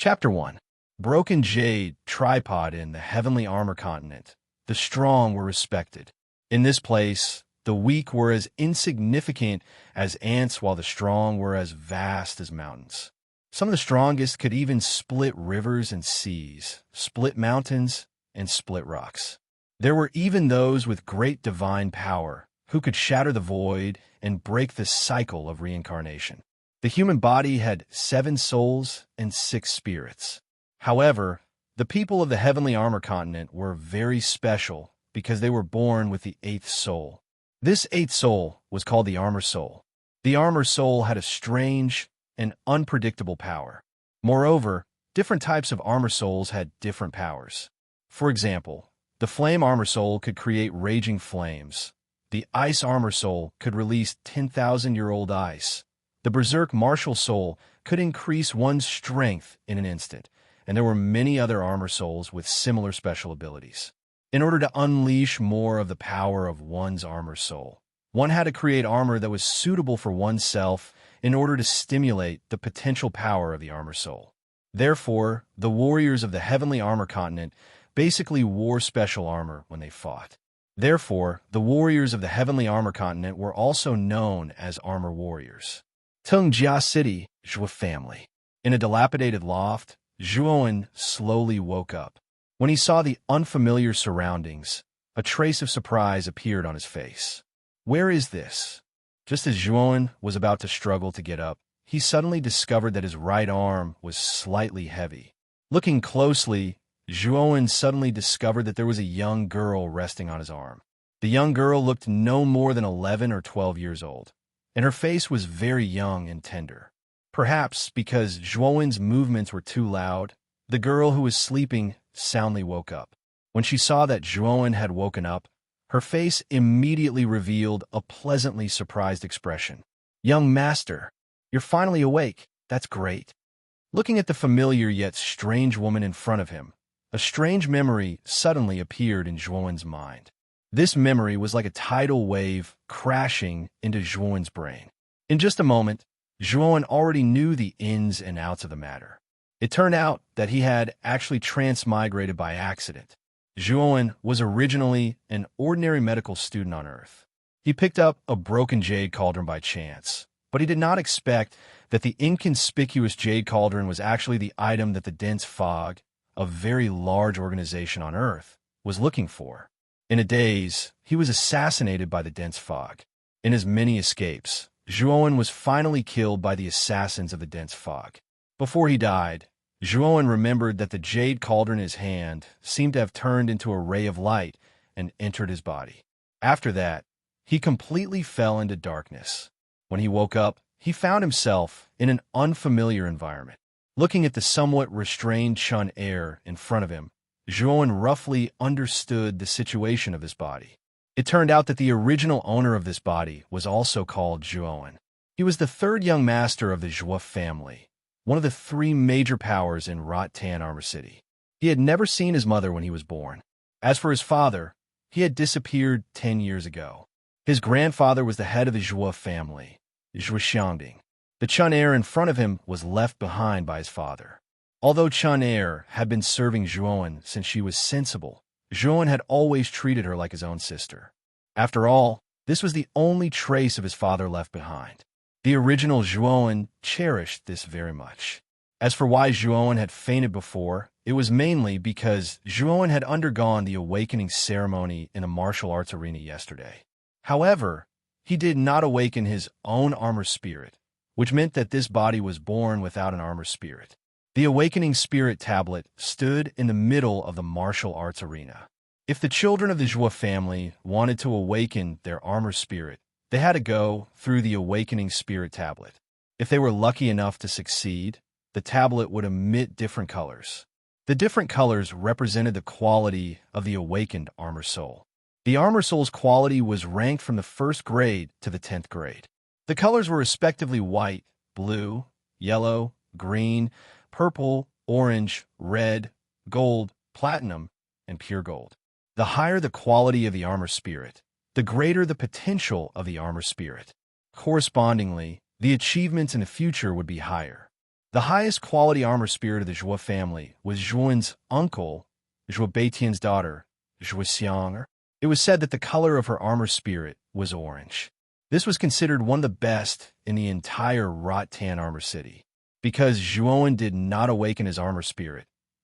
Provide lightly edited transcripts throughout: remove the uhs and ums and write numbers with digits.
Chapter 1. Broken Jade Tripod in the Heavenly Armor Continent. The strong were respected. In this place, the weak were as insignificant as ants, while the strong were as vast as mountains. Some of the strongest could even split rivers and seas, split mountains, and split rocks. There were even those with great divine power who could shatter the void and break the cycle of reincarnation. The human body had 7 souls and 6 spirits. However, the people of the Heavenly Armor Continent were very special because they were born with the 8th soul. This 8th soul was called the Armor Soul. The Armor Soul had a strange and unpredictable power. Moreover, different types of Armor Souls had different powers. For example, the Flame Armor Soul could create raging flames. The Ice Armor Soul could release 10,000-year-old ice. The Berserk Martial Soul could increase one's strength in an instant, and there were many other Armor Souls with similar special abilities. In order to unleash more of the power of one's Armor Soul, one had to create armor that was suitable for oneself in order to stimulate the potential power of the Armor Soul. Therefore, the warriors of the Heavenly Armor Continent basically wore special armor when they fought. Therefore, the warriors of the Heavenly Armor Continent were also known as Armor Warriors. Tungjia City, Zhuo family. In a dilapidated loft, Zhuowen slowly woke up. When he saw the unfamiliar surroundings, a trace of surprise appeared on his face. Where is this? Just as Zhuowen was about to struggle to get up, he suddenly discovered that his right arm was slightly heavy. Looking closely, Zhuowen suddenly discovered that there was a young girl resting on his arm. The young girl looked no more than 11 or 12 years old, and her face was very young and tender. Perhaps because Zhuowen's movements were too loud, the girl who was sleeping soundly woke up. When she saw that Zhuowen had woken up, her face immediately revealed a pleasantly surprised expression. "Young master, you're finally awake. That's great." Looking at the familiar yet strange woman in front of him, a strange memory suddenly appeared in Zhuowen's mind. This memory was like a tidal wave crashing into Zhuowen's brain. In just a moment, Zhuowen already knew the ins and outs of the matter. It turned out that he had actually transmigrated by accident. Zhuowen was originally an ordinary medical student on Earth. He picked up a broken jade cauldron by chance, but he did not expect that the inconspicuous jade cauldron was actually the item that the dense fog, a very large organization on Earth, was looking for. In a daze, he was assassinated by the dense fog. In his many escapes, Zhuowen was finally killed by the assassins of the dense fog. Before he died, Zhuowen remembered that the jade cauldron in his hand seemed to have turned into a ray of light and entered his body. After that, he completely fell into darkness. When he woke up, he found himself in an unfamiliar environment. Looking at the somewhat restrained Chun air in front of him, Zhuowen roughly understood the situation of this body. It turned out that the original owner of this body was also called Zhuowen. He was the 3rd young master of the Zhuo family, one of the 3 major powers in Rot-Tan Armor City. He had never seen his mother when he was born. As for his father, he had disappeared 10 years ago. His grandfather was the head of the Zhuo family, Zhuo Xiangding. The Chun heir in front of him was left behind by his father. Although Chun heir had been serving Zhuowen since she was sensible, Zhuowen had always treated her like his own sister. After all, this was the only trace of his father left behind. The original Zhuowen cherished this very much. As for why Zhuowen had fainted before, it was mainly because Zhuowen had undergone the awakening ceremony in a martial arts arena yesterday. However, he did not awaken his own armor spirit, which meant that this body was born without an armor spirit. The Awakening Spirit tablet stood in the middle of the martial arts arena. If the children of the Zhuo family wanted to awaken their armor spirit, they had to go through the Awakening Spirit tablet. If they were lucky enough to succeed, the tablet would emit different colors. The different colors represented the quality of the awakened Armor Soul. The Armor Soul's quality was ranked from the 1st grade to the 10th grade. The colors were respectively white, blue, yellow, green, purple, orange, red, gold, platinum, and pure gold. The higher the quality of the armor spirit, the greater the potential of the armor spirit. Correspondingly, the achievements in the future would be higher. The highest quality armor spirit of the Zhuo family was Zhuowen's uncle, Zhuo Beitian's daughter, Zhuo Xiang. It was said that the color of her armor spirit was orange. This was considered one of the best in the entire Rot-Tan armor city. Because Zhuowen did not awaken his armor spirit,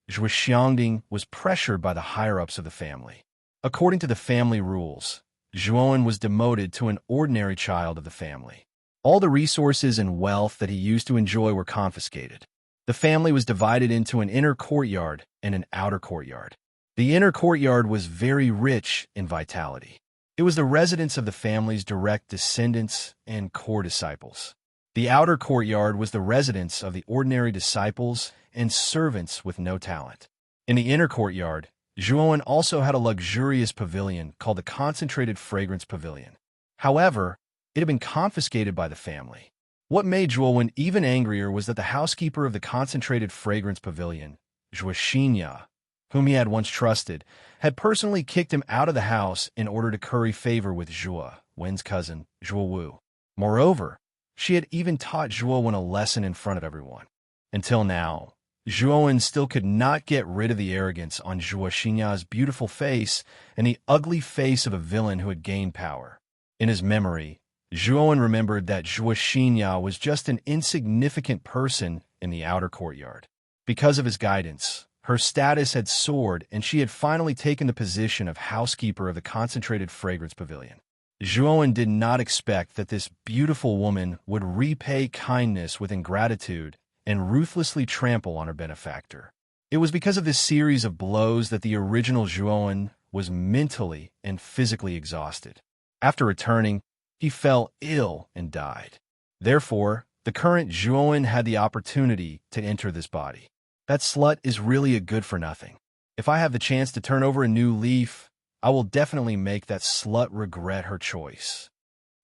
Zhuo Xiangding was pressured by the higher-ups of the family. According to the family rules, Zhuowen was demoted to an ordinary child of the family. All the resources and wealth that he used to enjoy were confiscated. The family was divided into an inner courtyard and an outer courtyard. The inner courtyard was very rich in vitality. It was the residence of the family's direct descendants and core disciples. The outer courtyard was the residence of the ordinary disciples and servants with no talent. In the inner courtyard, Zhuowen also had a luxurious pavilion called the Concentrated Fragrance Pavilion. However, it had been confiscated by the family. What made Zhuowen even angrier was that the housekeeper of the Concentrated Fragrance Pavilion, Zhuo Xinya, whom he had once trusted, had personally kicked him out of the house in order to curry favor with Zhuo Wen's cousin, Zhuo Wu. Moreover, she had even taught Zhuo Wen a lesson in front of everyone. Until now, Zhuo Wen still could not get rid of the arrogance on Zhuo Xinya's beautiful face and the ugly face of a villain who had gained power. In his memory, Zhuo Wen remembered that Zhuo Xinya was just an insignificant person in the outer courtyard. Because of his guidance, her status had soared and she had finally taken the position of housekeeper of the Concentrated Fragrance Pavilion. Zhuo Wen did not expect that this beautiful woman would repay kindness with ingratitude and ruthlessly trample on her benefactor. It was because of this series of blows that the original Zhuo Wen was mentally and physically exhausted. After returning, he fell ill and died. Therefore, the current Zhuo Wen had the opportunity to enter this body. That slut is really a good-for-nothing. If I have the chance to turn over a new leaf, I will definitely make that slut regret her choice.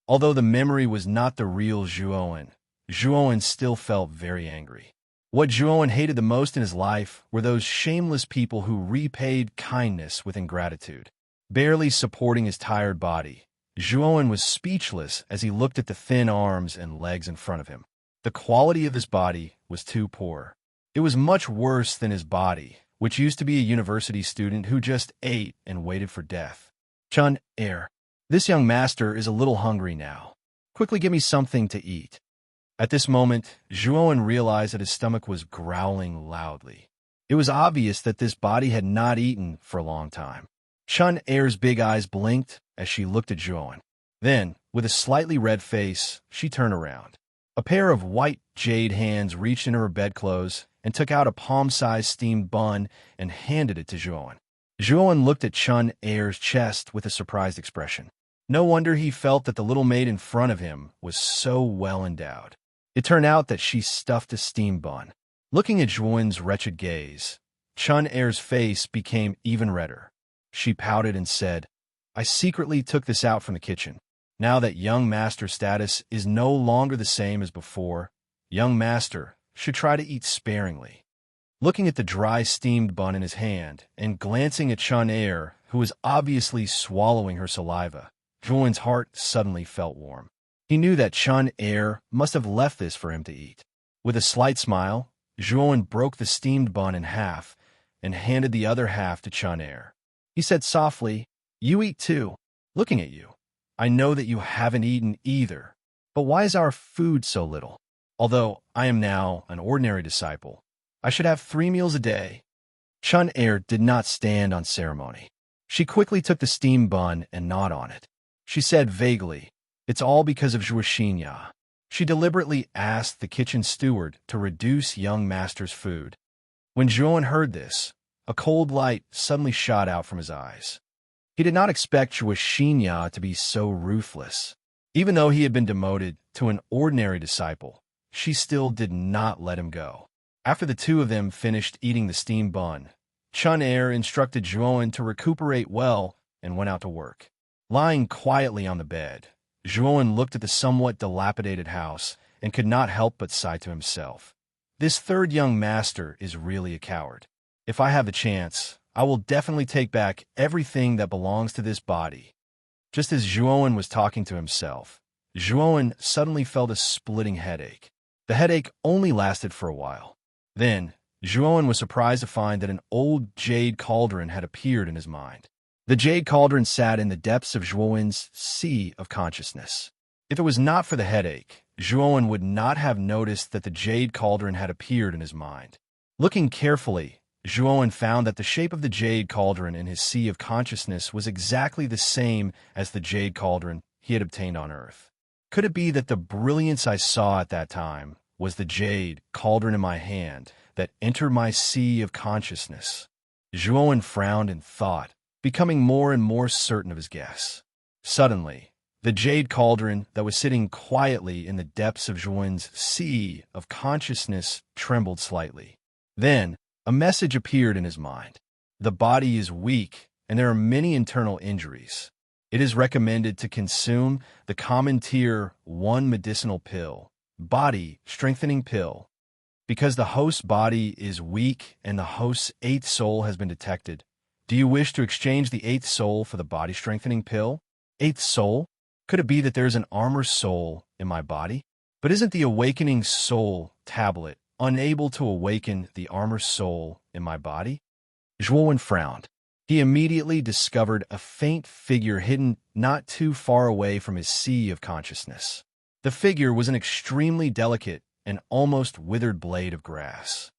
Although the memory was not the real Zhuo Wen still felt very angry. What Zhuo Wen hated the most in his life were those shameless people who repaid kindness with ingratitude. Barely supporting his tired body, Zhuo Wen was speechless as he looked at the thin arms and legs in front of him. The quality of his body was too poor. It was much worse than his body, which used to be a university student who just ate and waited for death. Chun Er, this young master is a little hungry now. Quickly give me something to eat. At this moment, Zhuo Wen realized that his stomach was growling loudly. It was obvious that this body had not eaten for a long time. Chun Er's big eyes blinked as she looked at Zhuo Wen. Then, with a slightly red face, she turned around. A pair of white jade hands reached into her bedclothes and took out a palm-sized steamed bun and handed it to Zhuo Wen. Zhuo Wen looked at Chun Er's chest with a surprised expression. No wonder he felt that the little maid in front of him was so well endowed. It turned out that she stuffed a steamed bun. Looking at Zhuo Wen's wretched gaze, Chun Er's face became even redder. She pouted and said, I secretly took this out from the kitchen. Now that young master status is no longer the same as before, young master should try to eat sparingly. Looking at the dry steamed bun in his hand and glancing at Chun Er, who was obviously swallowing her saliva, Zhuo Wen's heart suddenly felt warm. He knew that Chun Er must have left this for him to eat. With a slight smile, Zhuo Wen broke the steamed bun in half and handed the other half to Chun Er. He said softly, You eat too. Looking at you, I know that you haven't eaten either. But why is our food so little? Although I am now an ordinary disciple, I should have 3 meals a day. Chun Er did not stand on ceremony. She quickly took the steamed bun and gnawed on it. She said vaguely, It's all because of Zhuo Xinya. She deliberately asked the kitchen steward to reduce young master's food. When Zhuo Wen heard this, a cold light suddenly shot out from his eyes. He did not expect Zhuo Xinya to be so ruthless. Even though he had been demoted to an ordinary disciple, she still did not let him go. After the two of them finished eating the steamed bun, Chun Er instructed Zhuo Wen to recuperate well and went out to work. Lying quietly on the bed, Zhuo Wen looked at the somewhat dilapidated house and could not help but sigh to himself. This third young master is really a coward. If I have the chance, I will definitely take back everything that belongs to this body. Just as Zhuo Wen was talking to himself, Zhuo Wen suddenly felt a splitting headache. The headache only lasted for a while. Then, Zhuowen was surprised to find that an old jade cauldron had appeared in his mind. The jade cauldron sat in the depths of Zhuowen's sea of consciousness. If it was not for the headache, Zhuowen would not have noticed that the jade cauldron had appeared in his mind. Looking carefully, Zhuowen found that the shape of the jade cauldron in his sea of consciousness was exactly the same as the jade cauldron he had obtained on Earth. Could it be that the brilliance I saw at that time was the jade cauldron in my hand that entered my sea of consciousness? Zhuowen frowned in thought, becoming more and more certain of his guess. Suddenly, the jade cauldron that was sitting quietly in the depths of Zhuowen's sea of consciousness trembled slightly. Then, a message appeared in his mind. The body is weak, and there are many internal injuries. It is recommended to consume the common tier 1 medicinal pill, body strengthening pill. Because the host's body is weak and the host's 8th soul has been detected, do you wish to exchange the 8th soul for the body strengthening pill? 8th soul? Could it be that there's an armor soul in my body? But isn't the awakening soul tablet unable to awaken the armor soul in my body? Zhuowen frowned. He immediately discovered a faint figure hidden not too far away from his sea of consciousness. The figure was an extremely delicate and almost withered blade of grass.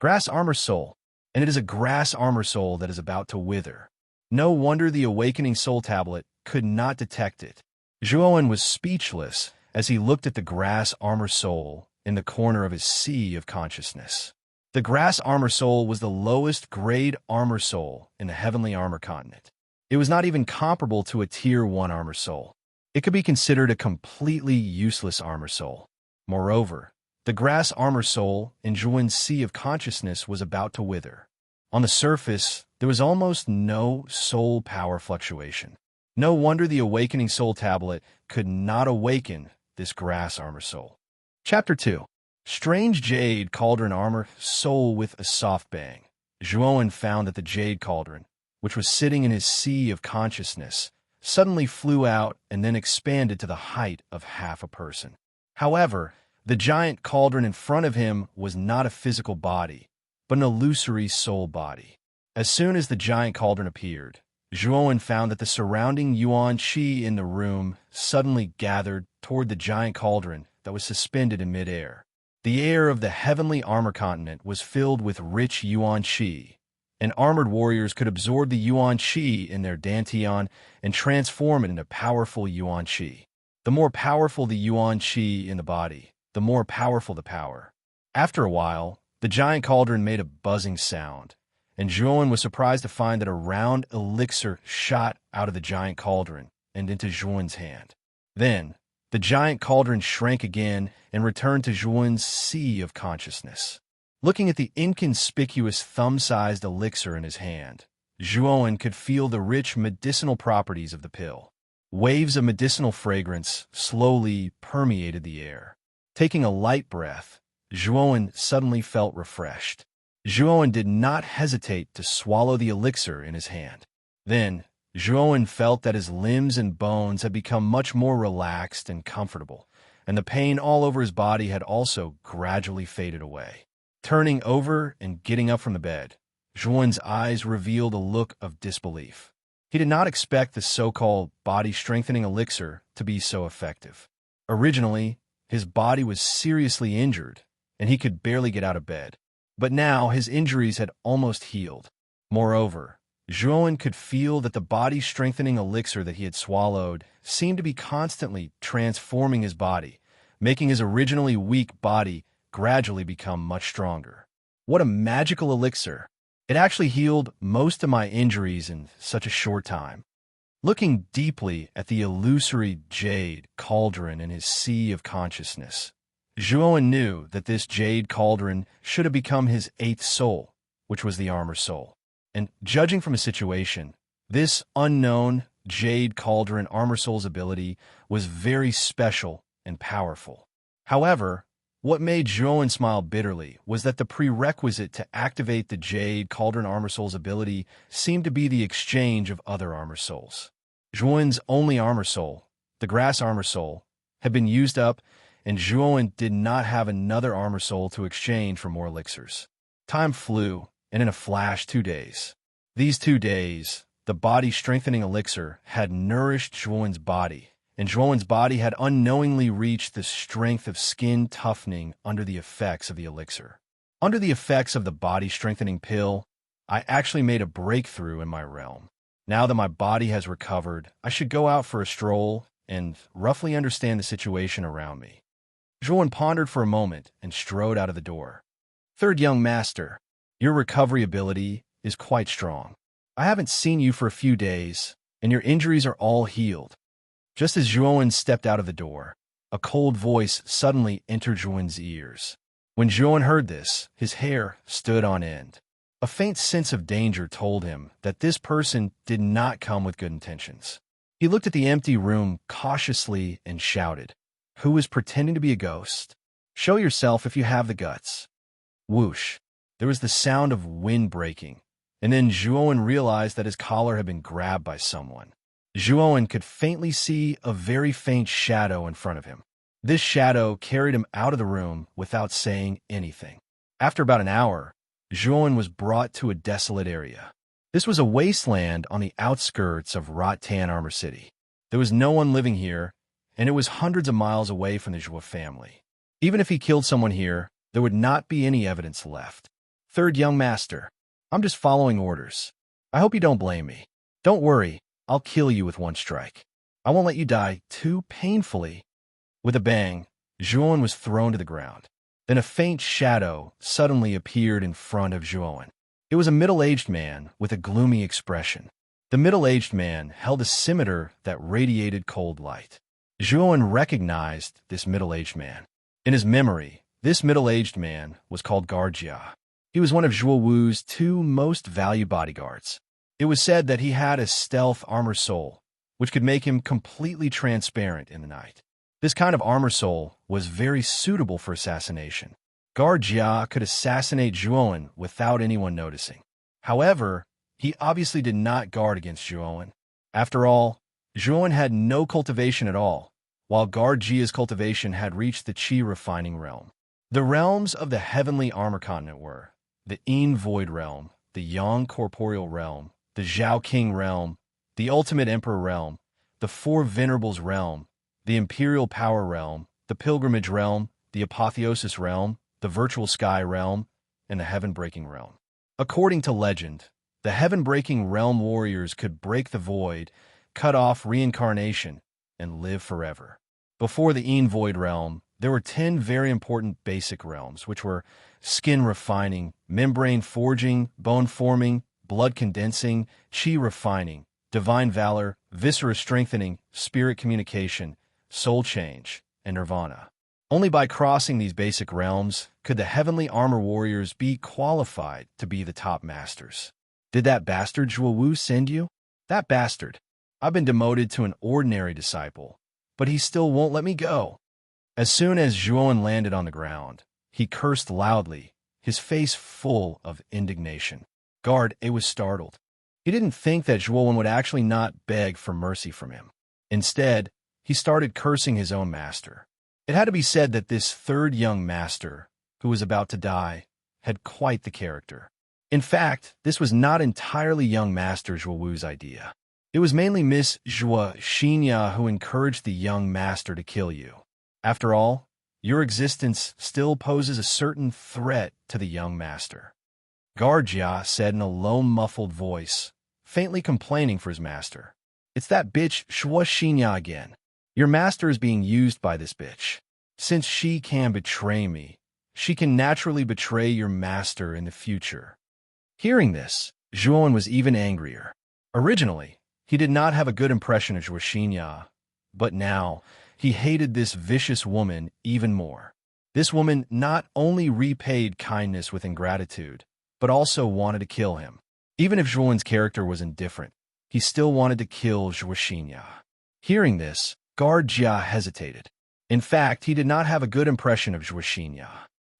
Grass armor soul, and it is a grass armor soul that is about to wither. No wonder the awakening soul tablet could not detect it. Zhuowen was speechless as he looked at the grass armor soul in the corner of his sea of consciousness. The grass armor soul was the lowest grade armor soul in the heavenly armor continent. It was not even comparable to a tier 1 armor soul. It could be considered a completely useless armor soul. Moreover, the grass armor soul in Zhuowen's sea of consciousness was about to wither. On the surface, there was almost no soul power fluctuation. No wonder the awakening soul tablet could not awaken this grass armor soul. Chapter 2. Strange Jade Cauldron Armor Soul with a Soft Bang. Zhuowen found that the jade cauldron, which was sitting in his sea of consciousness, suddenly flew out and then expanded to the height of half a person. However, the giant cauldron in front of him was not a physical body, but an illusory soul body. As soon as the giant cauldron appeared, Zhuowen found that the surrounding yuan qi in the room suddenly gathered toward the giant cauldron that was suspended in midair. The air of the heavenly armor continent was filled with rich yuan qi, and armored warriors could absorb the yuan qi in their dantian and transform it into powerful yuan qi. The more powerful the yuan qi in the body, the more powerful the power. After a while, the giant cauldron made a buzzing sound, and Zhuowen was surprised to find that a round elixir shot out of the giant cauldron and into Zhuowen's hand. Then, the giant cauldron shrank again and returned to Zhuowen's sea of consciousness. Looking at the inconspicuous thumb-sized elixir in his hand, Zhuowen could feel the rich medicinal properties of the pill. Waves of medicinal fragrance slowly permeated the air. Taking a light breath, Zhuowen suddenly felt refreshed. Zhuowen did not hesitate to swallow the elixir in his hand. Then, Zhuowen felt that his limbs and bones had become much more relaxed and comfortable, and the pain all over his body had also gradually faded away. Turning over and getting up from the bed, Zhuowen's eyes revealed a look of disbelief. He did not expect the so-called body-strengthening elixir to be so effective. Originally, his body was seriously injured, and he could barely get out of bed. But now his injuries had almost healed. Moreover, Zhuowen could feel that the body-strengthening elixir that he had swallowed seemed to be constantly transforming his body, making his originally weak body gradually become much stronger. What a magical elixir! It actually healed most of my injuries in such a short time. Looking deeply at the illusory jade cauldron in his sea of consciousness, Zhuowen knew that this jade cauldron should have become his 8th soul, which was the armor soul. And judging from his situation, this unknown jade cauldron armor soul's ability was very special and powerful. However, what made Zhuowen smile bitterly was that the prerequisite to activate the jade cauldron armor soul's ability seemed to be the exchange of other armor souls. Zhuowen's only armor soul, the grass armor soul, had been used up, and Zhuowen did not have another armor soul to exchange for more elixirs. Time flew, and in a flash 2 days. These 2 days, the body-strengthening elixir had nourished Zhuowen's body, and Zhuowen's body had unknowingly reached the strength of skin toughening under the effects of the elixir. Under the effects of the body-strengthening pill, I actually made a breakthrough in my realm. Now that my body has recovered, I should go out for a stroll and roughly understand the situation around me. Zhuowen pondered for a moment and strode out of the door. Third young master, your recovery ability is quite strong. I haven't seen you for a few days, and your injuries are all healed. Just as Zhuowen stepped out of the door, a cold voice suddenly entered Zhuowen's ears. When Zhuowen heard this, his hair stood on end. A faint sense of danger told him that this person did not come with good intentions. He looked at the empty room cautiously and shouted, "Who is pretending to be a ghost? Show yourself if you have the guts." Whoosh! There was the sound of wind breaking, and then Zhuowen realized that his collar had been grabbed by someone. Zhuowen could faintly see a very faint shadow in front of him. This shadow carried him out of the room without saying anything. After about an hour, Zhuowen was brought to a desolate area. This was a wasteland on the outskirts of Rattan Armor City. There was no one living here, and it was hundreds of miles away from the Zhua family. Even if he killed someone here, there would not be any evidence left. Third young master, I'm just following orders. I hope you don't blame me. Don't worry, I'll kill you with one strike. I won't let you die too painfully. With a bang, Zhuowen was thrown to the ground. Then a faint shadow suddenly appeared in front of Zhuowen. It was a middle-aged man with a gloomy expression. The middle-aged man held a scimitar that radiated cold light. Zhuowen recognized this middle-aged man. In his memory, this middle-aged man was called Garjia. He was one of Zhuo Wu's 2 most valued bodyguards. It was said that he had a stealth armor soul, which could make him completely transparent in the night. This kind of armor soul was very suitable for assassination. Garjia could assassinate Zhuowen without anyone noticing. However, he obviously did not guard against Zhuowen. After all, Zhuowen had no cultivation at all, while Garjia's cultivation had reached the Qi refining realm. The realms of the heavenly armor continent were the Yin Void realm, the Yang corporeal realm, the Zhao King realm, the Ultimate Emperor realm, the Four Venerables realm, the Imperial Power realm, the Pilgrimage realm, the Apotheosis realm, the Virtual Sky realm, and the Heaven-breaking realm. According to legend, the Heaven-breaking realm warriors could break the void, cut off reincarnation, and live forever. Before the Yin Void realm, there were 10 very important basic realms, which were skin refining, membrane forging, bone forming, blood condensing, Qi refining, divine valor, viscera strengthening, spirit communication, soul change, and nirvana. Only by crossing these basic realms could the heavenly armor warriors be qualified to be the top masters. Did that bastard Zhuo Wu send you? That bastard. I've been demoted to an ordinary disciple, but he still won't let me go. As soon as Zhuowen landed on the ground, he cursed loudly, his face full of indignation. Guard A was startled. He didn't think that Zhuowen would actually not beg for mercy from him. Instead, he started cursing his own master. It had to be said that this third young master, who was about to die, had quite the character. In fact, this was not entirely young master Zhuo Wu's idea. It was mainly Miss Zhuo Xinya who encouraged the young master to kill you. After all, your existence still poses a certain threat to the young master. Garjia said in a low, muffled voice, faintly complaining for his master. It's that bitch Zhuo Xinya again. Your master is being used by this bitch. Since she can betray me, she can naturally betray your master in the future. Hearing this, Zhuowen was even angrier. Originally, he did not have a good impression of Zhuo Xinya, but now he hated this vicious woman even more. This woman not only repaid kindness with ingratitude, but also wanted to kill him. Even if Zhuowen's character was indifferent, he still wanted to kill Zhuo Xinya. Hearing this, Garjia hesitated. In fact, he did not have a good impression of Zhuo Xinya,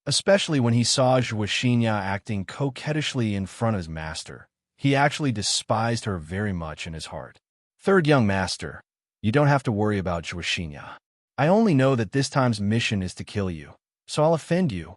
especially when he saw Zhuo Xinya acting coquettishly in front of his master. He actually despised her very much in his heart. Third young master, you don't have to worry about Zhuo Xinya. I only know that this time's mission is to kill you, so I'll offend you."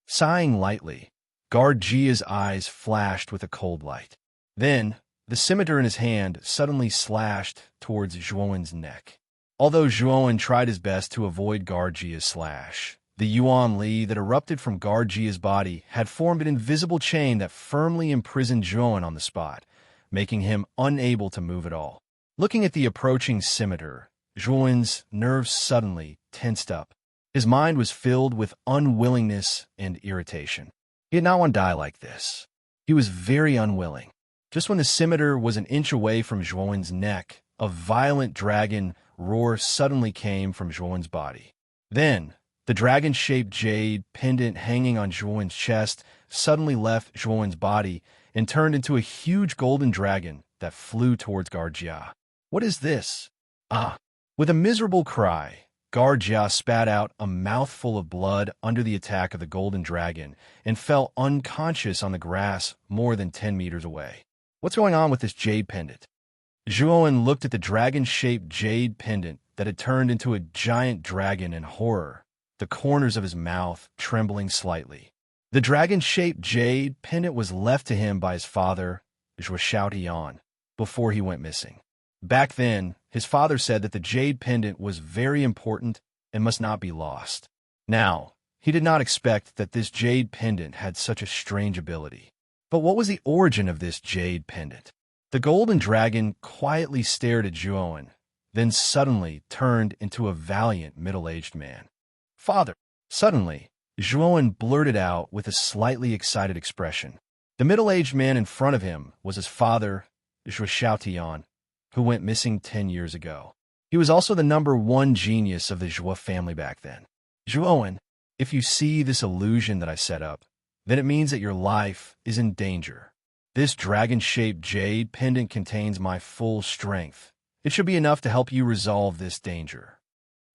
Sighing lightly, Guard Jia's eyes flashed with a cold light. Then, the scimitar in his hand suddenly slashed towards Zhuowen's neck. Although Zhuowen tried his best to avoid Guard Jia's slash, the Yuan Li that erupted from Guard Jia's body had formed an invisible chain that firmly imprisoned Zhuowen on the spot, making him unable to move at all. Looking at the approaching scimitar, Zhuowen's nerves suddenly tensed up. His mind was filled with unwillingness and irritation. He did not want to die like this. He was very unwilling. Just when the scimitar was an inch away from Zhuowen's neck, a violent dragon roar suddenly came from Zhuowen's body. Then, the dragon-shaped jade pendant hanging on Zhuowen's chest suddenly left Zhuowen's body and turned into a huge golden dragon that flew towards Guard Jia. "What is this?" "Ah!" With a miserable cry, Guard Jia spat out a mouthful of blood under the attack of the golden dragon and fell unconscious on the grass more than 10 meters away. "What's going on with this jade pendant?" Zhuowen looked at the dragon-shaped jade pendant that had turned into a giant dragon in horror, the corners of his mouth trembling slightly. The dragon-shaped jade pendant was left to him by his father, Zhuo before he went missing. Back then, his father said that the jade pendant was very important and must not be lost. Now, he did not expect that this jade pendant had such a strange ability. But what was the origin of this jade pendant? The golden dragon quietly stared at Zhuowen, then suddenly turned into a valiant middle-aged man. "Father!" Suddenly, Zhuowen blurted out with a slightly excited expression. The middle-aged man in front of him was his father, Zhuo, who went missing 10 years ago. He was also the #1 genius of the Zhuo family back then. "Zhuowen, if you see this illusion that I set up, then it means that your life is in danger. This dragon-shaped jade pendant contains my full strength. It should be enough to help you resolve this danger.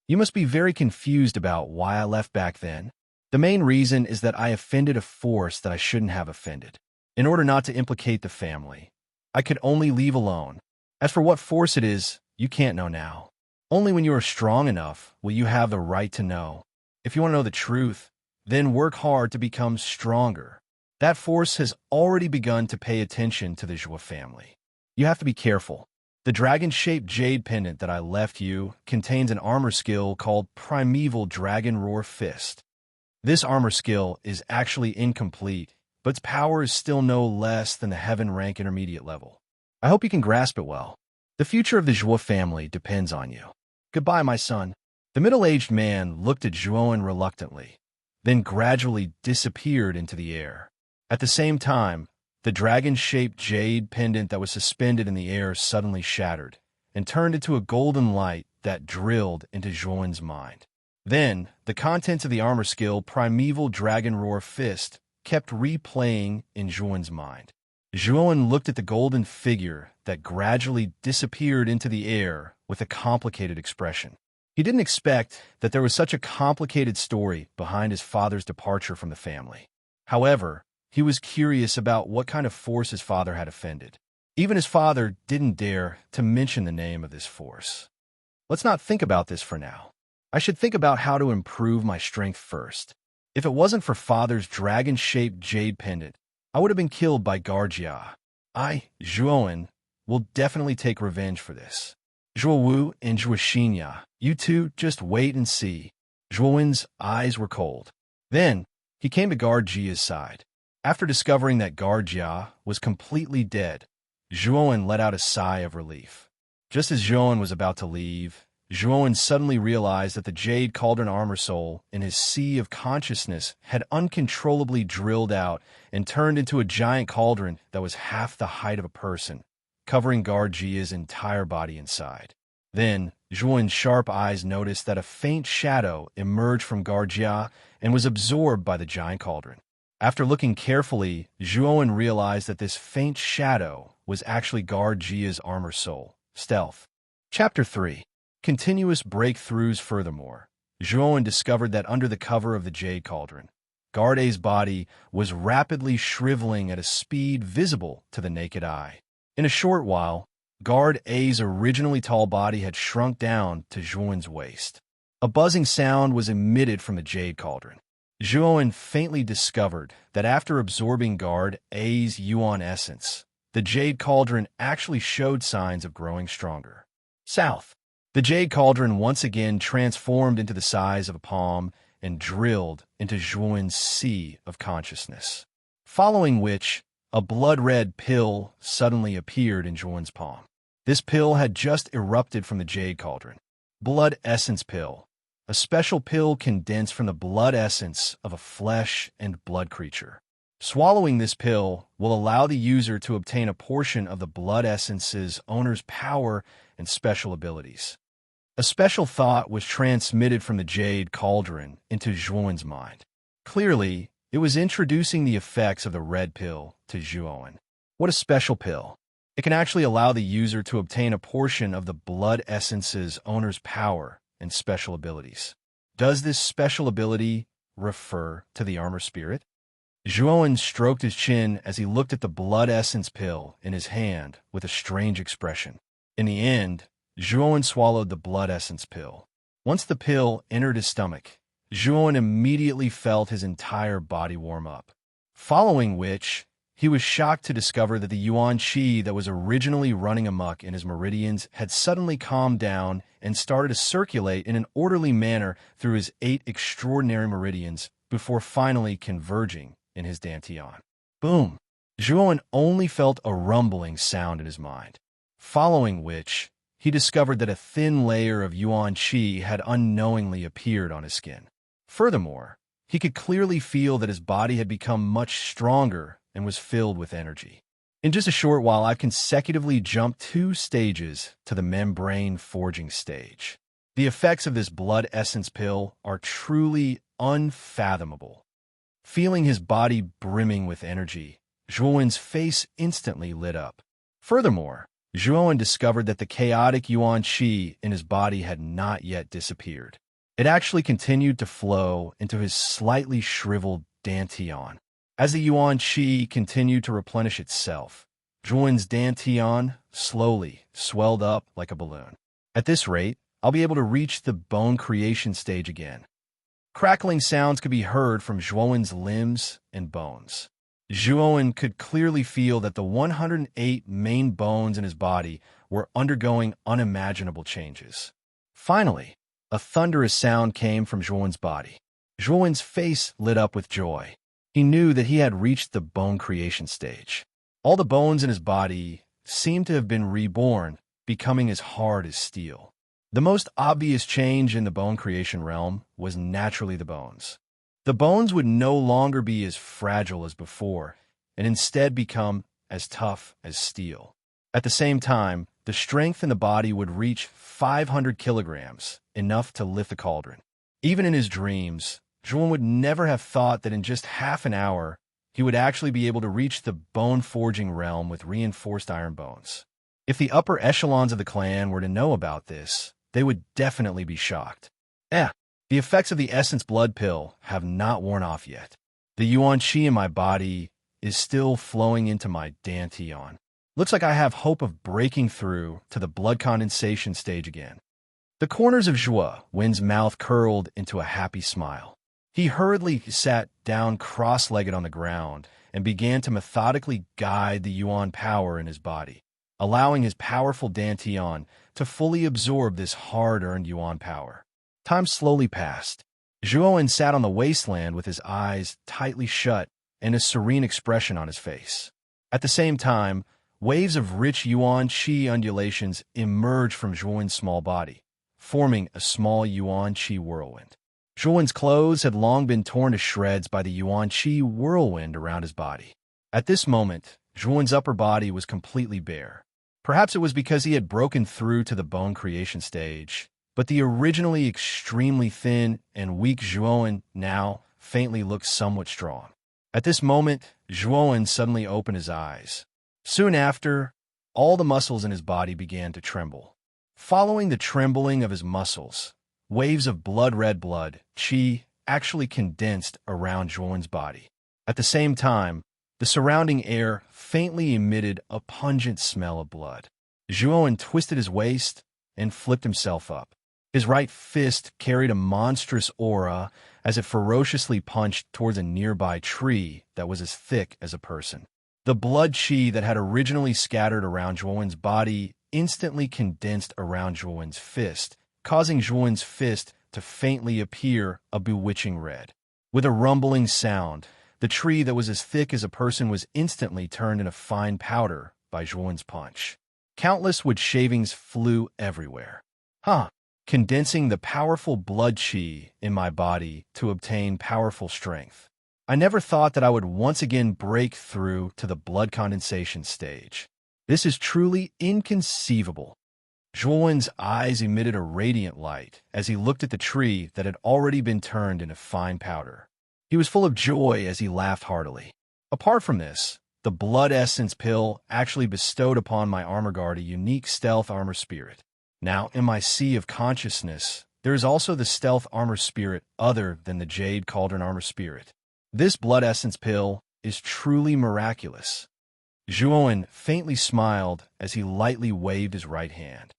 You must be very confused about why I left back then. The main reason is that I offended a force that I shouldn't have offended. In order not to implicate the family, I could only leave alone. As for what force it is, you can't know now. Only when you are strong enough will you have the right to know. If you want to know the truth, then work hard to become stronger. That force has already begun to pay attention to the Zhuo family. You have to be careful. The dragon-shaped jade pendant that I left you contains an armor skill called Primeval Dragon Roar Fist. This armor skill is actually incomplete, but its power is still no less than the Heaven rank intermediate level. I hope you can grasp it well. The future of the Zhuo family depends on you. Goodbye, my son." The middle-aged man looked at Zhuowen reluctantly, then gradually disappeared into the air. At the same time, the dragon-shaped jade pendant that was suspended in the air suddenly shattered and turned into a golden light that drilled into Zhuowen's mind. Then, the contents of the armor skill Primeval Dragon Roar Fist kept replaying in Zhuowen's mind. Zhuowen looked at the golden figure that gradually disappeared into the air with a complicated expression. He didn't expect that there was such a complicated story behind his father's departure from the family. However, he was curious about what kind of force his father had offended. Even his father didn't dare to mention the name of this force. "Let's not think about this for now. I should think about how to improve my strength first. If it wasn't for father's dragon-shaped jade pendant, I would have been killed by Guard Jia. I, Zhuowen, will definitely take revenge for this. Zhuo Wu and Zhuo Xinya, you two just wait and see." Zhuowen's eyes were cold. Then, he came to Guard Jia's side. After discovering that Guard Jia was completely dead, Zhuowen let out a sigh of relief. Just as Zhuowen was about to leave, Zhuowen suddenly realized that the Jade Cauldron Armor Soul in his sea of consciousness had uncontrollably drilled out and turned into a giant cauldron that was half the height of a person, covering Guard Jia's entire body inside. Then, Zhuowen's sharp eyes noticed that a faint shadow emerged from Guard Jia and was absorbed by the giant cauldron. After looking carefully, Zhuowen realized that this faint shadow was actually Guard Jia's armor soul, Stealth. Chapter 3. Continuous breakthroughs. Furthermore, Zhuowen discovered that under the cover of the Jade Cauldron, Guard A's body was rapidly shriveling at a speed visible to the naked eye. In a short while, Guard A's originally tall body had shrunk down to Zhuowen's waist. A buzzing sound was emitted from the jade cauldron. Zhuowen faintly discovered that after absorbing Guard A's yuan essence, the jade cauldron actually showed signs of growing stronger. South. The jade cauldron once again transformed into the size of a palm and drilled into Zhuowen's sea of consciousness, following which a blood-red pill suddenly appeared in Zhuowen's palm. This pill had just erupted from the jade cauldron. Blood essence pill, a special pill condensed from the blood essence of a flesh and blood creature. Swallowing this pill will allow the user to obtain a portion of the blood essence's owner's power and special abilities. A special thought was transmitted from the jade cauldron into Zhuowen's mind. Clearly, it was introducing the effects of the red pill to Zhuowen. What a special pill! It can actually allow the user to obtain a portion of the blood essence's owner's power and special abilities. Does this special ability refer to the armor spirit? Zhuowen stroked his chin as he looked at the blood essence pill in his hand with a strange expression. In the end, Zhuowen swallowed the blood essence pill. Once the pill entered his stomach, Zhuowen immediately felt his entire body warm up, following which he was shocked to discover that the yuan qi that was originally running amok in his meridians had suddenly calmed down and started to circulate in an orderly manner through his 8 extraordinary meridians before finally converging in his dantian. Boom! Zhuowen only felt a rumbling sound in his mind, following which he discovered that a thin layer of yuan qi had unknowingly appeared on his skin. Furthermore, he could clearly feel that his body had become much stronger and was filled with energy. In just a short while, I've consecutively jumped 2 stages to the membrane forging stage. The effects of this blood essence pill are truly unfathomable. Feeling his body brimming with energy, Zhuowen's face instantly lit up. Furthermore, Zhuowen discovered that the chaotic yuan qi in his body had not yet disappeared. It actually continued to flow into his slightly shriveled dantian. As the yuan qi continued to replenish itself, Zhuowen's dantian slowly swelled up like a balloon. At this rate, I'll be able to reach the bone creation stage again. Crackling sounds could be heard from Zhuowen's limbs and bones. Zhuowen could clearly feel that the 108 main bones in his body were undergoing unimaginable changes. Finally, a thunderous sound came from Zhuowen's body. Zhuowen's face lit up with joy. He knew that he had reached the bone creation stage. All the bones in his body seemed to have been reborn, becoming as hard as steel. The most obvious change in the bone creation realm was naturally the bones. The bones would no longer be as fragile as before, and instead become as tough as steel. At the same time, the strength in the body would reach 500 kilograms, enough to lift the cauldron. Even in his dreams, Zhuowen would never have thought that in just half an hour, he would actually be able to reach the bone-forging realm with reinforced iron bones. If the upper echelons of the clan were to know about this, they would definitely be shocked. The effects of the essence blood pill have not worn off yet. The yuan qi in my body is still flowing into my dantian. Looks like I have hope of breaking through to the blood condensation stage again. The corners of Zhuowen's mouth curled into a happy smile. He hurriedly sat down cross-legged on the ground and began to methodically guide the yuan power in his body, allowing his powerful dantian to fully absorb this hard-earned yuan power. Time slowly passed. Zhuowen sat on the wasteland with his eyes tightly shut and a serene expression on his face. At the same time, waves of rich yuan qi undulations emerged from Zhuowen's small body, forming a small yuan qi whirlwind. Zhuowen's clothes had long been torn to shreds by the yuan qi whirlwind around his body. At this moment, Zhuowen's upper body was completely bare. Perhaps it was because he had broken through to the bone creation stage, but the originally extremely thin and weak Zhuowen now faintly looked somewhat strong. At this moment, Zhuowen suddenly opened his eyes. Soon after, all the muscles in his body began to tremble. Following the trembling of his muscles, waves of blood-red blood, qi, actually condensed around Zhuowen's body. At the same time, the surrounding air faintly emitted a pungent smell of blood. Zhuowen twisted his waist and flipped himself up. His right fist carried a monstrous aura as it ferociously punched towards a nearby tree that was as thick as a person. The blood chi that had originally scattered around Zhuowen's body instantly condensed around Zhuowen's fist, causing Zhuowen's fist to faintly appear a bewitching red. With a rumbling sound, the tree that was as thick as a person was instantly turned into fine powder by Zhuowen's punch. Countless wood shavings flew everywhere. Condensing the powerful blood chi in my body to obtain powerful strength. I never thought that I would once again break through to the blood condensation stage. This is truly inconceivable. Zhuowen's eyes emitted a radiant light as he looked at the tree that had already been turned into fine powder. He was full of joy as he laughed heartily. Apart from this, the blood essence pill actually bestowed upon my armor guard a unique stealth armor spirit. Now, in my sea of consciousness, there is also the stealth armor spirit other than the Jade Cauldron armor spirit. This blood essence pill is truly miraculous. Zhuowen faintly smiled as he lightly waved his right hand.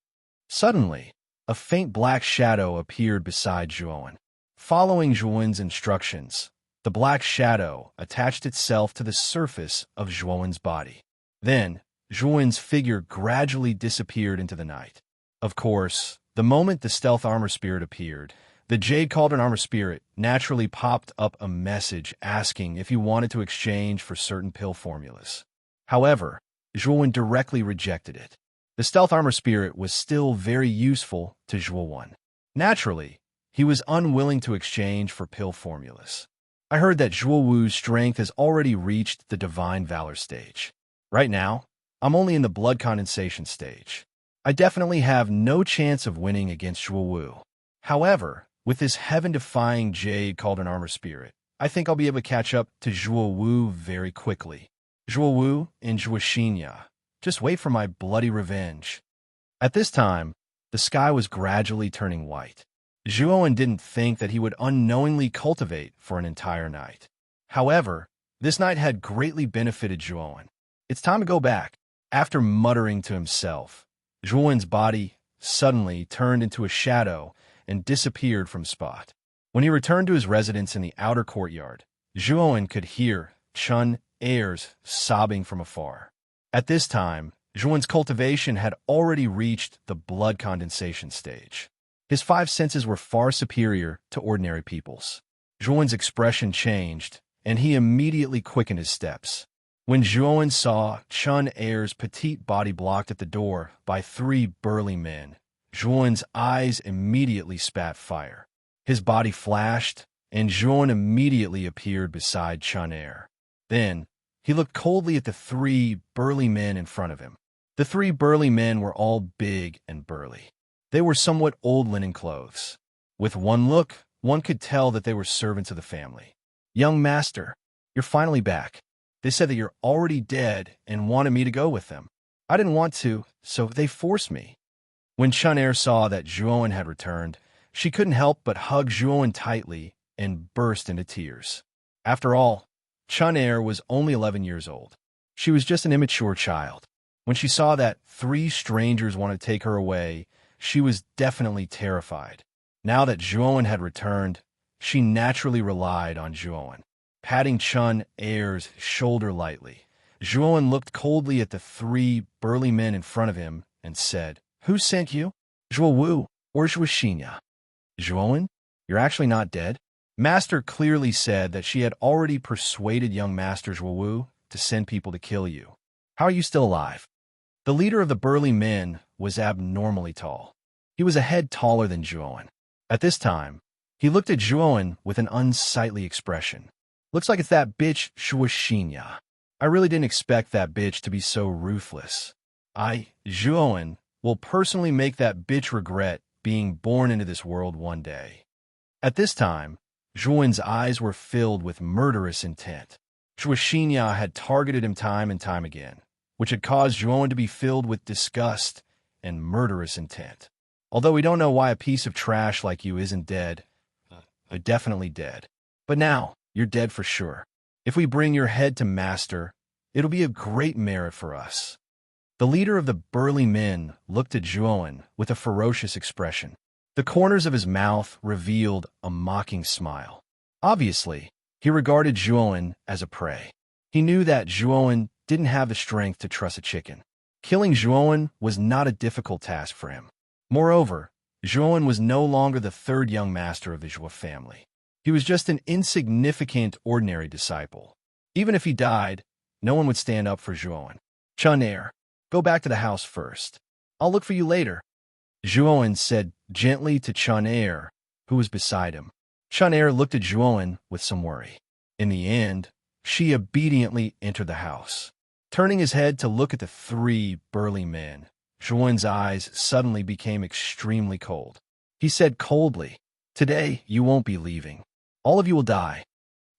Suddenly, a faint black shadow appeared beside Zhuowen. Following Zhuowen's instructions, the black shadow attached itself to the surface of Zhuowen's body. Then, Zhuowen's figure gradually disappeared into the night. Of course, the moment the stealth armor spirit appeared, the Jade Cauldron armor spirit naturally popped up a message asking if he wanted to exchange for certain pill formulas. However, Zhuowen directly rejected it. The stealth armor spirit was still very useful to Zhuowen. Naturally, he was unwilling to exchange for pill formulas. I heard that Zhuowu's strength has already reached the divine valor stage. Right now, I'm only in the blood condensation stage. I definitely have no chance of winning against Zhuowu. However, with this heaven-defying Jade Cauldron armor spirit, I think I'll be able to catch up to Zhuowu very quickly. Zhuowu and Zhuoxinya, just wait for my bloody revenge. At this time, the sky was gradually turning white. Zhuowen didn't think that he would unknowingly cultivate for an entire night. However, this night had greatly benefited Zhuowen. It's time to go back. After muttering to himself, Zhuowen's body suddenly turned into a shadow and disappeared from spot. When he returned to his residence in the outer courtyard, Zhuowen could hear Chun Er's sobbing from afar. At this time, Zhuowen's cultivation had already reached the blood condensation stage. His 5 senses were far superior to ordinary people's. Zhuowen's expression changed, and he immediately quickened his steps. When Zhuowen saw Chun Er's petite body blocked at the door by 3 burly men, Zhuowen's eyes immediately spat fire. His body flashed, and Zhuowen immediately appeared beside Chun Er. Then, he looked coldly at the 3 burly men in front of him. The 3 burly men were all big and burly. They were somewhat old linen clothes. With one look, one could tell that they were servants of the family. "Young master, you're finally back. They said that you're already dead and wanted me to go with them. I didn't want to, so they forced me." When Chun Er saw that Zhuowen had returned, she couldn't help but hug Zhuowen tightly and burst into tears. After all, Chun Er was only 11 years old. She was just an immature child. When she saw that 3 strangers wanted to take her away, she was definitely terrified. Now that Zhuowen had returned, she naturally relied on Zhuowen. Patting Chun Er's shoulder lightly, Zhuowen looked coldly at the 3 burly men in front of him and said, "Who sent you? Zhuowu or Zhuoxinya?" "Zhuowen, you're actually not dead." Master clearly said that she had already persuaded young Master Zhuowu to send people to kill you. How are you still alive? The leader of the burly men was abnormally tall. He was a head taller than Zhuowen. At this time, he looked at Zhuowen with an unsightly expression. "Looks like it's that bitch Zhuoxinya. I really didn't expect that bitch to be so ruthless. Zhuowen, will personally make that bitch regret being born into this world one day." At this time, Zhuowen's eyes were filled with murderous intent. Zhuoxinya had targeted him time and time again, which had caused Zhuowen to be filled with disgust and murderous intent. Although we don't know why a piece of trash like you isn't dead, definitely dead. But now, you're dead for sure. If we bring your head to Master, it'll be a great merit for us. The leader of the burly men looked at Zhuowen with a ferocious expression. The corners of his mouth revealed a mocking smile. Obviously, he regarded Zhuowen as a prey. He knew that Zhuowen didn't have the strength to truss a chicken. Killing Zhuowen was not a difficult task for him. Moreover, Zhuowen was no longer the third young master of the Zhuo family. He was just an insignificant, ordinary disciple. Even if he died, no one would stand up for Zhuowen. Chun-Er, go back to the house first. I'll look for you later, Zhuowen said gently to Chun-Er, who was beside him. Chun-Er looked at Zhuowen with some worry. In the end, she obediently entered the house. Turning his head to look at the three burly men, Zhuowen's eyes suddenly became extremely cold. He said coldly, "Today you won't be leaving. All of you will die.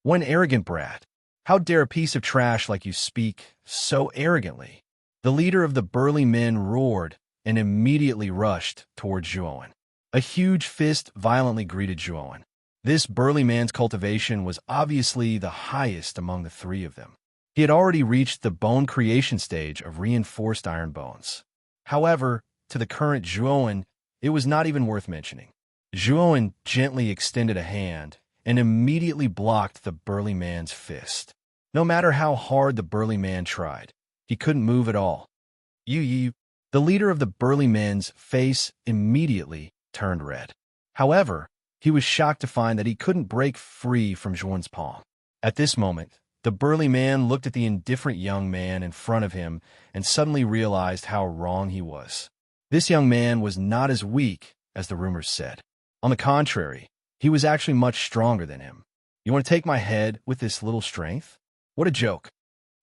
One arrogant brat. How dare a piece of trash like you speak so arrogantly?" The leader of the burly men roared and immediately rushed toward Zhuowen. A huge fist violently greeted Zhuowen. This burly man's cultivation was obviously the highest among the three of them. He had already reached the bone creation stage of reinforced iron bones. However, to the current Zhuowen, it was not even worth mentioning. Zhuowen gently extended a hand and immediately blocked the burly man's fist. No matter how hard the burly man tried, he couldn't move at all. You. The leader of the burly men's face immediately turned red. However, he was shocked to find that he couldn't break free from Zhuowen's palm. At this moment, the burly man looked at the indifferent young man in front of him and suddenly realized how wrong he was. This young man was not as weak as the rumors said. On the contrary, he was actually much stronger than him. You want to take my head with this little strength? What a joke.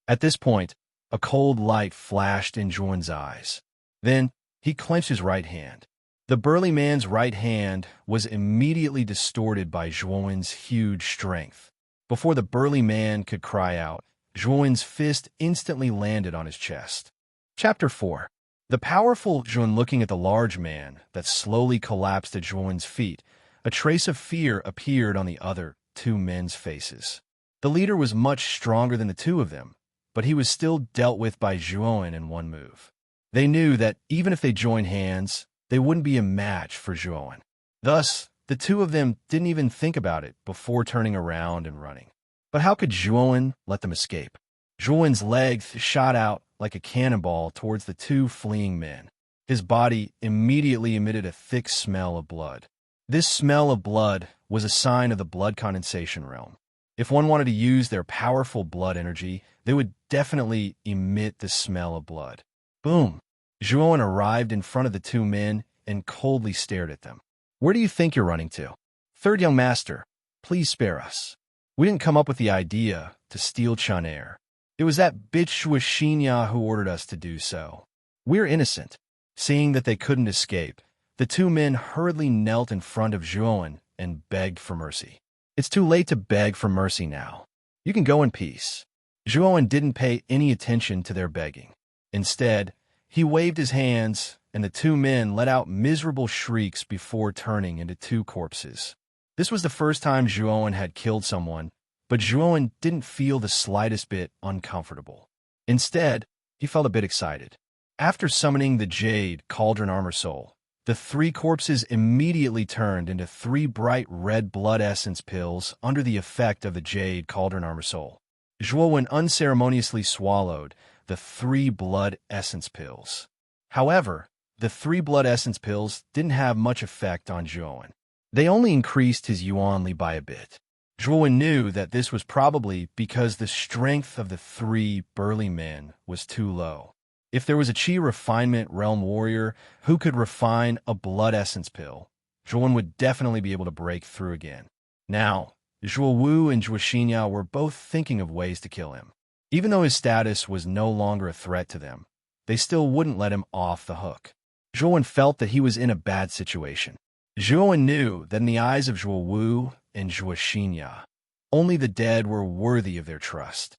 At this point, a cold light flashed in Zhuowen's eyes. Then, he clenched his right hand. The burly man's right hand was immediately distorted by Zhuowen's huge strength. Before the burly man could cry out, Zhuowen's fist instantly landed on his chest. Chapter 4. The powerful Zhuowen looking at the large man that slowly collapsed at Zhuowen's feet, a trace of fear appeared on the other two men's faces. The leader was much stronger than the two of them, but he was still dealt with by Zhuowen in one move. They knew that even if they joined hands, they wouldn't be a match for Zhuowen. Thus, the two of them didn't even think about it before turning around and running. But how could Zhuowen let them escape? Zhuowen's legs shot out like a cannonball towards the two fleeing men. His body immediately emitted a thick smell of blood. This smell of blood was a sign of the blood condensation realm. If one wanted to use their powerful blood energy, they would definitely emit the smell of blood. Boom! Zhuowen arrived in front of the two men and coldly stared at them. "Where do you think you're running to? Third young master, please spare us. We didn't come up with the idea to steal Chun-Er. It was that bitch Shuashinya who ordered us to do so. We're innocent." Seeing that they couldn't escape, the two men hurriedly knelt in front of Zhuowen and begged for mercy. "It's too late to beg for mercy now. You can go in peace." Zhuowen didn't pay any attention to their begging. Instead, he waved his hands, and the two men let out miserable shrieks before turning into two corpses. This was the first time Zhuowen had killed someone, but Zhuowen didn't feel the slightest bit uncomfortable. Instead, he felt a bit excited. After summoning the Jade Cauldron Armor Soul, the three corpses immediately turned into three bright red blood essence pills under the effect of the Jade Cauldron Armor Soul. Zhuowen unceremoniously swallowed the three blood essence pills. However, the three blood essence pills didn't have much effect on Zhuowen. They only increased his yuan li by a bit. Zhuowen knew that this was probably because the strength of the three burly men was too low. If there was a Qi refinement realm warrior who could refine a blood essence pill, Zhuowen would definitely be able to break through again. Now, Zhuo Wu and Shuashinya were both thinking of ways to kill him. Even though his status was no longer a threat to them, they still wouldn't let him off the hook. Zhuowen felt that he was in a bad situation. Zhuowen knew that in the eyes of Zhuo Wu and Shuashinya, only the dead were worthy of their trust.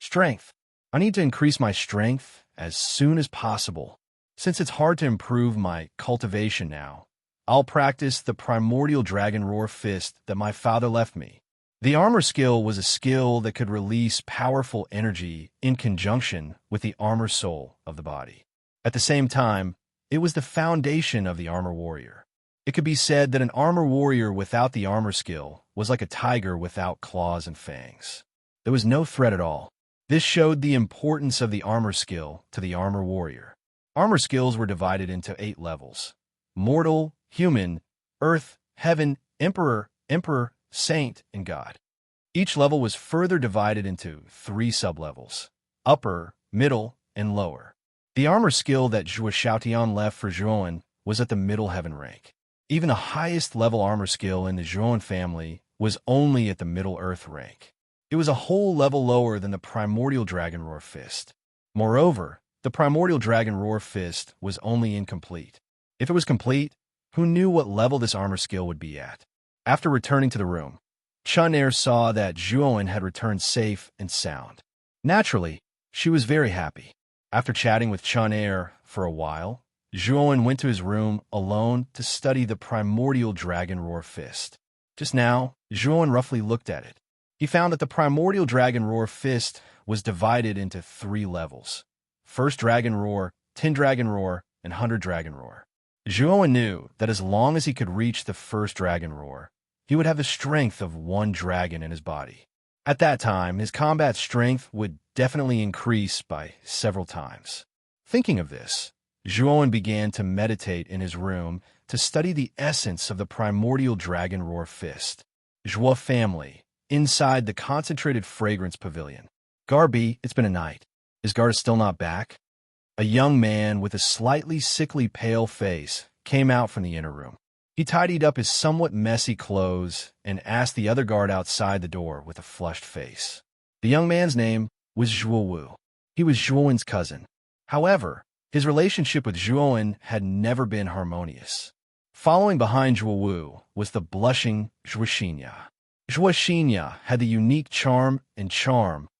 Strength. I need to increase my strength as soon as possible. Since it's hard to improve my cultivation now, I'll practice the primordial dragon roar fist that my father left me. The armor skill was a skill that could release powerful energy in conjunction with the armor soul of the body. At the same time, it was the foundation of the armor warrior. It could be said that an armor warrior without the armor skill was like a tiger without claws and fangs. There was no threat at all. This showed the importance of the armor skill to the armor warrior. Armor skills were divided into 8 levels: mortal, human, earth, heaven, emperor, saint, and god. Each level was further divided into 3 sublevels: upper, middle, and lower. The armor skill that Zhuo Xiaotian left for Zhuowen was at the middle heaven rank. Even the highest level armor skill in the Zhuowen family was only at the middle earth rank. It was a whole level lower than the primordial dragon roar fist. Moreover, the primordial dragon roar fist was only incomplete. If it was complete, who knew what level this armor skill would be at? After returning to the room, Chun-Er saw that Zhuowen had returned safe and sound. Naturally, she was very happy. After chatting with Chun-Er for a while, Zhuowen went to his room alone to study the primordial dragon roar fist. Just now, Zhuowen roughly looked at it. He found that the primordial dragon roar fist was divided into 3 levels: first dragon roar, 10 dragon roar, and 100 dragon roar. Zhuowen knew that as long as he could reach the first dragon roar, he would have the strength of 1 dragon in his body. At that time, his combat strength would definitely increase by several times. Thinking of this, Zhuowen began to meditate in his room to study the essence of the primordial dragon roar fist. Zhuo family, inside the concentrated fragrance pavilion. Garby, it's been a night. Is Garda still not back? A young man with a slightly sickly pale face came out from the inner room. He tidied up his somewhat messy clothes and asked the other guard outside the door with a flushed face. The young man's name was Zhuo Wu. He was Zhuowen's cousin. However, his relationship with Zhuowen had never been harmonious. Following behind Zhuo Wu was the blushing Zhuo Xinya. Zhuo Xinya had the unique charm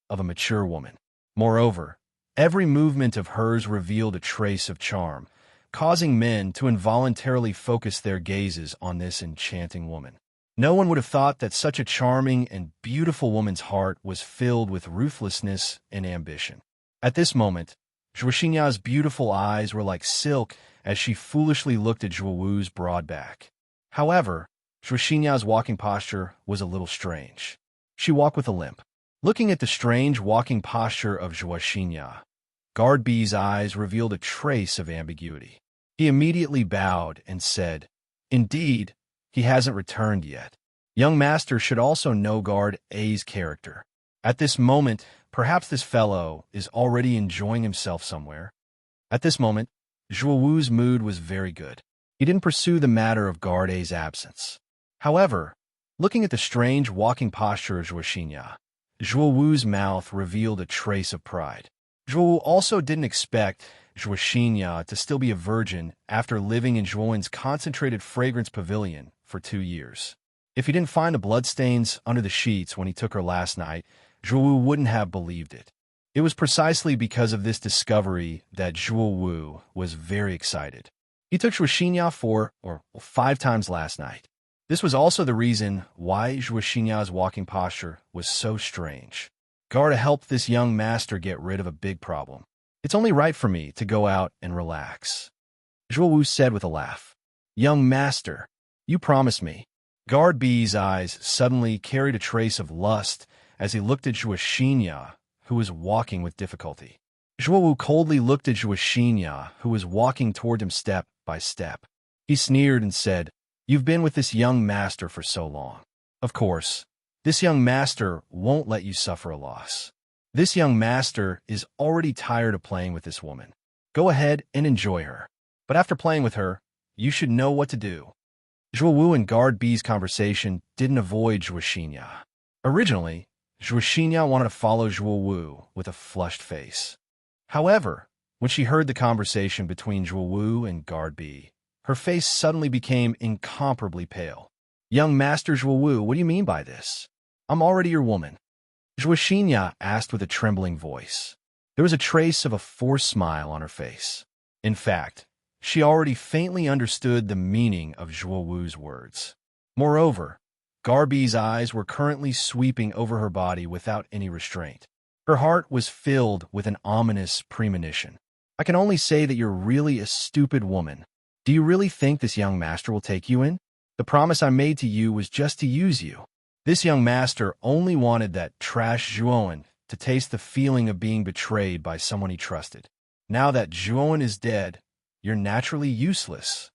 of a mature woman. Moreover, every movement of hers revealed a trace of charm, causing men to involuntarily focus their gazes on this enchanting woman. No one would have thought that such a charming and beautiful woman's heart was filled with ruthlessness and ambition. At this moment, Zhuo Xinya's beautiful eyes were like silk as she foolishly looked at Zhuo Wu's broad back. However, Zhuo Xinya's walking posture was a little strange. She walked with a limp. Looking at the strange walking posture of Zhuo Xinya, Guard B's eyes revealed a trace of ambiguity. He immediately bowed and said, "Indeed, he hasn't returned yet. Young master should also know Guard A's character. At this moment, perhaps this fellow is already enjoying himself somewhere." At this moment, Zhuo Wu's mood was very good. He didn't pursue the matter of Guard A's absence. However, looking at the strange walking posture of Zhuo Xinya, Zhuo Wu's mouth revealed a trace of pride. Zhuo Wu also didn't expect Zhuo Xinya to still be a virgin after living in Zhuowen's concentrated fragrance pavilion for 2 years. If he didn't find the bloodstains under the sheets when he took her last night, Zhuo Wu wouldn't have believed it. It was precisely because of this discovery that Zhuo Wu was very excited. He took Zhuo Xinya 4 or 5 times last night. This was also the reason why Zhuo Xinya's walking posture was so strange. Garda helped this young master get rid of a big problem. It's only right for me to go out and relax. Zhuo Wu said with a laugh. "Young master, you promised me." Guard B's eyes suddenly carried a trace of lust as he looked at Zhuo Xinya, who was walking with difficulty. Zhuo Wu coldly looked at Zhuo Xinya, who was walking toward him step by step. He sneered and said, "You've been with this young master for so long. Of course, this young master won't let you suffer a loss. This young master is already tired of playing with this woman. Go ahead and enjoy her. But after playing with her, you should know what to do." Zhuo Wu and Guard B's conversation didn't avoid Zhuo Xinya. Originally, Zhuo Xinya wanted to follow Zhuo Wu with a flushed face. However, when she heard the conversation between Zhuo Wu and Guard B, her face suddenly became incomparably pale. "Young Master Zhuo Wu, what do you mean by this? I'm already your woman." Zhuo Xinya asked with a trembling voice. There was a trace of a forced smile on her face. In fact, she already faintly understood the meaning of Zhuo Wu's words. Moreover, Garby's eyes were currently sweeping over her body without any restraint. Her heart was filled with an ominous premonition. "I can only say that you're really a stupid woman. Do you really think this young master will take you in? The promise I made to you was just to use you. This young master only wanted that trash Zhuowen to taste the feeling of being betrayed by someone he trusted. Now that Zhuowen is dead, you're naturally useless.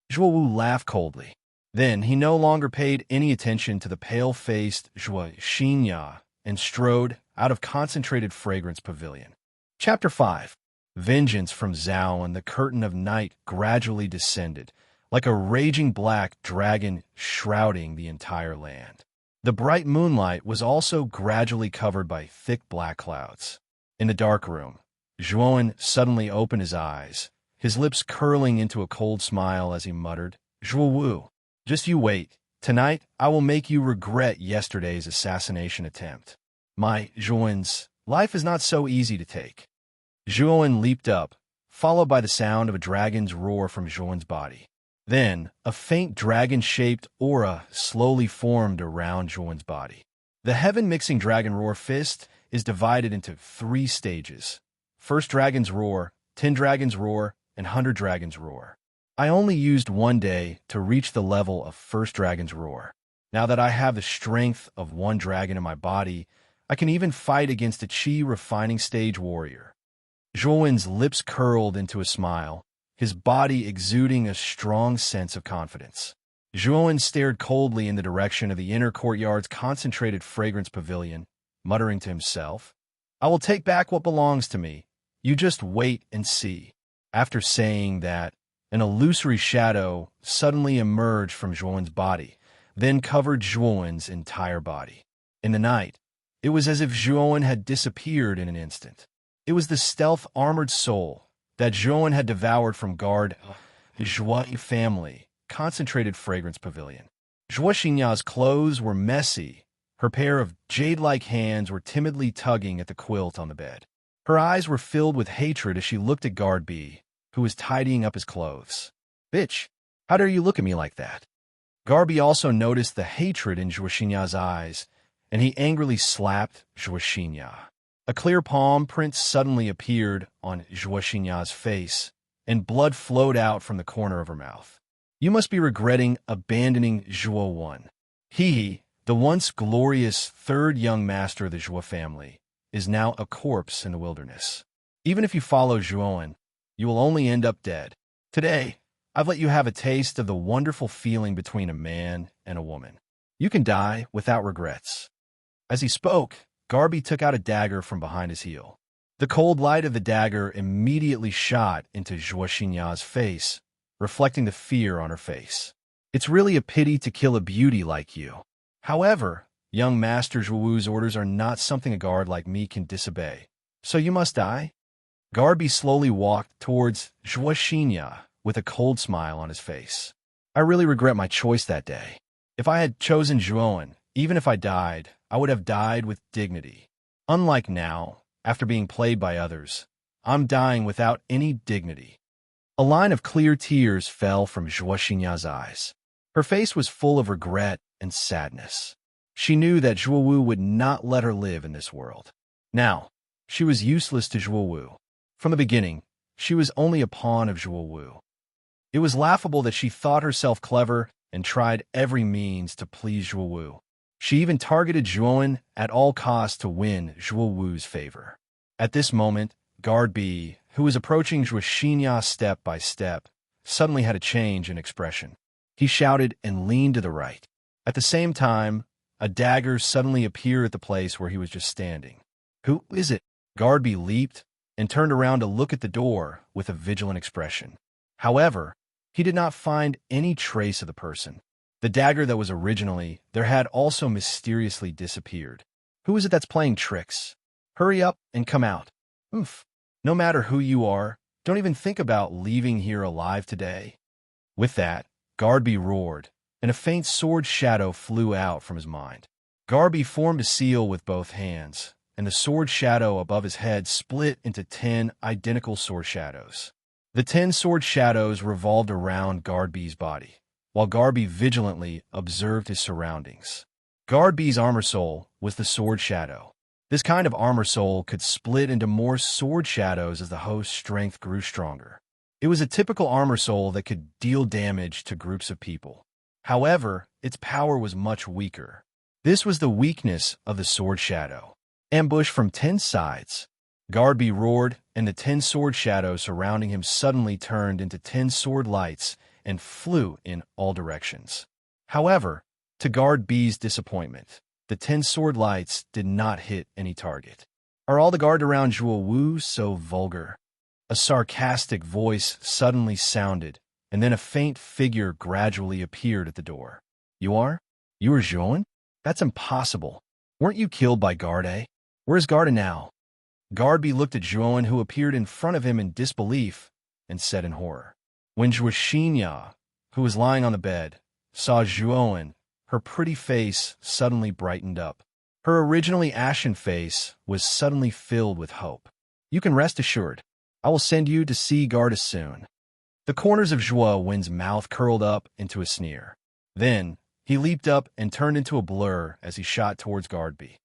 Zhuo Wu laughed coldly. Then he no longer paid any attention to the pale-faced Zhuo Xinya and strode out of Concentrated Fragrance Pavilion. Chapter 5. Vengeance from Zhao, and the curtain of night gradually descended, like a raging black dragon shrouding the entire land. The bright moonlight was also gradually covered by thick black clouds. In the dark room, Zhuowen suddenly opened his eyes, his lips curling into a cold smile as he muttered, "Zhuo Wu, just you wait. Tonight I will make you regret yesterday's assassination attempt." My Zhuowen's life is not so easy to take. Zhuowen leaped up, followed by the sound of a dragon's roar from Zhuowen's body. Then, a faint dragon-shaped aura slowly formed around Zhuowen's body. The heaven-mixing dragon roar fist is divided into 3 stages. First Dragon's Roar, 10 Dragon's Roar, and 100 Dragon's Roar. I only used 1 day to reach the level of First Dragon's Roar. Now that I have the strength of 1 dragon in my body, I can even fight against a Qi refining stage warrior. Zhuowen's lips curled into a smile, his body exuding a strong sense of confidence. Zhuowen stared coldly in the direction of the inner courtyard's Concentrated Fragrance Pavilion, muttering to himself, "I will take back what belongs to me. You just wait and see." After saying that, an illusory shadow suddenly emerged from Zhuowen's body, then covered Zhuowen's entire body. In the night, it was as if Zhuowen had disappeared in an instant. It was the stealth armored soul that Zhuowen had devoured from guard Zhuo family, Concentrated Fragrance Pavilion. Zhuo Xinya's clothes were messy. Her pair of jade-like hands were timidly tugging at the quilt on the bed. Her eyes were filled with hatred as she looked at Guard B, who was tidying up his clothes. "Bitch, how dare you look at me like that?" Guard B also noticed the hatred in Zhuo Xinya's eyes, and he angrily slapped Zhuo Xinya. A clear palm print suddenly appeared on Zhuo Xinya's face, and blood flowed out from the corner of her mouth. "You must be regretting abandoning Zhuo Wan. He, the once glorious 3rd young master of the Zhuo family, is now a corpse in the wilderness. Even if you follow Zhuowen, you will only end up dead. Today, I've let you have a taste of the wonderful feeling between a man and a woman. You can die without regrets." As he spoke, Garby took out a dagger from behind his heel. The cold light of the dagger immediately shot into Zhuo Xinya's face, reflecting the fear on her face. "It's really a pity to kill a beauty like you. However, young Master Zhuo Wu's orders are not something a guard like me can disobey. So you must die?" Garby slowly walked towards Zhuo Xinya with a cold smile on his face. "I really regret my choice that day. If I had chosen Zhuowen, even if I died, I would have died with dignity. Unlike now, after being played by others, I'm dying without any dignity." A line of clear tears fell from Zhuo Xinya's eyes. Her face was full of regret and sadness. She knew that Zhuo Wu would not let her live in this world. Now, she was useless to Zhuo Wu. From the beginning, she was only a pawn of Zhuo Wu. It was laughable that she thought herself clever and tried every means to please Zhuo Wu. She even targeted Zhuowen at all costs to win Zhuo Wu's favor. At this moment, Guard B, who was approaching Zhuo Xinya step by step, suddenly had a change in expression. He shouted and leaned to the right. At the same time, a dagger suddenly appeared at the place where he was just standing. "Who is it?" Guard B leaped and turned around to look at the door with a vigilant expression. However, he did not find any trace of the person. The dagger that was originally there had also mysteriously disappeared. "Who is it that's playing tricks? Hurry up and come out. Oof. No matter who you are, don't even think about leaving here alive today." With that, Garby roared, and a faint sword shadow flew out from his mind. Garby formed a seal with both hands, and the sword shadow above his head split into 10 identical sword shadows. The 10 sword shadows revolved around Garby's body, while Garby vigilantly observed his surroundings. Garby's armor soul was the sword shadow. This kind of armor soul could split into more sword shadows as the host's strength grew stronger. It was a typical armor soul that could deal damage to groups of people. However, its power was much weaker. This was the weakness of the sword shadow. Ambush from 10 sides. Guardby roared, and the 10 sword shadows surrounding him suddenly turned into 10 sword lights and flew in all directions. However, to Guardby's disappointment, the 10 sword lights did not hit any target. Are all the guard around Zhuo Wu so vulgar? A sarcastic voice suddenly sounded, and then a faint figure gradually appeared at the door. You are? You are Zhuowen? That's impossible. Weren't you killed by Garde? Where's Garde now? Guardby looked at Zhuowen, who appeared in front of him in disbelief, and said in horror. When Zhuoxinya, who was lying on the bed, saw Zhuowen, her pretty face suddenly brightened up. Her originally ashen face was suddenly filled with hope. You can rest assured. I will send you to see Garde soon. The corners of Zhuowen's mouth curled up into a sneer. Then, he leaped up and turned into a blur as he shot towards Guardby.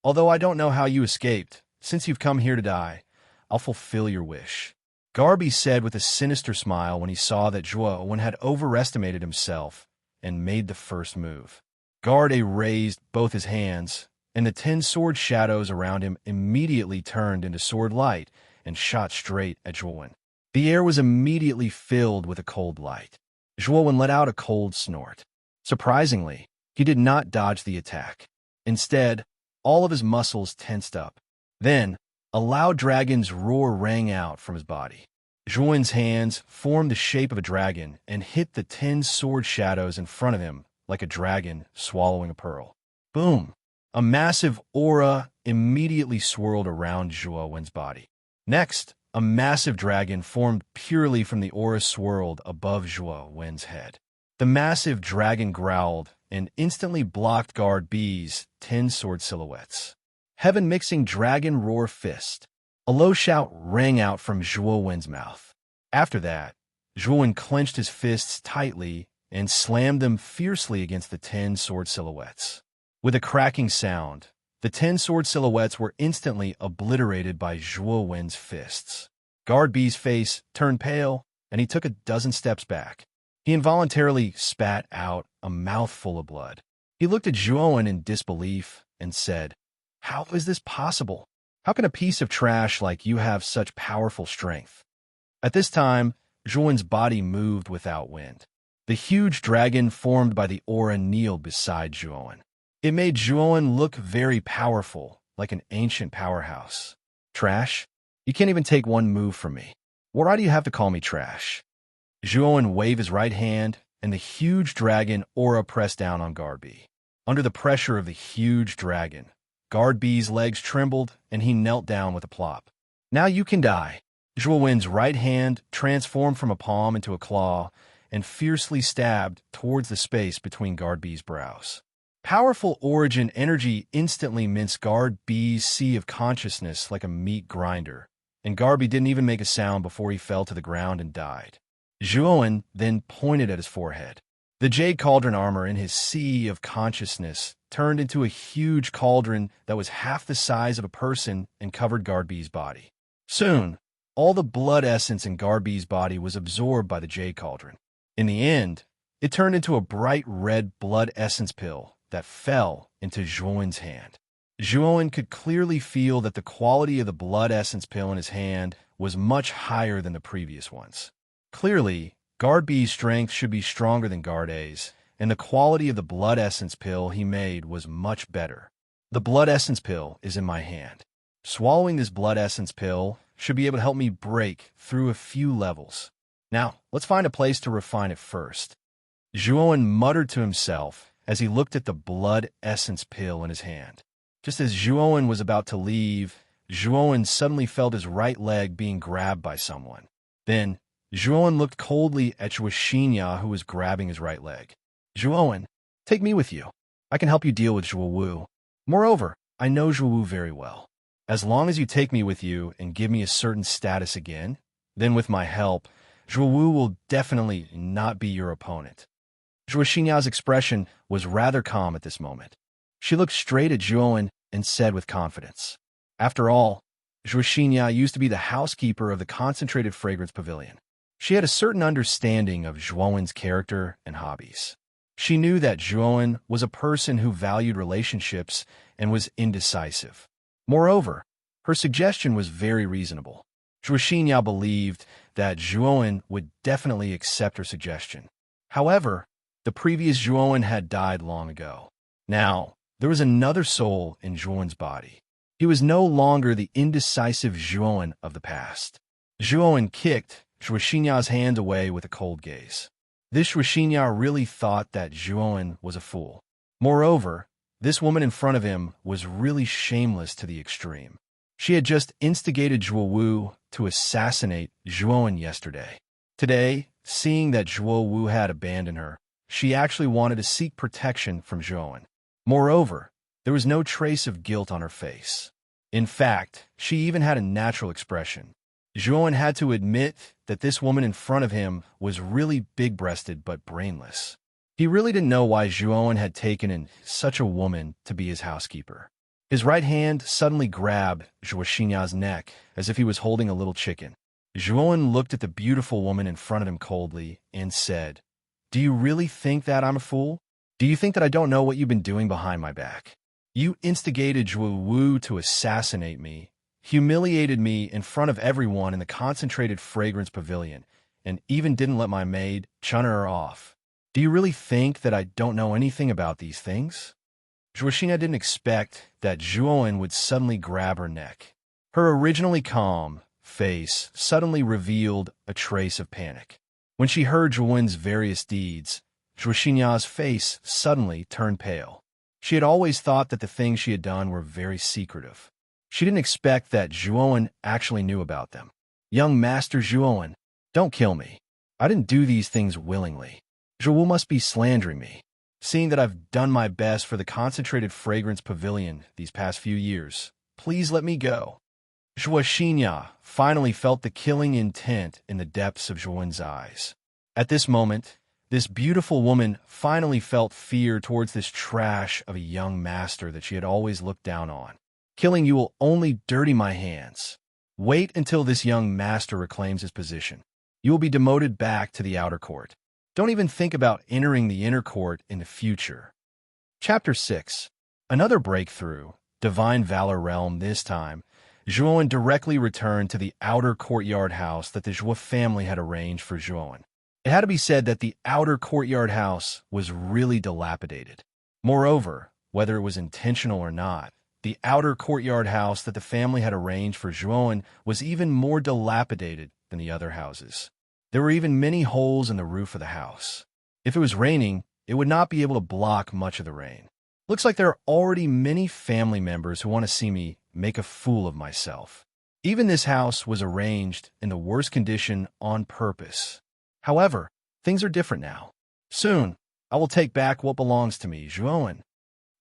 Although I don't know how you escaped, since you've come here to die, I'll fulfill your wish. Guardby said with a sinister smile when he saw that Zhuowen had overestimated himself and made the first move. Garde raised both his hands, and the 10 sword shadows around him immediately turned into sword light and shot straight at Zhuowen. The air was immediately filled with a cold light. Zhuowen let out a cold snort. Surprisingly, he did not dodge the attack. Instead, all of his muscles tensed up. Then, a loud dragon's roar rang out from his body. Zhuowen's hands formed the shape of a dragon and hit the 10 sword shadows in front of him like a dragon swallowing a pearl. Boom! A massive aura immediately swirled around Zhuowen's body. Next, a massive dragon formed purely from the aura swirled above Zhuowen's head. The massive dragon growled and instantly blocked Guardby's 10 sword silhouettes. Heaven-mixing dragon roar fist. A low shout rang out from Zhuowen's mouth. After that, Zhuowen clenched his fists tightly and slammed them fiercely against the 10 sword silhouettes. With a cracking sound, the 10 sword silhouettes were instantly obliterated by Zhuowen's fists. Guardby's face turned pale, and he took a dozen steps back. He involuntarily spat out a mouthful of blood. He looked at Zhuowen in disbelief and said, How is this possible? How can a piece of trash like you have such powerful strength? At this time, Zhuowen's body moved without wind. The huge dragon formed by the aura kneeled beside Zhuowen. It made Zhuowen look very powerful, like an ancient powerhouse. Trash? You can't even take one move from me. Why do you have to call me trash? Zhuowen waved his right hand, and the huge dragon aura pressed down on Guardby. Under the pressure of the huge dragon, Guardby's legs trembled, and he knelt down with a plop. Now you can die. Zhuowen's right hand transformed from a palm into a claw and fiercely stabbed towards the space between Guardby's brows. Powerful origin energy instantly minced Guardby's sea of consciousness like a meat grinder, and Guardby didn't even make a sound before he fell to the ground and died. Zhuowen then pointed at his forehead. The jade cauldron armor in his sea of consciousness turned into a huge cauldron that was half the size of a person and covered Guardby's body. Soon, all the blood essence in Guardby's body was absorbed by the jade cauldron. In the end, it turned into a bright red blood essence pill that fell into Zhuowen's hand. Zhuowen could clearly feel that the quality of the blood essence pill in his hand was much higher than the previous ones. Clearly, Guardby's strength should be stronger than Garde's, and the quality of the blood essence pill he made was much better. The blood essence pill is in my hand. Swallowing this blood essence pill should be able to help me break through a few levels. Now, let's find a place to refine it first. Zhuowen muttered to himself as he looked at the blood essence pill in his hand. Just as Zhuowen was about to leave, Zhuowen suddenly felt his right leg being grabbed by someone. Then, Zhuowen looked coldly at Zhuoxinya, who was grabbing his right leg. Zhuowen, take me with you. I can help you deal with Zhuo Wu. Moreover, I know Zhuo Wu very well. As long as you take me with you and give me a certain status again, then with my help, Zhuo Wu will definitely not be your opponent. Zhuoxinya's expression was rather calm at this moment. She looked straight at Zhuowen and said with confidence, After all, Zhuoxinya used to be the housekeeper of the concentrated fragrance pavilion. She had a certain understanding of Zhuowen's character and hobbies. She knew that Zhuowen was a person who valued relationships and was indecisive. Moreover, her suggestion was very reasonable. Zhuoxinya believed that Zhuowen would definitely accept her suggestion. However, the previous Zhuowen had died long ago. Now, there was another soul in Zhuowen's body. He was no longer the indecisive Zhuowen of the past. Zhuowen kicked Zhuoxinya's hand away with a cold gaze. This Zhuoxinya really thought that Zhuowen was a fool. Moreover, this woman in front of him was really shameless to the extreme. She had just instigated Zhuo Wu to assassinate Zhuowen yesterday. Today, seeing that Zhuo Wu had abandoned her, she actually wanted to seek protection from Zhuowen. Moreover, there was no trace of guilt on her face. In fact, she even had a natural expression. Zhuowen had to admit that this woman in front of him was really big-breasted but brainless. He really didn't know why Zhuowen had taken in such a woman to be his housekeeper. His right hand suddenly grabbed Zhuoxinya's neck as if he was holding a little chicken. Zhuowen looked at the beautiful woman in front of him coldly and said, "Do you really think that I'm a fool? Do you think that I don't know what you've been doing behind my back? You instigated Zhuo Wu to assassinate me, humiliated me in front of everyone in the concentrated fragrance pavilion, and even didn't let my maid chun her off. Do you really think that I don't know anything about these things?" Zhuoxinya didn't expect that Zhuowen would suddenly grab her neck. Her originally calm face suddenly revealed a trace of panic. When she heard Zhuowen's various deeds, Zhuoxinya's face suddenly turned pale. She had always thought that the things she had done were very secretive. She didn't expect that Zhuowen actually knew about them. "Young Master Zhuowen, don't kill me. I didn't do these things willingly. Zhuo must be slandering me. Seeing that I've done my best for the concentrated fragrance pavilion these past few years, please let me go." Zhuoxinya finally felt the killing intent in the depths of Zhuowen's eyes. At this moment, this beautiful woman finally felt fear towards this trash of a young master that she had always looked down on. "Killing you will only dirty my hands. Wait until this young master reclaims his position. You will be demoted back to the outer court. Don't even think about entering the inner court in the future." Chapter 6. Another breakthrough, Divine Valor Realm this time. Zhuowen directly returned to the outer courtyard house that the Zhuo family had arranged for Zhuowen. It had to be said that the outer courtyard house was really dilapidated. Moreover, whether it was intentional or not, the outer courtyard house that the family had arranged for Zhuowen was even more dilapidated than the other houses. There were even many holes in the roof of the house. If it was raining, it would not be able to block much of the rain. Looks like there are already many family members who want to see me make a fool of myself. Even this house was arranged in the worst condition on purpose. However, things are different now. Soon, I will take back what belongs to me, Zhuowen.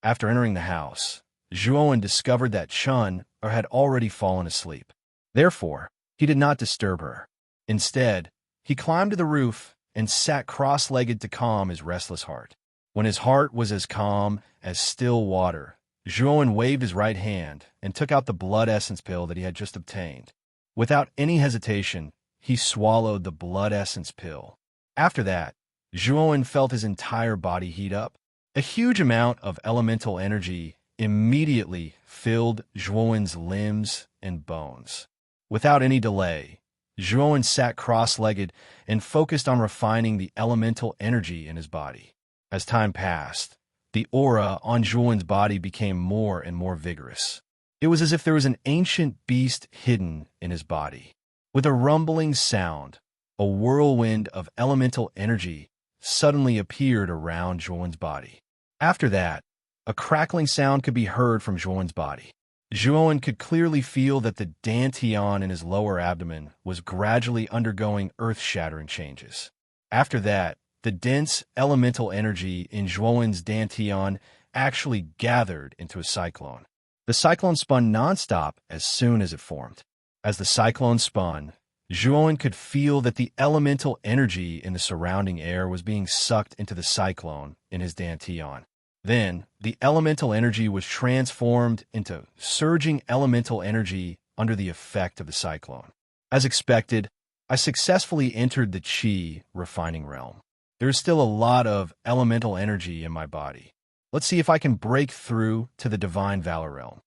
After entering the house, Zhuowen discovered that Chun had already fallen asleep. Therefore, he did not disturb her. Instead, he climbed to the roof and sat cross-legged to calm his restless heart. When his heart was as calm as still water, Zhuowen waved his right hand and took out the blood essence pill that he had just obtained. Without any hesitation, he swallowed the blood essence pill. After that, Zhuowen felt his entire body heat up. A huge amount of elemental energy immediately filled Zhuowen's limbs and bones. Without any delay, Zhuowen sat cross-legged and focused on refining the elemental energy in his body. As time passed, the aura on Zhuowen's body became more and more vigorous. It was as if there was an ancient beast hidden in his body. With a rumbling sound, a whirlwind of elemental energy suddenly appeared around Zhuowen's body. After that, a crackling sound could be heard from Zhuowen's body. Zhuowen could clearly feel that the dantian in his lower abdomen was gradually undergoing earth-shattering changes. After that, the dense elemental energy in Zhuowen's dantian actually gathered into a cyclone. The cyclone spun nonstop as soon as it formed. As the cyclone spun, Zhuowen could feel that the elemental energy in the surrounding air was being sucked into the cyclone in his dantian. Then, the elemental energy was transformed into surging elemental energy under the effect of the cyclone. As expected, I successfully entered the Qi refining realm. There's still a lot of elemental energy in my body. Let's see if I can break through to the divine valor realm.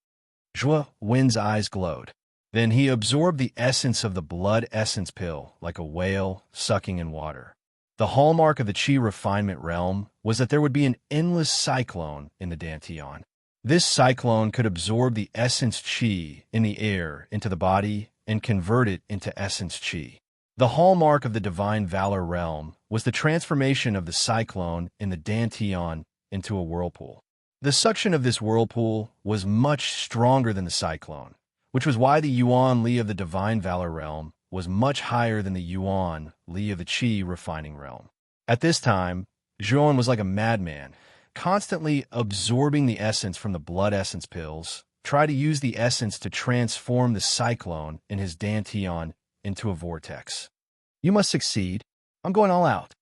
Zhuo Wen's eyes glowed. Then he absorbed the essence of the blood essence pill like a whale sucking in water. The hallmark of the Qi refinement realm was that there would be an endless cyclone in the Dantian. This cyclone could absorb the essence Qi in the air into the body and convert it into essence Qi. The hallmark of the divine valor realm was the transformation of the cyclone in the Dantian into a whirlpool. The suction of this whirlpool was much stronger than the cyclone, which was why the Yuan Li of the divine valor realm was much higher than the Yuan Li of the Qi refining realm. At this time, Zhuan was like a madman, constantly absorbing the essence from the blood essence pills, try to use the essence to transform the cyclone in his Dantian into a vortex. You must succeed. I'm going all out.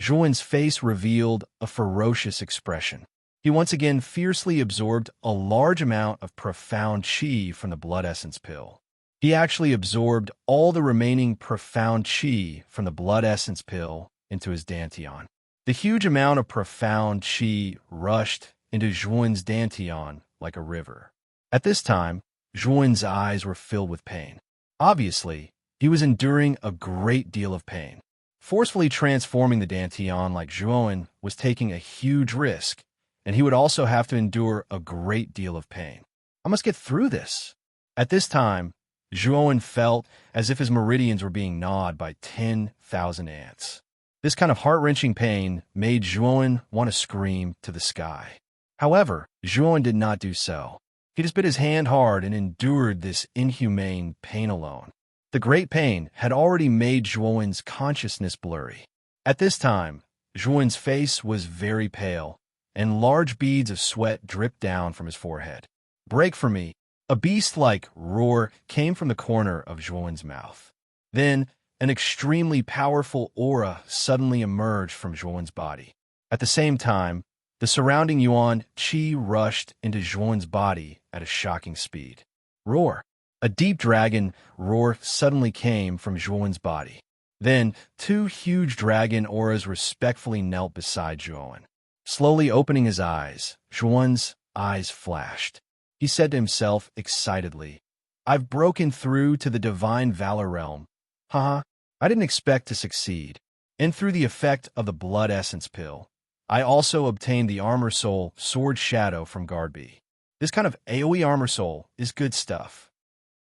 Zhuan's face revealed a ferocious expression. He once again fiercely absorbed a large amount of profound Qi from the blood essence pill. He actually absorbed all the remaining profound Qi from the blood essence pill into his Dantian. The huge amount of profound Qi rushed into Zhuan's Dantian like a river. At this time, Zhuan's eyes were filled with pain. Obviously, he was enduring a great deal of pain. Forcefully transforming the Dantian like Zhuan was taking a huge risk, and he would also have to endure a great deal of pain. I must get through this. At this time, Zhuan felt as if his meridians were being gnawed by 10,000 ants. This kind of heart-wrenching pain made Zhuan want to scream to the sky. However, Zhuan did not do so. He just bit his hand hard and endured this inhumane pain alone. The great pain had already made Zhuan's consciousness blurry. At this time, Zhuan's face was very pale, and large beads of sweat dripped down from his forehead. "Break from me!" A beast-like roar came from the corner of Zhuan's mouth. Then, an extremely powerful aura suddenly emerged from Zhuan's body. At the same time, the surrounding Yuan Qi rushed into Zhuan's body at a shocking speed. Roar! A deep dragon roar suddenly came from Zhuan's body. Then, two huge dragon auras respectfully knelt beside Zhuan. Slowly opening his eyes, Zhuan's eyes flashed. He said to himself excitedly, "I've broken through to the divine valor realm. Haha, I didn't expect to succeed. And through the effect of the blood essence pill, I also obtained the armor soul sword shadow from Guardby. This kind of AoE armor soul is good stuff."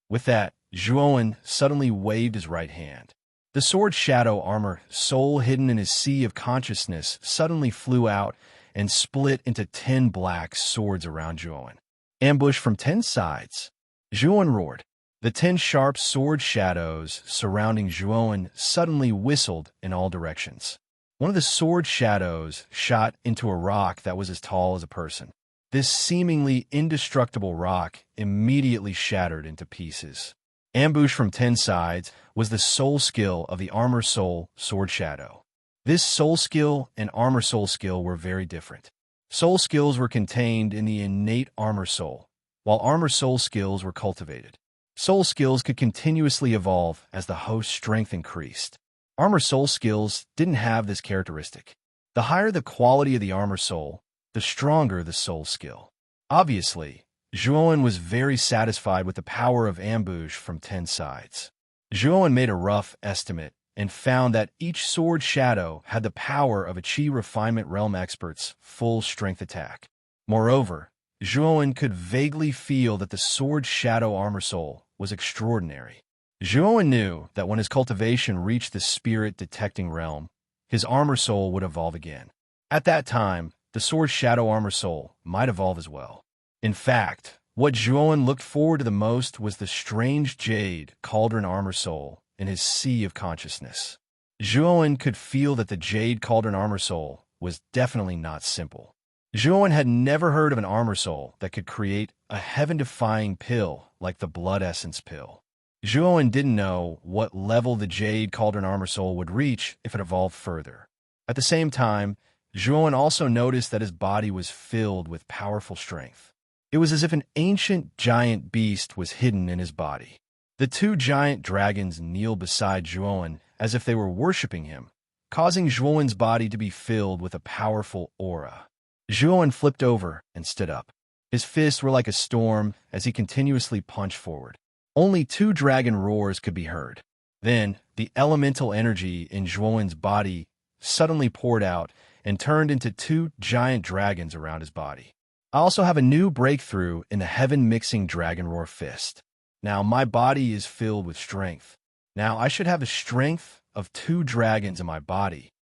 With that, Zhuan suddenly waved his right hand. The sword shadow armor soul hidden in his sea of consciousness suddenly flew out and split into 10 black swords around Zhuan. Ambush from 10 sides. Zhuan roared. The 10 sharp sword shadows surrounding Zhuan suddenly whistled in all directions. One of the sword shadows shot into a rock that was as tall as a person. This seemingly indestructible rock immediately shattered into pieces. Ambush from 10 sides was the soul skill of the armor soul sword shadow. This soul skill and armor soul skill were very different. Soul skills were contained in the innate armor soul, while armor soul skills were cultivated. Soul skills could continuously evolve as the host's strength increased. Armor soul skills didn't have this characteristic. The higher the quality of the armor soul, the stronger the soul skill. Obviously, Zhuan was very satisfied with the power of ambush from 10 sides. Zhuan made a rough estimate and found that each sword shadow had the power of a Qi refinement realm expert's full strength attack. Moreover, Zhuan could vaguely feel that the sword shadow armor soul was extraordinary. Zhuan knew that when his cultivation reached the spirit detecting realm, his armor soul would evolve again. At that time, the sword shadow armor soul might evolve as well. In fact, what Zhuan looked forward to the most was the strange jade cauldron armor soul in his sea of consciousness. Zhuan could feel that the jade cauldron armor soul was definitely not simple. Zhuan had never heard of an armor soul that could create a heaven-defying pill like the blood essence pill. Zhuan didn't know what level the jade cauldron armor soul would reach if it evolved further. At the same time, Zhuan also noticed that his body was filled with powerful strength. It was as if an ancient giant beast was hidden in his body. The two giant dragons kneeled beside Zhuowen as if they were worshipping him, causing Zhuowen's body to be filled with a powerful aura. Zhuowen flipped over and stood up. His fists were like a storm as he continuously punched forward. Only two dragon roars could be heard. Then, the elemental energy in Zhuowen's body suddenly poured out and turned into two giant dragons around his body. I also have a new breakthrough in the heaven-mixing dragon roar fist. Now, my body is filled with strength. Now, I should have the strength of two dragons in my body.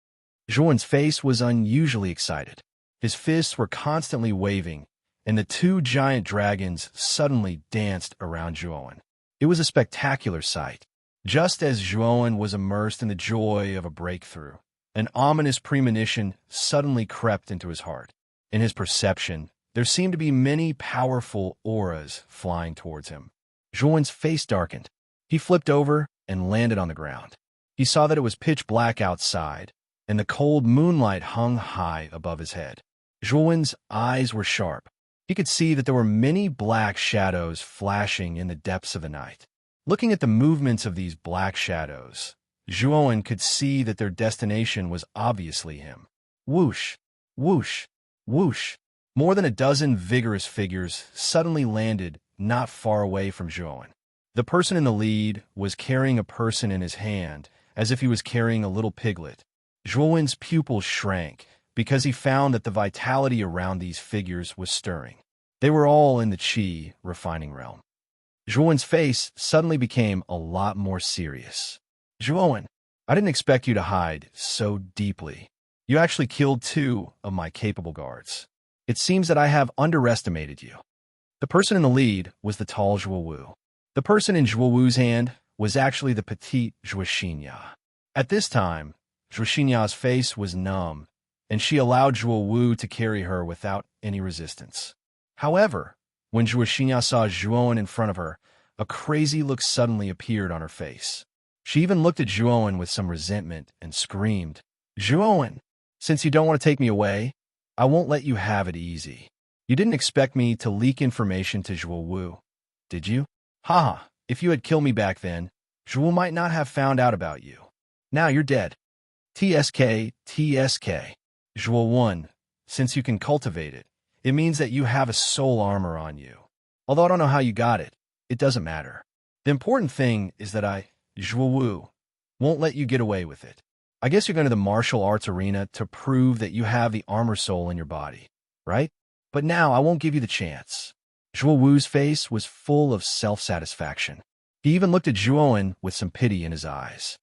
Zhuowen's face was unusually excited. His fists were constantly waving, and the two giant dragons suddenly danced around Zhuowen. It was a spectacular sight. Just as Zhuowen was immersed in the joy of a breakthrough, an ominous premonition suddenly crept into his heart. In his perception, there seemed to be many powerful auras flying towards him. Zhuowen's face darkened. He flipped over and landed on the ground. He saw that it was pitch black outside, and the cold moonlight hung high above his head. Zhuowen's eyes were sharp. He could see that there were many black shadows flashing in the depths of the night. Looking at the movements of these black shadows, Zhuowen could see that their destination was obviously him. Whoosh, whoosh, whoosh. More than a dozen vigorous figures suddenly landed not far away from Zhuowen. The person in the lead was carrying a person in his hand, as if he was carrying a little piglet. Zhuowen's pupils shrank because he found that the vitality around these figures was stirring. They were all in the Qi refining realm. Zhuowen's face suddenly became a lot more serious. Zhuowen, I didn't expect you to hide so deeply. You actually killed two of my capable guards. It seems that I have underestimated you. The person in the lead was the tall Zhuowu. The person in Zhuowu's hand was actually the petite Zhuoxinya. At this time, Zhuoxinya's face was numb, and she allowed Zhuowu to carry her without any resistance. However, when Zhuoxinya saw Zhuowen in front of her, a crazy look suddenly appeared on her face. She even looked at Zhuowen with some resentment and screamed, "Zhuowen, since you don't want to take me away, I won't let you have it easy. You didn't expect me to leak information to Zhuowu, did you? Haha, if you had killed me back then, Zhuowu might not have found out about you. Now you're dead. TSK, TSK. Zhuowen, since you can cultivate it, it means that you have a soul armor on you. Although I don't know how you got it, it doesn't matter. The important thing is that I, Zhuowu, won't let you get away with it. I guess you're going to the martial arts arena to prove that you have the armor soul in your body, right? But now I won't give you the chance." Zhuowu's face was full of self-satisfaction. He even looked at Zhuowen with some pity in his eyes.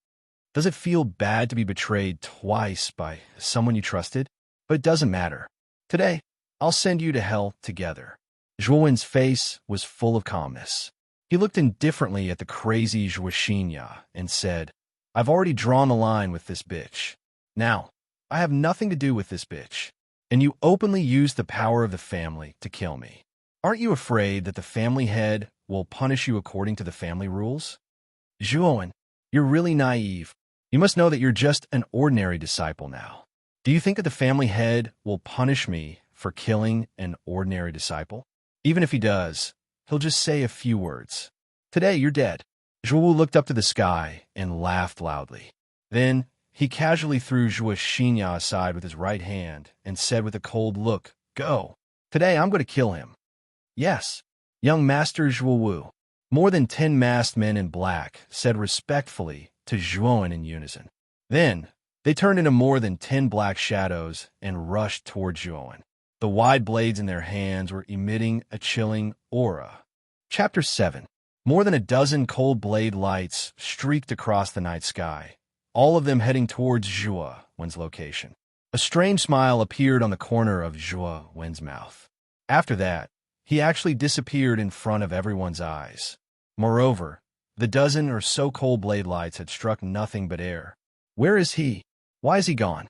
Does it feel bad to be betrayed twice by someone you trusted? But it doesn't matter. Today, I'll send you to hell together. Zhuowen's face was full of calmness. He looked indifferently at the crazy Zhuoxinya and said, "I've already drawn the line with this bitch. Now, I have nothing to do with this bitch. And you openly used the power of the family to kill me. Aren't you afraid that the family head will punish you according to the family rules? Zhuowen, you're really naive. You must know that you're just an ordinary disciple now. Do you think that the family head will punish me for killing an ordinary disciple? Even if he does, he'll just say a few words. Today, you're dead." Zhuowu looked up to the sky and laughed loudly. Then, he casually threw Zhuoxinya aside with his right hand and said with a cold look, "Go. Today, I'm going to kill him." "Yes, young Master Zhuowu." More than 10 masked men in black said respectfully to Zhuowen in unison. Then, they turned into more than 10 black shadows and rushed toward Zhuowen. The wide blades in their hands were emitting a chilling aura. Chapter 7. More than a dozen cold blade lights streaked across the night sky, all of them heading towards Zhuowen's location. A strange smile appeared on the corner of Zhuowen's mouth. After that, he actually disappeared in front of everyone's eyes. Moreover, the dozen or so cold blade lights had struck nothing but air. Where is he? Why is he gone?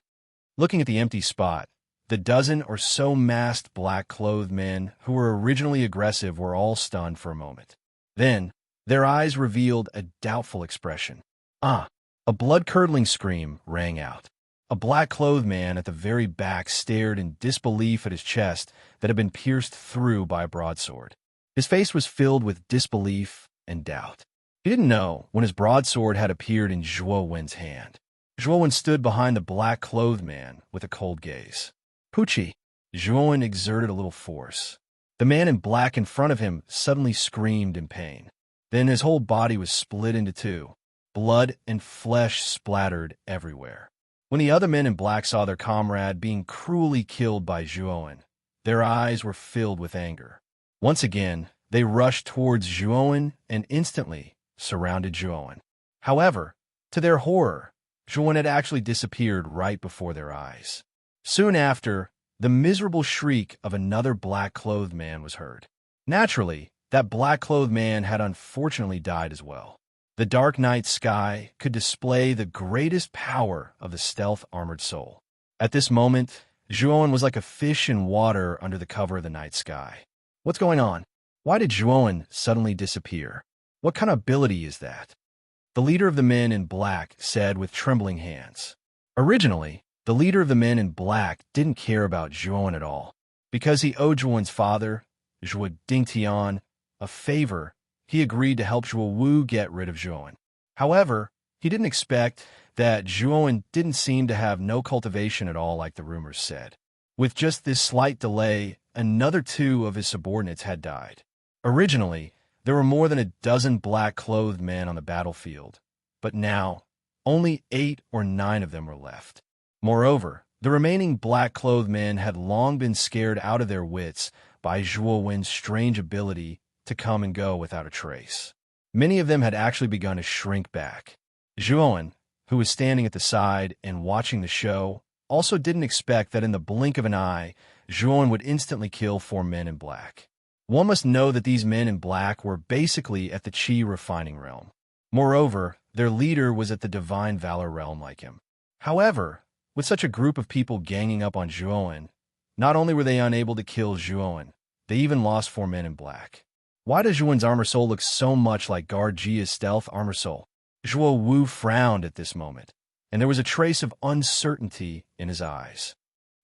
Looking at the empty spot, the dozen or so masked black-clothed men who were originally aggressive were all stunned for a moment. Then, their eyes revealed a doubtful expression. A blood-curdling scream rang out. A black-clothed man at the very back stared in disbelief at his chest that had been pierced through by a broadsword. His face was filled with disbelief and doubt. He didn't know when his broadsword had appeared in Zhuo Wen's hand. Zhuo Wen stood behind the black-clothed man with a cold gaze. Pucci. Zhuo Wen exerted a little force. The man in black in front of him suddenly screamed in pain. Then his whole body was split into two. Blood and flesh splattered everywhere. When the other men in black saw their comrade being cruelly killed by Zhuo Wen, their eyes were filled with anger. Once again, they rushed towards Zhuo Wen and instantly surrounded Zhuo Wen. However, to their horror, Zhuo Wen had actually disappeared right before their eyes. Soon after, the miserable shriek of another black-clothed man was heard. Naturally, that black-clothed man had unfortunately died as well. The dark night sky could display the greatest power of the stealth-armored soul. At this moment, Zhuo Wen was like a fish in water under the cover of the night sky. What's going on? Why did Zhuo Wen suddenly disappear? What kind of ability is that? The leader of the men in black said with trembling hands. Originally, the leader of the men in black didn't care about Zhuo Wen at all. Because he owed Zhuo Wen's father, Zhuo Dingtian, a favor, he agreed to help Zhuo Wu get rid of Zhuo Wen. However, he didn't expect that Zhuo Wen didn't seem to have no cultivation at all like the rumors said. With just this slight delay, another two of his subordinates had died. Originally, there were more than a dozen black-clothed men on the battlefield, but now, only 8 or 9 of them were left. Moreover, the remaining black-clothed men had long been scared out of their wits by Zhuo Wen's strange ability to come and go without a trace. Many of them had actually begun to shrink back. Zhuo Wen, who was standing at the side and watching the show, also didn't expect that in the blink of an eye, Zhuo Wen would instantly kill 4 men in black. One must know that these men in black were basically at the Qi refining realm. Moreover, their leader was at the divine valor realm like him. However, with such a group of people ganging up on Zhuo Wen, not only were they unable to kill Zhuo Wen, they even lost 4 men in black. Why does Zhuo Wen's armor soul look so much like Guard Jia's stealth armor soul? Zhuo Wu frowned at this moment, and there was a trace of uncertainty in his eyes.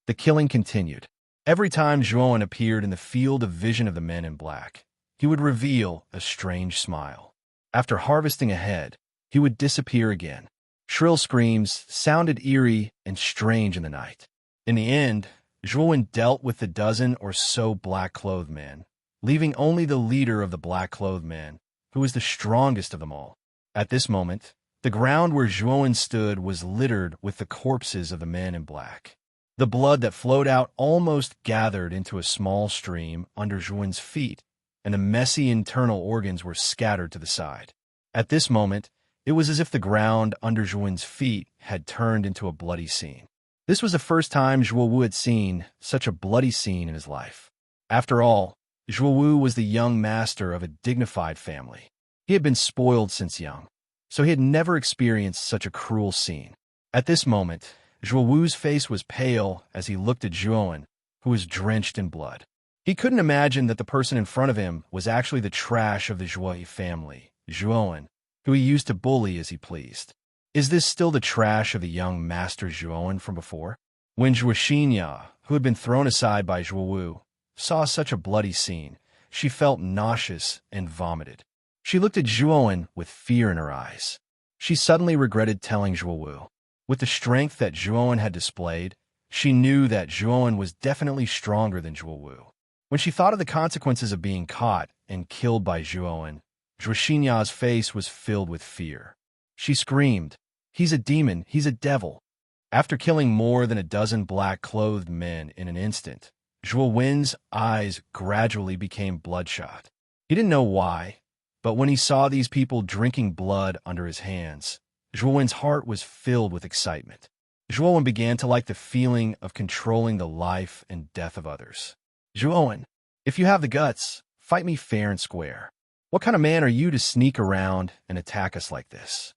The killing continued. Every time Zhuo Wen appeared in the field of vision of the men in black, he would reveal a strange smile. After harvesting a head, he would disappear again. Shrill screams sounded eerie and strange in the night. In the end, Zhuo Wen dealt with the dozen or so black-clothed men, leaving only the leader of the black-clothed men, who was the strongest of them all. At this moment, the ground where Zhuo Wen stood was littered with the corpses of the men in black. The blood that flowed out almost gathered into a small stream under Zhuo Wen's feet, and the messy internal organs were scattered to the side. At this moment, it was as if the ground under Zhuo Wen's feet had turned into a bloody scene. This was the first time Zhuo Wu had seen such a bloody scene in his life. After all, Zhuo Wu was the young master of a dignified family. He had been spoiled since young, so he had never experienced such a cruel scene. At this moment, Zhuo Wu's face was pale as he looked at Zhuo Wen, who was drenched in blood. He couldn't imagine that the person in front of him was actually the trash of the Zhuo family, Zhuo Wen, who he used to bully as he pleased. Is this still the trash of the young master Zhuo Wen from before? When Zhuo Xinya, who had been thrown aside by Zhuo Wu, saw such a bloody scene, she felt nauseous and vomited. She looked at Zhuo Wen with fear in her eyes. She suddenly regretted telling Zhuo Wu. With the strength that Zhuo Wen had displayed, she knew that Zhuo Wen was definitely stronger than Zhuo Wu. When she thought of the consequences of being caught and killed by Zhuo Wen, Zhuo Xinya's face was filled with fear. She screamed, "He's a demon, he's a devil." After killing more than a dozen black-clothed men in an instant, Zhuo Wen's eyes gradually became bloodshot. He didn't know why, but when he saw these people drinking blood under his hands, Zhuo Wen's heart was filled with excitement. Zhuo Wen began to like the feeling of controlling the life and death of others. Zhuo Wen, if you have the guts, fight me fair and square. What kind of man are you to sneak around and attack us like this?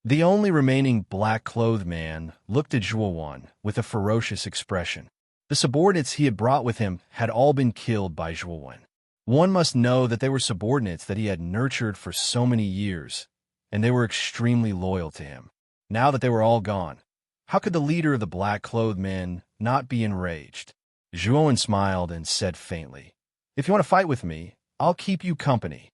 The only remaining black-clothed man looked at Zhuo Wen with a ferocious expression. The subordinates he had brought with him had all been killed by Zhuo Wen. One must know that they were subordinates that he had nurtured for so many years, and they were extremely loyal to him. Now that they were all gone, how could the leader of the black-clothed men not be enraged? Zhuo Wen smiled and said faintly, "If you want to fight with me, I'll keep you company."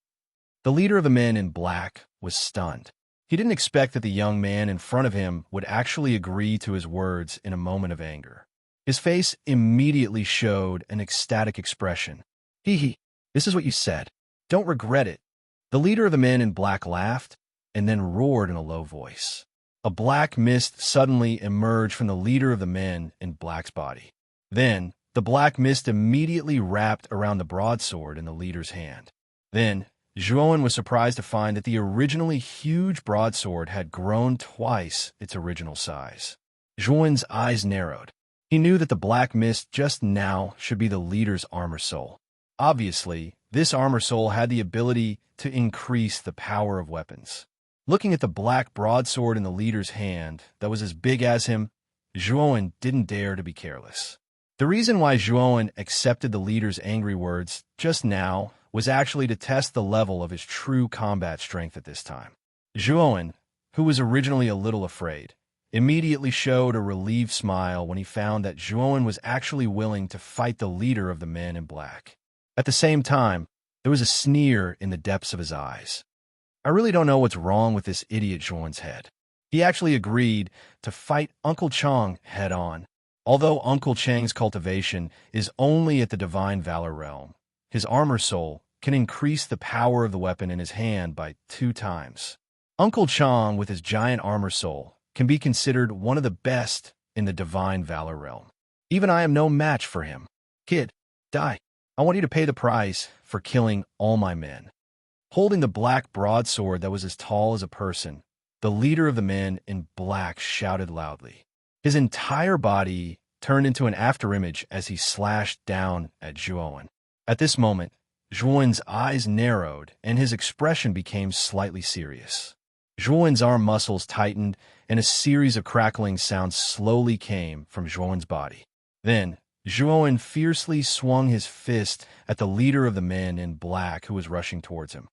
The leader of the men in black was stunned. He didn't expect that the young man in front of him would actually agree to his words in a moment of anger. His face immediately showed an ecstatic expression. Hee, this is what you said. Don't regret it. The leader of the men in black laughed and then roared in a low voice. A black mist suddenly emerged from the leader of the men in black's body. Then, the black mist immediately wrapped around the broadsword in the leader's hand. Then, Zhuowen was surprised to find that the originally huge broadsword had grown twice its original size. Zhuowen's eyes narrowed. He knew that the black mist just now should be the leader's armor soul. Obviously, this armor soul had the ability to increase the power of weapons. Looking at the black broadsword in the leader's hand that was as big as him, Zhuowen didn't dare to be careless. The reason why Zhuowen accepted the leader's angry words just now was actually to test the level of his true combat strength at this time. Zhuowen, who was originally a little afraid, immediately showed a relieved smile when he found that Zhuowen was actually willing to fight the leader of the men in black. At the same time, there was a sneer in the depths of his eyes. I really don't know what's wrong with this idiot Zhuowen's head. He actually agreed to fight Uncle Chang head-on. Although Uncle Chang's cultivation is only at the Divine Valor realm, his armor soul can increase the power of the weapon in his hand by 2 times. Uncle Chang, with his giant armor soul, can be considered one of the best in the Divine Valor realm. Even I am no match for him. Kid, die. I want you to pay the price for killing all my men. Holding the black broadsword that was as tall as a person, the leader of the men in black shouted loudly. His entire body turned into an afterimage as he slashed down at Zhuowen. At this moment, Zhuowen's eyes narrowed and his expression became slightly serious. Zhuowen's arm muscles tightened and a series of crackling sounds slowly came from Zhuowen's body. Then, Zhuowen fiercely swung his fist at the leader of the men in black who was rushing towards him.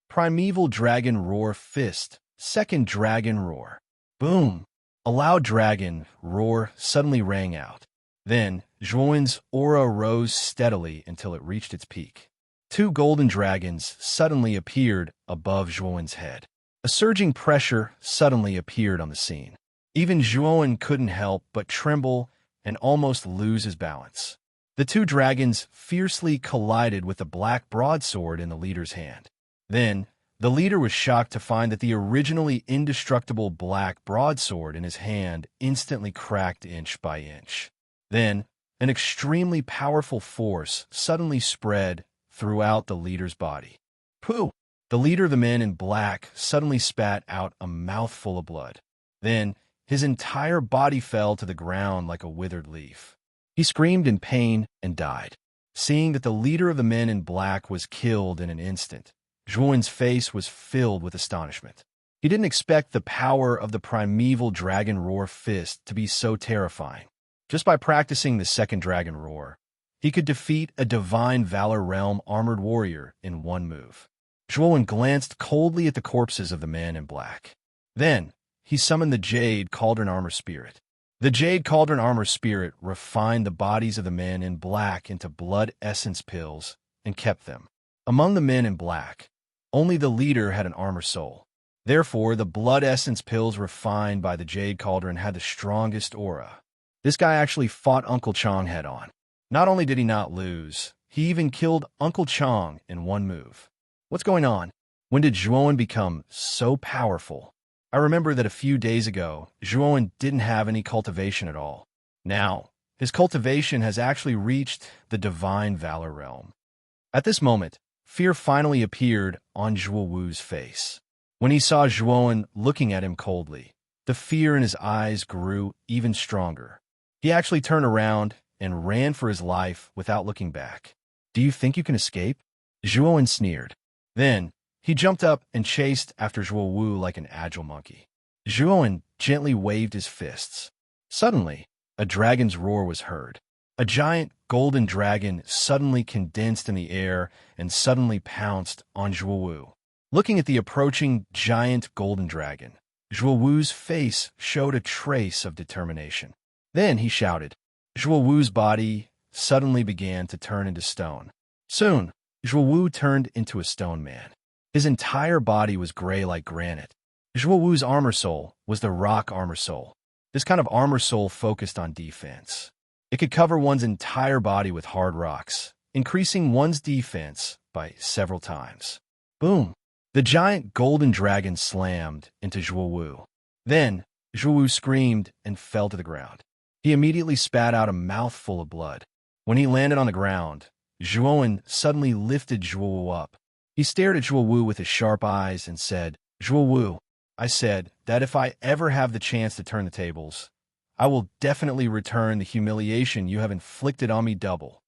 Primeval Dragon Roar Fist, Second Dragon Roar. Boom! A loud dragon roar suddenly rang out. Then, Zhuowen's aura rose steadily until it reached its peak. 2 golden dragons suddenly appeared above Zhuowen's head. A surging pressure suddenly appeared on the scene. Even Zhuowen couldn't help but tremble and almost lose his balance. The 2 dragons fiercely collided with the black broadsword in the leader's hand. Then, the leader was shocked to find that the originally indestructible black broadsword in his hand instantly cracked inch by inch. Then, an extremely powerful force suddenly spread throughout the leader's body. Pooh! The leader of the men in black suddenly spat out a mouthful of blood. Then, his entire body fell to the ground like a withered leaf. He screamed in pain and died. Seeing that the leader of the men in black was killed in an instant, Zhuowen's face was filled with astonishment. He didn't expect the power of the primeval Dragon Roar Fist to be so terrifying. Just by practicing the second Dragon Roar, he could defeat a Divine Valor Realm armored warrior in 1 move. Zhuowen glanced coldly at the corpses of the men in black. Then, he summoned the Jade Cauldron Armor Spirit. The Jade Cauldron Armor Spirit refined the bodies of the men in black into blood essence pills and kept them. Among the men in black, only the leader had an armor soul. Therefore, the blood essence pills refined by the Jade Cauldron had the strongest aura. This guy actually fought Uncle Chang head-on. Not only did he not lose, he even killed Uncle Chang in 1 move. What's going on? When did Zhuowen become so powerful? I remember that a few days ago, Zhuowen didn't have any cultivation at all. Now, his cultivation has actually reached the Divine Valor realm. At this moment, fear finally appeared on Zhuowu's face. When he saw Zhuowen looking at him coldly, the fear in his eyes grew even stronger. He actually turned around and ran for his life without looking back. Do you think you can escape? Zhuowen sneered. Then, he jumped up and chased after Zhuowu like an agile monkey. Zhuowen gently waved his fists. Suddenly, a dragon's roar was heard. A giant golden dragon suddenly condensed in the air and suddenly pounced on Zhuowu. Looking at the approaching giant golden dragon, Zhuowu's face showed a trace of determination. Then he shouted. Zhuowu's body suddenly began to turn into stone. Soon, Zhuowu turned into a stone man. His entire body was gray like granite. Zhuo Wu's armor soul was the rock armor soul. This kind of armor soul focused on defense. It could cover one's entire body with hard rocks, increasing one's defense by several times. Boom! The giant golden dragon slammed into Zhuo Wu. Then, Zhuo Wu screamed and fell to the ground. He immediately spat out a mouthful of blood. When he landed on the ground, Zhuowen suddenly lifted Zhuo Wu up. He stared at Zhuo Wu with his sharp eyes and said, "Zhuo Wu, I said that if I ever have the chance to turn the tables, I will definitely return the humiliation you have inflicted on me double."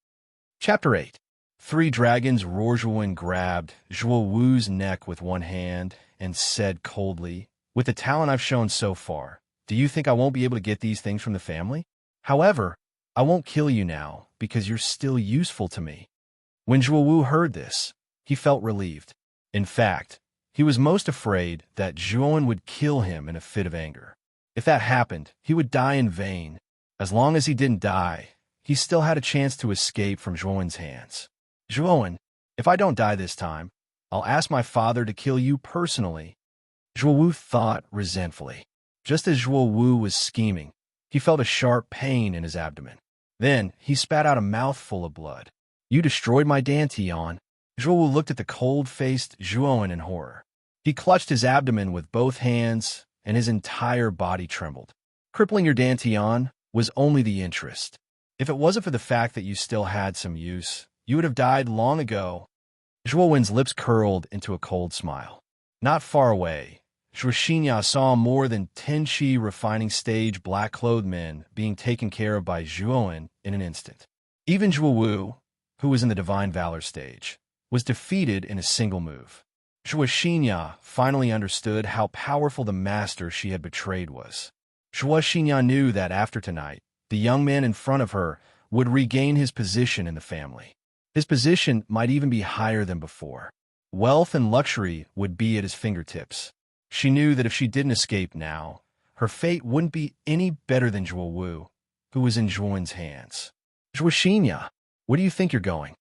Chapter 8. Three dragons. Zhuowen grabbed Zhuo Wu's neck with one hand and said coldly, "With the talent I've shown so far, do you think I won't be able to get these things from the family? However, I won't kill you now because you're still useful to me." When Zhuo Wu heard this, he felt relieved. In fact, he was most afraid that Zhuowen would kill him in a fit of anger. If that happened, he would die in vain. As long as he didn't die, he still had a chance to escape from Zhuowen's hands. "Zhuowen, if I don't die this time, I'll ask my father to kill you personally." Zhuo Wu thought resentfully. Just as Zhuo Wu was scheming, he felt a sharp pain in his abdomen. Then he spat out a mouthful of blood. "You destroyed my dantian." Zhuo Wu looked at the cold-faced Zhuowen in horror. He clutched his abdomen with both hands, and his entire body trembled. "Crippling your dantian was only the interest. If it wasn't for the fact that you still had some use, you would have died long ago." Zhuowen's lips curled into a cold smile. Not far away, Zhuoxinya saw more than 10 Qi refining stage black-clothed men being taken care of by Zhuowen in an instant. Even Zhuo Wu, who was in the Divine Valor stage, was defeated in a single move. Zhuoxinya finally understood how powerful the master she had betrayed was. Zhuoxinya knew that after tonight, the young man in front of her would regain his position in the family. His position might even be higher than before. Wealth and luxury would be at his fingertips. She knew that if she didn't escape now, her fate wouldn't be any better than Zhuo Wu, who was in Zhuowen's hands. "Zhuoxinya, where do you think you're going?"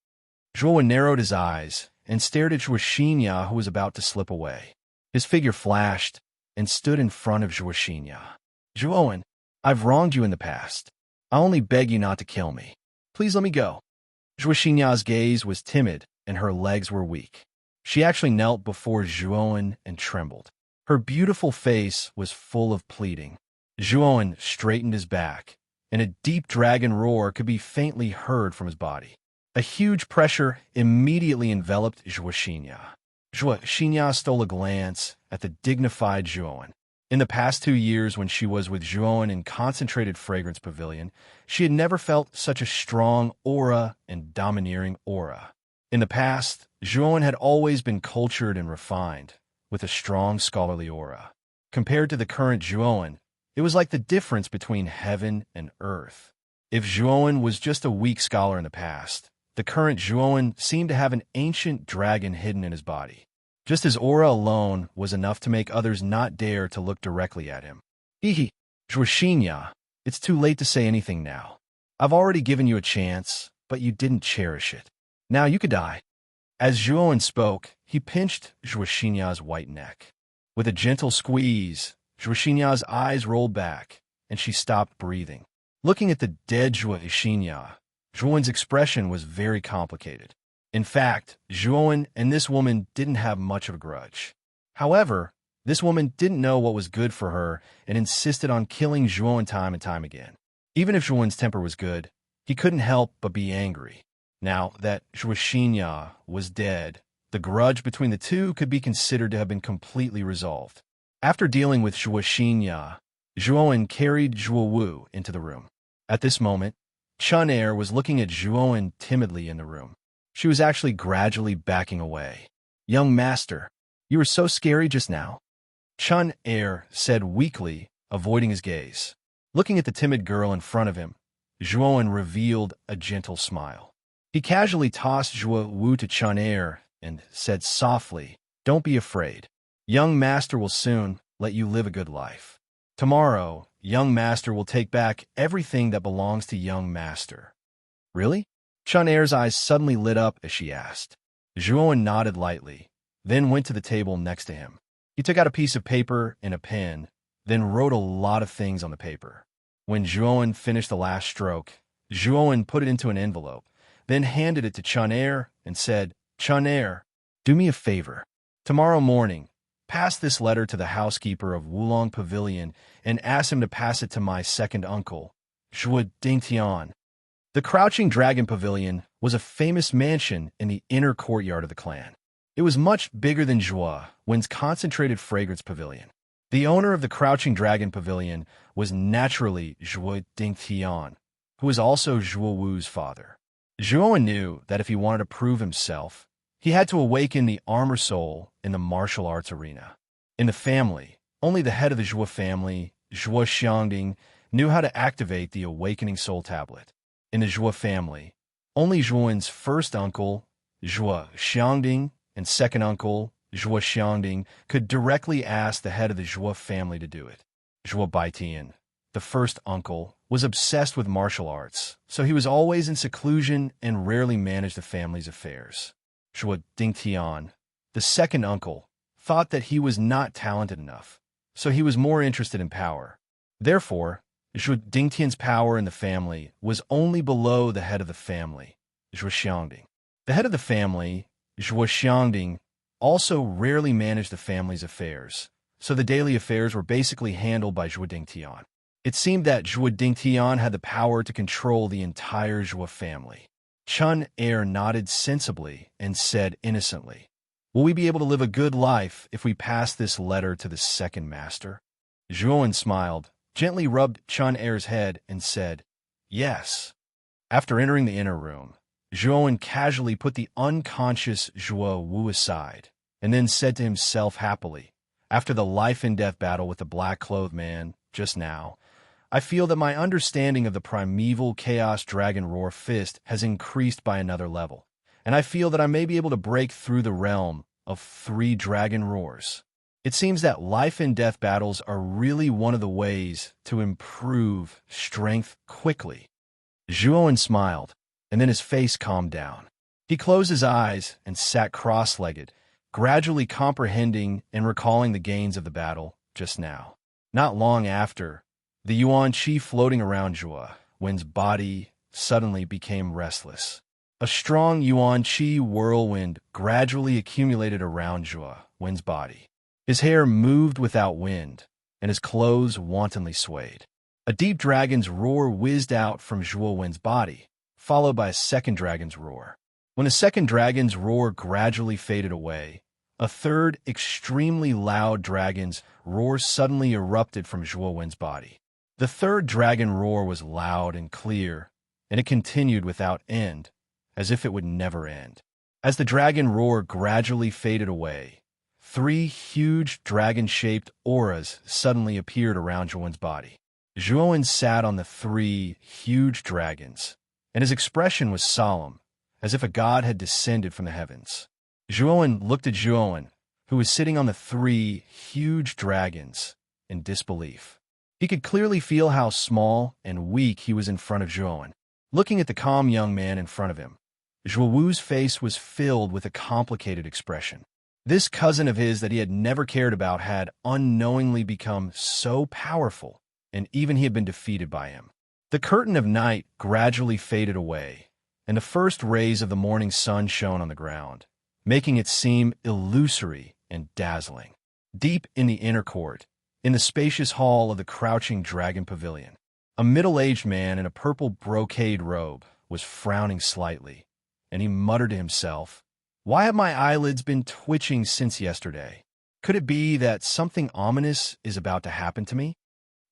Zhuowen narrowed his eyes and stared at Zhuoxinya, who was about to slip away. His figure flashed and stood in front of Zhuoxinya. "Zhuowen, I've wronged you in the past. I only beg you not to kill me. Please let me go." Zhuoxinya's gaze was timid and her legs were weak. She actually knelt before Zhuowen and trembled. Her beautiful face was full of pleading. Zhuowen straightened his back, and a deep dragon roar could be faintly heard from his body. A huge pressure immediately enveloped Zhuoxinya. Zhuoxinya stole a glance at the dignified Zhuowen. In the past 2 years when she was with Zhuowen in Concentrated Fragrance Pavilion, she had never felt such a strong aura and domineering aura. In the past, Zhuowen had always been cultured and refined, with a strong scholarly aura. Compared to the current Zhuowen, it was like the difference between heaven and earth. If Zhuowen was just a weak scholar in the past, the current Zhuowen seemed to have an ancient dragon hidden in his body. Just his aura alone was enough to make others not dare to look directly at him. "Hehe, Zhuoxinya, it's too late to say anything now. I've already given you a chance, but you didn't cherish it. Now you could die." As Zhuowen spoke, he pinched Zhuoxinya's white neck. With a gentle squeeze, Zhuoxinya's eyes rolled back, and she stopped breathing. Looking at the dead Zhuoxinya, Zhuowen's expression was very complicated. In fact, Zhuowen and this woman didn't have much of a grudge. However, this woman didn't know what was good for her and insisted on killing Zhuowen time and time again. Even if Zhuowen's temper was good, he couldn't help but be angry. Now that Zhuoxinya was dead, the grudge between the two could be considered to have been completely resolved. After dealing with Zhuoxinya, Zhuowen carried Zhuo Wu into the room. At this moment, Chun Er was looking at Zhuowen timidly in the room. She was actually gradually backing away. "Young master, you were so scary just now," Chun Er said weakly, avoiding his gaze. Looking at the timid girl in front of him, Zhuowen revealed a gentle smile. He casually tossed Zhuo Wu to Chun Er and said softly, "Don't be afraid. Young master will soon let you live a good life. Tomorrow, young master will take back everything that belongs to young master." "Really?" Chun Er's eyes suddenly lit up as she asked. Zhuowen nodded lightly, then went to the table next to him. He took out a piece of paper and a pen, then wrote a lot of things on the paper. When Zhuowen finished the last stroke, Zhuowen put it into an envelope, then handed it to Chun-Er and said, "Chun-Er, do me a favor. Tomorrow morning, pass this letter to the housekeeper of Wulong Pavilion and ask him to pass it to my second uncle, Zhuo Dingtian." The Crouching Dragon Pavilion was a famous mansion in the inner courtyard of the clan. It was much bigger than Zhuo Wen's concentrated fragrance pavilion. The owner of the Crouching Dragon Pavilion was naturally Zhuo Dingtian, who was also Zhuo Wu's father. Zhuo knew that if he wanted to prove himself, he had to awaken the armor soul in the martial arts arena. In the family, only the head of the Zhuo family, Zhuo Xiangding, knew how to activate the awakening soul tablet. In the Zhuo family, only Zhuowen's first uncle, Zhuo Xiangding, and second uncle, Zhuo Xiangding, could directly ask the head of the Zhuo family to do it. Zhuo Baitian, the first uncle, was obsessed with martial arts, so he was always in seclusion and rarely managed the family's affairs. Zhuo Dingtian, the second uncle, thought that he was not talented enough, so he was more interested in power. Therefore, Zhuo Dingtian's power in the family was only below the head of the family, Zhuo Xiangding. The head of the family, Zhuo Xiangding, also rarely managed the family's affairs, so the daily affairs were basically handled by Zhuo Dingtian. It seemed that Zhuo Dingtian had the power to control the entire Zhuo family. Chun-Er nodded sensibly and said innocently, "Will we be able to live a good life if we pass this letter to the second master?" Zhuowen smiled, gently rubbed Chun-Er's head, and said, "Yes." After entering the inner room, Zhuowen casually put the unconscious Zhuo Wu aside, and then said to himself happily, "After the life-and-death battle with the black-clothed man just now, I feel that my understanding of the primeval Chaos Dragon Roar Fist has increased by another level, and I feel that I may be able to break through the realm of 3 dragon roars. It seems that life and death battles are really one of the ways to improve strength quickly." Zhuowen smiled, and then his face calmed down. He closed his eyes and sat cross-legged, gradually comprehending and recalling the gains of the battle just now. Not long after, the Yuan Qi floating around Zhuo Wen's body suddenly became restless. A strong Yuan Qi whirlwind gradually accumulated around Zhuo Wen's body. His hair moved without wind, and his clothes wantonly swayed. A deep dragon's roar whizzed out from Zhuo Wen's body, followed by a second dragon's roar. When the second dragon's roar gradually faded away, a third extremely loud dragon's roar suddenly erupted from Zhuo Wen's body. The third dragon roar was loud and clear, and it continued without end, as if it would never end. As the dragon roar gradually faded away, 3 huge dragon-shaped auras suddenly appeared around Zhuowen's body. Zhuowen sat on the 3 huge dragons, and his expression was solemn, as if a god had descended from the heavens. Zhuowen looked at Zhuowen, who was sitting on the 3 huge dragons, in disbelief. He could clearly feel how small and weak he was in front of Zhuowen. Looking at the calm young man in front of him, Zhuo Wu's face was filled with a complicated expression. This cousin of his that he had never cared about had unknowingly become so powerful, and even he had been defeated by him. The curtain of night gradually faded away, and the first rays of the morning sun shone on the ground, making it seem illusory and dazzling. Deep in the inner court, in the spacious hall of the Crouching Dragon Pavilion, a middle-aged man in a purple brocade robe was frowning slightly, and he muttered to himself, "Why have my eyelids been twitching since yesterday? Could it be that something ominous is about to happen to me?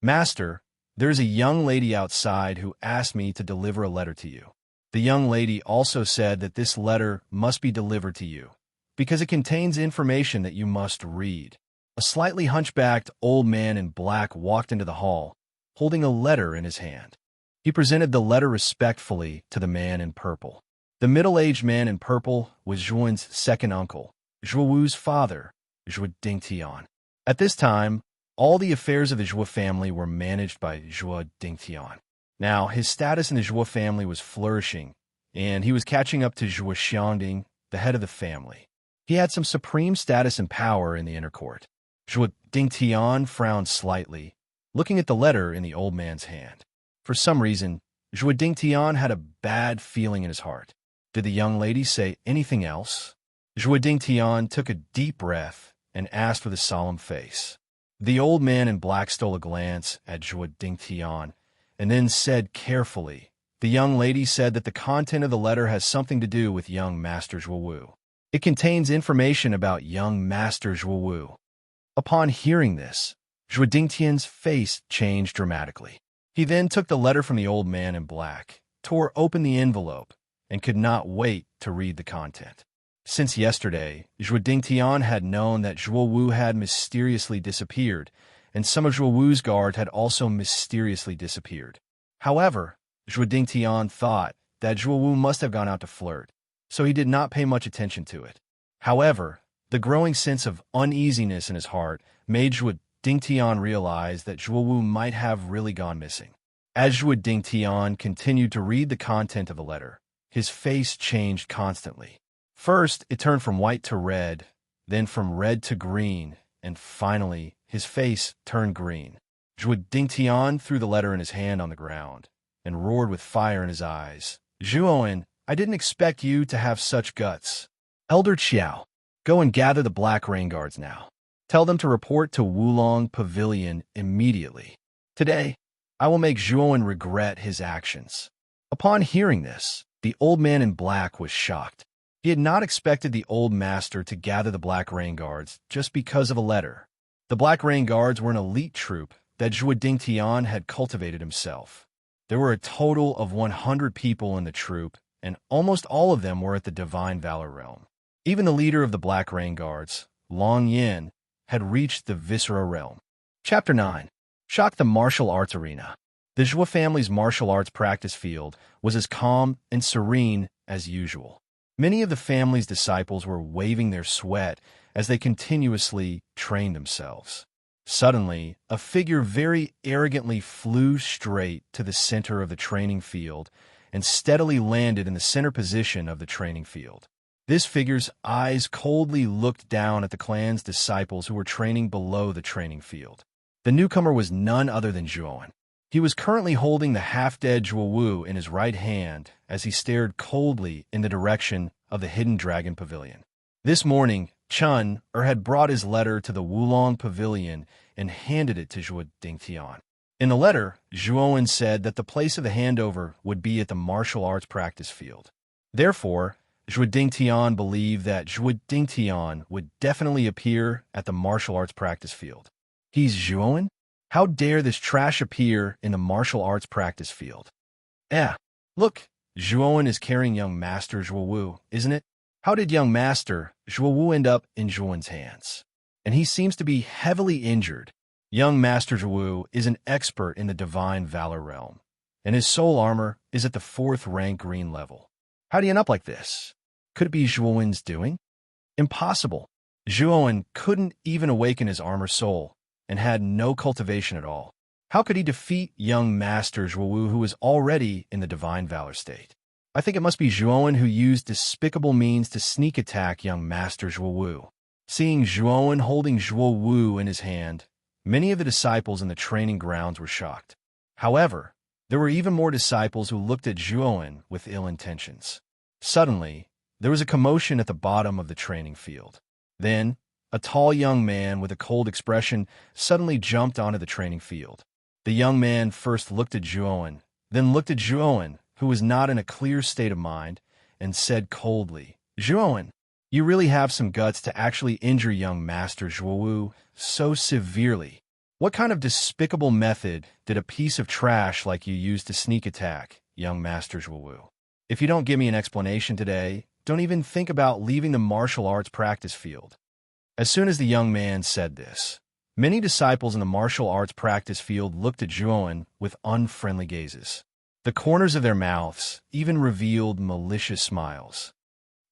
Master, there is a young lady outside who asked me to deliver a letter to you. The young lady also said that this letter must be delivered to you, because it contains information that you must read." A slightly hunchbacked old man in black walked into the hall, holding a letter in his hand. He presented the letter respectfully to the man in purple. The middle-aged man in purple was Zhuowen's second uncle, Zhuo Wu's father, Zhuo Dingtian. At this time, all the affairs of the Zhuo family were managed by Zhuo Dingtian. Now, his status in the Zhuo family was flourishing, and he was catching up to Zhuo Xiangding, the head of the family. He had some supreme status and power in the inner court. Zhuo Dingtian frowned slightly, looking at the letter in the old man's hand. For some reason, Zhuo Dingtian had a bad feeling in his heart. Did the young lady say anything else? Zhuo Dingtian took a deep breath and asked with a solemn face. The old man in black stole a glance at Zhuo Dingtian and then said carefully, "The young lady said that the content of the letter has something to do with young Master Zhuo Wu. It contains information about young Master Zhuo Wu." Upon hearing this, Zhuo Dingtian's face changed dramatically. He then took the letter from the old man in black, tore open the envelope, and could not wait to read the content. Since yesterday, Zhuo Dingtian had known that Zhuo Wu had mysteriously disappeared, and some of Zhuo Wu's guard had also mysteriously disappeared. However, Zhuo Dingtian thought that Zhuo Wu must have gone out to flirt, so he did not pay much attention to it. However, the growing sense of uneasiness in his heart made Zhuo Dingtian realize that Zhuo Wu might have really gone missing. As Zhuo Dingtian continued to read the content of the letter, his face changed constantly. First, it turned from white to red, then from red to green, and finally, his face turned green. Zhuo Dingtian threw the letter in his hand on the ground and roared with fire in his eyes. "Zhuowen, I didn't expect you to have such guts. Elder Qiao, go and gather the Black Rain Guards now. Tell them to report to Wulong Pavilion immediately. Today, I will make Zhuowen regret his actions." Upon hearing this, the old man in black was shocked. He had not expected the old master to gather the Black Rain Guards just because of a letter. The Black Rain Guards were an elite troop that Zhuo Dingtian had cultivated himself. There were a total of 100 people in the troop, and almost all of them were at the Divine Valor realm. Even the leader of the Black Rain Guards, Long Yin, had reached the Viscera realm. Chapter 9. Shock the Martial Arts Arena. The Zhuo family's martial arts practice field was as calm and serene as usual. Many of the family's disciples were waving their sweat as they continuously trained themselves. Suddenly, a figure very arrogantly flew straight to the center of the training field and steadily landed in the center position of the training field. This figure's eyes coldly looked down at the clan's disciples who were training below the training field. The newcomer was none other than Zhuowen. He was currently holding the half-dead Zhuo Wu in his right hand as he stared coldly in the direction of the Hidden Dragon Pavilion. This morning, Chun had brought his letter to the Wulong Pavilion and handed it to Zhuo Dingtian. In the letter, Zhuowen said that the place of the handover would be at the martial arts practice field. Therefore, Zhuo Dingtian believed that Zhuo Dingtian would definitely appear at the martial arts practice field. He's Zhuowen? How dare this trash appear in the martial arts practice field? Look, Zhuowen is carrying young Master Zhuo Wu, isn't it? How did young Master Zhuo Wu end up in Zhuowen's hands? And he seems to be heavily injured. Young Master Zhuo Wu is an expert in the Divine Valor realm, and his soul armor is at the 4th rank green level. How do you end up like this? Could it be Zhuowen's doing? Impossible. Zhuowen couldn't even awaken his armor soul and had no cultivation at all. How could he defeat young Master Zhuo Wu, who was already in the Divine Valor state? I think it must be Zhuowen who used despicable means to sneak attack young Master Zhuo Wu. Seeing Zhuowen holding Zhuo Wu in his hand, many of the disciples in the training grounds were shocked. However, there were even more disciples who looked at Zhuowen with ill intentions. Suddenly, there was a commotion at the bottom of the training field. Then, a tall young man with a cold expression suddenly jumped onto the training field. The young man first looked at Zhuowen, then looked at Zhuowen, who was not in a clear state of mind, and said coldly, "Zhuowen, you really have some guts to actually injure young Master Zhuo Wu so severely. What kind of despicable method did a piece of trash like you use to sneak attack young Master Zhuo Wu? If you don't give me an explanation today, don't even think about leaving the martial arts practice field." As soon as the young man said this, many disciples in the martial arts practice field looked at Zhuowen with unfriendly gazes. The corners of their mouths even revealed malicious smiles.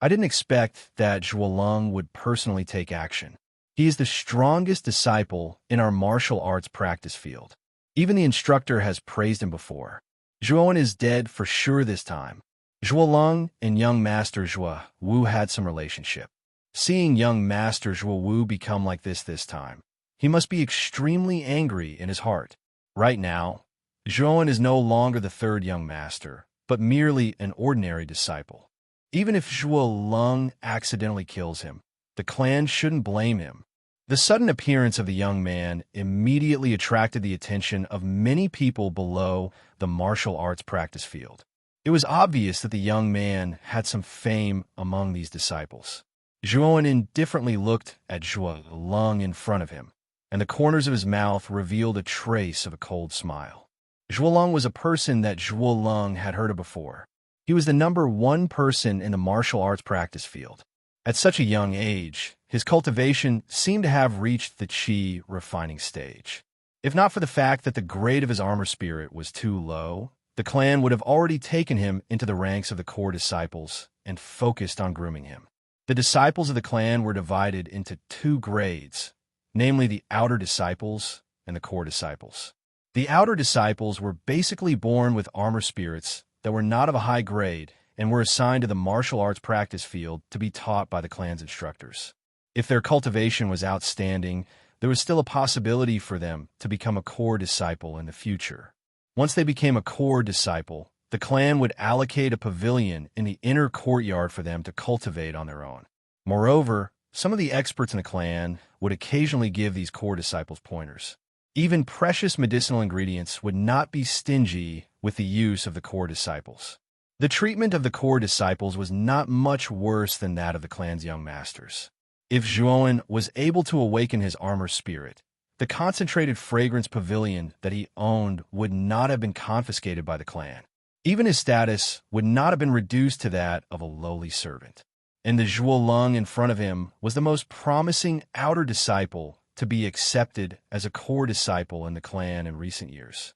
I didn't expect that Zhuolong would personally take action. He is the strongest disciple in our martial arts practice field. Even the instructor has praised him before. Zhuowen is dead for sure this time. Zhuolong and young Master Zhuo Wu had some relationship. Seeing young Master Zhuowu become like this time, he must be extremely angry in his heart. Right now, Zhuowen is no longer the third young master, but merely an ordinary disciple. Even if Zhuo Leng accidentally kills him, the clan shouldn't blame him. The sudden appearance of the young man immediately attracted the attention of many people below the martial arts practice field. It was obvious that the young man had some fame among these disciples. Zhuowen indifferently looked at Zhuo Leng in front of him, and the corners of his mouth revealed a trace of a cold smile. Zhuo Leng was a person that Zhuo Leng had heard of before. He was the #1 person in the martial arts practice field. At such a young age, his cultivation seemed to have reached the qi refining stage. If not for the fact that the grade of his armor spirit was too low, the clan would have already taken him into the ranks of the core disciples and focused on grooming him. The disciples of the clan were divided into 2 grades, namely the outer disciples and the core disciples. The outer disciples were basically born with armor spirits that were not of a high grade and were assigned to the martial arts practice field to be taught by the clan's instructors. If their cultivation was outstanding, there was still a possibility for them to become a core disciple in the future. Once they became a core disciple, the clan would allocate a pavilion in the inner courtyard for them to cultivate on their own. Moreover, some of the experts in the clan would occasionally give these core disciples pointers. Even precious medicinal ingredients would not be stingy with the use of the core disciples. The treatment of the core disciples was not much worse than that of the clan's young masters. If Zhuowen was able to awaken his armor spirit, the concentrated fragrance pavilion that he owned would not have been confiscated by the clan. Even his status would not have been reduced to that of a lowly servant. And the Zhuo Leng in front of him was the most promising outer disciple to be accepted as a core disciple in the clan in recent years.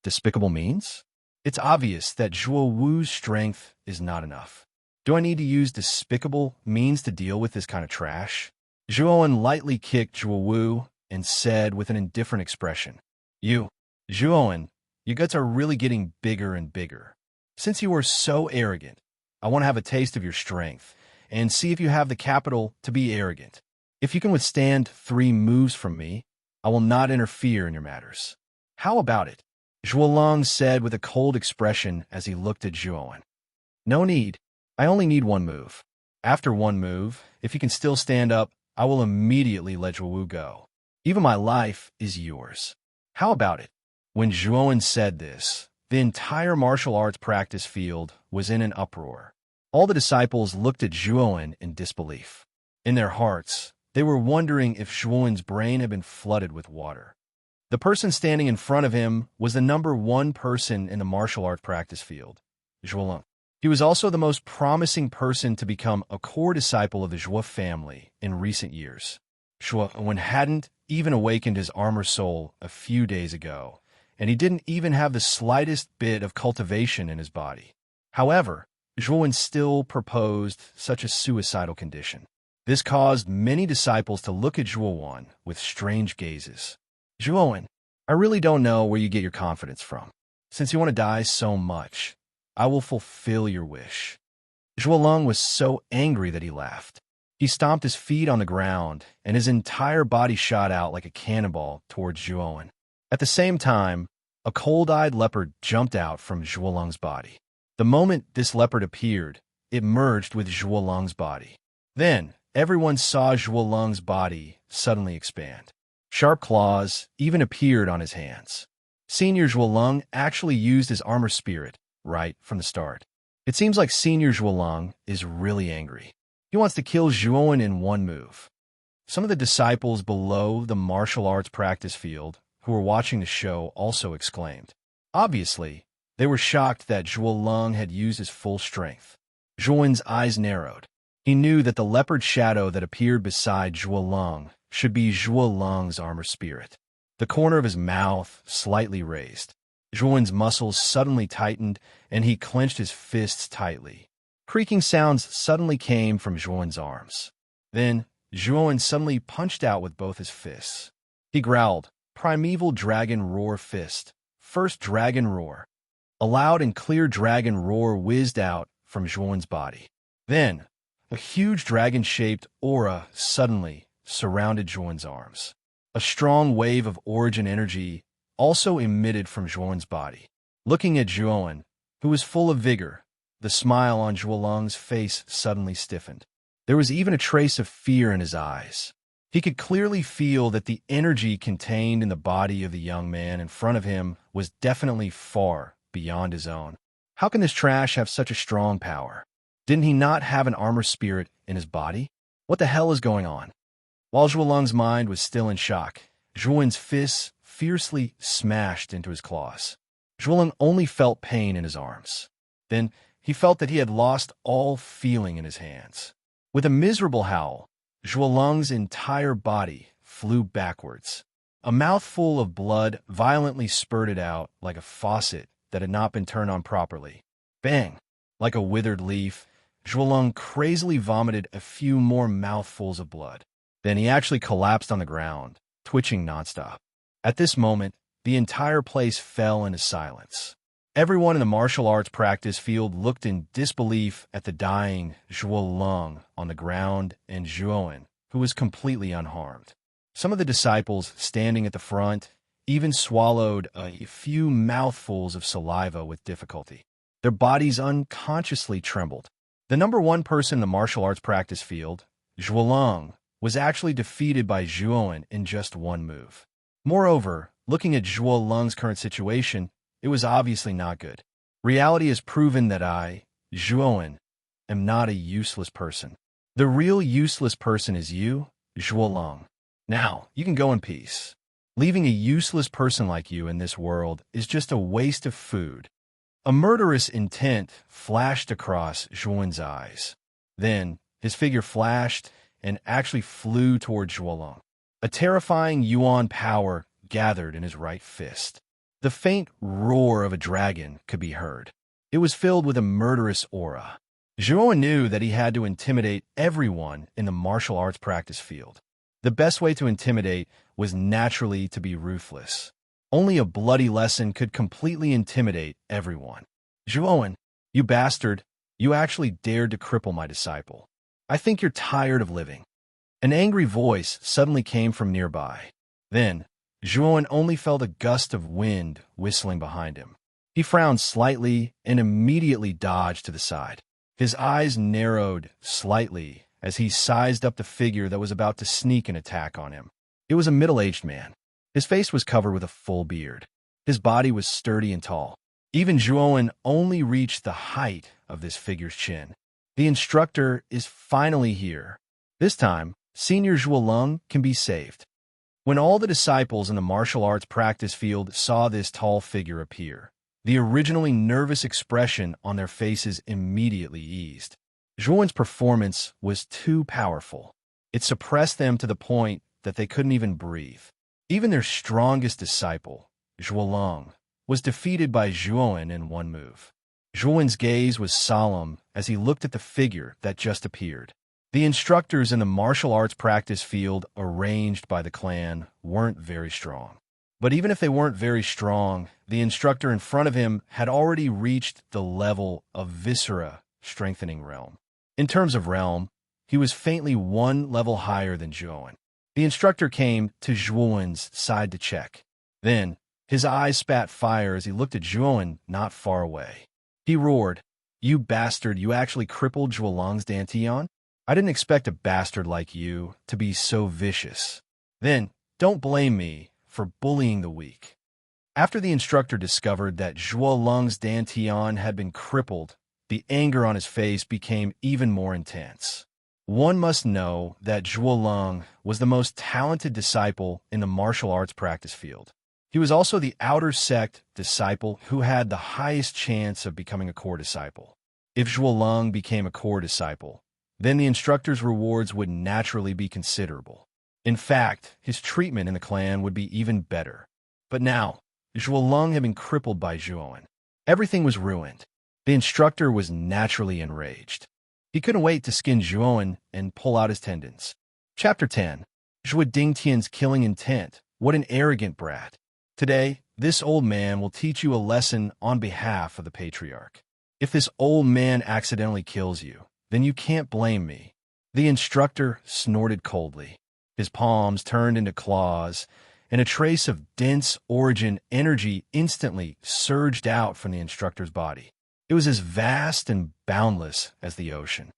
Despicable means? It's obvious that Zhuo Wu's strength is not enough. Do I need to use despicable means to deal with this kind of trash? Zhuowen lightly kicked Zhuo Wu and said with an indifferent expression, Zhuowen, your guts are really getting bigger and bigger. Since you are so arrogant, I want to have a taste of your strength and see if you have the capital to be arrogant. If you can withstand 3 moves from me, I will not interfere in your matters. How about it? Zhuo Leng said with a cold expression as he looked at Zhuowen. No need. I only need 1 move. After 1 move, if you can still stand up, I will immediately let Zhuo Wu go. Even my life is yours. How about it? When Zhuowen said this, the entire martial arts practice field was in an uproar. All the disciples looked at Zhuowen in disbelief. In their hearts, they were wondering if Zhuowen's brain had been flooded with water. The person standing in front of him was the #1 person in the martial art practice field, Zhuo Leng. He was also the most promising person to become a core disciple of the Zhuo family in recent years. Zhuowen hadn't even awakened his armor soul a few days ago, and he didn't even have the slightest bit of cultivation in his body. However, Zhuowen still proposed such a suicidal condition. This caused many disciples to look at Zhuowen with strange gazes. Zhuowen, I really don't know where you get your confidence from. Since you want to die so much, I will fulfill your wish. Zhuo Leng was so angry that he laughed. He stomped his feet on the ground, and his entire body shot out like a cannonball towards Zhuowen. At the same time, a cold-eyed leopard jumped out from Zhuo Leng's body. The moment this leopard appeared, it merged with Zhuo Leng's body. Then, everyone saw Zhuo Leng's body suddenly expand. Sharp claws even appeared on his hands. Senior Zhuo Leng actually used his armor spirit right from the start. It seems like Senior Zhuo Leng is really angry. He wants to kill Zhuowen in 1 move. Some of the disciples below the martial arts practice field who were watching the show also exclaimed. Obviously, they were shocked that Zhuo Leng had used his full strength. Zhuowen's eyes narrowed. He knew that the leopard shadow that appeared beside Zhuo Leng should be Zhuo Leng's armor spirit. The corner of his mouth slightly raised. Zhuowen's muscles suddenly tightened, and he clenched his fists tightly. Creaking sounds suddenly came from Zhuowen's arms. Then, Zhuowen suddenly punched out with both his fists. He growled, "Primeval Dragon Roar Fist. First Dragon Roar." A loud and clear dragon roar whizzed out from Zhuowen's body. Then, A huge dragon-shaped aura suddenly surrounded Zhuan's arms. A strong wave of origin energy also emitted from Zhuan's body. Looking at Zhuan, who was full of vigor, the smile on Zhuolong's face suddenly stiffened. There was even a trace of fear in his eyes. He could clearly feel that the energy contained in the body of the young man in front of him was definitely far beyond his own. How can this trash have such a strong power? Didn't he not have an armor spirit in his body? What the hell is going on? While Zhuolong's mind was still in shock, Zhuan's fists fiercely smashed into his claws. Zhuolong only felt pain in his arms. Then he felt that he had lost all feeling in his hands. With a miserable howl, Zhuolong's entire body flew backwards. A mouthful of blood violently spurted out like a faucet that had not been turned on properly. Bang! Like a withered leaf, Zhuolong crazily vomited a few more mouthfuls of blood. Then he actually collapsed on the ground, twitching nonstop. At this moment, the entire place fell into silence. Everyone in the martial arts practice field looked in disbelief at the dying Zhuolong on the ground and Zhuan, who was completely unharmed. Some of the disciples standing at the front even swallowed a few mouthfuls of saliva with difficulty. Their bodies unconsciously trembled. The number one person in the martial arts practice field, Zhuolong, was actually defeated by Zhuan in just one move. Moreover, looking at Zhuolong's current situation, it was obviously not good. Reality has proven that I, Zhuan, am not a useless person. The real useless person is you, Zhuolong. Now, you can go in peace. Leaving a useless person like you in this world is just a waste of food. A murderous intent flashed across Zhuan's eyes. Then, his figure flashed and actually flew toward Zhuolong. A terrifying yuan power gathered in his right fist. The faint roar of a dragon could be heard. It was filled with a murderous aura. Zhuan knew that he had to intimidate everyone in the martial arts practice field. The best way to intimidate was naturally to be ruthless. Only a bloody lesson could completely intimidate everyone. Zhuan, you bastard, you actually dared to cripple my disciple. I think you're tired of living. An angry voice suddenly came from nearby. Then, Zhuan only felt a gust of wind whistling behind him. He frowned slightly and immediately dodged to the side. His eyes narrowed slightly as he sized up the figure that was about to sneak an attack on him. It was a middle-aged man. His face was covered with a full beard. His body was sturdy and tall. Even Zhuan only reached the height of this figure's chin. The instructor is finally here. This time, Senior Zhuolong can be saved. When all the disciples in the martial arts practice field saw this tall figure appear, the originally nervous expression on their faces immediately eased. Zhuan's performance was too powerful. It suppressed them to the point that they couldn't even breathe. Even their strongest disciple, Zhuolong, was defeated by Zhuan in one move. Zhuan's gaze was solemn as he looked at the figure that just appeared. The instructors in the martial arts practice field arranged by the clan weren't very strong. But even if they weren't very strong, the instructor in front of him had already reached the level of Viscera strengthening realm. In terms of realm, he was faintly one level higher than Zhuan. The instructor came to Zhuan's side to check. Then, his eyes spat fire as he looked at Zhuan not far away. He roared, "You bastard, you actually crippled Zhuolong's dantian? I didn't expect a bastard like you to be so vicious. Then, don't blame me for bullying the weak." After the instructor discovered that Zhuolong's dantian had been crippled, the anger on his face became even more intense. One must know that Zhuolong was the most talented disciple in the martial arts practice field. He was also the outer sect disciple who had the highest chance of becoming a core disciple. If Zhuolong became a core disciple, then the instructor's rewards would naturally be considerable. In fact, his treatment in the clan would be even better. But now, Zhuolong had been crippled by Zhuan. Everything was ruined. The instructor was naturally enraged. He couldn't wait to skin Zhuan and pull out his tendons. Chapter 10. Zhua Dingtian's killing intent. What an arrogant brat. Today, this old man will teach you a lesson on behalf of the patriarch. If this old man accidentally kills you, Then you can't blame me. The instructor snorted coldly. His palms turned into claws, and a trace of dense origin energy instantly surged out from the instructor's body. It was as vast and boundless as the ocean.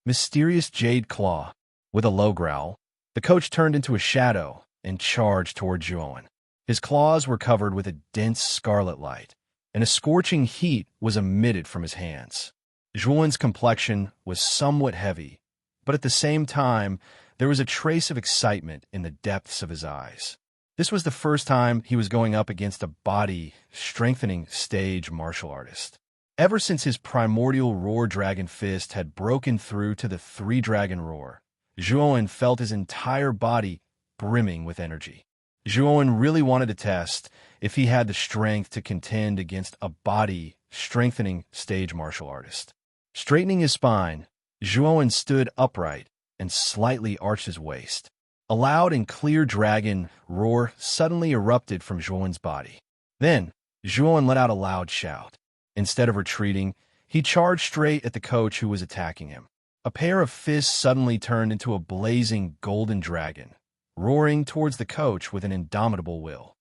Mysterious jade claw. With a low growl, the coach turned into a shadow and charged toward Zhuowen. His claws were covered with a dense scarlet light, and a scorching heat was emitted from his hands. Zhuowen's complexion was somewhat heavy, but at the same time, there was a trace of excitement in the depths of his eyes. This was the first time he was going up against a body-strengthening stage martial artist. Ever since his primordial roar dragon fist had broken through to the three-dragon roar, Zhuowen felt his entire body brimming with energy. Zhuowen really wanted to test if he had the strength to contend against a body-strengthening stage martial artist. Straightening his spine, Zhuowen stood upright and slightly arched his waist. A loud and clear dragon roar suddenly erupted from Zhuowen's body. Then, Zhuowen let out a loud shout. Instead of retreating, he charged straight at the coach who was attacking him. A pair of fists suddenly turned into a blazing golden dragon, roaring towards the coach with an indomitable will.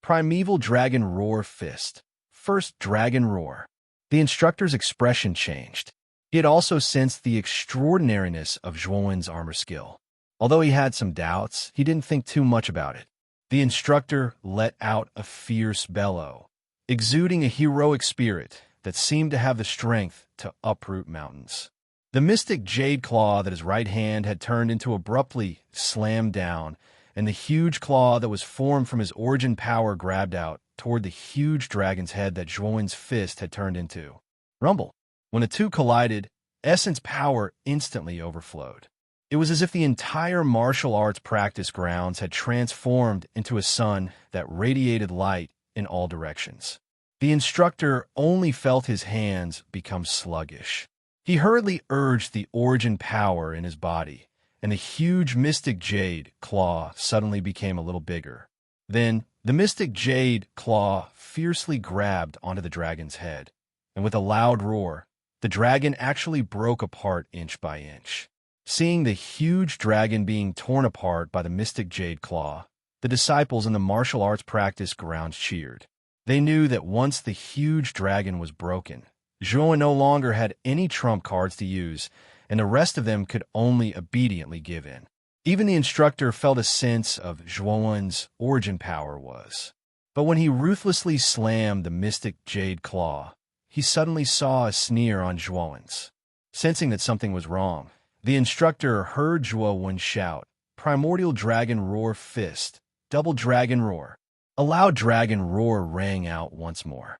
Primeval Dragon Roar Fist. First Dragon Roar. The instructor's expression changed. He had also sensed the extraordinariness of Zhuowen's armor skill. Although he had some doubts, he didn't think too much about it. The instructor let out a fierce bellow, exuding a heroic spirit that seemed to have the strength to uproot mountains. The mystic jade claw that his right hand had turned into abruptly slammed down, and the huge claw that was formed from his origin power grabbed out toward the huge dragon's head that Zhuowen's fist had turned into. Rumble. When the two collided, essence power instantly overflowed. It was as if the entire martial arts practice grounds had transformed into a sun that radiated light in all directions. The instructor only felt his hands become sluggish. He hurriedly urged the origin power in his body, and the huge mystic jade claw suddenly became a little bigger. Then, the mystic jade claw fiercely grabbed onto the dragon's head, and with a loud roar, the dragon actually broke apart inch by inch. Seeing the huge dragon being torn apart by the mystic jade claw, the disciples in the martial arts practice grounds cheered. They knew that once the huge dragon was broken, Zhuowen no longer had any trump cards to use, and the rest of them could only obediently give in. Even the instructor felt a sense of Zhuowen's origin power was. But when he ruthlessly slammed the mystic jade claw, he suddenly saw a sneer on Zhuowen's. Sensing that something was wrong, the instructor heard Zhuowen shout, "Primordial Dragon Roar Fist, Double Dragon Roar." A loud dragon roar rang out once more.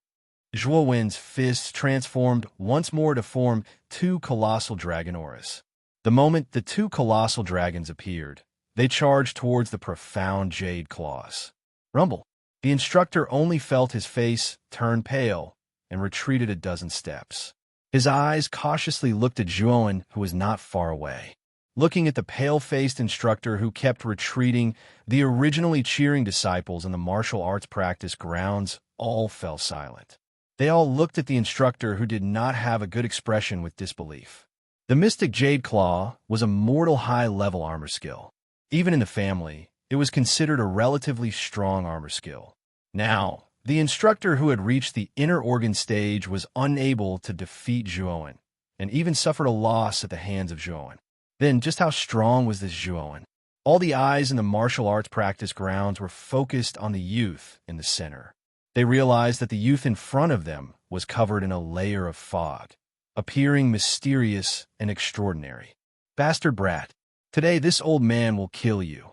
Zhuowen's fists transformed once more to form two colossal dragon auras. The moment the two colossal dragons appeared, they charged towards the profound jade claws. Rumble. The instructor only felt his face turn pale and retreated a dozen steps. His eyes cautiously looked at Zhuowen, who was not far away. Looking at the pale-faced instructor who kept retreating, the originally cheering disciples in the martial arts practice grounds all fell silent. They all looked at the instructor who did not have a good expression with disbelief. The mystic jade claw was a mortal high-level armor skill. Even in the family, it was considered a relatively strong armor skill. Now, the instructor who had reached the inner organ stage was unable to defeat Zhuowen, and even suffered a loss at the hands of Zhuowen. Then, just how strong was this Zhuowen? All the eyes in the martial arts practice grounds were focused on the youth in the center. They realized that the youth in front of them was covered in a layer of fog, appearing mysterious and extraordinary. "Bastard brat, today this old man will kill you."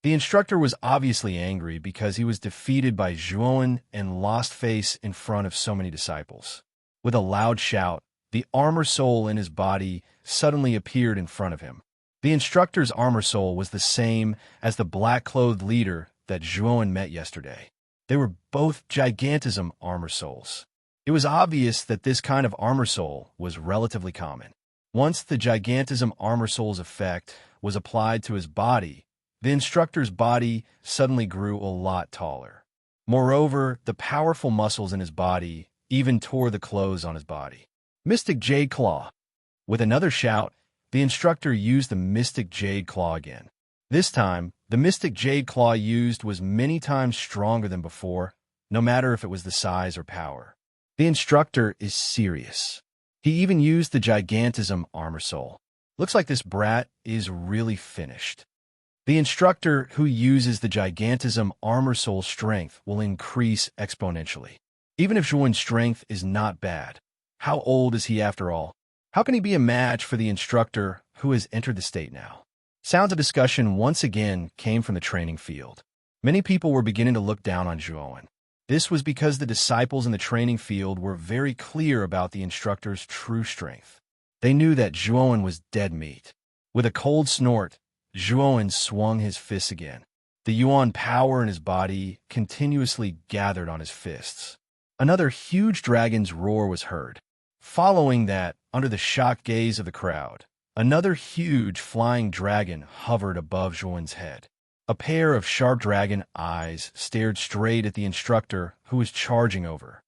The instructor was obviously angry because he was defeated by Zhuowen and lost face in front of so many disciples. With a loud shout, the armor soul in his body suddenly appeared in front of him. The instructor's armor soul was the same as the black-clothed leader that Zhuowen met yesterday. They were both gigantism armor souls. It was obvious that this kind of armor soul was relatively common. Once the gigantism armor soul's effect was applied to his body, the instructor's body suddenly grew a lot taller. Moreover, the powerful muscles in his body even tore the clothes on his body. Mystic Jade Claw. With another shout, the instructor used the mystic jade claw again. This time, the mystic jade claw used was many times stronger than before, no matter if it was the size or power. The instructor is serious. He even used the gigantism armor soul. Looks like this brat is really finished. The instructor who uses the gigantism armor soul strength will increase exponentially. Even if Zhuan's strength is not bad, how old is he after all? How can he be a match for the instructor who has entered the state now? Sounds of discussion once again came from the training field. Many people were beginning to look down on Zhuan. This was because the disciples in the training field were very clear about the instructor's true strength. They knew that Zhuan was dead meat. With a cold snort, Zhuan swung his fists again. The yuan power in his body continuously gathered on his fists. Another huge dragon's roar was heard. Following that, under the shocked gaze of the crowd, another huge flying dragon hovered above Zhuan's head. A pair of sharp dragon eyes stared straight at the instructor who was charging over.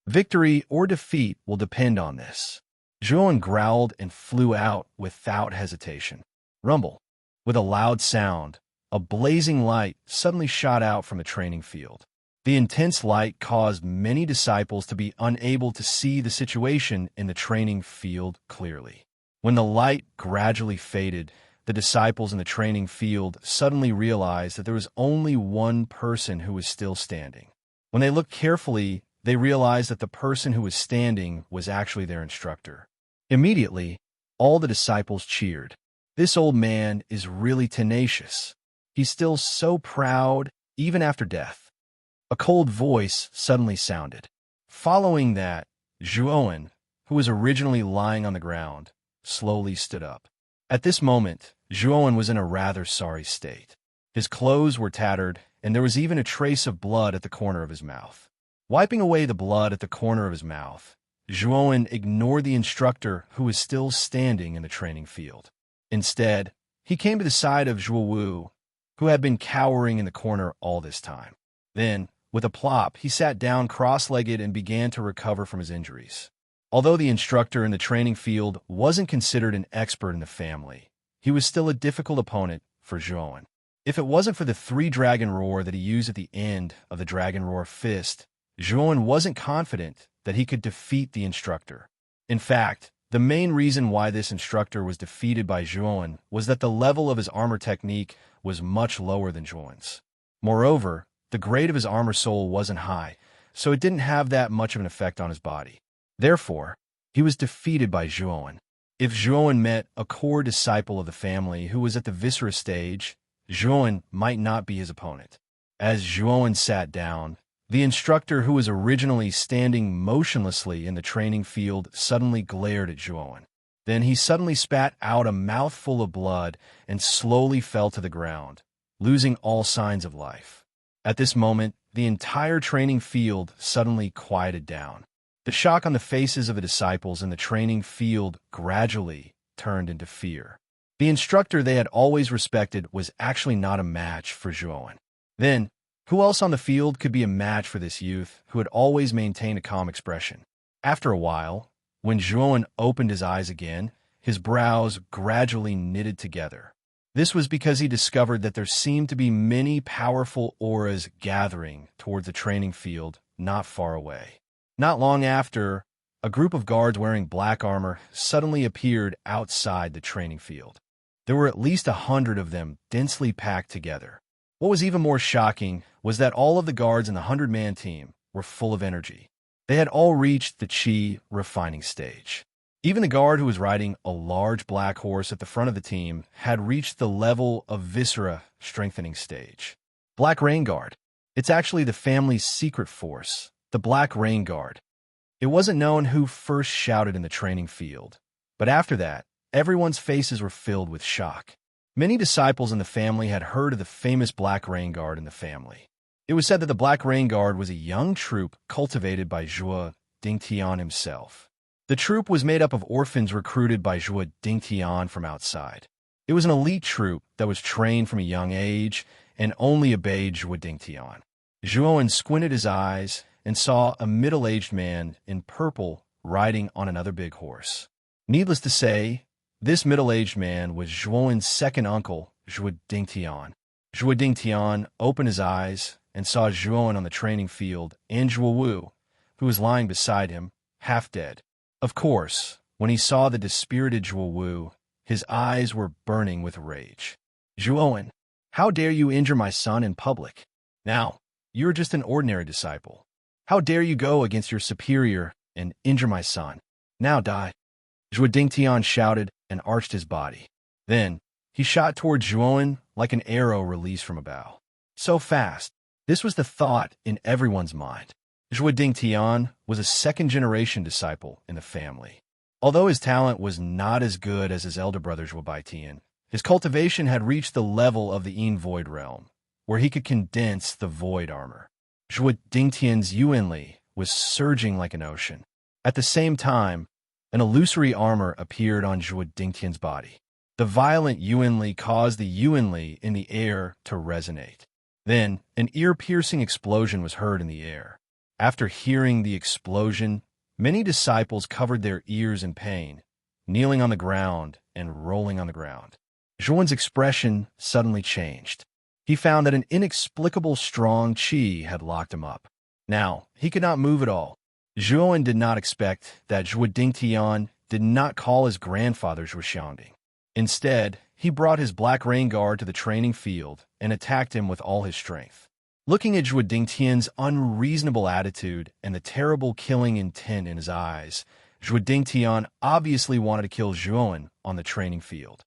Victory or defeat will depend on this. Zhuan growled and flew out without hesitation. Rumble. With a loud sound, a blazing light suddenly shot out from the training field. The intense light caused many disciples to be unable to see the situation in the training field clearly. When the light gradually faded, the disciples in the training field suddenly realized that there was only one person who was still standing. When they looked carefully, they realized that the person who was standing was actually their instructor. Immediately, all the disciples cheered. This old man is really tenacious. He's still so proud, even after death. A cold voice suddenly sounded. Following that, Zhuan, who was originally lying on the ground, slowly stood up. At this moment, Zhuan was in a rather sorry state. His clothes were tattered, and there was even a trace of blood at the corner of his mouth. Wiping away the blood at the corner of his mouth, Zhuan ignored the instructor who was still standing in the training field. Instead, he came to the side of Zhuowu, who had been cowering in the corner all this time. Then, with a plop, he sat down cross-legged and began to recover from his injuries. Although the instructor in the training field wasn't considered an expert in the family, he was still a difficult opponent for Zhuan. If it wasn't for the 3-dragon roar that he used at the end of the dragon roar fist, Zhuan wasn't confident that he could defeat the instructor. In fact, the main reason why this instructor was defeated by Zhuan was that the level of his armor technique was much lower than Zhuan's. Moreover, the grade of his armor soul wasn't high, so it didn't have that much of an effect on his body. Therefore, he was defeated by Zhuan. If Zhuan met a core disciple of the family who was at the viscera stage, Zhuan might not be his opponent. As Zhuan sat down, the instructor who was originally standing motionlessly in the training field suddenly glared at Zhuan. Then he suddenly spat out a mouthful of blood and slowly fell to the ground, losing all signs of life. At this moment, the entire training field suddenly quieted down. The shock on the faces of the disciples in the training field gradually turned into fear. The instructor they had always respected was actually not a match for Zhuan. Then, who else on the field could be a match for this youth who had always maintained a calm expression? After a while, when Zhuan opened his eyes again, his brows gradually knitted together. This was because he discovered that there seemed to be many powerful auras gathering towards the training field not far away. Not long after, a group of guards wearing black armor suddenly appeared outside the training field. There were at least 100 of them densely packed together. What was even more shocking was that all of the guards in the 100-man team were full of energy. They had all reached the chi refining stage. Even the guard who was riding a large black horse at the front of the team had reached the level of viscera strengthening stage. Black Rain Guard. It's actually the family's secret force, the Black Rain Guard. It wasn't known who first shouted in the training field, but after that, everyone's faces were filled with shock. Many disciples in the family had heard of the famous Black Rain Guard in the family. It was said that the Black Rain Guard was a young troop cultivated by Zhuo Dingtian himself. The troop was made up of orphans recruited by Zhuo Dingtian from outside. It was an elite troop that was trained from a young age and only obeyed Zhuo Dingtian. Zhuo squinted his eyes and saw a middle-aged man in purple riding on another big horse. Needless to say, this middle-aged man was Zhuowen's second uncle, Zhuo Dingtian. Zhuo Dingtian opened his eyes and saw Zhuowen on the training field and Zhuo Wu, who was lying beside him, half dead. Of course, when he saw the dispirited Zhuo Wu, his eyes were burning with rage. Zhuowen, how dare you injure my son in public? Now, you're just an ordinary disciple. How dare you go against your superior and injure my son? Now die. Zhuo Dingtian shouted and arched his body. Then, he shot toward Zhuowen like an arrow released from a bow. So fast, this was the thought in everyone's mind. Zhuo Dingtian was a second-generation disciple in the family. Although his talent was not as good as his elder brother Zhuo Baitian, his cultivation had reached the level of the Yin Void realm, where he could condense the void armor. Zhuo Dingtian's Yuanli was surging like an ocean. At the same time, an illusory armor appeared on Zhuo Dingtian's body. The violent Yuanli caused the Yuanli in the air to resonate. Then, an ear-piercing explosion was heard in the air. After hearing the explosion, many disciples covered their ears in pain, kneeling on the ground and rolling on the ground. Zhuowen's expression suddenly changed. He found that an inexplicable strong qi had locked him up. Now, he could not move at all. Zhuowen did not expect that Zhuo Dingtian did not call his grandfather Zhuo Xiangding. Instead, he brought his Black Rain Guard to the training field and attacked him with all his strength. Looking at Zhuo Dingtian's unreasonable attitude and the terrible killing intent in his eyes, Zhuo Dingtian obviously wanted to kill Zhuowen on the training field.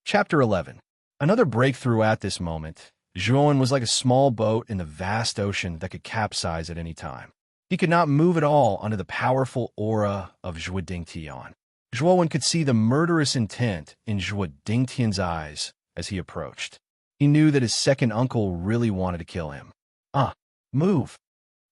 Chapter 11. Another breakthrough at this moment. Zhuowen was like a small boat in the vast ocean that could capsize at any time. He could not move at all under the powerful aura of Zhuo Dingtian. Zhuowen could see the murderous intent in Zhuo Dingtian's eyes as he approached. He knew that his second uncle really wanted to kill him. Move!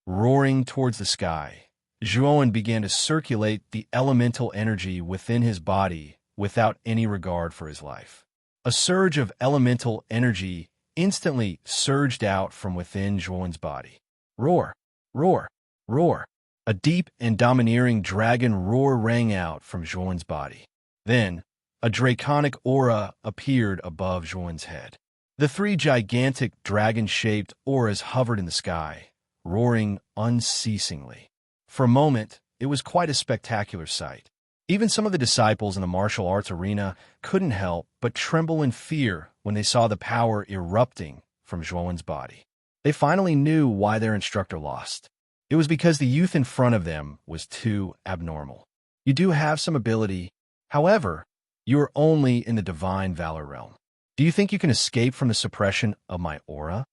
Roaring towards the sky, Zhuowen began to circulate the elemental energy within his body without any regard for his life. A surge of elemental energy instantly surged out from within Zhuowen's body. Roar! Roar! Roar! A deep and domineering dragon roar rang out from Zhuowen's body. Then, a draconic aura appeared above Zhuowen's head. The three gigantic dragon-shaped auras hovered in the sky, roaring unceasingly. For a moment, it was quite a spectacular sight. Even some of the disciples in the martial arts arena couldn't help but tremble in fear when they saw the power erupting from Zhuowen's body. They finally knew why their instructor lost. It was because the youth in front of them was too abnormal. You do have some ability. However, you are only in the divine valor realm. Do you think you can escape from the suppression of my aura?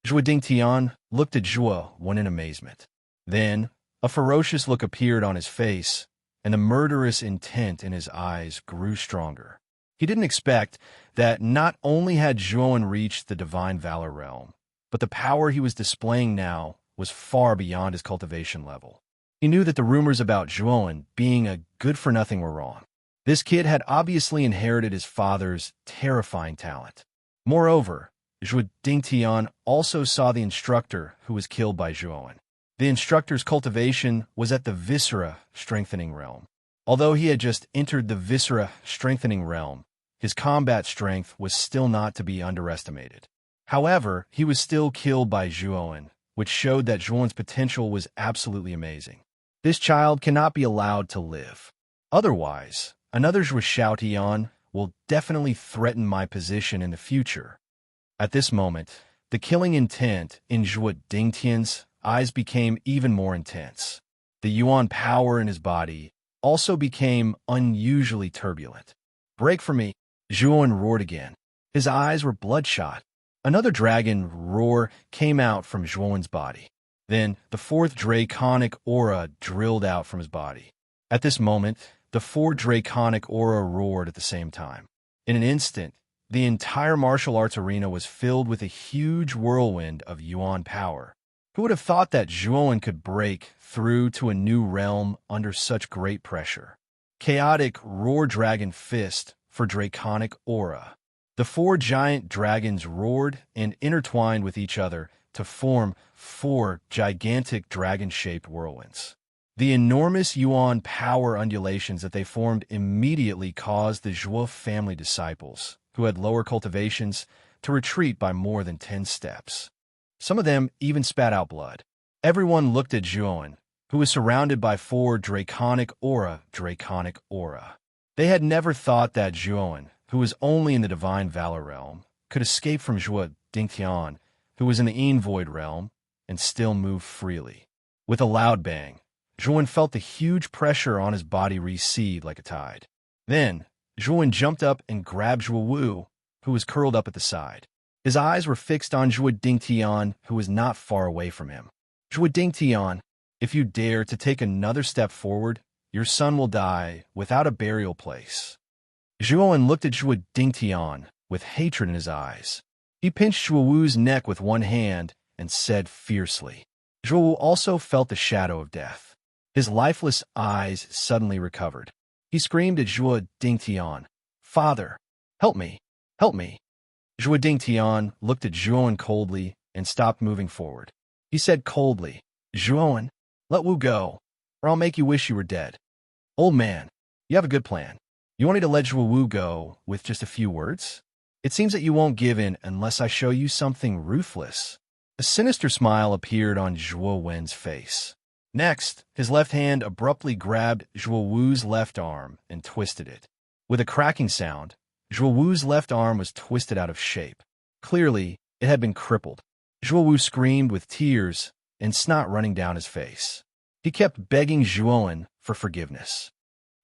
Zhuo Dingtian looked at Zhuo Wen in amazement. Then, a ferocious look appeared on his face, and the murderous intent in his eyes grew stronger. He didn't expect that not only had Zhuowen reached the divine valor realm, but the power he was displaying now was far beyond his cultivation level. He knew that the rumors about Zhuowen being a good-for-nothing were wrong. This kid had obviously inherited his father's terrifying talent. Moreover, Zhuo Dingtian also saw the instructor who was killed by Zhuowen. The instructor's cultivation was at the Viscera strengthening realm. Although he had just entered the Viscera strengthening realm, his combat strength was still not to be underestimated. However, he was still killed by Zhuowen, which showed that Zhuowen's potential was absolutely amazing. This child cannot be allowed to live. Otherwise, another Zhuo Xiaotian will definitely threaten my position in the future. At this moment, the killing intent in Zhuo Dingtian's eyes became even more intense. The yuan power in his body also became unusually turbulent. Break for me! Zhuowen roared again. His eyes were bloodshot. Another dragon roar came out from Zhuowen's body. Then, the fourth draconic aura drilled out from his body. At this moment, the four draconic aura roared at the same time. In an instant, the entire martial arts arena was filled with a huge whirlwind of yuan power. Who would have thought that Zhuowen could break through to a new realm under such great pressure? Chaotic roar dragon fist for draconic aura. The four giant dragons roared and intertwined with each other to form four gigantic dragon-shaped whirlwinds. The enormous yuan power undulations that they formed immediately caused the Zhuo family disciples, who had lower cultivations, to retreat by more than 10 steps. Some of them even spat out blood. Everyone looked at Zhuowen, who was surrounded by 4 draconic aura. They had never thought that Zhuowen, who was only in the divine valor realm, could escape from Zhuo Dingtian, who was in the Yin void realm, and still move freely. With a loud bang, Zhuowen felt the huge pressure on his body recede like a tide. Then, Zhuowen jumped up and grabbed Zhuo Wu, who was curled up at the side. His eyes were fixed on Zhuo Dingtian, who was not far away from him. Zhuo Dingtian, if you dare to take another step forward, your son will die without a burial place. Zhuowen looked at Zhuo Dingtian with hatred in his eyes. He pinched Zhuo Wu's neck with one hand and said fiercely. Zhuo Wu also felt the shadow of death. His lifeless eyes suddenly recovered. He screamed at Zhuo Dingtian, "Father, help me, help me." Zhuo Dingtian looked at Zhuowen coldly and stopped moving forward. He said coldly, "Zhuowen, let Wu go, or I'll make you wish you were dead." "Old man, you have a good plan. You want me to let Zhuo Wu go with just a few words? It seems that you won't give in unless I show you something ruthless." A sinister smile appeared on Zhuo Wen's face. Next, his left hand abruptly grabbed Zhuo Wu's left arm and twisted it. With a cracking sound, Zhuo Wu's left arm was twisted out of shape. Clearly, it had been crippled. Zhuo Wu screamed with tears and snot running down his face. He kept begging Zhuowen for forgiveness.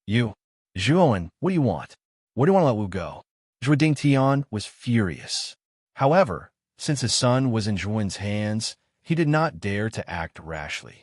Zhuowen, what do you want? Where do you want to let Wu go?" Zhuo Dingtian was furious. However, since his son was in Zhuowen's hands, he did not dare to act rashly.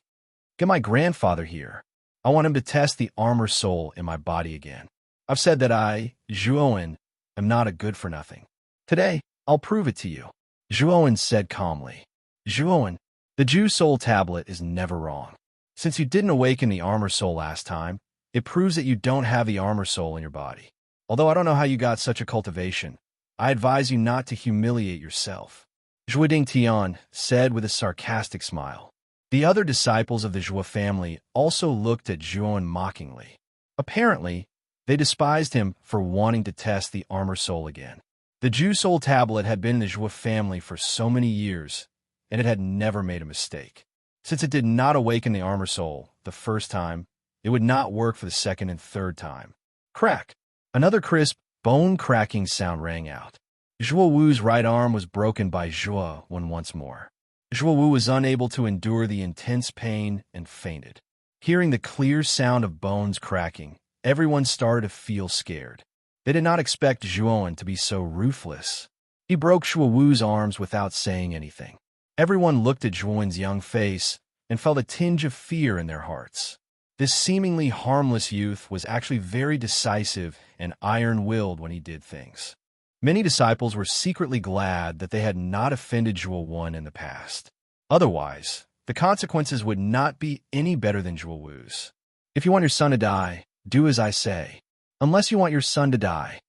"Get my grandfather here. I want him to test the armor soul in my body again. I've said that I, Zhuowen, am not a good-for-nothing. Today, I'll prove it to you." Zhuowen said calmly. "Zhuowen, the Jew soul tablet is never wrong. Since you didn't awaken the armor soul last time, it proves that you don't have the armor soul in your body. Although I don't know how you got such a cultivation, I advise you not to humiliate yourself," Zhuo Dingtian said with a sarcastic smile. The other disciples of the Zhuo family also looked at Zhuowen mockingly. Apparently, they despised him for wanting to test the armor soul again. The Jew soul tablet had been in the Zhuo family for so many years, and it had never made a mistake. Since it did not awaken the armor soul the first time, it would not work for the second and third time. Crack! Another crisp, bone-cracking sound rang out. Zhuo Wu's right arm was broken by Zhuo Wen once more. Zhuo Wu was unable to endure the intense pain and fainted. Hearing the clear sound of bones cracking, everyone started to feel scared. They did not expect Zhuowen to be so ruthless. He broke Zhuo Wu's arms without saying anything. Everyone looked at Zhuowen's young face and felt a tinge of fear in their hearts. This seemingly harmless youth was actually very decisive and iron-willed when he did things. Many disciples were secretly glad that they had not offended Zhuo Wen in the past. Otherwise, the consequences would not be any better than Zhuo Wu's. "If you want your son to die, do as I say. Unless you want your son to die."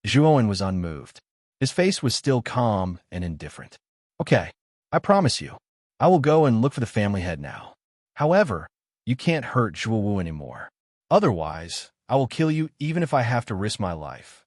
Zhuowen was unmoved. His face was still calm and indifferent. "Okay, I promise you. I will go and look for the family head now. However, you can't hurt Zhuo Wu anymore. Otherwise, I will kill you even if I have to risk my life."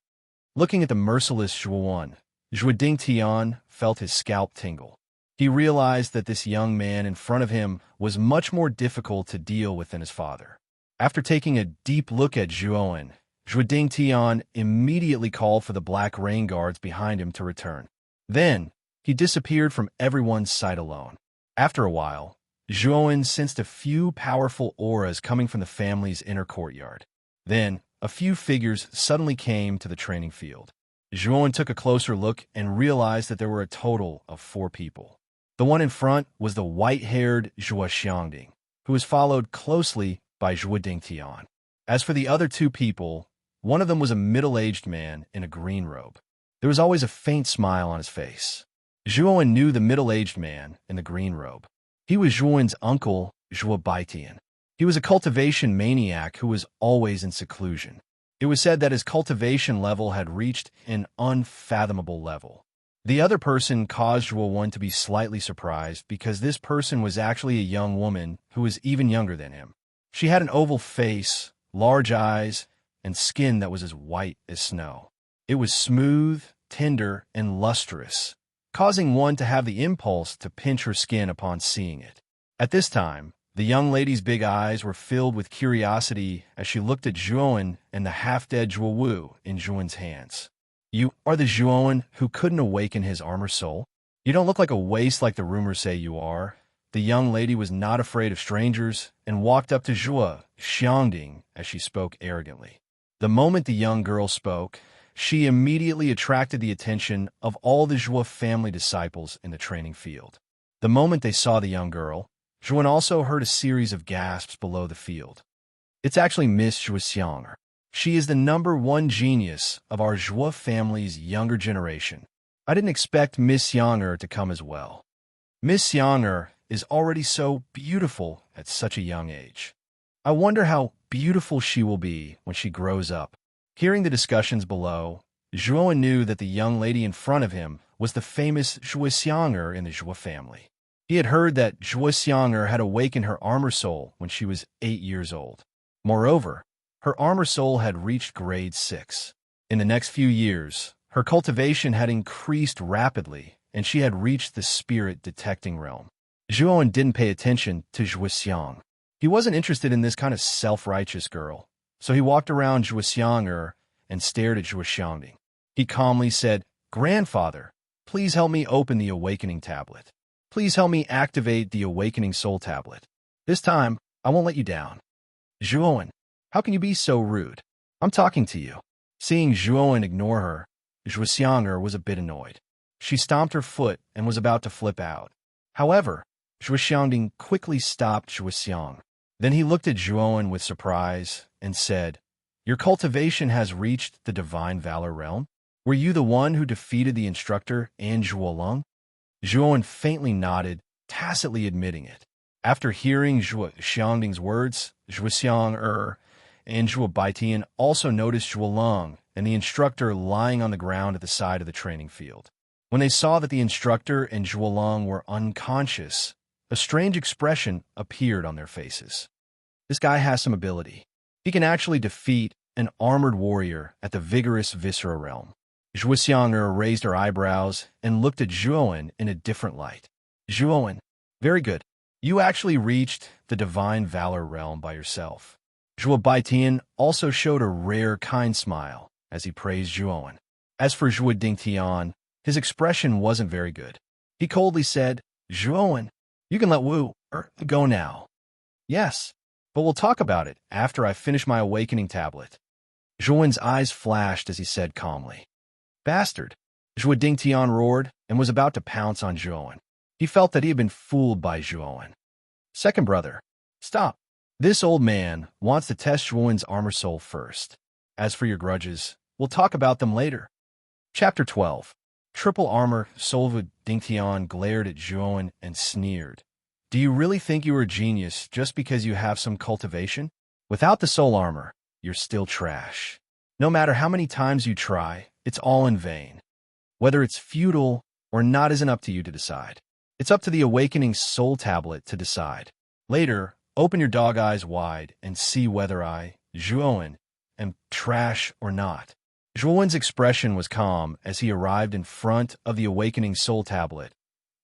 Looking at the merciless Zhuo Wen, Zhuo Dingtian felt his scalp tingle. He realized that this young man in front of him was much more difficult to deal with than his father. After taking a deep look at Zhuowen, Zhuo Dingtian immediately called for the black rain guards behind him to return. Then, he disappeared from everyone's sight alone. After a while, Zhuowen sensed a few powerful auras coming from the family's inner courtyard. Then, a few figures suddenly came to the training field. Zhuowen took a closer look and realized that there were a total of 4 people. The one in front was the white-haired Zhuo Xiangding, who was followed closely by Zhuo Dingtian. As for the other 2 people, one of them was a middle-aged man in a green robe. There was always a faint smile on his face. Zhuowen knew the middle-aged man in the green robe. He was Zhuowen's uncle, Zhuo Baitian. He was a cultivation maniac who was always in seclusion. It was said that his cultivation level had reached an unfathomable level. The other person caused Zhuo Wen to be slightly surprised because this person was actually a young woman who was even younger than him. She had an oval face, large eyes, and skin that was as white as snow. It was smooth, tender, and lustrous, causing one to have the impulse to pinch her skin upon seeing it. At this time, the young lady's big eyes were filled with curiosity as she looked at Zhuowen and the half-dead Zhuo Wu in Zhuowen's hands. You are the Zhuowen who couldn't awaken his armor soul? You don't look like a waste like the rumors say you are. The young lady was not afraid of strangers and walked up to Zhuo Xiangding as she spoke arrogantly. The moment the young girl spoke, she immediately attracted the attention of all the Zhuo family disciples in the training field. The moment they saw the young girl, Zhuowen also heard a series of gasps below the field. It's actually Miss Zhuoxiang. She is the #1 genius of our Zhuo family's younger generation. I didn't expect Miss Younger to come as well. Miss Younger is already so beautiful at such a young age. I wonder how beautiful she will be when she grows up. Hearing the discussions below, Zhuowen knew that the young lady in front of him was the famous Zhuoxiang in the Zhuo family. He had heard that Zhuoxiang had awakened her armor soul when she was 8 years old. Moreover, her armor soul had reached grade 6. In the next few years, her cultivation had increased rapidly, and she had reached the spirit detecting realm. Zhuowen didn't pay attention to Zhuoxiang. He wasn't interested in this kind of self-righteous girl, so he walked around Zhuoxiang and stared at Zhuoxiangding. He calmly said, "Grandfather, please help me open the awakening tablet. Please help me activate the awakening soul tablet. This time, I won't let you down." "Zhuowen, how can you be so rude? I'm talking to you." Seeing Zhuowen ignore her, Zhuoxiang was a bit annoyed. She stomped her foot and was about to flip out. However, Zhuoxiangding quickly stopped Zhuoxiang. Then he looked at Zhuowen with surprise and said, "Your cultivation has reached the divine valor realm? Were you the one who defeated the instructor and Zhuolong?" Zhuowen faintly nodded, tacitly admitting it. After hearing Zhuoxiangding's words, Zhuoxiang and Zhuo Baitian also noticed Zhuolong and the instructor lying on the ground at the side of the training field. When they saw that the instructor and Zhuolong were unconscious, a strange expression appeared on their faces. This guy has some ability. He can actually defeat an armored warrior at the vigorous Viscera realm. Zhuoxiang raised her eyebrows and looked at Zhuowen in a different light. "Zhuowen, very good. You actually reached the divine valor realm by yourself." Zhuo Baitian also showed a rare kind smile as he praised Zhuowen. As for Zhuo Dingtian, his expression wasn't very good. He coldly said, "Zhuowen, you can let Wu go now." "Yes, but we'll talk about it after I finish my awakening tablet." Zhuowen's eyes flashed as he said calmly. "Bastard!" Zhuo Dingtian roared and was about to pounce on Zhuowen. He felt that he had been fooled by Zhuowen. "Second brother, stop. This old man wants to test Zhuowen's armor soul first. As for your grudges, we'll talk about them later." Chapter 12. Triple Armor. Zhuo Dingtian glared at Zhuowen and sneered. "Do you really think you are a genius just because you have some cultivation? Without the soul armor, you're still trash. No matter how many times you try, it's all in vain. Whether it's futile or not isn't up to you to decide. It's up to the awakening soul tablet to decide. Later, open your dog eyes wide and see whether I, Zhuowen, am trash or not." Zhuowen's expression was calm as he arrived in front of the awakening soul tablet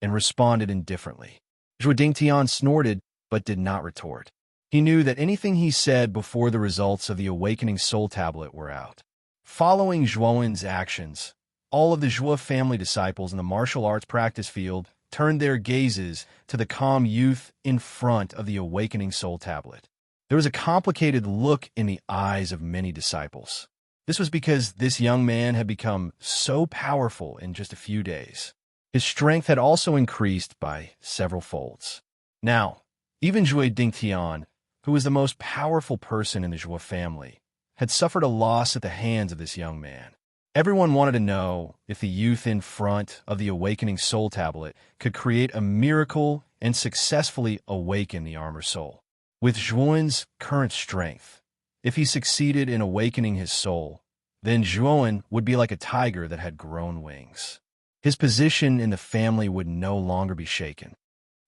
and responded indifferently. Zhuo Dingtian snorted but did not retort. He knew that anything he said before the results of the awakening soul tablet were out. Following Zhuowen's actions, all of the Zhuo family disciples in the martial arts practice field turned their gazes to the calm youth in front of the awakening soul tablet. There was a complicated look in the eyes of many disciples. This was because this young man had become so powerful in just a few days. His strength had also increased by several folds. Now, even Zhuo Dingtian, who was the most powerful person in the Zhuo family, had suffered a loss at the hands of this young man. Everyone wanted to know if the youth in front of the awakening soul tablet could create a miracle and successfully awaken the armor soul. With Zhuowen's current strength, if he succeeded in awakening his soul, then Zhuowen would be like a tiger that had grown wings. His position in the family would no longer be shaken.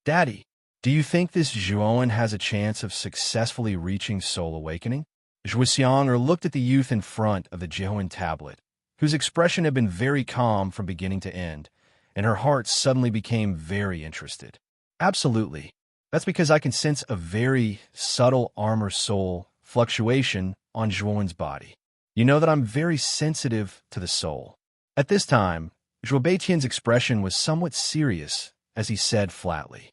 "Daddy, Do you think this Zhuowen has a chance of successfully reaching soul awakening? Zhuoxiang looked at the youth in front of the Zhuowen tablet, whose expression had been very calm from beginning to end, and her heart suddenly became very interested. Absolutely. That's because I can sense a very subtle armor soul fluctuation on Zhuowen's body. You know that I'm very sensitive to the soul. At this time, Zhuo Beiqian's expression was somewhat serious as he said flatly.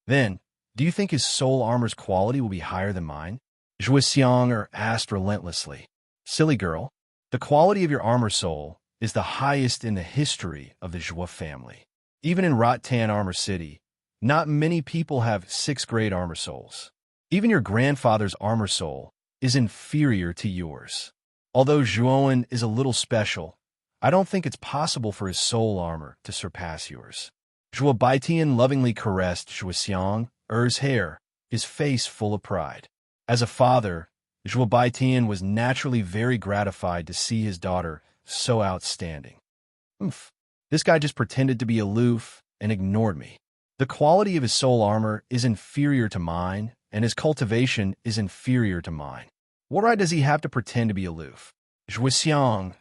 Then, do you think his soul armor's quality will be higher than mine? Zhuoxiang asked relentlessly. Silly girl, the quality of your armor soul is the highest in the history of the Zhuo family. Even in Rattan Armor City, not many people have 6th-grade armor souls. Even your grandfather's armor soul is inferior to yours. Although Zhuowen is a little special, I don't think it's possible for his soul armor to surpass yours. Zhuo Baitian lovingly caressed Zhuoxiang's hair, his face full of pride. As a father, Zhuo Baitian was naturally very gratified to see his daughter so outstanding. Oof, this guy just pretended to be aloof and ignored me. The quality of his soul armor is inferior to mine, and his cultivation is inferior to mine. What right does he have to pretend to be aloof? Zhuoxiang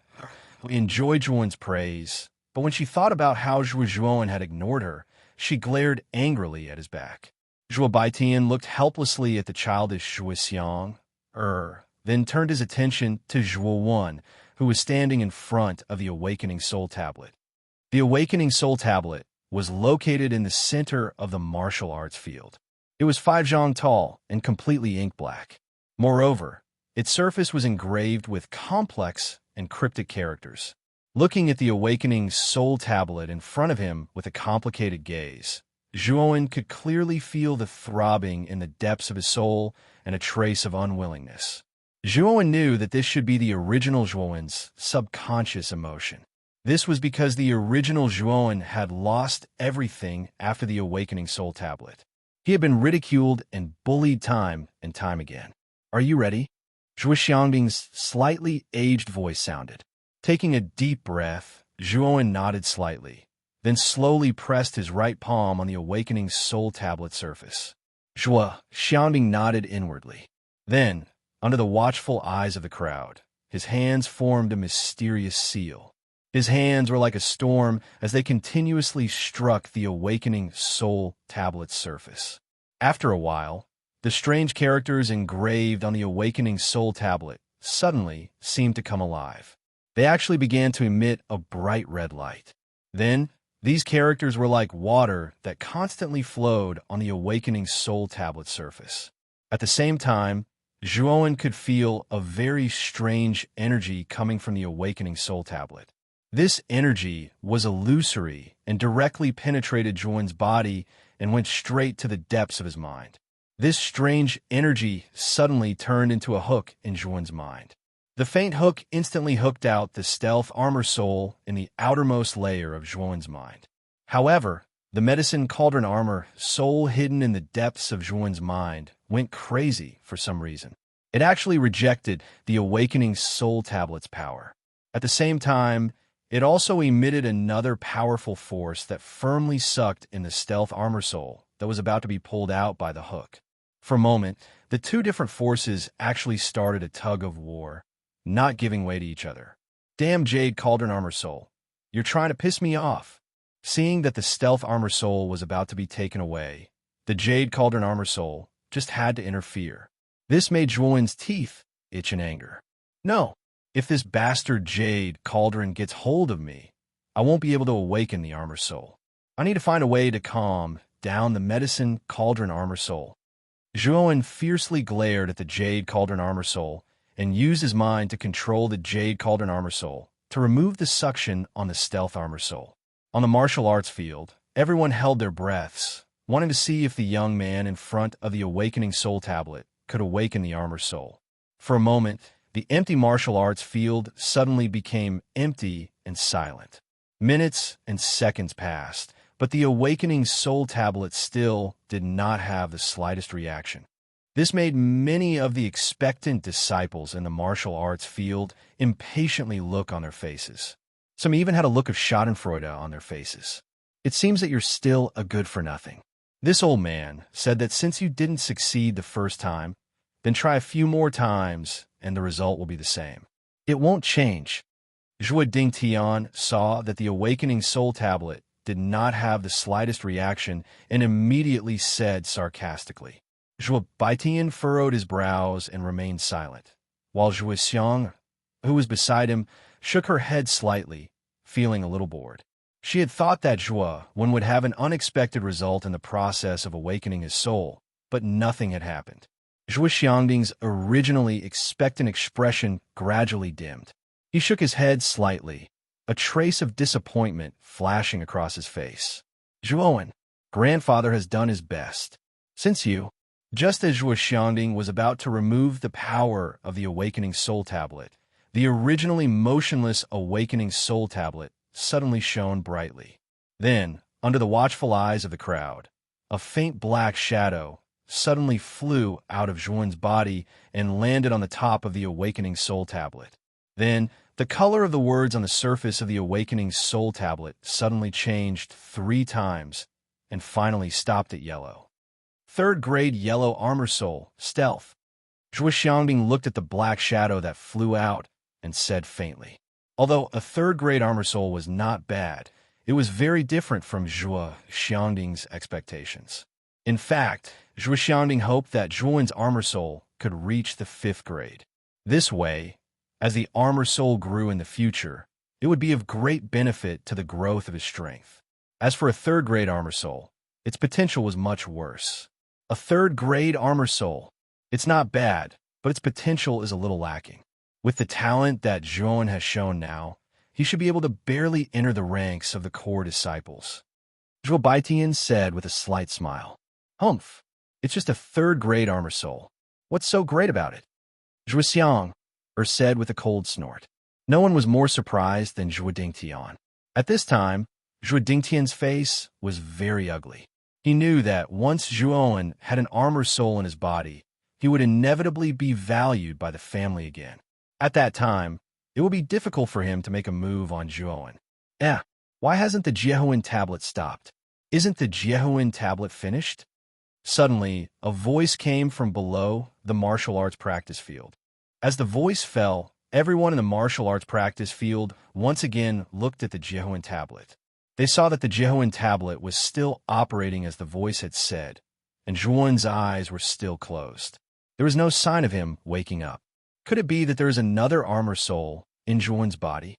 enjoyed Zhuowen's praise, but when she thought about how Zhuowen had ignored her, she glared angrily at his back. Zhuo Baitian looked helplessly at the childish Zhuoxiang, then turned his attention to Zhuo, who was standing in front of the Awakening Soul Tablet. The Awakening Soul Tablet was located in the center of the martial arts field. It was 5 zhang tall and completely ink black. Moreover, its surface was engraved with complex and cryptic characters. Looking at the Awakening Soul Tablet in front of him with a complicated gaze, Zhuowen could clearly feel the throbbing in the depths of his soul and a trace of unwillingness. Zhuowen knew that this should be the original Zhuowen's subconscious emotion. This was because the original Zhuowen had lost everything after the Awakening Soul Tablet. He had been ridiculed and bullied time and time again. Are you ready? Zhuoxiang's slightly aged voice sounded. Taking a deep breath, Zhuowen nodded slightly, then slowly pressed his right palm on the Awakening Soul Tablet surface. Zhuoxiang nodded inwardly. Then, under the watchful eyes of the crowd, his hands formed a mysterious seal. His hands were like a storm as they continuously struck the Awakening Soul Tablet's surface. After a while, the strange characters engraved on the Awakening Soul Tablet suddenly seemed to come alive. They actually began to emit a bright red light. Then, these characters were like water that constantly flowed on the Awakening Soul Tablet surface. At the same time, Zhuowen could feel a very strange energy coming from the Awakening Soul Tablet. This energy was illusory and directly penetrated Zhuowen's body and went straight to the depths of his mind. This strange energy suddenly turned into a hook in Zhuowen's mind. The faint hook instantly hooked out the stealth armor soul in the outermost layer of Zhuowen's mind. However, the medicine cauldron armor soul hidden in the depths of Zhuowen's mind went crazy for some reason. It actually rejected the Awakening Soul Tablet's power. At the same time, it also emitted another powerful force that firmly sucked in the stealth armor soul that was about to be pulled out by the hook. For a moment, the two different forces actually started a tug of war, not giving way to each other. Damn Jade Cauldron Armor Soul, you're trying to piss me off. Seeing that the stealth armor soul was about to be taken away, the Jade Cauldron Armor Soul just had to interfere. This made Zhuowen's teeth itch in anger. No, if this bastard Jade Cauldron gets hold of me, I won't be able to awaken the armor soul. I need to find a way to calm down the medicine Cauldron Armor Soul. Zhuowen fiercely glared at the Jade Cauldron Armor Soul and used his mind to control the Jade Cauldron Armor Soul to remove the suction on the stealth armor soul. On the martial arts field, everyone held their breaths, wanting to see if the young man in front of the Awakening Soul Tablet could awaken the armor soul. For a moment, the empty martial arts field suddenly became empty and silent. Minutes and seconds passed, but the Awakening Soul Tablet still did not have the slightest reaction. This made many of the expectant disciples in the martial arts field impatiently look on their faces. Some even had a look of schadenfreude on their faces. It seems that you're still a good-for-nothing. This old man said that since you didn't succeed the first time, then try a few more times and the result will be the same. It won't change. Zhuo Dingtian saw that the awakening soul tablet did not have the slightest reaction and immediately said sarcastically. Zhuo Baitian furrowed his brows and remained silent, while Zhuo Xiang, who was beside him, shook her head slightly, feeling a little bored. She had thought that Zhuo would have an unexpected result in the process of awakening his soul, but nothing had happened. Zhuo Xiangding's originally expectant expression gradually dimmed. He shook his head slightly, a trace of disappointment flashing across his face. Zhuowen, grandfather has done his best. Since you, just as Zhuo Xiangding was about to remove the power of the awakening soul tablet, the originally motionless awakening soul tablet suddenly shone brightly. Then, under the watchful eyes of the crowd, a faint black shadow suddenly flew out of Zhuowen's body and landed on the top of the awakening soul tablet. Then, the color of the words on the surface of the awakening soul tablet suddenly changed 3 times and finally stopped at yellow. 3rd grade yellow armor soul, stealth. Zhuo Xiangding looked at the black shadow that flew out and said faintly. Although a 3rd grade armor soul was not bad, it was very different from Zhuo Xiangding's expectations. In fact, Zhuo Xiangding hoped that Zhuowen's armor soul could reach the 5th grade. This way, as the armor soul grew in the future, it would be of great benefit to the growth of his strength. As for a 3rd grade armor soul, its potential was much worse. A 3rd grade armor soul, it's not bad, but its potential is a little lacking. With the talent that Zhuowen has shown now, he should be able to barely enter the ranks of the core disciples. Zhuo Baitian said with a slight smile. Humph, it's just a 3rd grade armor soul. What's so great about it? Zhuo Xiang, said with a cold snort. No one was more surprised than Zhuo Dingtian. At this time, Zhuo Dingtian's face was very ugly. He knew that once Zhuowen had an armor soul in his body, he would inevitably be valued by the family again. At that time, it would be difficult for him to make a move on Zhuowen. Why hasn't the Jiehuan tablet stopped? Isn't the Jiehuan tablet finished? Suddenly, a voice came from below the martial arts practice field. As the voice fell, everyone in the martial arts practice field once again looked at the Jiehuan tablet. They saw that the Jiehuan tablet was still operating as the voice had said, and Zhuowen's eyes were still closed. There was no sign of him waking up. Could it be that there is another armor soul in Zhuowen's body?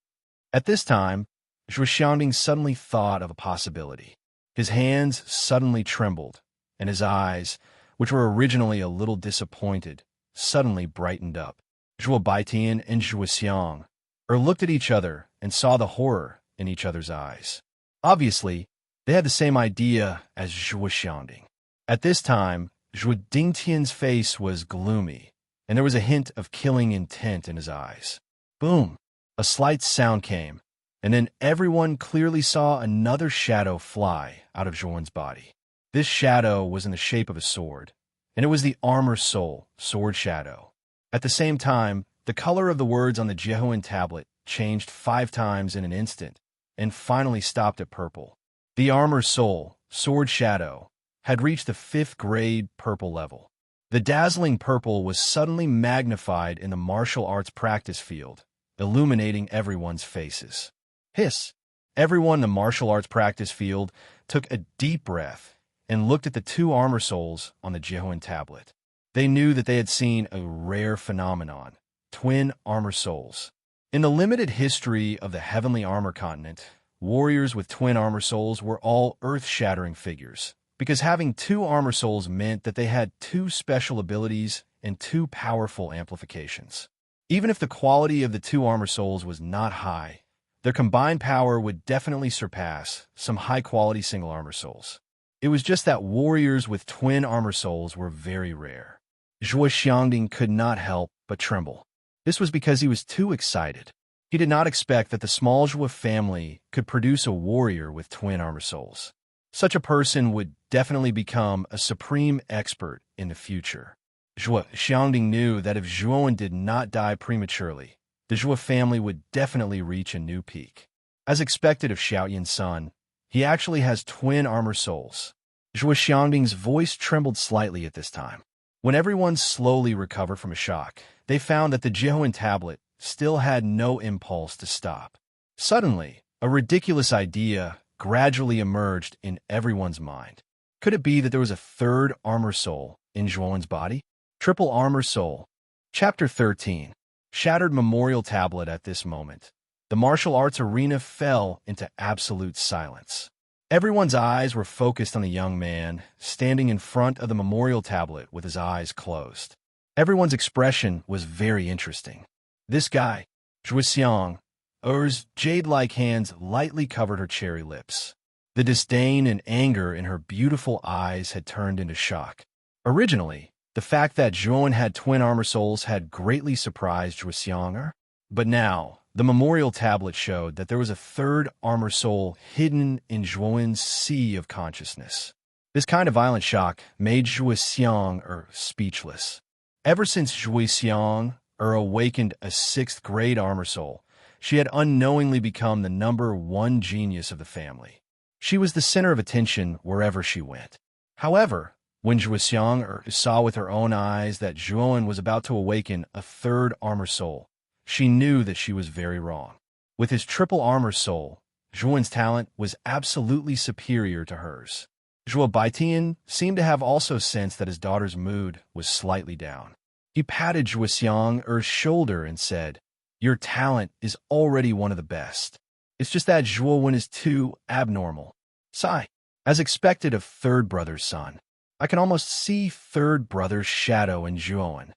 At this time, Zhuo Xiangding suddenly thought of a possibility. His hands suddenly trembled, and his eyes, which were originally a little disappointed, suddenly brightened up. Zhuo Baitian and Zhuo Xiang looked at each other and saw the horror in each other's eyes. Obviously, they had the same idea as Zhuo Xiangding. At this time, Zhuo Dingtian's face was gloomy, and there was a hint of killing intent in his eyes. Boom! A slight sound came, and then everyone clearly saw another shadow fly out of Zhuowen's body. This shadow was in the shape of a sword, and it was the armor soul, sword shadow. At the same time, the color of the words on the Jiehuan tablet changed 5 times in an instant, and finally stopped at purple. The armor soul, sword shadow, had reached the 5th grade purple level. The dazzling purple was suddenly magnified in the martial arts practice field, illuminating everyone's faces. Hiss! Everyone in the martial arts practice field took a deep breath and looked at the 2 armor souls on the Jiehuan tablet. They knew that they had seen a rare phenomenon, twin armor souls. In the limited history of the heavenly armor continent, warriors with twin armor souls were all earth-shattering figures, because having 2 armor souls meant that they had 2 special abilities and 2 powerful amplifications. Even if the quality of the 2 armor souls was not high, their combined power would definitely surpass some high-quality single armor souls. It was just that warriors with twin armor souls were very rare. Zhuo Xiangding could not help but tremble. This was because he was too excited. He did not expect that the small Zhuo family could produce a warrior with twin armor souls. Such a person would definitely become a supreme expert in the future. Zhuo Xiangding knew that if Zhuowen did not die prematurely, the Zhuo family would definitely reach a new peak. As expected of Xiaoyan's son, he actually has twin armor souls. Zhuo Xiangbing's voice trembled slightly at this time. When everyone slowly recovered from a shock, they found that the Jihuan tablet still had no impulse to stop. Suddenly, a ridiculous idea gradually emerged in everyone's mind. Could it be that there was a third armor soul in Zhuowen's body? Triple armor soul. Chapter 13. Shattered memorial tablet. At this moment, the martial arts arena fell into absolute silence. Everyone's eyes were focused on the young man standing in front of the memorial tablet with his eyes closed. Everyone's expression was very interesting. This guy, Zhuo Xiang's jade-like hands lightly covered her cherry lips. The disdain and anger in her beautiful eyes had turned into shock. Originally, the fact that Zhuowen had twin armor souls had greatly surprised Zhuo Xiang, but now, the memorial tablet showed that there was a third armor soul hidden in Zhuowen's sea of consciousness. This kind of violent shock made Zhuo Xiang speechless. Ever since Zhuo Xiang awakened a 6th grade armor soul, she had unknowingly become the #1 genius of the family. She was the center of attention wherever she went. However, when Zhuo Xiang saw with her own eyes that Zhuowen was about to awaken a third armor soul, she knew that she was very wrong. With his triple armor soul, Zhuowen's talent was absolutely superior to hers. Zhuo Baitian seemed to have also sensed that his daughter's mood was slightly down. He patted Zhuo Xiang's shoulder and said, "Your talent is already one of the best. It's just that Zhuowen is too abnormal." Sigh. As expected of third brother's son, I can almost see third brother's shadow in Zhuowen.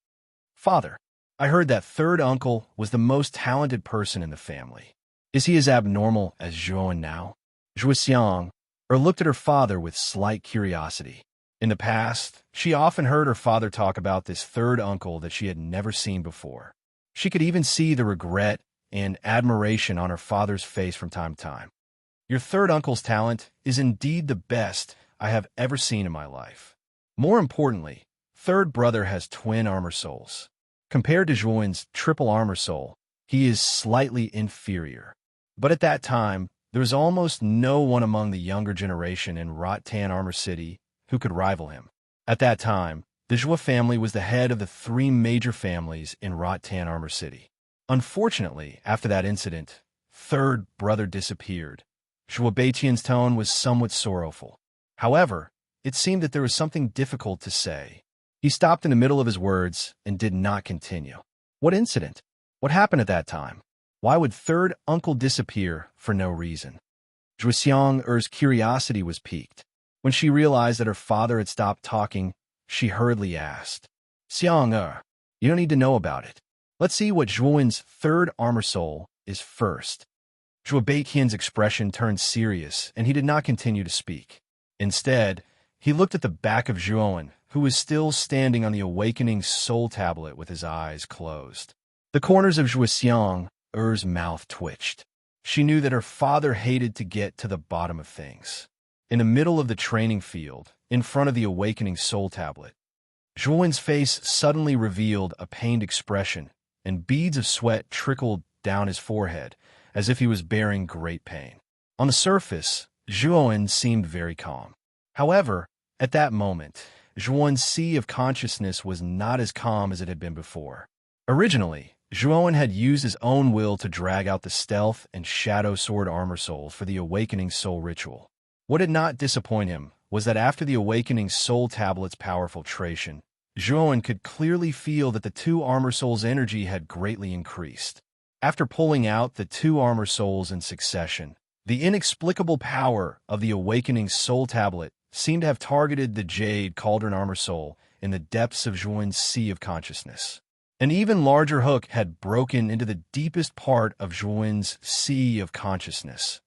Father, I heard that third uncle was the most talented person in the family. Is he as abnormal as Zhuowen now? Zhuo Xiang looked at her father with slight curiosity. In the past, she often heard her father talk about this third uncle that she had never seen before. She could even see the regret and admiration on her father's face from time to time. Your third uncle's talent is indeed the best I have ever seen in my life. More importantly, third brother has twin armor souls. Compared to Zhuowen's triple armor soul, he is slightly inferior. But at that time, there was almost no one among the younger generation in Rotan Armor City who could rival him. At that time, the Zhuo family was the head of the 3 major families in Rotan Armor City. Unfortunately, after that incident, third brother disappeared. Zhuo Beiqian's tone was somewhat sorrowful. However, it seemed that there was something difficult to say. He stopped in the middle of his words and did not continue. What incident? What happened at that time? Why would third uncle disappear for no reason? Zhuo Xiang's curiosity was piqued. When she realized that her father had stopped talking, she hurriedly asked, "Xiang, you don't need to know about it. Let's see what Zhuowen's third armor soul is first." Zhuo Beiqian's expression turned serious, and he did not continue to speak. Instead, he looked at the back of Zhuowen, who was still standing on the awakening soul tablet with his eyes closed. The corners of Zhuo Xiang's mouth twitched. She knew that her father hated to get to the bottom of things. In the middle of the training field, in front of the awakening soul tablet, Zhuowen's face suddenly revealed a pained expression, and beads of sweat trickled down his forehead, as if he was bearing great pain. On the surface, Zhuowen seemed very calm. However, at that moment, Zhuowen's sea of consciousness was not as calm as it had been before. Originally, Zhuowen had used his own will to drag out the stealth and shadow sword armor souls for the awakening soul ritual. What did not disappoint him was that after the awakening soul tablet's power filtration, Zhuowen could clearly feel that the 2 armor souls' energy had greatly increased. After pulling out the 2 armor souls in succession, the inexplicable power of the awakening soul tablet seemed to have targeted the Jade Cauldron armor soul in the depths of Zhuowen's sea of consciousness. An even larger hook had broken into the deepest part of Zhuowen's sea of consciousness,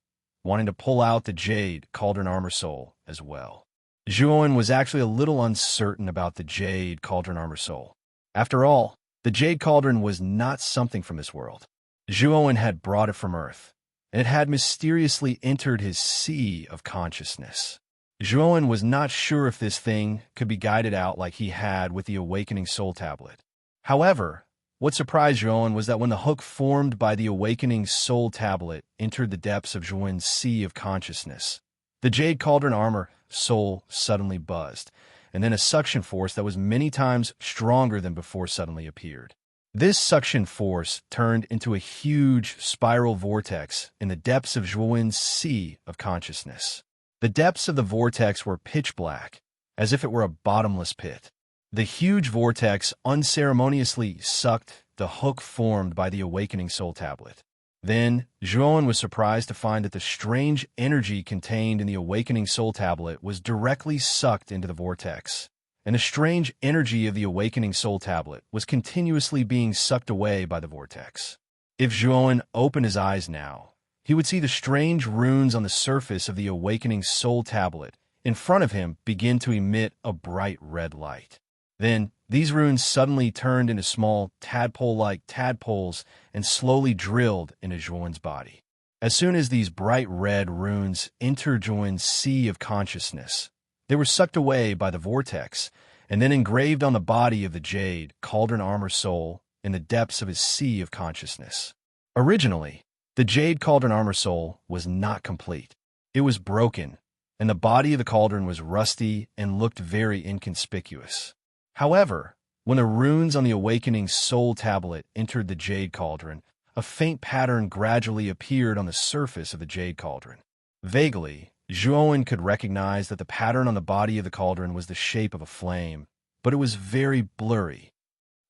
wanting to pull out the Jade Cauldron armor soul as well. Zhuowen was actually a little uncertain about the Jade Cauldron armor soul. After all, the Jade Cauldron was not something from this world. Zhuowen had brought it from Earth, and it had mysteriously entered his sea of consciousness. Zhuowen was not sure if this thing could be guided out like he had with the awakening soul tablet. However, what surprised Zhuowen was that when the hook formed by the awakening soul tablet entered the depths of Zhuowen's sea of consciousness, the Jade Cauldron armor soul suddenly buzzed, and then a suction force that was many times stronger than before suddenly appeared. This suction force turned into a huge spiral vortex in the depths of Zhuowen's sea of consciousness. The depths of the vortex were pitch black, as if it were a bottomless pit. The huge vortex unceremoniously sucked the hook formed by the awakening soul tablet. Then, Zhuowen was surprised to find that the strange energy contained in the awakening soul tablet was directly sucked into the vortex, and the strange energy of the awakening soul tablet was continuously being sucked away by the vortex. If Zhuowen opened his eyes now, he would see the strange runes on the surface of the awakening soul tablet in front of him begin to emit a bright red light. Then, these runes suddenly turned into small, tadpole-like tadpoles and slowly drilled into Zhuowen's body. As soon as these bright red runes entered Zhuowen's sea of consciousness, they were sucked away by the vortex and then engraved on the body of the jade cauldron armor soul in the depths of his sea of consciousness. Originally, the jade cauldron armor soul was not complete. It was broken, and the body of the cauldron was rusty and looked very inconspicuous. However, when the runes on the awakening soul tablet entered the jade cauldron, a faint pattern gradually appeared on the surface of the jade cauldron. Vaguely, Zhuowen could recognize that the pattern on the body of the cauldron was the shape of a flame, but it was very blurry.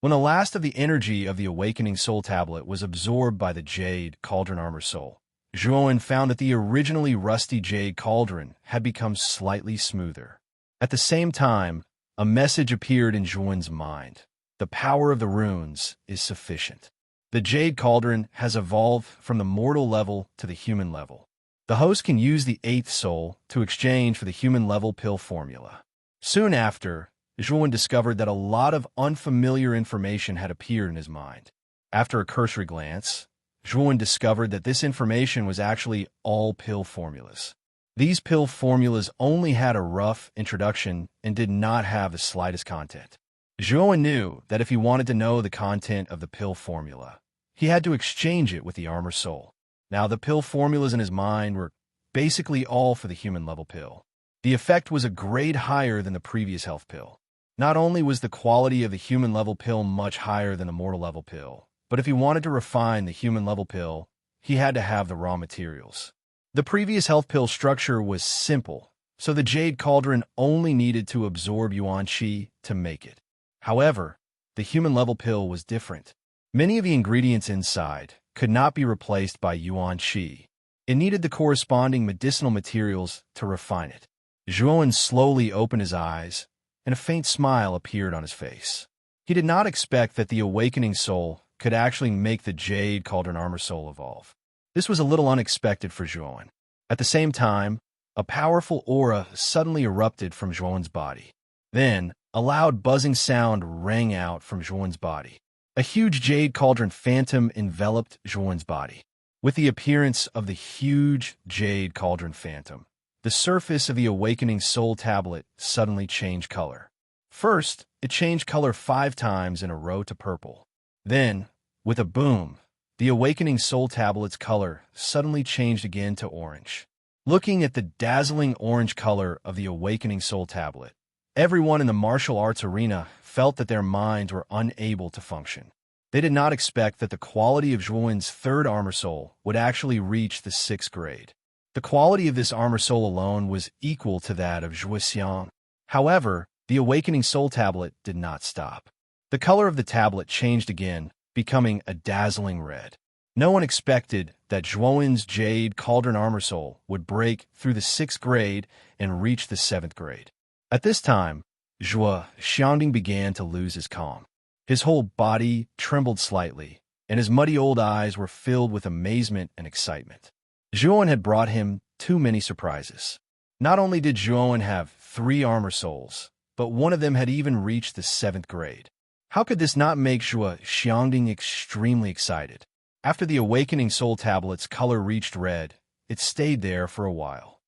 When the last of the energy of the awakening soul tablet was absorbed by the jade cauldron armor soul, Zhuowen found that the originally rusty jade cauldron had become slightly smoother. At the same time, a message appeared in Zhuowen's mind. The power of the runes is sufficient. The jade cauldron has evolved from the mortal level to the human level. The host can use the 8th soul to exchange for the human level pill formula. Soon after, Zhuowen discovered that a lot of unfamiliar information had appeared in his mind. After a cursory glance, Zhuowen discovered that this information was actually all pill formulas. These pill formulas only had a rough introduction and did not have the slightest content. Zhuowen knew that if he wanted to know the content of the pill formula, he had to exchange it with the armor soul. Now, the pill formulas in his mind were basically all for the human level pill. The effect was a grade higher than the previous health pill. Not only was the quality of the human level pill much higher than the mortal level pill, but if he wanted to refine the human level pill, he had to have the raw materials. The previous health pill structure was simple, so the jade cauldron only needed to absorb yuan qi to make it. However, the human level pill was different. Many of the ingredients inside could not be replaced by yuan qi. It needed the corresponding medicinal materials to refine it. Zhuowen slowly opened his eyes, and a faint smile appeared on his face. He did not expect that the awakening soul could actually make the jade cauldron armor soul evolve. This was a little unexpected for Zhuowen. At the same time, a powerful aura suddenly erupted from Zhuowen's body. Then, a loud buzzing sound rang out from Zhuowen's body. A huge jade cauldron phantom enveloped Zhuowen's body. With the appearance of the huge jade cauldron phantom, the surface of the awakening soul tablet suddenly changed color. First, it changed color 5 times in a row to purple. Then, with a boom, the awakening soul tablet's color suddenly changed again to orange. Looking at the dazzling orange color of the awakening soul tablet, everyone in the martial arts arena felt that their minds were unable to function. They did not expect that the quality of Zhuowen's 3rd armor soul would actually reach the 6th grade. The quality of this armor soul alone was equal to that of Zhuo Xiang. However, the awakening soul tablet did not stop. The color of the tablet changed again, becoming a dazzling red. No one expected that Zhuowen's jade cauldron armor soul would break through the 6th grade and reach the 7th grade. At this time, Zhuo Xiangding began to lose his calm. His whole body trembled slightly, and his muddy old eyes were filled with amazement and excitement. Zhuowen had brought him too many surprises. Not only did Zhuowen have 3 armor souls, but one of them had even reached the 7th grade. How could this not make Zhuo Xiangding extremely excited? After the awakening soul tablet's color reached red, it stayed there for a while.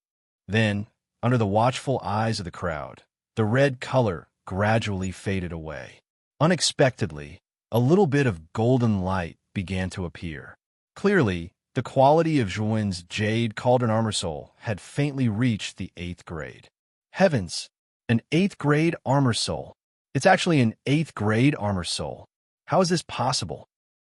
Then, under the watchful eyes of the crowd, the red color gradually faded away. Unexpectedly, a little bit of golden light began to appear. Clearly, the quality of Zhuowen's jade cauldron armor soul had faintly reached the 8th grade. Heavens! An 8th grade armor soul. It's actually an 8th grade armor soul. How is this possible?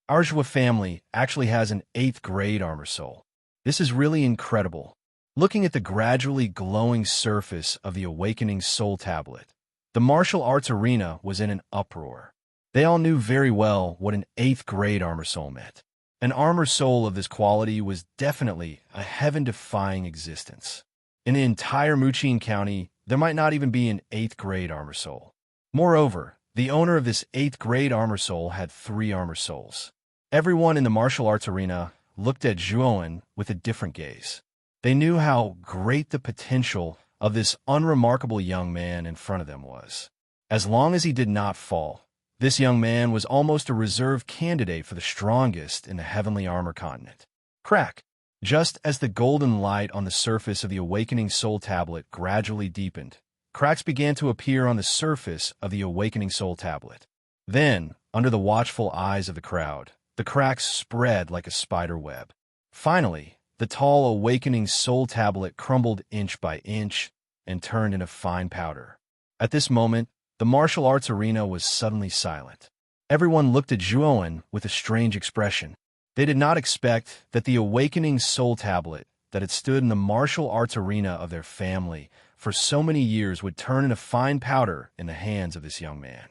Our Joie family actually has an 8th grade armor soul. This is really incredible. Looking at the gradually glowing surface of the awakening soul tablet, the martial arts arena was in an uproar. They all knew very well what an 8th grade armor soul meant. An armor soul of this quality was definitely a heaven-defying existence. In the entire Muchin County, there might not even be an 8th grade armor soul. Moreover, the owner of this 8th grade armor soul had 3 armor souls. Everyone in the martial arts arena looked at Zhuowen with a different gaze. They knew how great the potential of this unremarkable young man in front of them was. As long as he did not fall, this young man was almost a reserve candidate for the strongest in the heavenly armor continent. Crack! Just as the golden light on the surface of the awakening soul tablet gradually deepened, cracks began to appear on the surface of the awakening soul tablet. Then, under the watchful eyes of the crowd, the cracks spread like a spider web. Finally, the tall awakening soul tablet crumbled inch by inch and turned into fine powder. At this moment, the martial arts arena was suddenly silent. Everyone looked at Zhuowen with a strange expression. They did not expect that the awakening soul tablet that had stood in the martial arts arena of their family for so many years would turn into fine powder in the hands of this young man.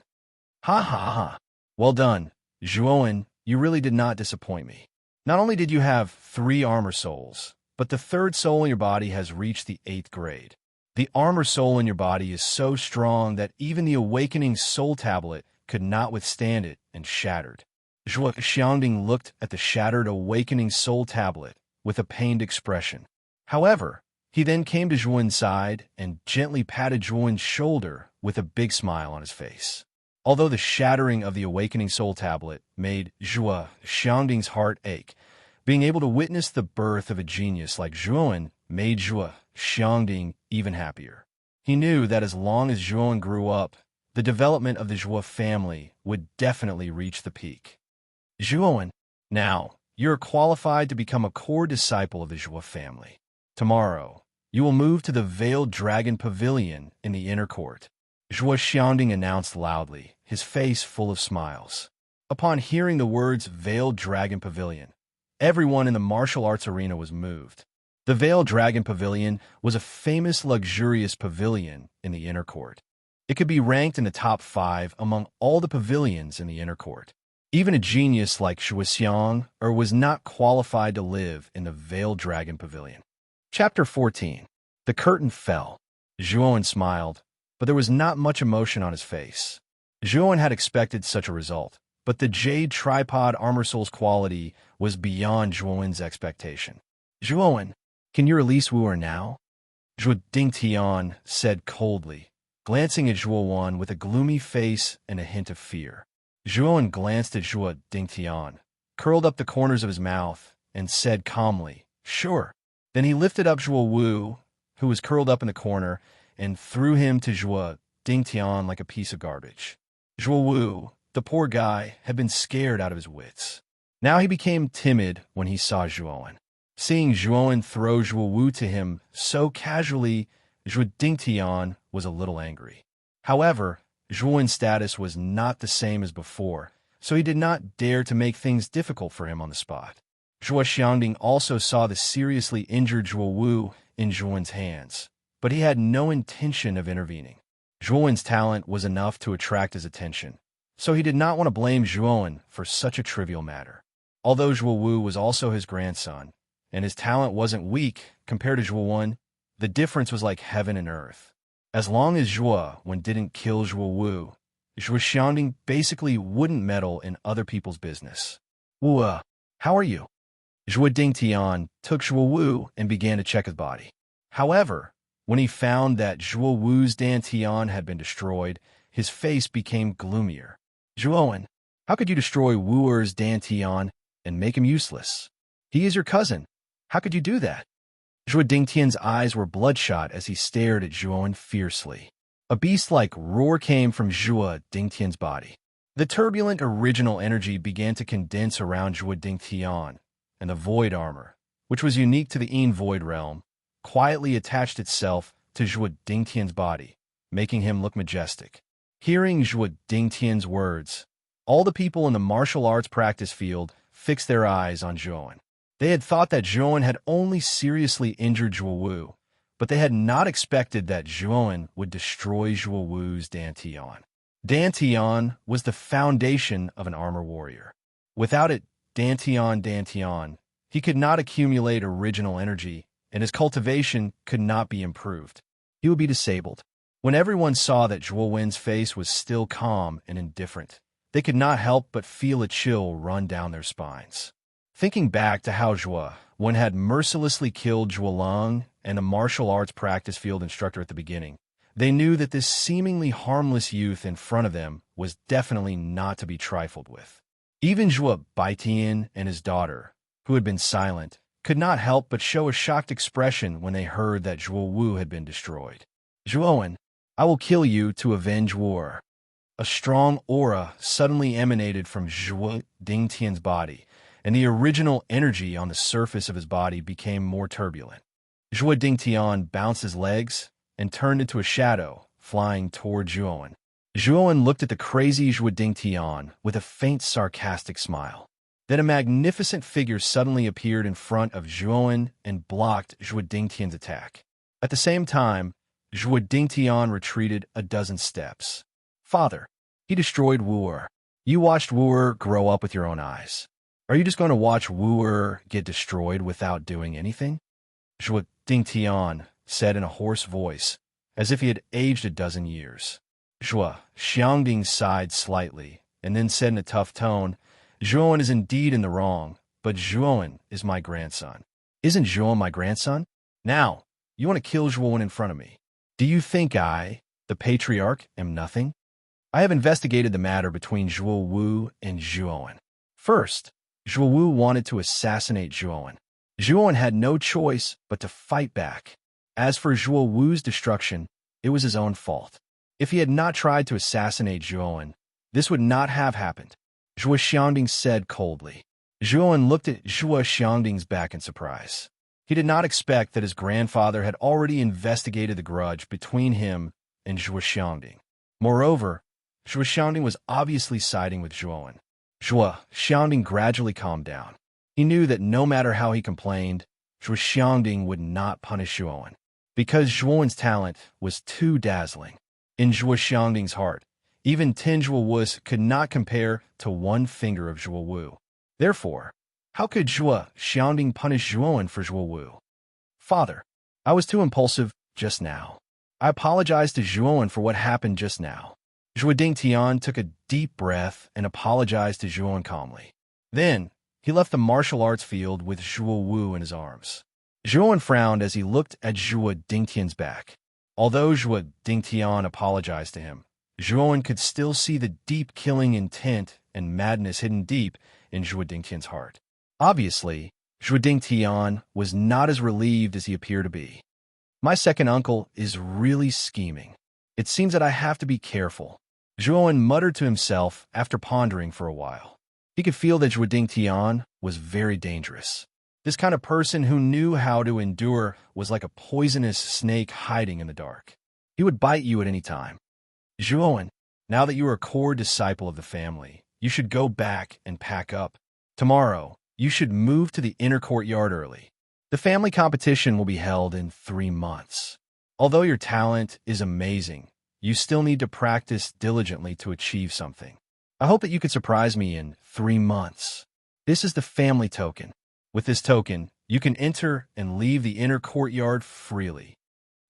Ha ha ha! Well done, Zhuowen, you really did not disappoint me. Not only did you have 3 armor souls, but the 3rd soul in your body has reached the 8th grade. The armor soul in your body is so strong that even the awakening soul tablet could not withstand it and shattered. Zhuo Xiangding looked at the shattered awakening soul tablet with a pained expression. However, he then came to Zhuowen's side and gently patted Zhuowen's shoulder with a big smile on his face. Although the shattering of the awakening soul tablet made Zhuo Xiangding's heart ache, being able to witness the birth of a genius like Zhuowen made Zhuo Xiangding even happier. He knew that as long as Zhuowen grew up, the development of the Zhuo family would definitely reach the peak. Zhuowen, now, you're qualified to become a core disciple of the Zhuo family. Tomorrow, you will move to the Veiled Dragon Pavilion in the inner court. Zhuo Xiangding announced loudly, his face full of smiles. Upon hearing the words Veiled Dragon Pavilion, everyone in the martial arts arena was moved. The Veiled Dragon Pavilion was a famous luxurious pavilion in the inner court. It could be ranked in the top 5 among all the pavilions in the inner court. Even a genius like Zhuo Xiang was not qualified to live in the Veiled Dragon Pavilion. Chapter 14. The curtain fell. Zhuowen smiled, but there was not much emotion on his face. Zhuowen had expected such a result, but the Jade Tripod Armor Soul's quality was beyond Zhuowen's expectation. Zhuowen, can you release Wu'er now? Zhuo Dingtian said coldly, glancing at Zhuowen with a gloomy face and a hint of fear. Zhuowen glanced at Zhuo Dingtian, curled up the corners of his mouth, and said calmly, "Sure." Then he lifted up Zhuo Wu, who was curled up in the corner, and threw him to Zhuo Dingtian like a piece of garbage. Zhuo Wu, the poor guy, had been scared out of his wits. Now he became timid when he saw Zhuowen. Seeing Zhuowen throw Zhuo Wu to him so casually, Zhuo Dingtian was a little angry. However, Zhuowen's status was not the same as before, so he did not dare to make things difficult for him on the spot. Zhuo Xiangding also saw the seriously injured Zhuo Wu in Zhuowen's hands, but he had no intention of intervening. Zhuowen's talent was enough to attract his attention, so he did not want to blame Zhuowen for such a trivial matter. Although Zhuo Wu was also his grandson, and his talent wasn't weak compared to Zhuowen, the difference was like heaven and earth. As long as Zhuowen didn't kill Zhuo Wu, Zhuo Xiangding basically wouldn't meddle in other people's business. "Wu, how are you?" Zhuo Dingtian took Zhuo Wu and began to check his body. However, when he found that Zhuo Wu's Dantian had been destroyed, his face became gloomier. "Zhuowen, how could you destroy Wu'er's Dantian and make him useless? He is your cousin. How could you do that?" Zhuo Dingtian's eyes were bloodshot as he stared at Zhuowen fiercely. A beast-like roar came from Zhuo Dingtian's body. The turbulent original energy began to condense around Zhuo Dingtian, and the void armor, which was unique to the Yin Void realm, quietly attached itself to Zhuo Dingtian's body, making him look majestic. Hearing Zhuo Dingtian's words, all the people in the martial arts practice field fixed their eyes on Zhuo. They had thought that Zhuo had only seriously injured Zhuo Wu, but they had not expected that Zhuo would destroy Zhuo Wu's Dantian. Dantian was the foundation of an armor warrior. Without it, Dantian, he could not accumulate original energy, and his cultivation could not be improved. He would be disabled. When everyone saw that Zhuo Wen's face was still calm and indifferent, they could not help but feel a chill run down their spines. Thinking back to how Zhuo Wen had mercilessly killed Zhuo Lang and a martial arts practice field instructor at the beginning, they knew that this seemingly harmless youth in front of them was definitely not to be trifled with. Even Zhuo Baitian and his daughter, who had been silent, could not help but show a shocked expression when they heard that Zhuo Wu had been destroyed. Zhuo Wen, I will kill you to avenge war. A strong aura suddenly emanated from Zhuo Dingtian's body, and the original energy on the surface of his body became more turbulent. Zhuo Dingtian bounced his legs and turned into a shadow, flying toward Zhuo Wen. Zhuo Wen looked at the crazy Zhuo Dingtian with a faint sarcastic smile. Then a magnificent figure suddenly appeared in front of Zhuo Wen and blocked Zhuo Dingtian's attack. At the same time, Zhuo Dingtian retreated a dozen steps. Father, he destroyed Wu. You watched Wu grow up with your own eyes. Are you just going to watch Wu get destroyed without doing anything? Zhuo Dingtian said in a hoarse voice, as if he had aged a dozen years. Zhuo Xiangding sighed slightly, and then said in a tough tone, Zhuo Wen is indeed in the wrong, but Zhuo Wen is my grandson. Isn't Zhuo Wen my grandson? Now, you want to kill Zhuo Wen in front of me. Do you think I, the patriarch, am nothing? I have investigated the matter between Zhuo Wu and Zhuo Wen. First, Zhuo Wu wanted to assassinate Zhuo Wen. Zhuo Wen had no choice but to fight back. As for Zhuo Wu's destruction, it was his own fault. If he had not tried to assassinate Zhuo Wen, this would not have happened, Zhuo Xiangding said coldly. Zhuo Wen looked at Zhuo Xiangding's back in surprise. He did not expect that his grandfather had already investigated the grudge between him and Zhuo Xiangding. Moreover, Zhuo Xiangding was obviously siding with Zhuo Wen. Zhuo Xiangding gradually calmed down. He knew that no matter how he complained, Zhuo Xiangding would not punish Zhuo Wen, because Zhuo Wen's talent was too dazzling. In Zhuo Xiangding's heart, even 10 Zhuo Wus could not compare to one finger of Zhuo Wu. Therefore, how could Zhuo Xiangding punish Zhuo Wen for Zhuo Wu? Father, I was too impulsive just now. I apologize to Zhuo Wen for what happened just now. Zhuo Dingtian took a deep breath and apologized to Zhuo Wen calmly. Then, he left the martial arts field with Zhuo Wu in his arms. Zhuo Wen frowned as he looked at Zhuo Dingtian's back. Although Zhuo Dingtian apologized to him, Zhuo Wen could still see the deep killing intent and madness hidden deep in Zhuo Dingtian's heart. Obviously, Zhuo Dingtian was not as relieved as he appeared to be. My second uncle is really scheming. It seems that I have to be careful, Zhuo Wen muttered to himself after pondering for a while. He could feel that Zhuo Dingtian was very dangerous. This kind of person who knew how to endure was like a poisonous snake hiding in the dark. He would bite you at any time. Zhuo Wen, now that you are a core disciple of the family, you should go back and pack up. Tomorrow, you should move to the inner courtyard early. The family competition will be held in 3 months. Although your talent is amazing, you still need to practice diligently to achieve something. I hope that you could surprise me in 3 months. This is the family token. With this token, you can enter and leave the inner courtyard freely.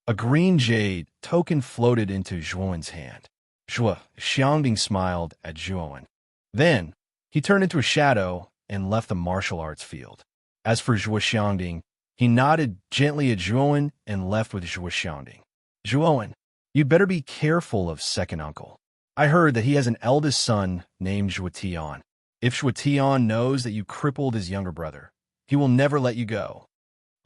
A green jade token floated into Zhuo Wen's hand. Zhuo Xiangding smiled at Zhuo Wen. Then, he turned into a shadow and left the martial arts field. As for Zhuo Xiangding, he nodded gently at Zhuo Wen and left with Zhuo Xiangding. Zhuo Wen, you'd better be careful of second uncle. I heard that he has an eldest son named Zhuo Tian. If Zhuo Tian knows that you crippled his younger brother, he will never let you go.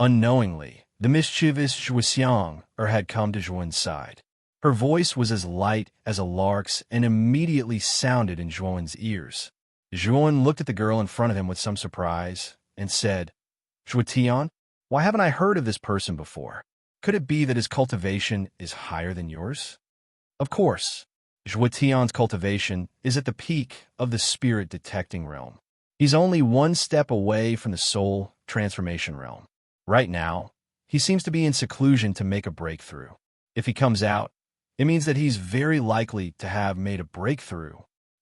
Unknowingly, the mischievous Zhuo Xiang had come to Zhuo Wen's side. Her voice was as light as a lark's and immediately sounded in Zhuo Wen's ears. Zhuo Wen looked at the girl in front of him with some surprise and said, Zhuo Tian, why haven't I heard of this person before? Could it be that his cultivation is higher than yours? Of course. Zhuotian's cultivation is at the peak of the spirit detecting realm. He's only one step away from the soul transformation realm. Right now, he seems to be in seclusion to make a breakthrough. If he comes out, it means that he's very likely to have made a breakthrough.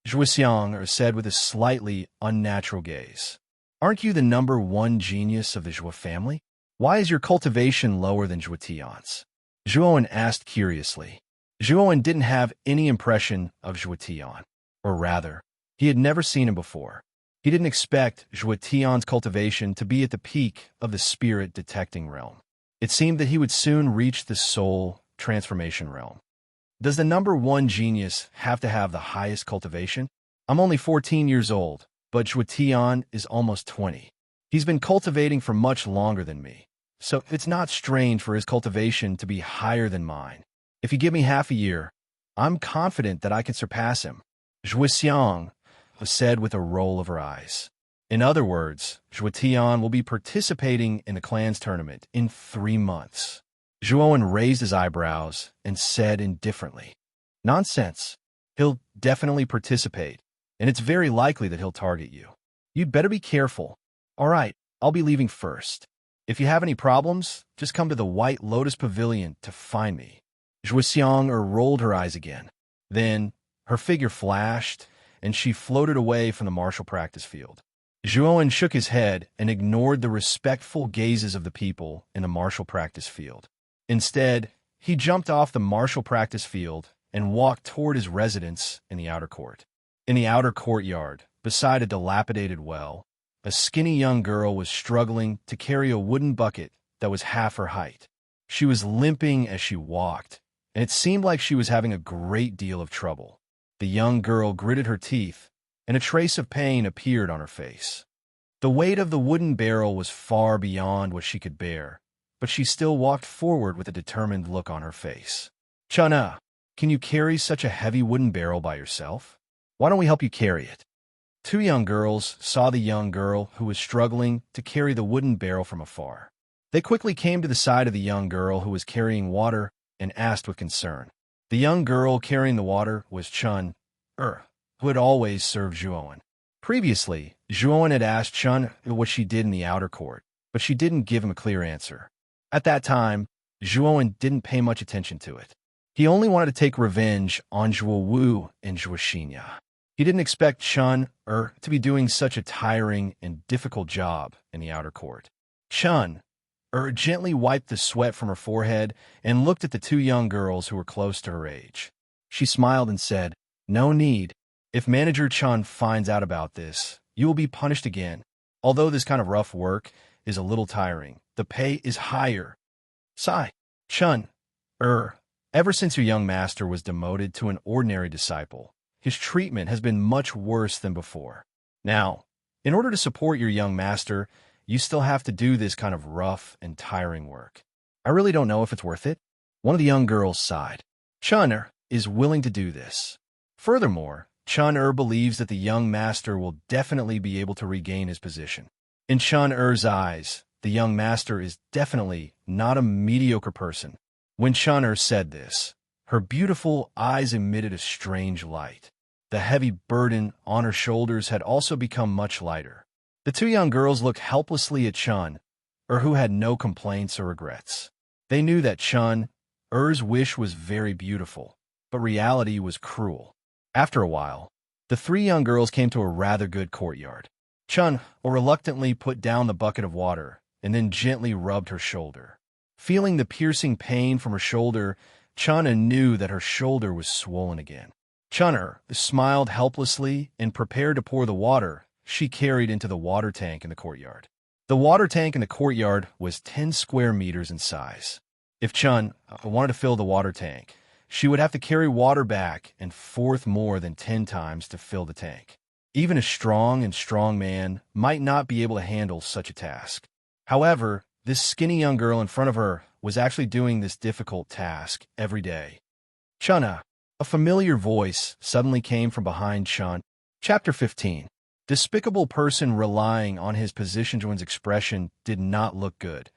Zhuoxiang said with a slightly unnatural gaze. Aren't you the number one genius of the Zhuo family? Why is your cultivation lower than Zhuotian's? Zhuowen asked curiously. Zhuowen didn't have any impression of Zhuotian, or rather, he had never seen him before. He didn't expect Zhuotian's cultivation to be at the peak of the spirit detecting realm. It seemed that he would soon reach the soul transformation realm. Does the number one genius have to have the highest cultivation? I'm only 14 years old, but Zhuotian is almost 20. He's been cultivating for much longer than me, so it's not strange for his cultivation to be higher than mine. If you give me half a year, I'm confident that I can surpass him. Zhuoxiang said with a roll of her eyes. In other words, Zhuotian will be participating in the clan's tournament in 3 months. Zhuowen raised his eyebrows and said indifferently, Nonsense. He'll definitely participate, and it's very likely that he'll target you. You'd better be careful. All right, I'll be leaving first. If you have any problems, just come to the White Lotus Pavilion to find me. Zhuoxiang rolled her eyes again. Then, her figure flashed, and she floated away from the martial practice field. Zhuowen shook his head and ignored the respectful gazes of the people in the martial practice field. Instead, he jumped off the martial practice field and walked toward his residence in the outer court. In the outer courtyard, beside a dilapidated well, a skinny young girl was struggling to carry a wooden bucket that was half her height. She was limping as she walked, and it seemed like she was having a great deal of trouble. The young girl gritted her teeth, and a trace of pain appeared on her face. The weight of the wooden barrel was far beyond what she could bear, but she still walked forward with a determined look on her face. Chana, can you carry such a heavy wooden barrel by yourself? Why don't we help you carry it? 2 young girls saw the young girl who was struggling to carry the wooden barrel from afar. They quickly came to the side of the young girl who was carrying water and asked with concern. The young girl carrying the water was Chun, who had always served Zhuowen. Previously, Zhuowen had asked Chun what she did in the outer court, but she didn't give him a clear answer. At that time, Zhuowen didn't pay much attention to it. He only wanted to take revenge on Zhuo Wu and Zhuo Xinya. He didn't expect Chun to be doing such a tiring and difficult job in the outer court. Chun gently wiped the sweat from her forehead and looked at the 2 young girls who were close to her age. She smiled and said, No need. If Manager Chun finds out about this, you will be punished again. Although this kind of rough work is a little tiring, the pay is higher. Sigh. Chun, ever since your young master was demoted to an ordinary disciple, his treatment has been much worse than before. Now, in order to support your young master, you still have to do this kind of rough and tiring work. I really don't know if it's worth it. One of the young girls sighed. Chun is willing to do this. Furthermore, Chun believes that the young master will definitely be able to regain his position. In Chun eyes, the young master is definitely not a mediocre person. When Chun said this, her beautiful eyes emitted a strange light. The heavy burden on her shoulders had also become much lighter. The 2 young girls looked helplessly at Chun, who had no complaints or regrets. They knew that Chun-er's wish was very beautiful, but reality was cruel. After a while, the 3 young girls came to a rather good courtyard. Chun reluctantly put down the bucket of water and then gently rubbed her shoulder. Feeling the piercing pain from her shoulder, Chun knew that her shoulder was swollen again. Chun smiled helplessly and prepared to pour the water she carried into the water tank in the courtyard. The water tank in the courtyard was 10 square meters in size. If Chun wanted to fill the water tank, she would have to carry water back and forth more than 10 times to fill the tank. Even a strong man might not be able to handle such a task. However, this skinny young girl in front of her was actually doing this difficult task every day. Chun, a familiar voice suddenly came from behind Chun. Chapter 15. Despicable person relying on his position to one's expression did not look good,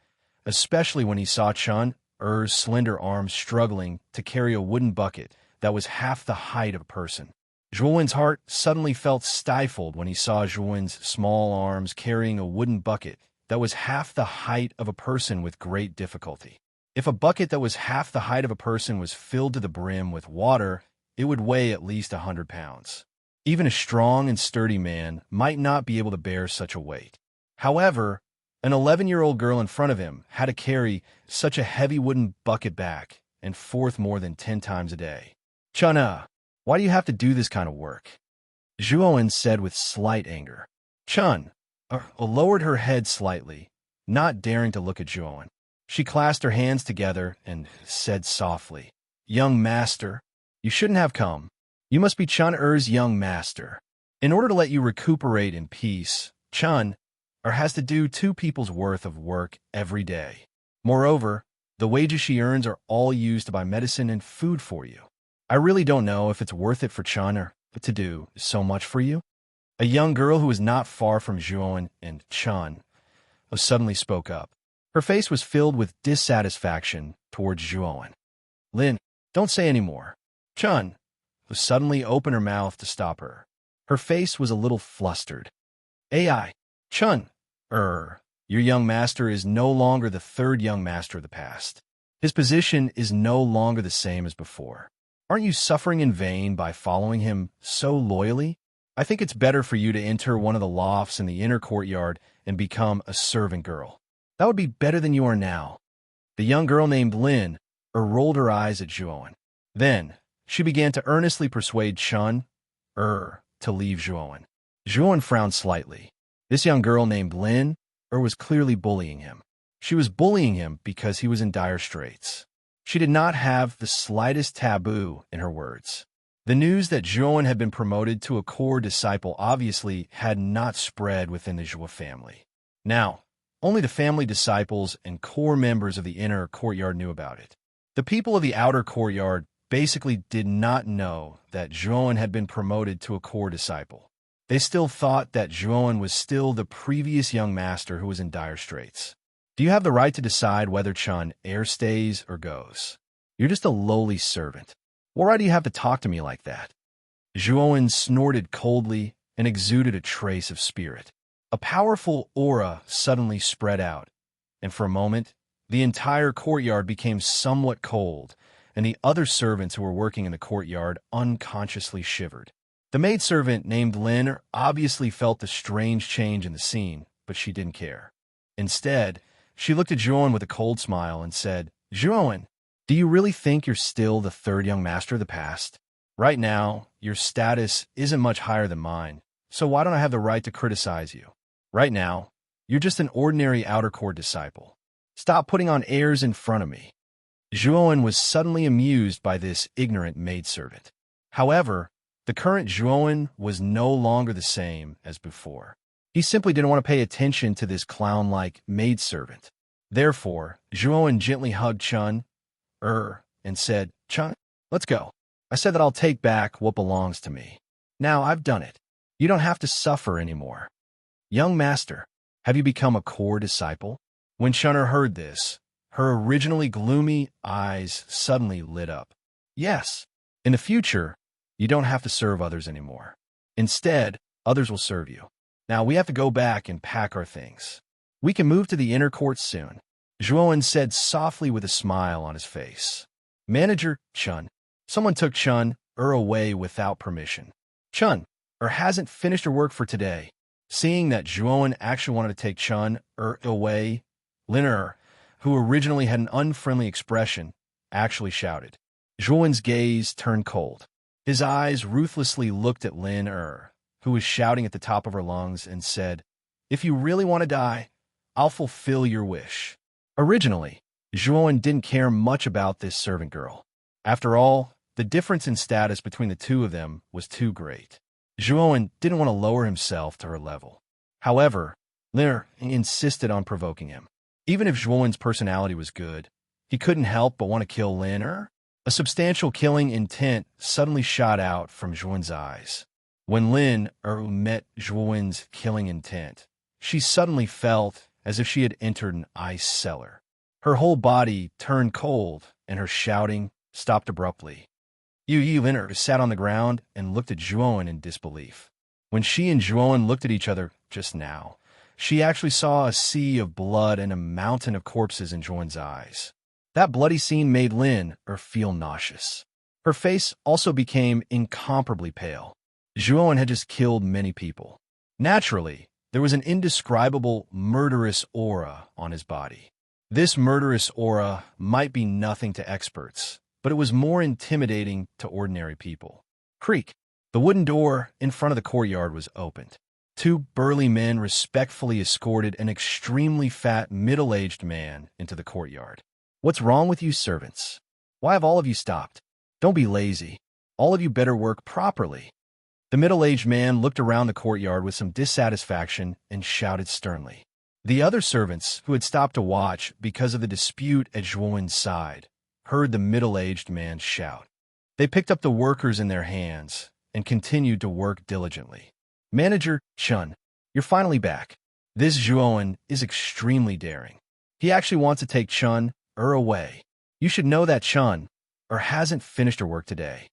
especially when he saw Chun Er's slender arms struggling to carry a wooden bucket that was half the height of a person. Zhuowen's heart suddenly felt stifled when he saw Zhuowen's small arms carrying a wooden bucket that was half the height of a person with great difficulty. If a bucket that was half the height of a person was filled to the brim with water, it would weigh at least 100 pounds. Even a strong and sturdy man might not be able to bear such a weight. However, an 11-year-old girl in front of him had to carry such a heavy wooden bucket back and forth more than 10 times a day. "Chun, why do you have to do this kind of work?" Zhuowen said with slight anger. Chun lowered her head slightly, not daring to look at Zhuowen. She clasped her hands together and said softly, "Young master, you shouldn't have come. You must be Chun-Er's young master. In order to let you recuperate in peace, Chun-Er has to do 2 people's worth of work every day. Moreover, the wages she earns are all used to buy medicine and food for you. I really don't know if it's worth it for Chun-Er to do so much for you." A young girl who was not far from Zhuowen and Chun suddenly spoke up. Her face was filled with dissatisfaction towards Zhuowen. "Lin, don't say any more." Chun suddenly opened her mouth to stop her. Her face was a little flustered. "Ai, Chun-Er, your young master is no longer the 3rd young master of the past. His position is no longer the same as before. Aren't you suffering in vain by following him so loyally? I think it's better for you to enter one of the lofts in the inner courtyard and become a servant girl. That would be better than you are now." The young girl named Lin rolled her eyes at Zhuowen. Then she began to earnestly persuade Chun-Er to leave Zhuowen. Zhuowen frowned slightly. This young girl named Lin was clearly bullying him. She was bullying him because he was in dire straits. She did not have the slightest taboo in her words. The news that Zhuowen had been promoted to a core disciple obviously had not spread within the Zhuo family. Now, only the family disciples and core members of the inner courtyard knew about it. The people of the outer courtyard basically did not know that Zhuowen had been promoted to a core disciple. They still thought that Zhuowen was still the previous young master who was in dire straits. "Do you have the right to decide whether Chun-Er stays or goes? You're just a lowly servant. Why do you have to talk to me like that?" Zhuowen snorted coldly and exuded a trace of spirit. A powerful aura suddenly spread out, and for a moment, the entire courtyard became somewhat cold, and the other servants who were working in the courtyard unconsciously shivered. The maidservant named Lin obviously felt the strange change in the scene, but she didn't care. Instead, she looked at Zhuowen with a cold smile and said, "Zhuowen, do you really think you're still the 3rd young master of the past? Right now, your status isn't much higher than mine, so why don't I have the right to criticize you? Right now, you're just an ordinary outer court disciple. Stop putting on airs in front of me." Zhuowen was suddenly amused by this ignorant maidservant. However, the current Zhuowen was no longer the same as before. He simply didn't want to pay attention to this clown-like maidservant. Therefore, Zhuowen gently hugged Chun-Er and said, "Chun, let's go. I said that I'll take back what belongs to me. Now I've done it. You don't have to suffer anymore. Young master, have you become a core disciple?" When Chun-Er heard this, her originally gloomy eyes suddenly lit up. "Yes. In the future, you don't have to serve others anymore. Instead, others will serve you. Now we have to go back and pack our things. We can move to the inner court soon," Zhuowen said softly with a smile on his face. "Manager Chun." Someone took Chun-Er away without permission. Chun-Er hasn't finished her work for today. Seeing that Zhuowen actually wanted to take Chun-Er away, Lin, who originally had an unfriendly expression, actually shouted. Zhuowen's gaze turned cold. His eyes ruthlessly looked at Lin, who was shouting at the top of her lungs, and said, "If you really want to die, I'll fulfill your wish." Originally, Zhuowen didn't care much about this servant girl. After all, the difference in status between the two of them was too great. Zhuowen didn't want to lower himself to her level. However, Lin insisted on provoking him. Even if Zhuowen's personality was good, he couldn't help but want to kill Lin. A substantial killing intent suddenly shot out from Zhuowen's eyes. When Lin met Zhuowen's killing intent, she suddenly felt as if she had entered an ice cellar. Her whole body turned cold, and her shouting stopped abruptly. Yu Liner sat on the ground and looked at Zhuowen in disbelief. When she and Zhuowen looked at each other just now, she actually saw a sea of blood and a mountain of corpses in Zhuowen's eyes. That bloody scene made Lin feel nauseous. Her face also became incomparably pale. Zhuowen had just killed many people. Naturally, there was an indescribable, murderous aura on his body. This murderous aura might be nothing to experts, but it was more intimidating to ordinary people. Creak! The wooden door in front of the courtyard was opened. Two burly men respectfully escorted an extremely fat, middle-aged man into the courtyard. "What's wrong with you servants? Why have all of you stopped? Don't be lazy. All of you better work properly." The middle-aged man looked around the courtyard with some dissatisfaction and shouted sternly. The other servants, who had stopped to watch because of the dispute at Zhuowen's side, heard the middle-aged man shout. They picked up the workers in their hands and continued to work diligently. "Manager Chun, you're finally back. This Zhuowen is extremely daring. He actually wants to take Chun away. You should know that Chun hasn't finished her work today."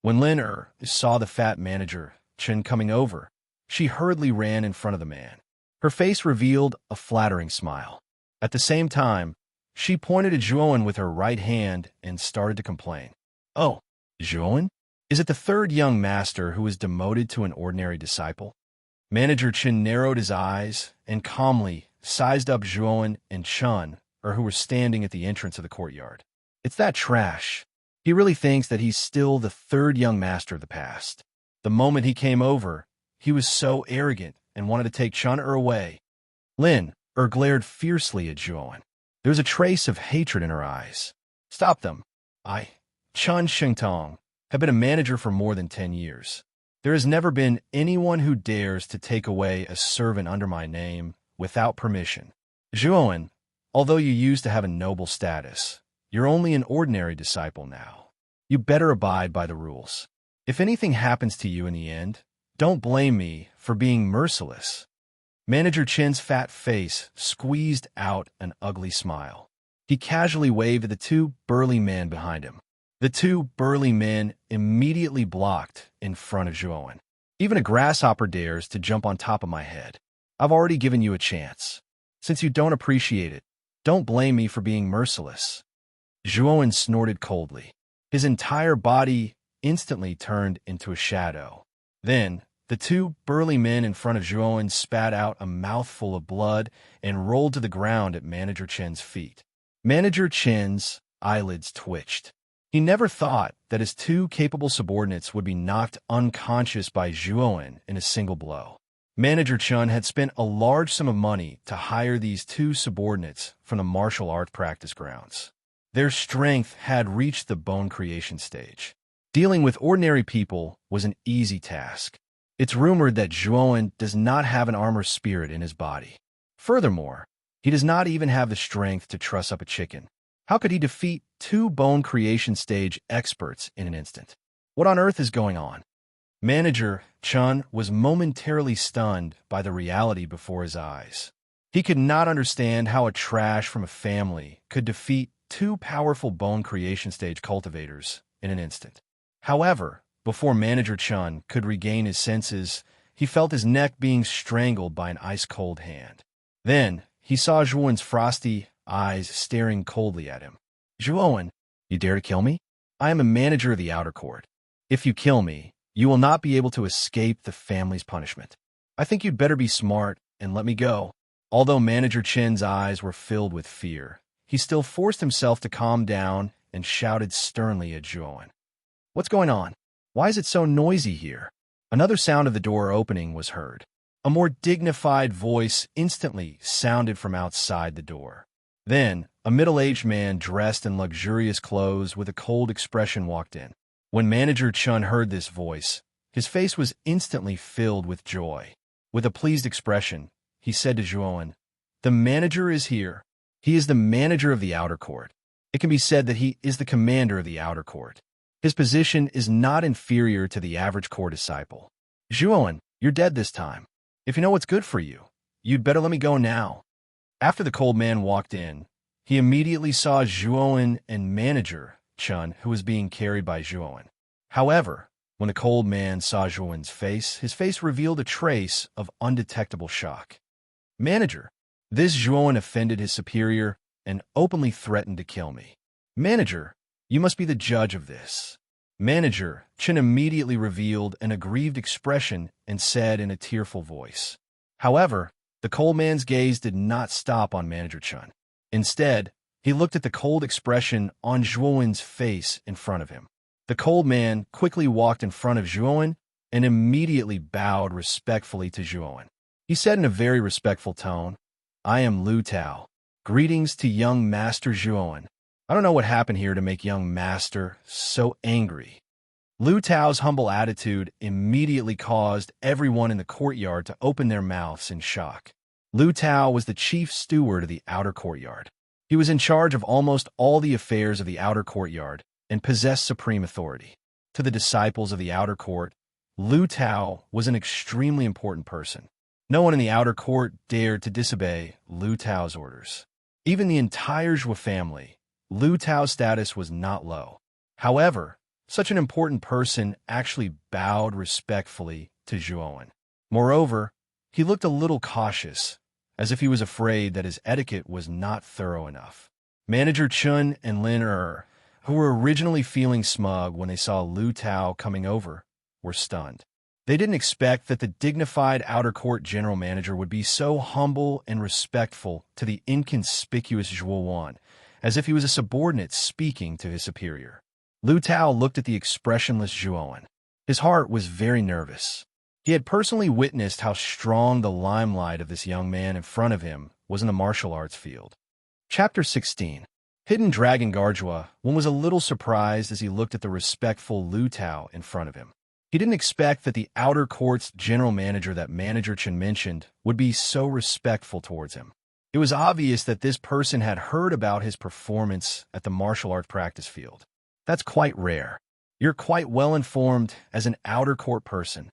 When Lin saw the fat manager Chun coming over, she hurriedly ran in front of the man. Her face revealed a flattering smile. At the same time, she pointed at Zhuowen with her right hand and started to complain. "Oh, Zhuowen? Is it the third young master who was demoted to an ordinary disciple?" Manager Chen narrowed his eyes and calmly sized up Zhuowen and Chun, who were standing at the entrance of the courtyard. "It's that trash. He really thinks that he's still the third young master of the past. The moment he came over, he was so arrogant and wanted to take Chun away." Lin glared fiercely at Zhuowen. There was a trace of hatred in her eyes. "Stop them. Chun Shengtong, have been a manager for more than 10 years. There has never been anyone who dares to take away a servant under my name without permission. Zhuowen, although you used to have a noble status, you're only an ordinary disciple now. You better abide by the rules. If anything happens to you in the end, don't blame me for being merciless." Manager Chen's fat face squeezed out an ugly smile. He casually waved at the two burly men behind him. The two burly men immediately blocked in front of Zhuowen. "Even a grasshopper dares to jump on top of my head. I've already given you a chance. Since you don't appreciate it, don't blame me for being merciless." Zhuowen snorted coldly. His entire body instantly turned into a shadow. Then, the two burly men in front of Zhuowen spat out a mouthful of blood and rolled to the ground at Manager Chen's feet. Manager Chen's eyelids twitched. He never thought that his two capable subordinates would be knocked unconscious by Zhuowen in a single blow. Manager Chun had spent a large sum of money to hire these two subordinates from the martial arts practice grounds. Their strength had reached the bone creation stage. Dealing with ordinary people was an easy task. It's rumored that Zhuowen does not have an armor spirit in his body. Furthermore, he does not even have the strength to truss up a chicken. How could he defeat two bone creation stage experts in an instant? What on earth is going on? Manager Chun was momentarily stunned by the reality before his eyes. He could not understand how a trash from a family could defeat two powerful bone creation stage cultivators in an instant. However, before Manager Chun could regain his senses, he felt his neck being strangled by an ice-cold hand. Then, he saw Zhuowen's frosty eyes staring coldly at him. "Zhuowen, you dare to kill me? I am a manager of the outer court. If you kill me, you will not be able to escape the family's punishment. I think you'd better be smart and let me go." Although Manager Chen's eyes were filled with fear, he still forced himself to calm down and shouted sternly at Zhuowen. "What's going on? Why is it so noisy here?" Another sound of the door opening was heard. A more dignified voice instantly sounded from outside the door. Then, a middle-aged man dressed in luxurious clothes with a cold expression walked in. When Manager Chun heard this voice, his face was instantly filled with joy. With a pleased expression, he said to Zhuowen, "The manager is here. He is the manager of the outer court. It can be said that he is the commander of the outer court. His position is not inferior to the average court disciple. Zhuowen, you're dead this time. If you know what's good for you, you'd better let me go now." After the cold man walked in, he immediately saw Zhuowen and manager Chun, who was being carried by Zhuowen. However, when the cold man saw Zhuowen's face, his face revealed a trace of undetectable shock. Manager. This Zhuowen offended his superior and openly threatened to kill me. Manager, you must be the judge of this. Manager Chun immediately revealed an aggrieved expression and said in a tearful voice. However, the cold man's gaze did not stop on Manager Chun. Instead, he looked at the cold expression on Zhuowen's face in front of him. The cold man quickly walked in front of Zhuowen and immediately bowed respectfully to Zhuowen. He said in a very respectful tone, "I am Lu Tao. Greetings to young Master Zhuowen. I don't know what happened here to make young Master so angry." Lu Tao's humble attitude immediately caused everyone in the courtyard to open their mouths in shock. Lu Tao was the chief steward of the outer courtyard. He was in charge of almost all the affairs of the outer courtyard and possessed supreme authority. To the disciples of the outer court, Lu Tao was an extremely important person. No one in the outer court dared to disobey Lu Tao's orders. Even the entire Zhou family, Lu Tao's status was not low. However, such an important person actually bowed respectfully to Zhuowen. Moreover, he looked a little cautious, as if he was afraid that his etiquette was not thorough enough. Manager Chun and Lin who were originally feeling smug when they saw Lu Tao coming over, were stunned. They didn't expect that the dignified outer court general manager would be so humble and respectful to the inconspicuous Zhuowen, as if he was a subordinate speaking to his superior. Lu Tao looked at the expressionless Zhuowen. His heart was very nervous. He had personally witnessed how strong the limelight of this young man in front of him was in the martial arts field. Chapter 16. Hidden Dragon Garjua, one was a little surprised as he looked at the respectful Lu Tao in front of him. He didn't expect that the outer court's general manager that Manager Chen mentioned would be so respectful towards him. It was obvious that this person had heard about his performance at the martial arts practice field. That's quite rare. You're quite well informed as an outer court person,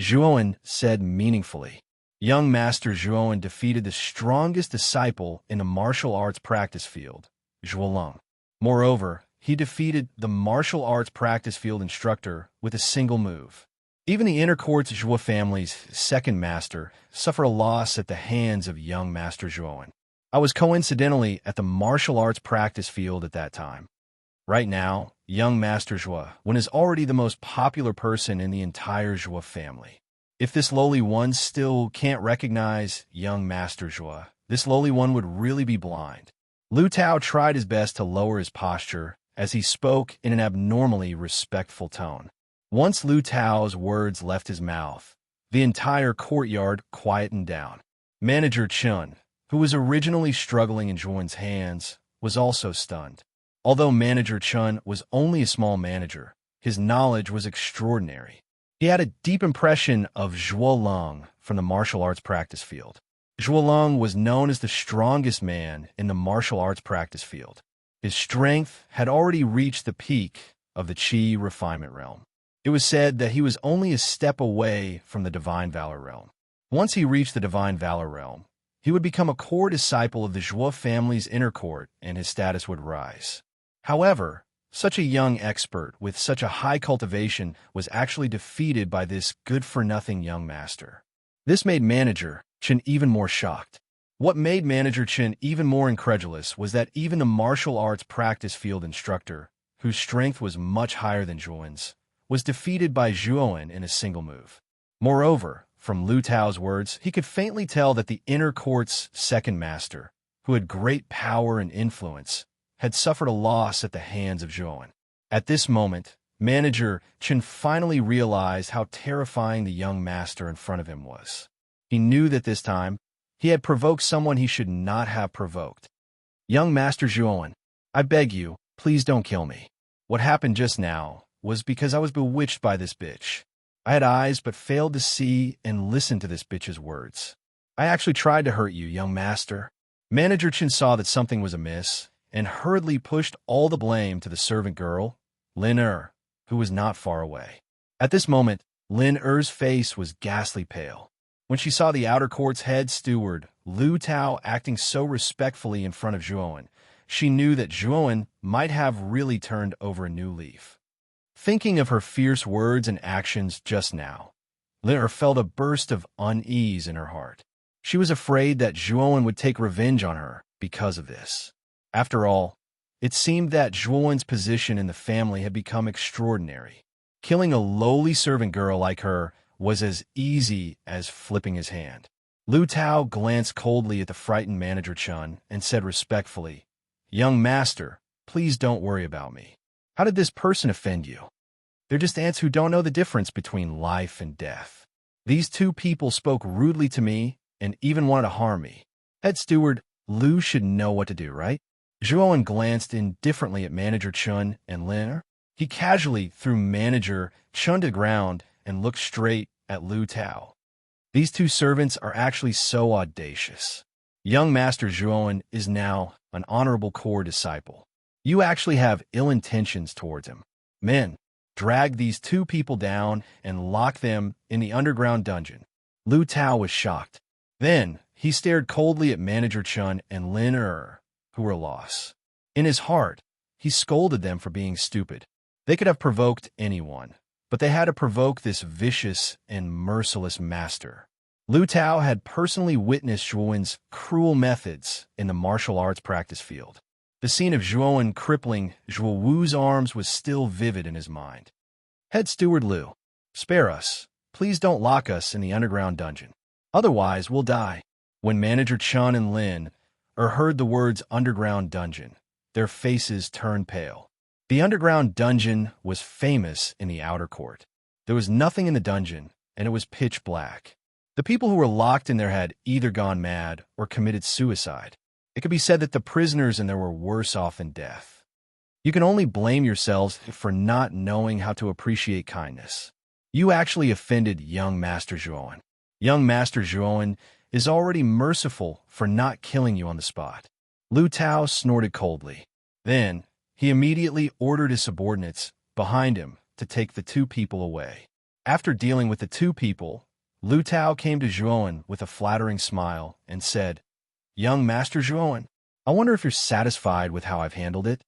Zhuowen said meaningfully. Young Master Zhuowen defeated the strongest disciple in the martial arts practice field, Zhuolong. Moreover, he defeated the martial arts practice field instructor with a single move. Even the inner court's Zhuo family's second master suffered a loss at the hands of young Master Zhuowen. I was coincidentally at the martial arts practice field at that time. Right now, young Master Zhuowen is already the most popular person in the entire Zhuo family. If this lowly one still can't recognize young Master Zhuo, this lowly one would really be blind. Lu Tao tried his best to lower his posture as he spoke in an abnormally respectful tone. Once Lu Tao's words left his mouth, the entire courtyard quietened down. Manager Chun, who was originally struggling in Zhuowen's hands, was also stunned. Although Manager Chun was only a small manager, his knowledge was extraordinary. He had a deep impression of Zhuolong from the martial arts practice field. Zhuolong was known as the strongest man in the martial arts practice field. His strength had already reached the peak of the Qi refinement realm. It was said that he was only a step away from the divine valor realm. Once he reached the divine valor realm, he would become a core disciple of the Zhuo family's inner court and his status would rise. However, such a young expert with such a high cultivation was actually defeated by this good-for-nothing young master. This made Manager Chen even more shocked. What made Manager Chen even more incredulous was that even the martial arts practice field instructor, whose strength was much higher than Zhuowen's, was defeated by Zhuowen in a single move. Moreover, from Lu Tao's words, he could faintly tell that the inner court's second master, who had great power and influence, had suffered a loss at the hands of Zhuowen. At this moment, Manager Chen finally realized how terrifying the young master in front of him was. He knew that this time, he had provoked someone he should not have provoked. Young Master Zhuowen, I beg you, please don't kill me. What happened just now was because I was bewitched by this bitch. I had eyes but failed to see and listen to this bitch's words. I actually tried to hurt you, young master. Manager Chen saw that something was amiss and hurriedly pushed all the blame to the servant girl, Lin who was not far away. At this moment, Lin face was ghastly pale. When she saw the outer court's head steward, Lu Tao, acting so respectfully in front of Zhuowen, she knew that Zhuowen might have really turned over a new leaf. Thinking of her fierce words and actions just now, Lin felt a burst of unease in her heart. She was afraid that Zhuowen would take revenge on her because of this. After all, it seemed that Zhuowen's position in the family had become extraordinary. Killing a lowly servant girl like her was as easy as flipping his hand. Lu Tao glanced coldly at the frightened manager Chun and said respectfully, "Young master, please don't worry about me. How did this person offend you? They're just ants who don't know the difference between life and death. These two people spoke rudely to me and even wanted to harm me. Head steward, Lu should know what to do, right?" Zhuowen glanced indifferently at Manager Chun and Lin. He casually threw Manager Chun to the ground and looked straight at Lu Tao. These two servants are actually so audacious. Young Master Zhuowen is now an honorable core disciple. You actually have ill intentions towards him. Men, drag these two people down and lock them in the underground dungeon. Lu Tao was shocked. Then he stared coldly at Manager Chun and Lin who were lost. In his heart, he scolded them for being stupid. They could have provoked anyone, but they had to provoke this vicious and merciless master. Lu Tao had personally witnessed Zhuowen's cruel methods in the martial arts practice field. The scene of Zhuowen crippling Zhuo Wu's arms was still vivid in his mind. Head Steward Lu, spare us. Please don't lock us in the underground dungeon. Otherwise, we'll die. When Manager Chun and Lin heard the words underground dungeon, their faces turned pale. The underground dungeon was famous in the outer court. There was nothing in the dungeon, and it was pitch black. The people who were locked in there had either gone mad or committed suicide. It could be said that the prisoners in there were worse off than death. You can only blame yourselves for not knowing how to appreciate kindness. You actually offended young Master Zhuowen. Young Master Zhuowen is already merciful for not killing you on the spot. Lu Tao snorted coldly. Then, he immediately ordered his subordinates behind him to take the two people away. After dealing with the two people, Lu Tao came to Zhuowen with a flattering smile and said, "Young Master Zhuowen, I wonder if you're satisfied with how I've handled it?"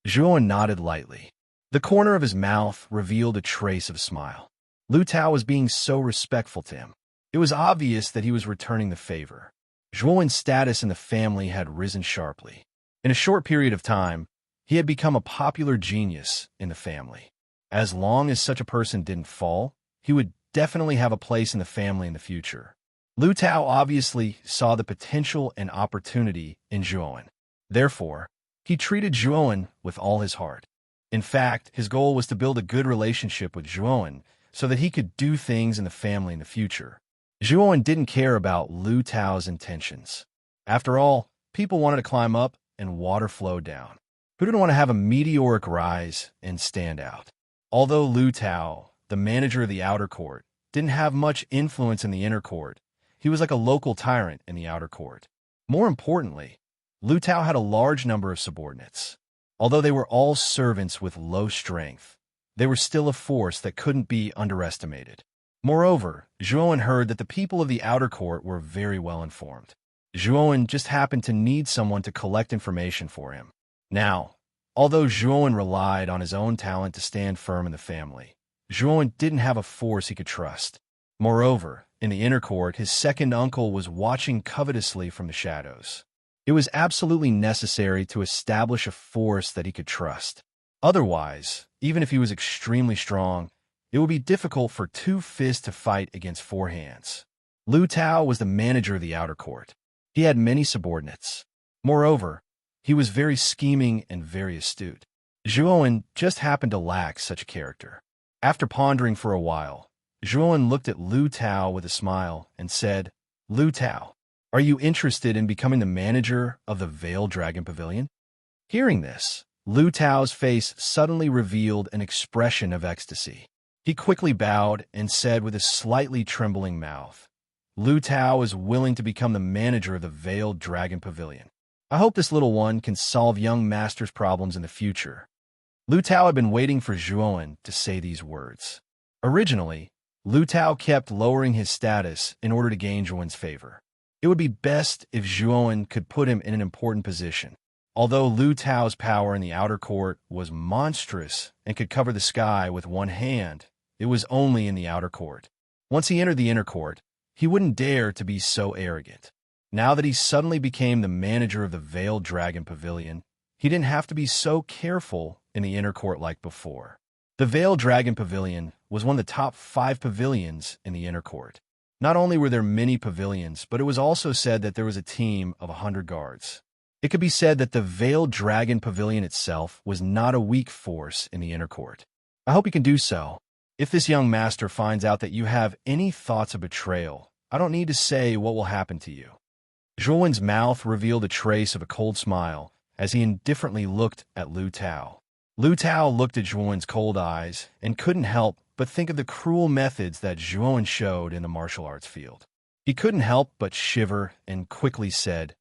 Zhuowen nodded lightly. The corner of his mouth revealed a trace of a smile. Lu Tao was being so respectful to him. It was obvious that he was returning the favor. Zhuowen's status in the family had risen sharply. In a short period of time, he had become a popular genius in the family. As long as such a person didn't fall, he would definitely have a place in the family in the future. Lu Tao obviously saw the potential and opportunity in Zhuowen. Therefore, he treated Zhuowen with all his heart. In fact, his goal was to build a good relationship with Zhuowen so that he could do things in the family in the future. Zhuowen didn't care about Lu Tao's intentions. After all, people wanted to climb up and water flow down. Who didn't want to have a meteoric rise and stand out? Although Lu Tao, the manager of the outer court, didn't have much influence in the inner court, he was like a local tyrant in the outer court. More importantly, Lu Tao had a large number of subordinates. Although they were all servants with low strength, they were still a force that couldn't be underestimated. Moreover, Zhuowen heard that the people of the outer court were very well informed. Zhuowen just happened to need someone to collect information for him. Now, although Zhuowen relied on his own talent to stand firm in the family, Zhuowen didn't have a force he could trust. Moreover, in the inner court, his second uncle was watching covetously from the shadows. It was absolutely necessary to establish a force that he could trust. Otherwise, even if he was extremely strong, it would be difficult for two fists to fight against four hands. Lu Tao was the manager of the outer court. He had many subordinates. Moreover, he was very scheming and very astute. Zhuowen just happened to lack such a character. After pondering for a while, Zhuowen looked at Lu Tao with a smile and said, "Lu Tao, are you interested in becoming the manager of the Veiled Dragon Pavilion?" Hearing this, Lu Tao's face suddenly revealed an expression of ecstasy. He quickly bowed and said with a slightly trembling mouth, "Lu Tao is willing to become the manager of the Veiled Dragon Pavilion. I hope this little one can solve young master's problems in the future." Lu Tao had been waiting for Zhuowen to say these words. Originally, Lu Tao kept lowering his status in order to gain Zhuowen's favor. It would be best if Zhuowen could put him in an important position. Although Lu Tao's power in the outer court was monstrous and could cover the sky with one hand, it was only in the outer court. Once he entered the inner court, he wouldn't dare to be so arrogant. Now that he suddenly became the manager of the Veiled Dragon Pavilion, he didn't have to be so careful in the inner court like before. The Veiled Dragon Pavilion was one of the top 5 pavilions in the inner court. Not only were there many pavilions, but it was also said that there was a team of 100 guards. It could be said that the Veiled Dragon Pavilion itself was not a weak force in the inner court. I hope you can do so. If this young master finds out that you have any thoughts of betrayal, I don't need to say what will happen to you. Zhuowen's mouth revealed a trace of a cold smile as he indifferently looked at Lu Tao. Lu Tao looked at Zhuowen's cold eyes and couldn't help but think of the cruel methods that Zhuowen showed in the martial arts field. He couldn't help but shiver and quickly said,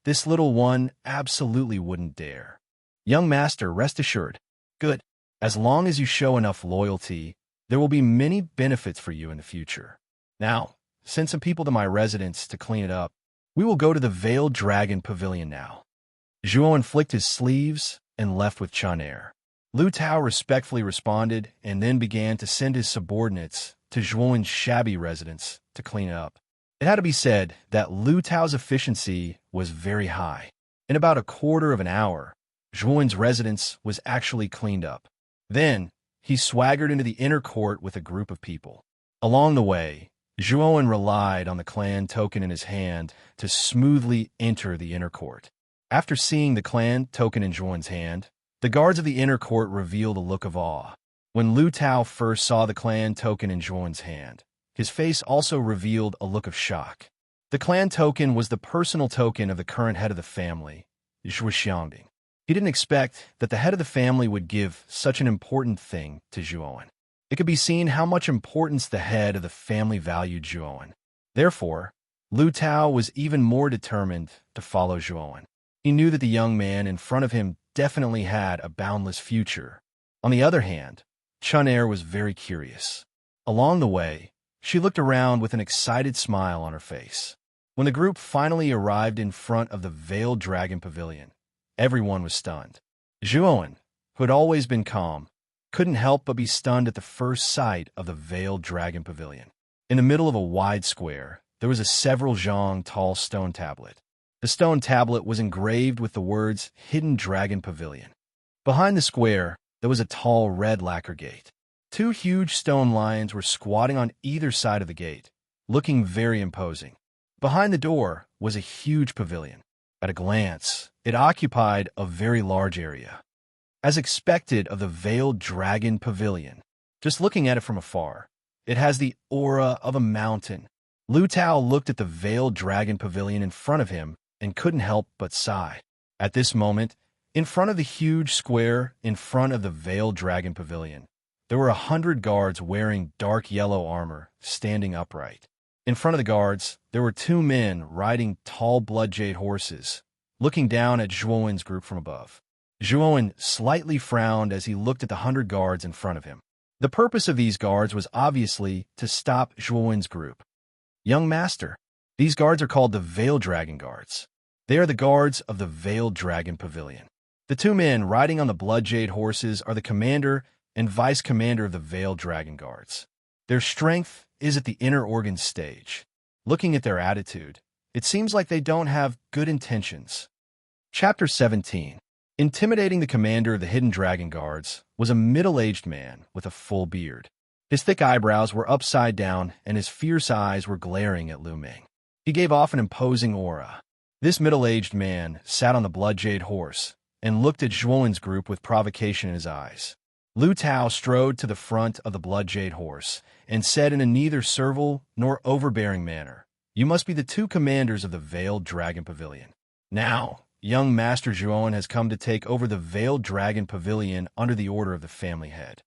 "This little one absolutely wouldn't dare." "Young master, rest assured. Good. As long as you show enough loyalty, there will be many benefits for you in the future. Now, send some people to my residence to clean it up. We will go to the Veiled Dragon Pavilion now." Zhuowen flicked his sleeves and left with Chun air. Lu Tao respectfully responded and then began to send his subordinates to Zhuowen's shabby residence to clean it up. It had to be said that Lu Tao's efficiency was very high. In about a quarter of an hour, Zhuowen's residence was actually cleaned up. Then, he swaggered into the inner court with a group of people. Along the way, Zhuowen relied on the clan token in his hand to smoothly enter the inner court. After seeing the clan token in Zhuowen's hand, the guards of the inner court revealed a look of awe. When Lu Tao first saw the clan token in Zhuowen's hand, his face also revealed a look of shock. The clan token was the personal token of the current head of the family, Zhuo Xiangding. He didn't expect that the head of the family would give such an important thing to Zhuowen. It could be seen how much importance the head of the family valued Zhuowen. Therefore, Lu Tao was even more determined to follow Zhuowen. He knew that the young man in front of him definitely had a boundless future. On the other hand, Chun Er was very curious. Along the way, she looked around with an excited smile on her face. When the group finally arrived in front of the Veiled Dragon Pavilion, everyone was stunned. Zhuowen, who had always been calm, couldn't help but be stunned at the first sight of the Veiled Dragon Pavilion. In the middle of a wide square, there was a several zhang tall stone tablet. The stone tablet was engraved with the words Hidden Dragon Pavilion. Behind the square, there was a tall red lacquer gate. 2 huge stone lions were squatting on either side of the gate, looking very imposing. Behind the door was a huge pavilion. At a glance, it occupied a very large area. As expected of the Veiled Dragon Pavilion, just looking at it from afar, it has the aura of a mountain. Lu Tao looked at the Veiled Dragon Pavilion in front of him and couldn't help but sigh. At this moment, in front of the huge square in front of the Veiled Dragon Pavilion, there were 100 guards wearing dark yellow armor, standing upright. In front of the guards, there were 2 men riding tall blood jade horses, looking down at Zhuowen's group from above. Zhuowen slightly frowned as he looked at the 100 guards in front of him. The purpose of these guards was obviously to stop Zhuowen's group. "Young master, these guards are called the Veiled Dragon Guards. They are the guards of the Veiled Dragon Pavilion. The 2 men riding on the blood jade horses are the commander and vice commander of the Veiled Dragon Guards. Their strength is at the inner organ stage. Looking at their attitude, it seems like they don't have good intentions." Chapter 17. Intimidating the commander of the Hidden Dragon Guards was a middle-aged man with a full beard. His thick eyebrows were upside down and his fierce eyes were glaring at Lu Ming. He gave off an imposing aura. This middle-aged man sat on the blood jade horse and looked at Zhuowen's group with provocation in his eyes. Lu Tao strode to the front of the blood jade horse and said in a neither servile nor overbearing manner, "You must be the 2 commanders of the Veiled Dragon Pavilion. Now, young Master Zhuowen has come to take over the Veiled Dragon Pavilion under the order of the family head.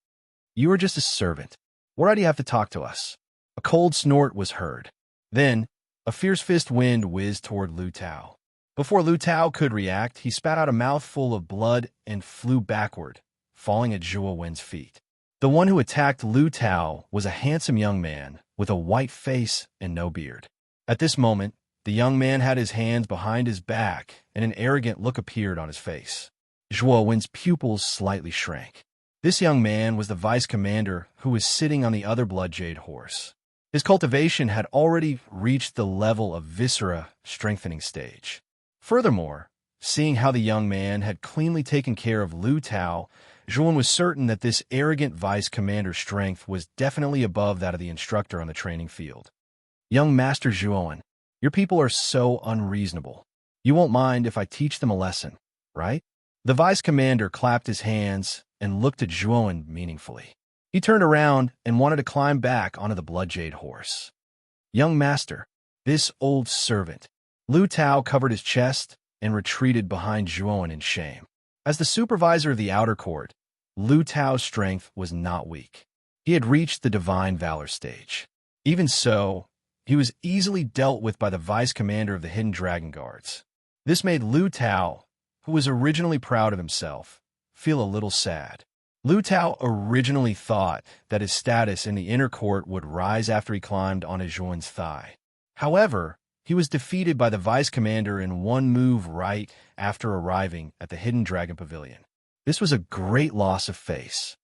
You are just a servant. Why do you have to talk to us?" A cold snort was heard. Then, a fierce fist wind whizzed toward Lu Tao. Before Lu Tao could react, he spat out a mouthful of blood and flew backward, falling at Zhuowen's feet. The one who attacked Lu Tao was a handsome young man with a white face and no beard. At this moment, The young man had his hands behind his back, and an arrogant look appeared on his face. Zhuo Wen's pupils slightly shrank. This young man was the vice commander who was sitting on the other blood jade horse. His cultivation had already reached the level of viscera strengthening stage. Furthermore, seeing how the young man had cleanly taken care of Lu Tao, Zhuo was certain that this arrogant vice commander's strength was definitely above that of the instructor on the training field. Young Master Zhuo, your people are so unreasonable. You won't mind if I teach them a lesson, right? The vice commander clapped his hands and looked at Zhuo meaningfully. He turned around and wanted to climb back onto the blood jade horse. Young master, this old servant. Lu Tao covered his chest and retreated behind Zhuo in shame. As the supervisor of the outer court, Lu Tao's strength was not weak. He had reached the divine valor stage. Even so, he was easily dealt with by the vice commander of the Hidden Dragon Guards. This made Lu Tao, who was originally proud of himself, feel a little sad. Lu Tao originally thought that his status in the inner court would rise after he climbed on Zhuo's thigh. However, he was defeated by the vice commander in one move right after arriving at the Hidden Dragon Pavilion. This was a great loss of face.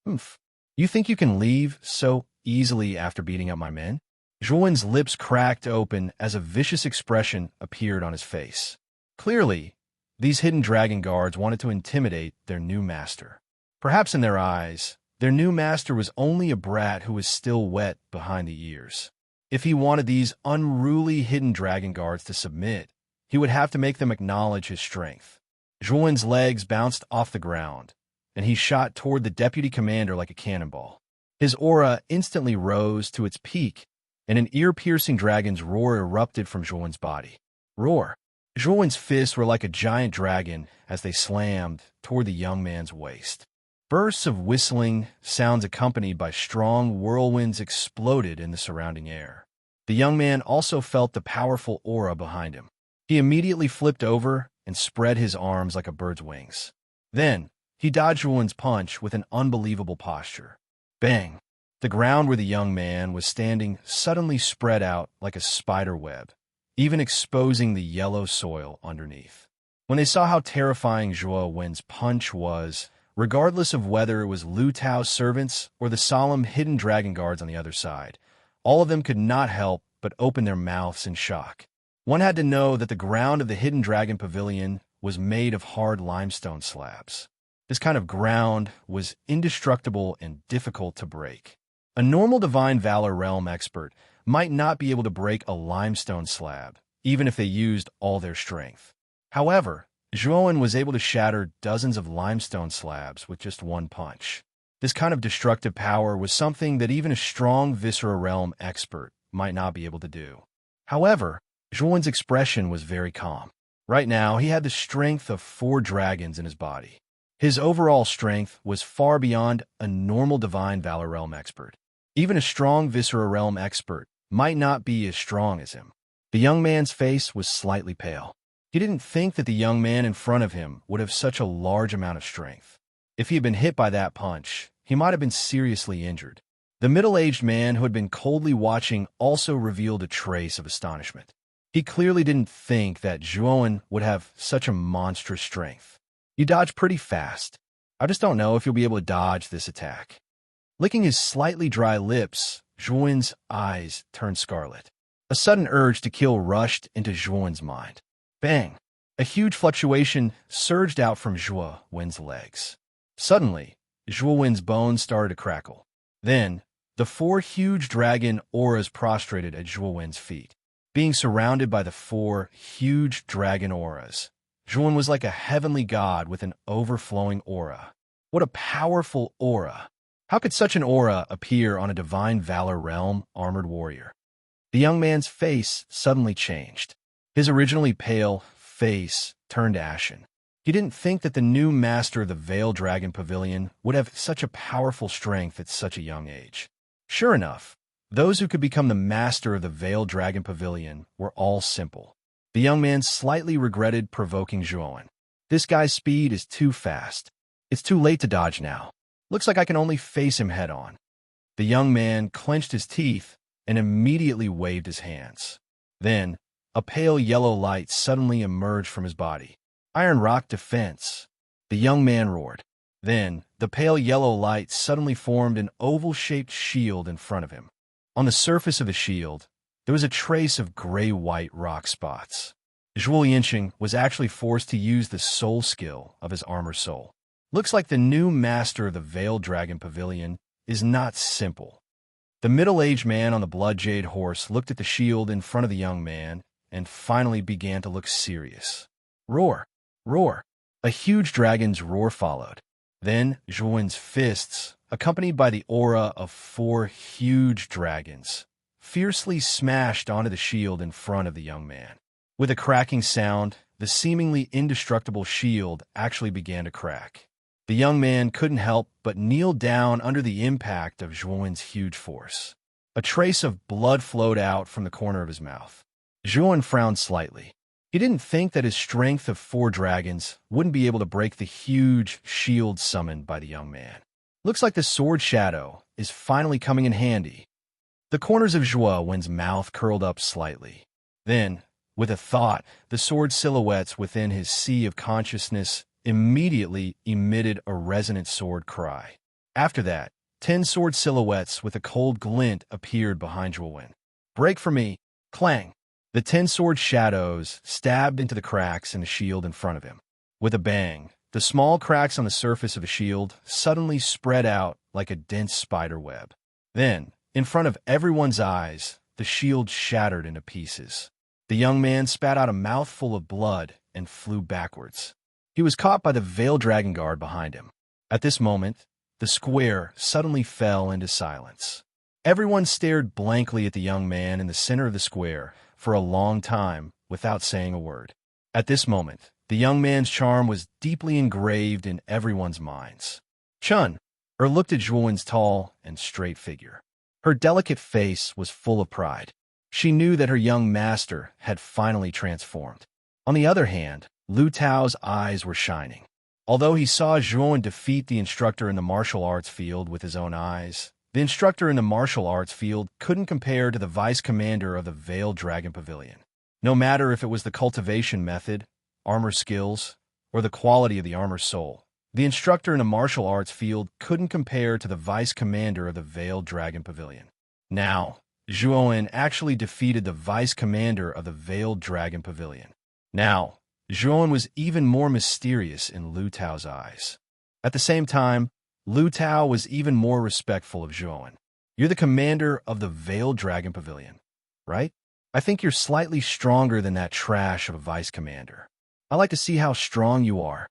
You think you can leave so easily after beating up my men? Zhuo's lips cracked open as a vicious expression appeared on his face. Clearly, these Hidden Dragon Guards wanted to intimidate their new master. Perhaps in their eyes, their new master was only a brat who was still wet behind the ears. If he wanted these unruly Hidden Dragon Guards to submit, he would have to make them acknowledge his strength. Zhuo's legs bounced off the ground, and he shot toward the deputy commander like a cannonball. His aura instantly rose to its peak, and an ear-piercing dragon's roar erupted from Zhuo's body. Roar! Zhuo's fists were like a giant dragon as they slammed toward the young man's waist. Bursts of whistling sounds accompanied by strong whirlwinds exploded in the surrounding air. The young man also felt the powerful aura behind him. He immediately flipped over and spread his arms like a bird's wings. Then, he dodged Zhuo's punch with an unbelievable posture. Bang! The ground where the young man was standing suddenly spread out like a spider web, even exposing the yellow soil underneath. When they saw how terrifying Zhuo Wen's punch was, regardless of whether it was Lu Tao's servants or the solemn Hidden Dragon Guards on the other side, all of them could not help but open their mouths in shock. One had to know that the ground of the Hidden Dragon Pavilion was made of hard limestone slabs. This kind of ground was indestructible and difficult to break. A normal Divine Valor Realm expert might not be able to break a limestone slab, even if they used all their strength. However, Zhuo was able to shatter dozens of limestone slabs with just one punch. This kind of destructive power was something that even a strong Viscera Realm expert might not be able to do. However, Zhuo's expression was very calm. Right now, he had the strength of 4 dragons in his body. His overall strength was far beyond a normal Divine Valor Realm expert. Even a strong Viscera Realm expert might not be as strong as him. The young man's face was slightly pale. He didn't think that the young man in front of him would have such a large amount of strength. If he had been hit by that punch, he might have been seriously injured. The middle-aged man who had been coldly watching also revealed a trace of astonishment. He clearly didn't think that Zhuo would have such a monstrous strength. You dodge pretty fast. I just don't know if you'll be able to dodge this attack. Licking his slightly dry lips, Zhuo's eyes turned scarlet. A sudden urge to kill rushed into Zhuo's mind. Bang! A huge fluctuation surged out from Zhuo's legs. Suddenly, Zhuo's bones started to crackle. Then, the 4 huge dragon auras prostrated at Zhuo's feet. Being surrounded by the 4 huge dragon auras, Zhuo was like a heavenly god with an overflowing aura. What a powerful aura! How could such an aura appear on a Divine Valor Realm armored warrior? The young man's face suddenly changed. His originally pale face turned ashen. He didn't think that the new master of the Veiled Dragon Pavilion would have such a powerful strength at such a young age. Sure enough, those who could become the master of the Veiled Dragon Pavilion were all simple. The young man slightly regretted provoking Zhuo. This guy's speed is too fast. It's too late to dodge now. Looks like I can only face him head-on. The young man clenched his teeth and immediately waved his hands. Then, a pale yellow light suddenly emerged from his body. Iron Rock Defense, the young man roared. Then, the pale yellow light suddenly formed an oval-shaped shield in front of him. On the surface of the shield, there was a trace of gray-white rock spots. Zhuo Yinxing was actually forced to use the soul skill of his armor soul. Looks like the new master of the Veiled Dragon Pavilion is not simple. The middle-aged man on the blood jade horse looked at the shield in front of the young man and finally began to look serious. Roar! Roar! A huge dragon's roar followed. Then Zhuowen's fists, accompanied by the aura of 4 huge dragons, fiercely smashed onto the shield in front of the young man. With a cracking sound, the seemingly indestructible shield actually began to crack. The young man couldn't help but kneel down under the impact of Zhuowen's huge force. A trace of blood flowed out from the corner of his mouth. Zhuowen frowned slightly. He didn't think that his strength of 4 dragons wouldn't be able to break the huge shield summoned by the young man. Looks like the sword shadow is finally coming in handy. The corners of Zhuowen's mouth curled up slightly. Then, with a thought, the sword silhouettes within his sea of consciousness immediately emitted a resonant sword cry. After that, 10 sword silhouettes with a cold glint appeared behind Zhuowen. Break for me! Clang! The 10 sword shadows stabbed into the cracks in the shield in front of him. With a bang, the small cracks on the surface of the shield suddenly spread out like a dense spider web. Then, in front of everyone's eyes, the shield shattered into pieces. The young man spat out a mouthful of blood and flew backwards. He was caught by the Veiled Dragon Guard behind him. At this moment, the square suddenly fell into silence. Everyone stared blankly at the young man in the center of the square for a long time without saying a word. At this moment, the young man's charm was deeply engraved in everyone's minds. Chun looked at Zhuowen's tall and straight figure. Her delicate face was full of pride. She knew that her young master had finally transformed. On the other hand, Lu Tao's eyes were shining. Although he saw Zhuowen defeat the instructor in the martial arts field with his own eyes, the instructor in the martial arts field couldn't compare to the vice commander of the Veiled Dragon Pavilion. No matter if it was the cultivation method, armor skills, or the quality of the armor soul, the instructor in the martial arts field couldn't compare to the vice commander of the Veiled Dragon Pavilion. Now, Zhuowen actually defeated the vice commander of the Veiled Dragon Pavilion. Now, Zhuowen was even more mysterious in Lu Tao's eyes. At the same time, Lu Tao was even more respectful of Zhuowen. You're the commander of the Veiled Dragon Pavilion, right? I think you're slightly stronger than that trash of a vice commander. I like to see how strong you are.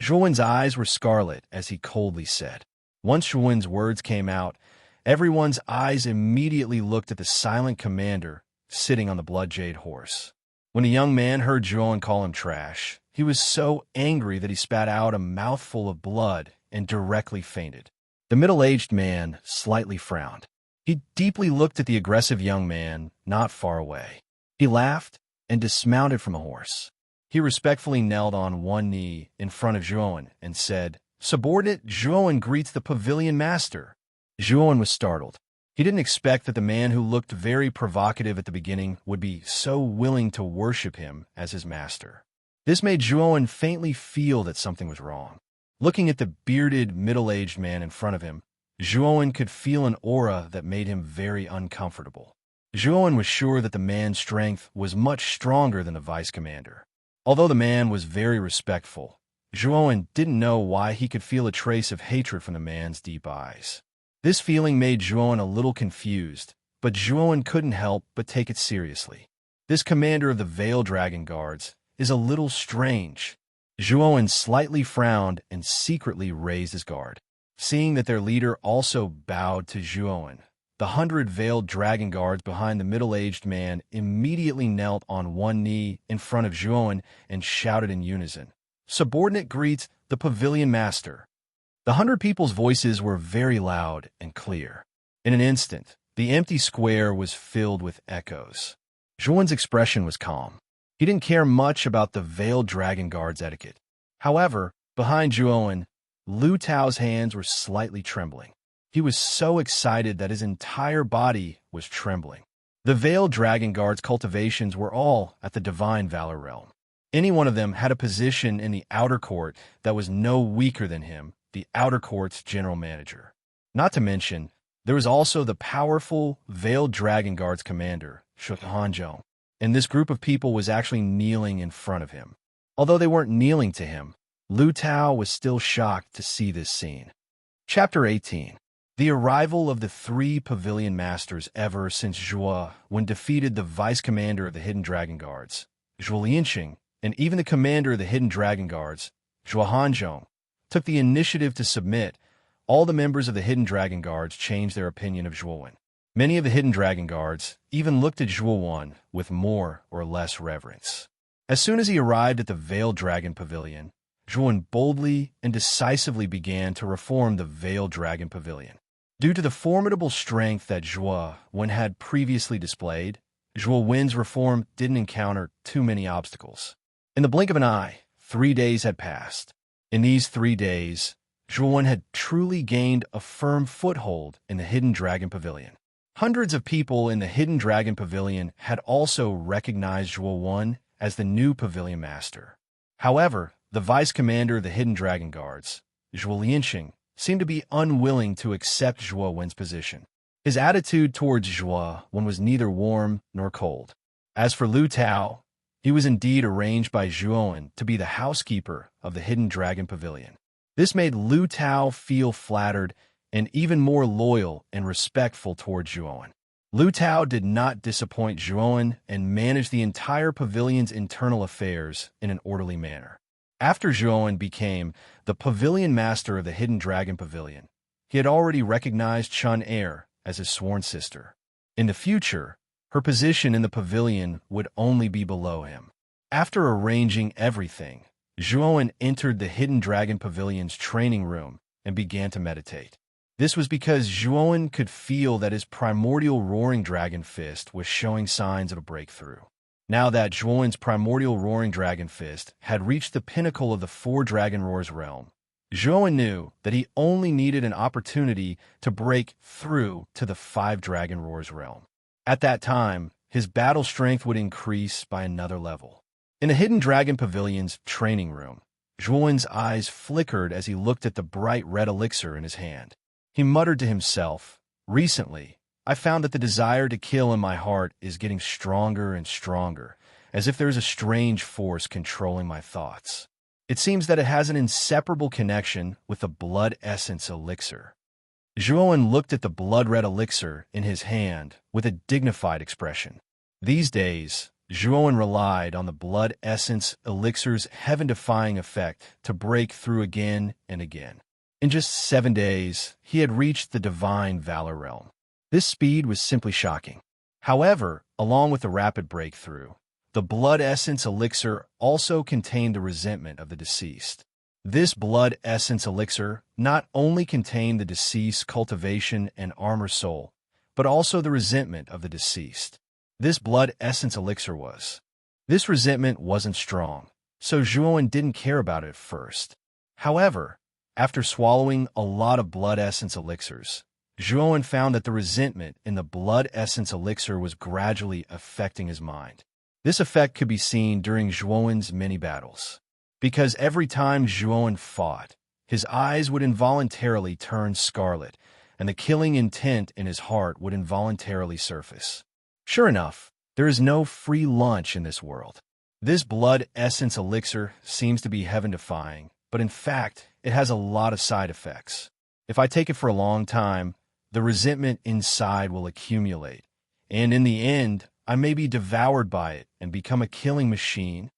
Zhuowen's eyes were scarlet as he coldly said. Once Zhuowen's words came out, everyone's eyes immediately looked at the silent commander sitting on the blood jade horse. When the young man heard Zhuowen call him trash, he was so angry that he spat out a mouthful of blood and directly fainted. The middle-aged man slightly frowned. He deeply looked at the aggressive young man not far away. He laughed and dismounted from the horse. He respectfully knelt on one knee in front of Zhuowen and said, "Subordinate Zhuowen greets the pavilion master." Zhuowen was startled. He didn't expect that the man who looked very provocative at the beginning would be so willing to worship him as his master. This made Zhuowen faintly feel that something was wrong. Looking at the bearded, middle-aged man in front of him, Zhuowen could feel an aura that made him very uncomfortable. Zhuowen was sure that the man's strength was much stronger than the vice commander. Although the man was very respectful, Zhuowen didn't know why he could feel a trace of hatred from the man's deep eyes. This feeling made Zhuowen a little confused, but Zhuowen couldn't help but take it seriously. This commander of the Veiled Dragon Guards is a little strange. Zhuowen slightly frowned and secretly raised his guard. Seeing that their leader also bowed to Zhuowen, the 100 Veiled Dragon Guards behind the middle-aged man immediately knelt on one knee in front of Zhuowen and shouted in unison, "Subordinate greets the pavilion master." The 100 people's voices were very loud and clear. In an instant, the empty square was filled with echoes. Zhuowen's expression was calm. He didn't care much about the Veiled Dragon Guard's etiquette. However, behind Zhuowen, Lu Tao's hands were slightly trembling. He was so excited that his entire body was trembling. The veiled dragon guard's cultivations were all at the divine valor realm. Any one of them had a position in the outer court that was no weaker than him, the outer court's general manager. Not to mention, there was also the powerful veiled dragon guard's commander, Shuhanzhong, and this group of people was actually kneeling in front of him. Although they weren't kneeling to him, Lu Tao was still shocked to see this scene. Chapter 18. The arrival of the 3 pavilion masters ever since Zhuo when defeated the vice commander of the Hidden Dragon Guards, Zhuo Lianqing, and even the commander of the Hidden Dragon Guards, Zhuo Hanzhong, took the initiative to submit. All the members of the Hidden Dragon Guards changed their opinion of Zhuo. Many of the Hidden Dragon Guards even looked at Zhuo with more or less reverence. As soon as he arrived at the Veiled Dragon Pavilion, Zhuo boldly and decisively began to reform the Veiled Dragon Pavilion. Due to the formidable strength that Zhuo had previously displayed, Zhuo Wen's reform didn't encounter too many obstacles. In the blink of an eye, 3 days had passed. In these 3 days, Zhuo had truly gained a firm foothold in the Hidden Dragon Pavilion. Hundreds of people in the Hidden Dragon Pavilion had also recognized Zhuo as the new pavilion master. However, the vice commander of the Hidden Dragon Guards, Zhuo Lianqing, seemed to be unwilling to accept Zhuo Wen's position. His attitude towards Zhuo Wen was neither warm nor cold. As for Lu Tao, he was indeed arranged by Zhuo Wen to be the housekeeper of the Hidden Dragon Pavilion. This made Lu Tao feel flattered and even more loyal and respectful towards Zhuo Wen. Lu Tao did not disappoint Zhuo Wen and managed the entire pavilion's internal affairs in an orderly manner. After Zhuo Wen became the pavilion master of the Hidden Dragon Pavilion, he had already recognized Chun Er as his sworn sister. In the future, her position in the pavilion would only be below him. After arranging everything, Zhuo Wen entered the Hidden Dragon Pavilion's training room and began to meditate. This was because Zhuo Wen could feel that his primordial roaring dragon fist was showing signs of a breakthrough. Now that Zhuo Wen's primordial roaring dragon fist had reached the pinnacle of the 4 dragon roars realm, Zhuo Wen knew that he only needed an opportunity to break through to the 5 dragon roars realm. At that time, his battle strength would increase by another level. In the Hidden Dragon Pavilion's training room, Zhuo Wen's eyes flickered as he looked at the bright red elixir in his hand. He muttered to himself, "Recently, I found that the desire to kill in my heart is getting stronger and stronger, as if there is a strange force controlling my thoughts. It seems that it has an inseparable connection with the blood essence elixir." Zhuo Wen looked at the blood-red elixir in his hand with a dignified expression. These days, Zhuo Wen relied on the blood essence elixir's heaven-defying effect to break through again and again. In just 7 days, he had reached the divine valor realm. This speed was simply shocking. However, along with the rapid breakthrough, the blood essence elixir also contained the resentment of the deceased. This blood essence elixir not only contained the deceased's cultivation and armor soul, but also the resentment of the deceased. This blood essence elixir was. This resentment wasn't strong, so Zhuo Wen didn't care about it at first. However, after swallowing a lot of blood essence elixirs, Zhuo Wen found that the resentment in the blood essence elixir was gradually affecting his mind. This effect could be seen during Zhuo Wen's many battles. Because every time Zhuo Wen fought, his eyes would involuntarily turn scarlet, and the killing intent in his heart would involuntarily surface. Sure enough, there is no free lunch in this world. This blood essence elixir seems to be heaven-defying, but in fact, it has a lot of side effects. If I take it for a long time, the resentment inside will accumulate, and in the end, I may be devoured by it and become a killing machine.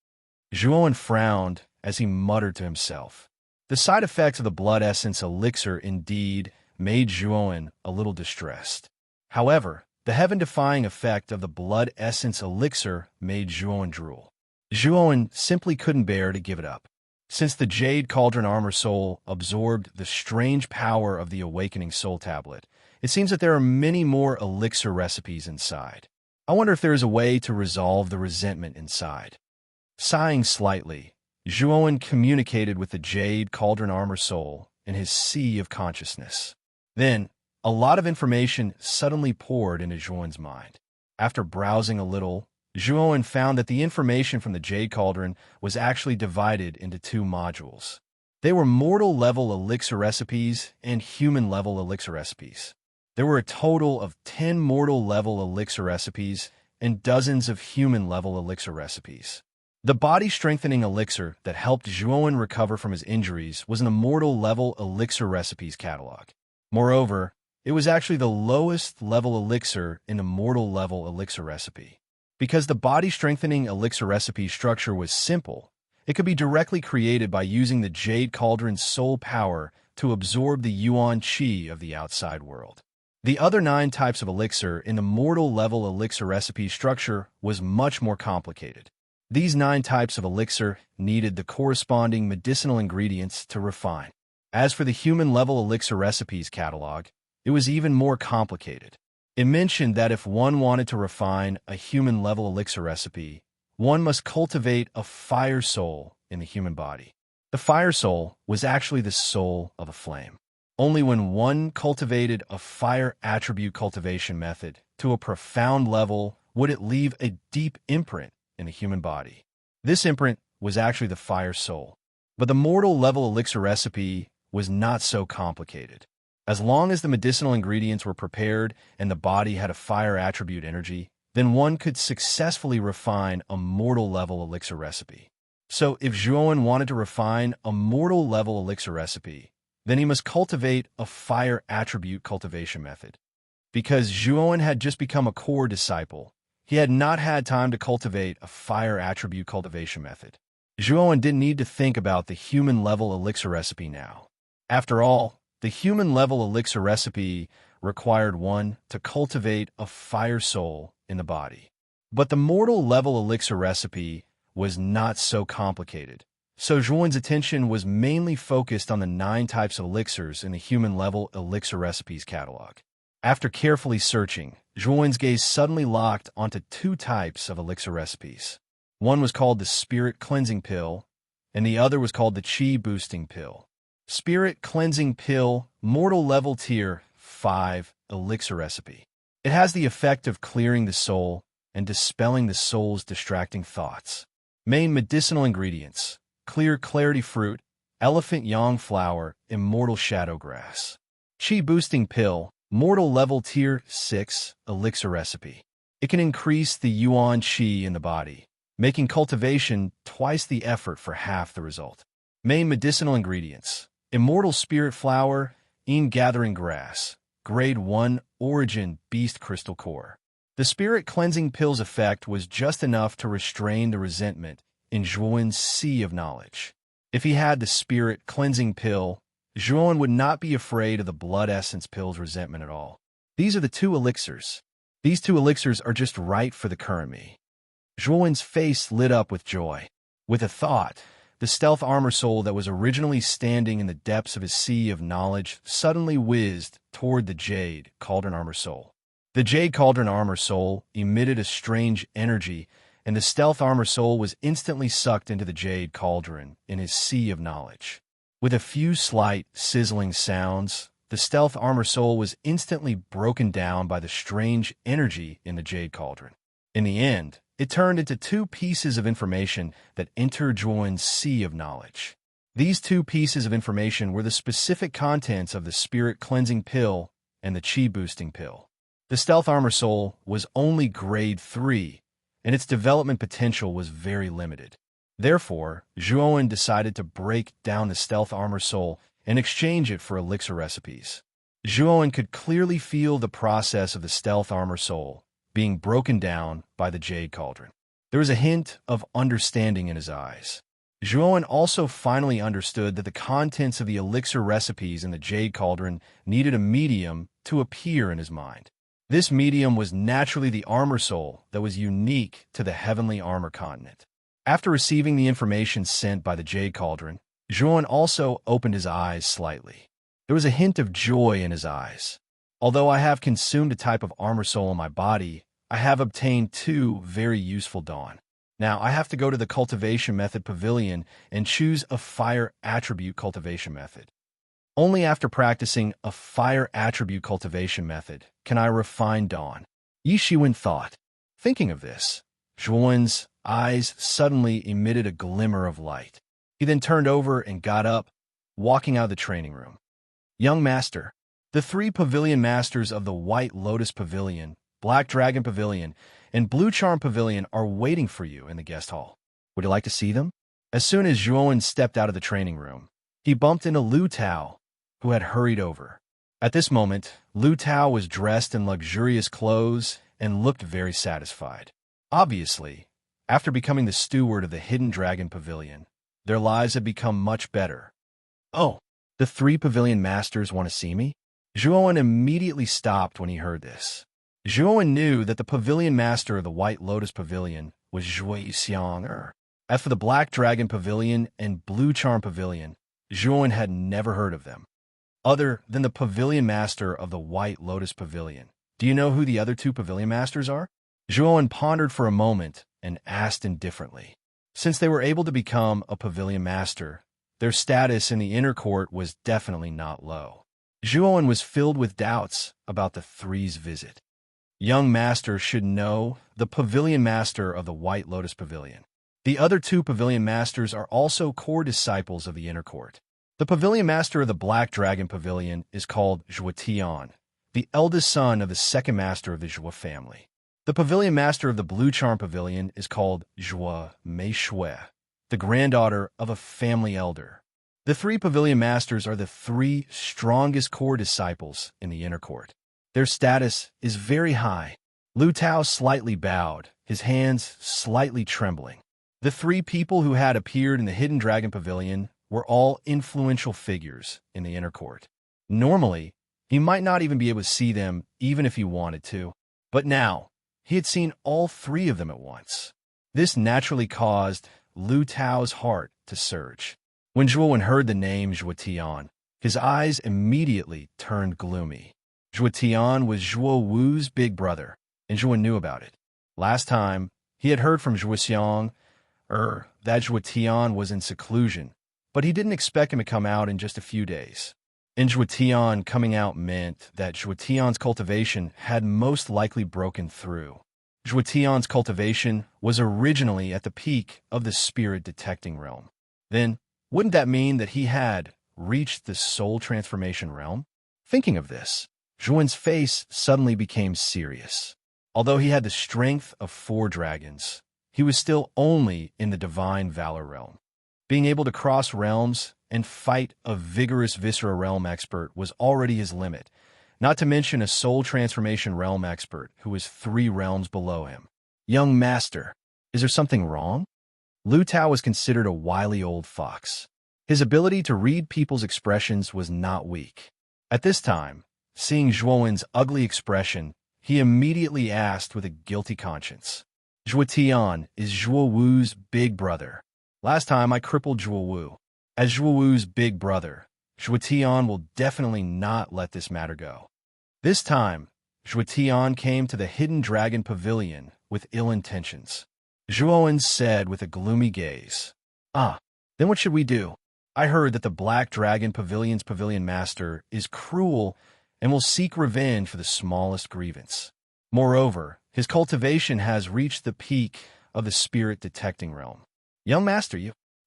Zhuo Wen frowned as he muttered to himself. The side effects of the blood essence elixir indeed made Zhuo Wen a little distressed. However, the heaven-defying effect of the blood essence elixir made Zhuo Wen drool. Zhuo Wen simply couldn't bear to give it up. Since the Jade Cauldron Armor Soul absorbed the strange power of the Awakening Soul Tablet, it seems that there are many more elixir recipes inside. I wonder if there is a way to resolve the resentment inside. Sighing slightly, Zhuo Wen communicated with the Jade Cauldron Armor Soul in his sea of consciousness. Then, a lot of information suddenly poured into Zhuo Wen's mind. After browsing a little, Zhuowen found that the information from the Jade Cauldron was actually divided into two modules. They were mortal-level elixir recipes and human-level elixir recipes. There were a total of 10 mortal-level elixir recipes and dozens of human-level elixir recipes. The body-strengthening elixir that helped Zhuowen recover from his injuries was an immortal-level elixir recipes catalog. Moreover, it was actually the lowest-level elixir in the mortal-level elixir recipe. Because the body-strengthening elixir recipe structure was simple, it could be directly created by using the Jade Cauldron's soul power to absorb the yuan qi of the outside world. The other 9 types of elixir in the mortal-level elixir recipe structure was much more complicated. These 9 types of elixir needed the corresponding medicinal ingredients to refine. As for the human-level elixir recipes catalog, it was even more complicated. It mentioned that if one wanted to refine a human-level elixir recipe, one must cultivate a fire soul in the human body. The fire soul was actually the soul of a flame. Only when one cultivated a fire attribute cultivation method to a profound level would it leave a deep imprint in the human body. This imprint was actually the fire soul. But the mortal-level elixir recipe was not so complicated. As long as the medicinal ingredients were prepared and the body had a fire attribute energy, then one could successfully refine a mortal-level elixir recipe. So if Zhuowen wanted to refine a mortal-level elixir recipe, then he must cultivate a fire attribute cultivation method. Because Zhuowen had just become a core disciple, he had not had time to cultivate a fire attribute cultivation method. Zhuowen didn't need to think about the human-level elixir recipe now. After all, the human-level elixir recipe required one to cultivate a fire soul in the body. But the mortal-level elixir recipe was not so complicated, so Zhuowen's attention was mainly focused on the 9 types of elixirs in the human-level elixir recipes catalog. After carefully searching, Zhuowen's gaze suddenly locked onto 2 types of elixir recipes. One was called the Spirit Cleansing Pill, and the other was called the Qi Boosting Pill. Spirit Cleansing Pill, Mortal Level Tier 5 Elixir Recipe. It has the effect of clearing the soul and dispelling the soul's distracting thoughts. Main medicinal ingredients: clear clarity fruit, elephant yang flower, immortal shadow grass. Qi Boosting Pill, Mortal Level Tier 6 Elixir Recipe. It can increase the yuan qi in the body, making cultivation twice the effort for half the result. Main medicinal ingredients: immortal spirit flower, gathering grass, grade 1 origin beast crystal core. The spirit cleansing pill's effect was just enough to restrain the resentment in Zhuowen's sea of knowledge. If he had the spirit cleansing pill, Zhuowen would not be afraid of the blood essence pill's resentment at all. These are the 2 elixirs. These 2 elixirs are just right for the current me. Zhuowen's face lit up with joy. With a thought, the stealth armor soul that was originally standing in the depths of his sea of knowledge suddenly whizzed toward the Jade Cauldron armor soul. The Jade Cauldron armor soul emitted a strange energy, and the stealth armor soul was instantly sucked into the Jade Cauldron in his sea of knowledge. With a few slight, sizzling sounds, the stealth armor soul was instantly broken down by the strange energy in the Jade Cauldron. In the end, it turned into 2 pieces of information that entered Zhuowen's sea of knowledge. These 2 pieces of information were the specific contents of the Spirit Cleansing Pill and the Qi Boosting Pill. The Stealth Armor Soul was only grade 3, and its development potential was very limited. Therefore, Zhuowen decided to break down the Stealth Armor Soul and exchange it for elixir recipes. Zhuowen could clearly feel the process of the Stealth Armor Soul being broken down by the Jade Cauldron. There was a hint of understanding in his eyes. Zhuowen also finally understood that the contents of the elixir recipes in the Jade Cauldron needed a medium to appear in his mind. This medium was naturally the armor soul that was unique to the heavenly armor continent. After receiving the information sent by the Jade Cauldron, Zhuowen also opened his eyes slightly. There was a hint of joy in his eyes. Although I have consumed a type of armor soul in my body, I have obtained 2 very useful dawn. Now I have to go to the cultivation method pavilion and choose a fire attribute cultivation method. Only after practicing a fire attribute cultivation method can I refine dawn. Yi Shiwen thought. Thinking of this, Zhuowen's eyes suddenly emitted a glimmer of light. He then turned over and got up, walking out of the training room. Young Master, the 3 pavilion masters of the White Lotus Pavilion, Black Dragon Pavilion, and Blue Charm Pavilion are waiting for you in the guest hall. Would you like to see them? As soon as Zhuowen stepped out of the training room, he bumped into Lu Tao, who had hurried over. At this moment, Lu Tao was dressed in luxurious clothes and looked very satisfied. Obviously, after becoming the steward of the Hidden Dragon Pavilion, their lives had become much better. Oh, the 3 pavilion masters want to see me? Zhuowen immediately stopped when he heard this. Zhuowen knew that the pavilion master of the White Lotus Pavilion was Zhuo Xiang. As for the Black Dragon Pavilion and Blue Charm Pavilion, Zhuowen had never heard of them. Other than the pavilion master of the White Lotus Pavilion, do you know who the other 2 pavilion masters are? Zhuowen pondered for a moment and asked indifferently. Since they were able to become a pavilion master, their status in the inner court was definitely not low. Zhuowen was filled with doubts about the 3's visit. Young Master should know the pavilion master of the White Lotus Pavilion. The other 2 pavilion masters are also core disciples of the inner court. The pavilion master of the Black Dragon Pavilion is called Zhuo Tian, the eldest son of the second master of the Zhuo family. The pavilion master of the Blue Charm Pavilion is called Zhuo Meishui, the granddaughter of a family elder. The 3 pavilion masters are the 3 strongest core disciples in the inner court. Their status is very high. Lu Tao slightly bowed, his hands slightly trembling. The 3 people who had appeared in the Hidden Dragon Pavilion were all influential figures in the inner court. Normally, he might not even be able to see them even if he wanted to. But now, he had seen all 3 of them at once. This naturally caused Lu Tao's heart to surge. When Zhuowen heard the name Zhuo Tian, his eyes immediately turned gloomy. Zhuo Tian was Zhuo Wu's big brother, and Zhuowen knew about it. Last time, he had heard from Zhuo Xiang that Zhuo Tian was in seclusion, but he didn't expect him to come out in just a few days. And Zhuo Tian coming out meant that Zhuo Tian's cultivation had most likely broken through. Zhuo Tian's cultivation was originally at the peak of the spirit detecting realm. Then, wouldn't that mean that he had reached the soul transformation realm? Thinking of this, Zhuowen's face suddenly became serious. Although he had the strength of 4 dragons, he was still only in the divine valor realm. Being able to cross realms and fight a vigorous viscera realm expert was already his limit, not to mention a soul transformation realm expert who was 3 realms below him. Young Master, is there something wrong? Lu Tao was considered a wily old fox. His ability to read people's expressions was not weak. At this time, seeing Zhuowen's ugly expression, he immediately asked with a guilty conscience. Zhuo Tian is Zhuo Wu's big brother. Last time I crippled Zhuo Wu. As Zhuo Wu's big brother, Zhuo Tian will definitely not let this matter go. This time, Zhuo Tian came to the Hidden Dragon Pavilion with ill intentions. Zhuowen said with a gloomy gaze, then what should we do? I heard that the Black Dragon Pavilion's pavilion master is cruel and will seek revenge for the smallest grievance. Moreover, his cultivation has reached the peak of the spirit detecting realm. Young Master,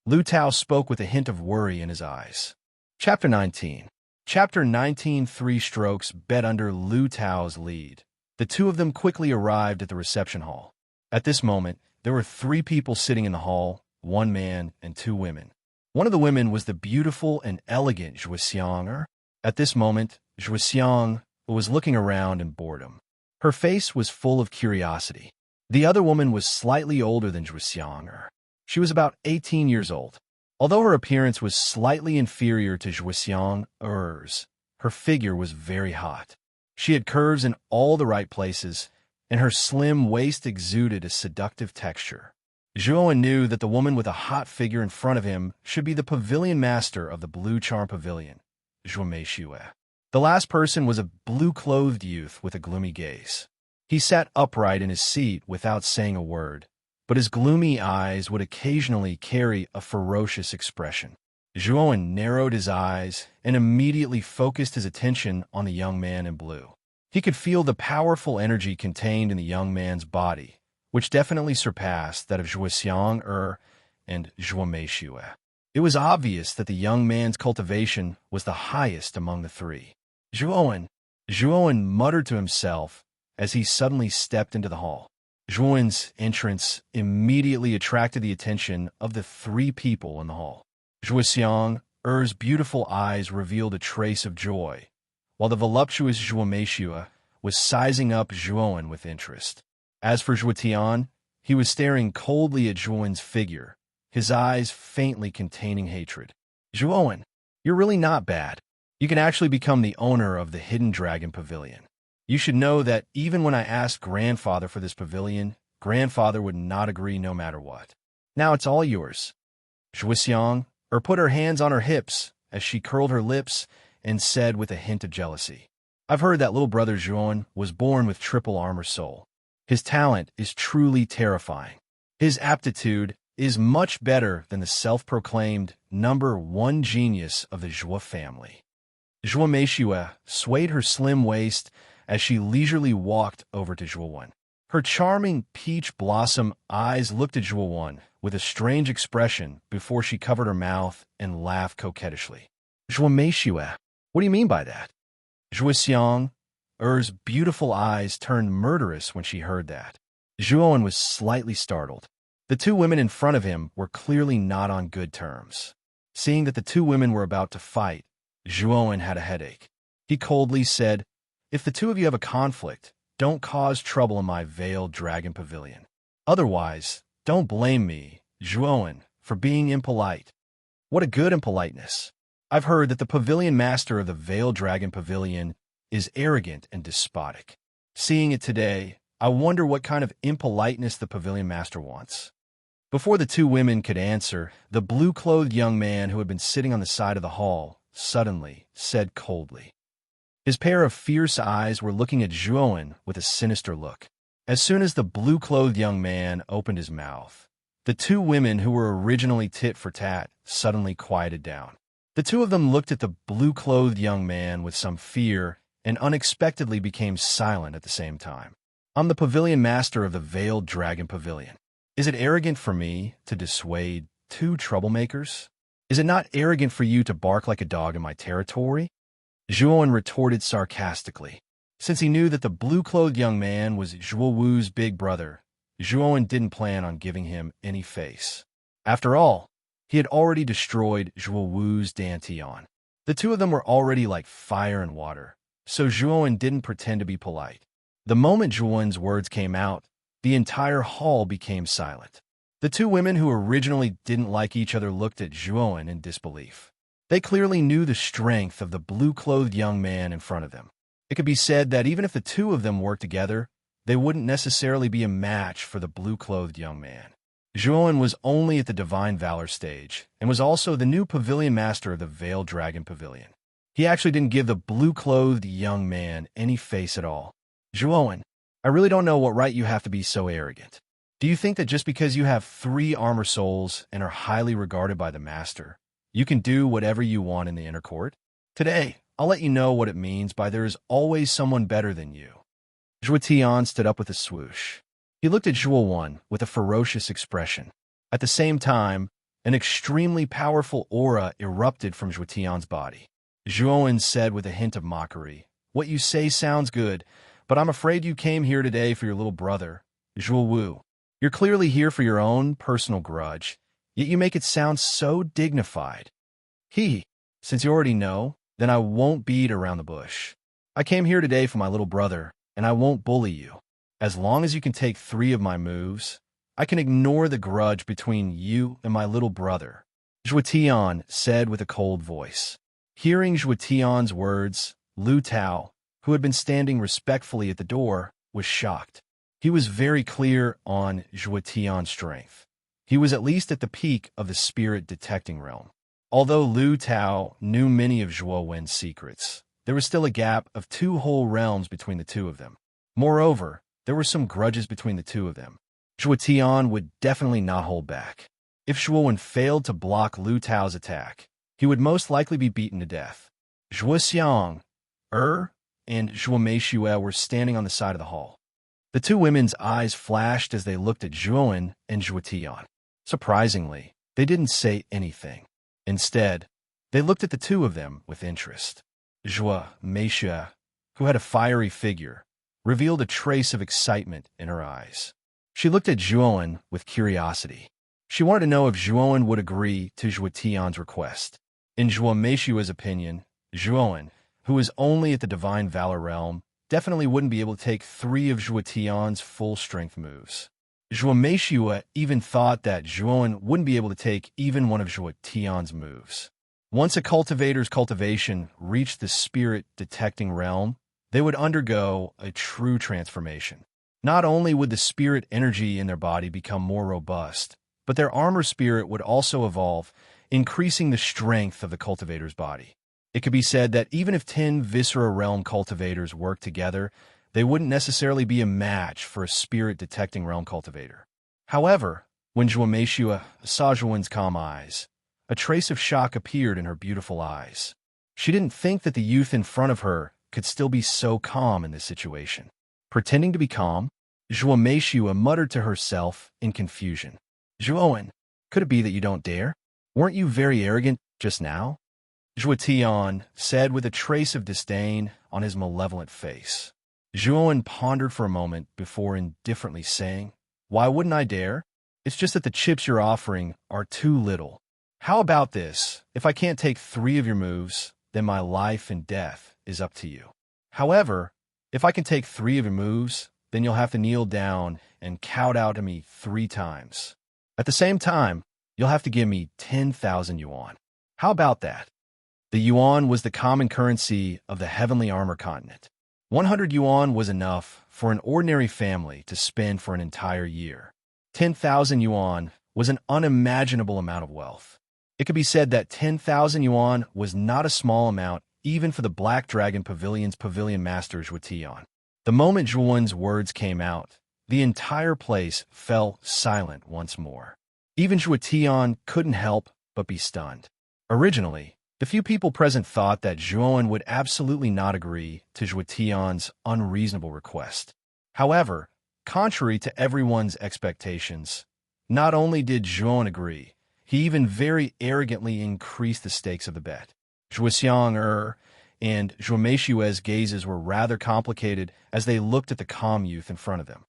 Lu Tao spoke with a hint of worry in his eyes. Chapter 19. Chapter 19. 3 strokes bet under Lu Tao's lead. The 2 of them quickly arrived at the reception hall. At this moment, there were 3 people sitting in the hall, 1 man and 2 women. One of the women was the beautiful and elegant Zhuo Xiang. At this moment, Zhuo Xiang was looking around in boredom. Her face was full of curiosity. The other woman was slightly older than Zhuo Xiang. She was about 18 years old. Although her appearance was slightly inferior to Zhuo Xiang's, her figure was very hot. She had curves in all the right places, and her slim waist exuded a seductive texture. Zhuowen knew that the woman with a hot figure in front of him should be the pavilion master of the Blue Charm Pavilion, Zhuo Meishui. The last person was a blue-clothed youth with a gloomy gaze. He sat upright in his seat without saying a word, but his gloomy eyes would occasionally carry a ferocious expression. Zhuowen narrowed his eyes and immediately focused his attention on the young man in blue. He could feel the powerful energy contained in the young man's body, which definitely surpassed that of Zhuoxiang and Zhuomeishue. It was obvious that the young man's cultivation was the highest among the three. Zhuowen muttered to himself as he suddenly stepped into the hall. Zhuowen's entrance immediately attracted the attention of the three people in the hall. Zhuoxiang's beautiful eyes revealed a trace of joy, while the voluptuous Zhuomeishue was sizing up Zhuowen with interest. As for Zhuotian, he was staring coldly at Zhuowen's figure, his eyes faintly containing hatred. Zhuowen, you're really not bad. You can actually become the owner of the Hidden Dragon Pavilion. You should know that even when I asked Grandfather for this pavilion, Grandfather would not agree no matter what. Now it's all yours. Zhuoxiang put her hands on her hips as she curled her lips and said with a hint of jealousy, I've heard that little brother Zhuowen was born with triple armor soul. His talent is truly terrifying. His aptitude is much better than the self-proclaimed #1 genius of the Zhuo family. Zhuomeishue swayed her slim waist as she leisurely walked over to Zhuowen. Her charming peach blossom eyes looked at Zhuowen with a strange expression before she covered her mouth and laughed coquettishly. Zhuomeishue, what do you mean by that? Zhuoxiang's beautiful eyes turned murderous when she heard that. Zhuowen was slightly startled. The two women in front of him were clearly not on good terms. Seeing that the two women were about to fight, Zhuowen had a headache. He coldly said, If the two of you have a conflict, don't cause trouble in my veiled dragon pavilion. Otherwise, don't blame me, Zhuowen, for being impolite. What a good impoliteness. I've heard that the pavilion master of the veiled dragon pavilion is arrogant and despotic. Seeing it today, I wonder what kind of impoliteness the pavilion master wants. Before the two women could answer, the blue-clothed young man who had been sitting on the side of the hall suddenly said coldly. His pair of fierce eyes were looking at Zhuowen with a sinister look. As soon as the blue-clothed young man opened his mouth, the two women who were originally tit for tat suddenly quieted down. The two of them looked at the blue-clothed young man with some fear and unexpectedly became silent at the same time. I'm the pavilion master of the Veiled Dragon Pavilion. Is it arrogant for me to dissuade two troublemakers? Is it not arrogant for you to bark like a dog in my territory? Zhuowen retorted sarcastically. Since he knew that the blue-clothed young man was Zhuo Wu's big brother, Zhuowen didn't plan on giving him any face. After all, he had already destroyed Zhuo Wu's dantian. The two of them were already like fire and water, so Zhuowen didn't pretend to be polite. The moment Zhuowen's words came out, the entire hall became silent. The two women who originally didn't like each other looked at Zhuowen in disbelief. They clearly knew the strength of the blue-clothed young man in front of them. It could be said that even if the two of them worked together, they wouldn't necessarily be a match for the blue-clothed young man. Zhuowen was only at the Divine Valor stage, and was also the new pavilion master of the Veiled Dragon Pavilion. He actually didn't give the blue-clothed young man any face at all. Zhuowen, I really don't know what right you have to be so arrogant. Do you think that just because you have 3 armor souls and are highly regarded by the master, you can do whatever you want in the inner court? Today, I'll let you know what it means by there is always someone better than you. Zhuotian stood up with a swoosh. He looked at Zhuowen with a ferocious expression. At the same time, an extremely powerful aura erupted from Zhuotian's body. Zhuowen said with a hint of mockery, What you say sounds good, but I'm afraid you came here today for your little brother, Zhuo Wu. You're clearly here for your own personal grudge, yet you make it sound so dignified. Since you already know, then I won't beat around the bush. I came here today for my little brother, and I won't bully you. As long as you can take 3 of my moves, I can ignore the grudge between you and my little brother, Zhuotian said with a cold voice. Hearing Zhuotian's words, Lu Tao, who had been standing respectfully at the door, was shocked. He was very clear on Zhuotian's strength. He was at least at the peak of the spirit detecting realm. Although Lu Tao knew many of Zhuo Wen's secrets, there was still a gap of 2 whole realms between the two of them. Moreover, there were some grudges between the two of them. Zhuotian would definitely not hold back. If Zhuowen failed to block Lu Tao's attack, he would most likely be beaten to death. Zhuoxiang, and Zhuomeishue were standing on the side of the hall. The two women's eyes flashed as they looked at Zhuowen and Zhuotian. Surprisingly, they didn't say anything. Instead, they looked at the two of them with interest. Zhuo Meishue, who had a fiery figure, revealed a trace of excitement in her eyes. She looked at Zhuowen with curiosity. She wanted to know if Zhuowen would agree to Zhuotian's request. In Zhuo Meishue's opinion, Zhuowen, who was only at the Divine Valor realm, definitely wouldn't be able to take 3 of Zhuotian's full-strength moves. Zhuo Meishue even thought that Zhuowen wouldn't be able to take even one of Zhuotian's moves. Once a cultivator's cultivation reached the spirit-detecting realm, they would undergo a true transformation. Not only would the spirit energy in their body become more robust, but their armor spirit would also evolve, increasing the strength of the cultivator's body. It could be said that even if 10 Viscera realm cultivators worked together, they wouldn't necessarily be a match for a spirit-detecting realm cultivator. However, when Zhuo Meishue saw Zhuowen's calm eyes, a trace of shock appeared in her beautiful eyes. She didn't think that the youth in front of her could still be so calm in this situation. Pretending to be calm, Zhuo Meishue muttered to herself in confusion. Zhuowen, could it be that you don't dare? Weren't you very arrogant just now? Zhuotian said with a trace of disdain on his malevolent face. Zhuowen pondered for a moment before indifferently saying, Why wouldn't I dare? It's just that the chips you're offering are too little. How about this? If I can't take 3 of your moves, then my life and death is up to you. However, if I can take 3 of your moves, then you'll have to kneel down and kowtow to me 3 times. At the same time, you'll have to give me 10,000 yuan. How about that? The yuan was the common currency of the heavenly armor continent. 100 yuan was enough for an ordinary family to spend for an entire year. 10,000 yuan was an unimaginable amount of wealth. It could be said that 10,000 yuan was not a small amount even for the Black Dragon Pavilion's pavilion master Zhuotian. The moment Zhuowen's words came out, the entire place fell silent once more. Even Zhuotian couldn't help but be stunned. Originally, the few people present thought that Zhuowen would absolutely not agree to Zhuotian's unreasonable request. However, contrary to everyone's expectations, not only did Zhuowen agree, he even very arrogantly increased the stakes of the bet. Zhuoxiang and Zhuo Meishue's gazes were rather complicated as they looked at the calm youth in front of them.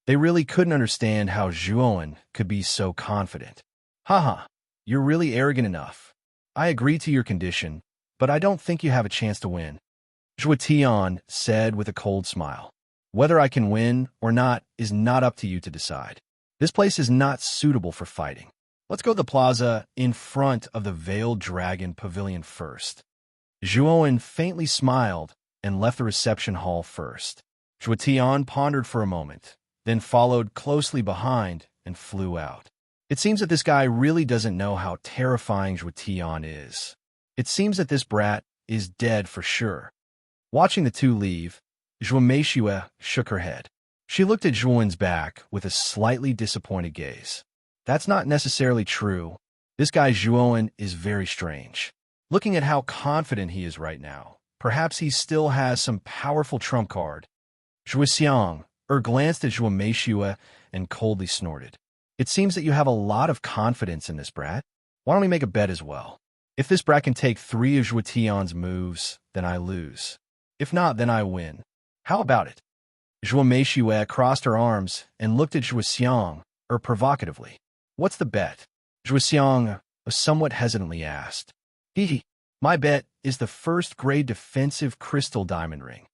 They really couldn't understand how Zhuowen could be so confident. Haha, you're really arrogant enough. I agree to your condition, but I don't think you have a chance to win. Zhuotian said with a cold smile. Whether I can win or not is not up to you to decide. This place is not suitable for fighting. Let's go to the plaza in front of the Veiled Dragon Pavilion first. Zhuowen faintly smiled and left the reception hall first. Zhuotian pondered for a moment, then followed closely behind and flew out. It seems that this guy really doesn't know how terrifying Zhuotian is. It seems that this brat is dead for sure. Watching the two leave, Zhuo Meishue shook her head. She looked at Zhuowen's back with a slightly disappointed gaze. That's not necessarily true. This guy Zhuowen is very strange. Looking at how confident he is right now, perhaps he still has some powerful trump card. Zhuoxiang glanced at Zhuo Meishue and coldly snorted. It seems that you have a lot of confidence in this brat. Why don't we make a bet as well? If this brat can take 3 of Zhuotian's moves, then I lose. If not, then I win. How about it? Zhuo Meishue crossed her arms and looked at Zhuoxiang provocatively. What's the bet? Zhuoxiang somewhat hesitantly asked. My bet is the first-grade defensive crystal diamond ring.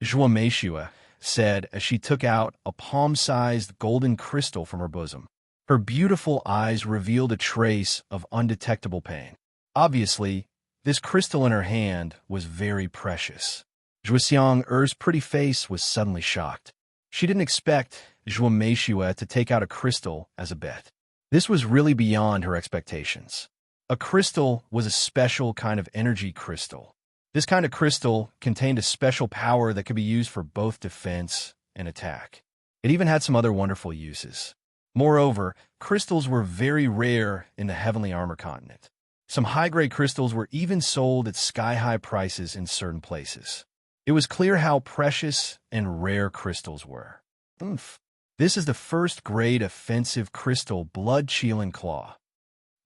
Zhuo Meishue said as she took out a palm-sized golden crystal from her bosom. Her beautiful eyes revealed a trace of undetectable pain. Obviously, this crystal in her hand was very precious. Zhuoxiang's pretty face was suddenly shocked. She didn't expect Zhuo Meishue to take out a crystal as a bet. This was really beyond her expectations. A crystal was a special kind of energy crystal. This kind of crystal contained a special power that could be used for both defense and attack. It even had some other wonderful uses. Moreover, crystals were very rare in the heavenly armor continent. Some high-grade crystals were even sold at sky-high prices in certain places. It was clear how precious and rare crystals were. Oomph. This is the first-grade offensive crystal blood-chilling claw.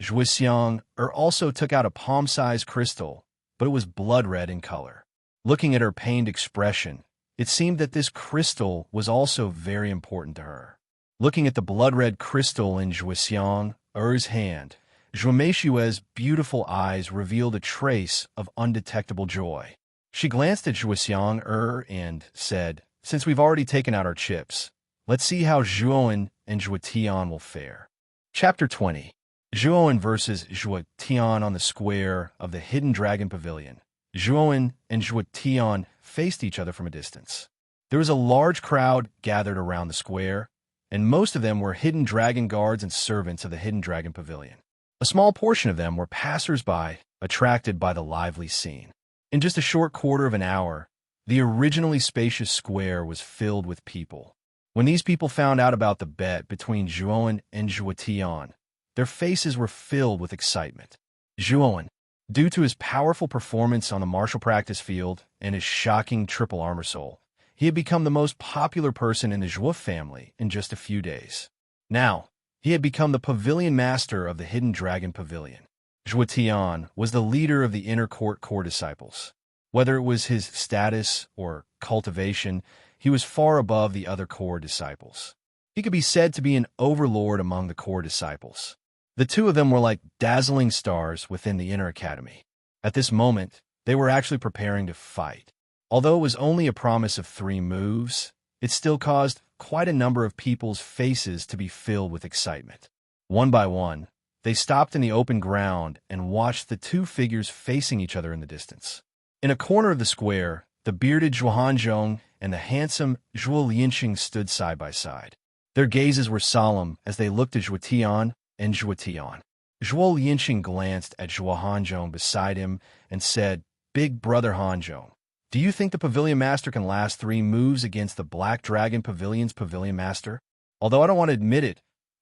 Zhuoxiang also took out a palm-sized crystal, but it was blood-red in color. Looking at her pained expression, it seemed that this crystal was also very important to her. Looking at the blood-red crystal in Zhuoxiang's hand, Zhuomeishue's beautiful eyes revealed a trace of undetectable joy. She glanced at Zhuoxiang and said, "Since we've already taken out our chips, let's see how Zhuowen and Zhuotian will fare." Chapter 20. Zhuowen versus Zhuotian on the square of the Hidden Dragon Pavilion. Zhuowen and Zhuotian faced each other from a distance. There was a large crowd gathered around the square, and most of them were hidden dragon guards and servants of the Hidden Dragon Pavilion. A small portion of them were passers-by, attracted by the lively scene. In just a short quarter of an hour, the originally spacious square was filled with people. When these people found out about the bet between Zhuowen and Zhuotian, their faces were filled with excitement. Zhuowen, due to his powerful performance on the martial practice field and his shocking triple armor soul, he had become the most popular person in the Zhuo family in just a few days. Now, he had become the pavilion master of the Hidden Dragon Pavilion. Zhuotian was the leader of the inner court core disciples. Whether it was his status or cultivation, he was far above the other core disciples. He could be said to be an overlord among the core disciples. The two of them were like dazzling stars within the inner academy. At this moment, they were actually preparing to fight. Although it was only a promise of 3 moves, it still caused quite a number of people's faces to be filled with excitement. One by one, they stopped in the open ground and watched the two figures facing each other in the distance. In a corner of the square, the bearded Zhuo Hanzhong and the handsome Zhuo Lianxing stood side by side. Their gazes were solemn as they looked at Zhuotian and Zhuotian. Zhuo Lianxing glanced at Zhuo Hanzhong beside him and said, "Big brother Hanzhong, do you think the Pavilion Master can last 3 moves against the Black Dragon Pavilion's Pavilion Master? Although I don't want to admit it,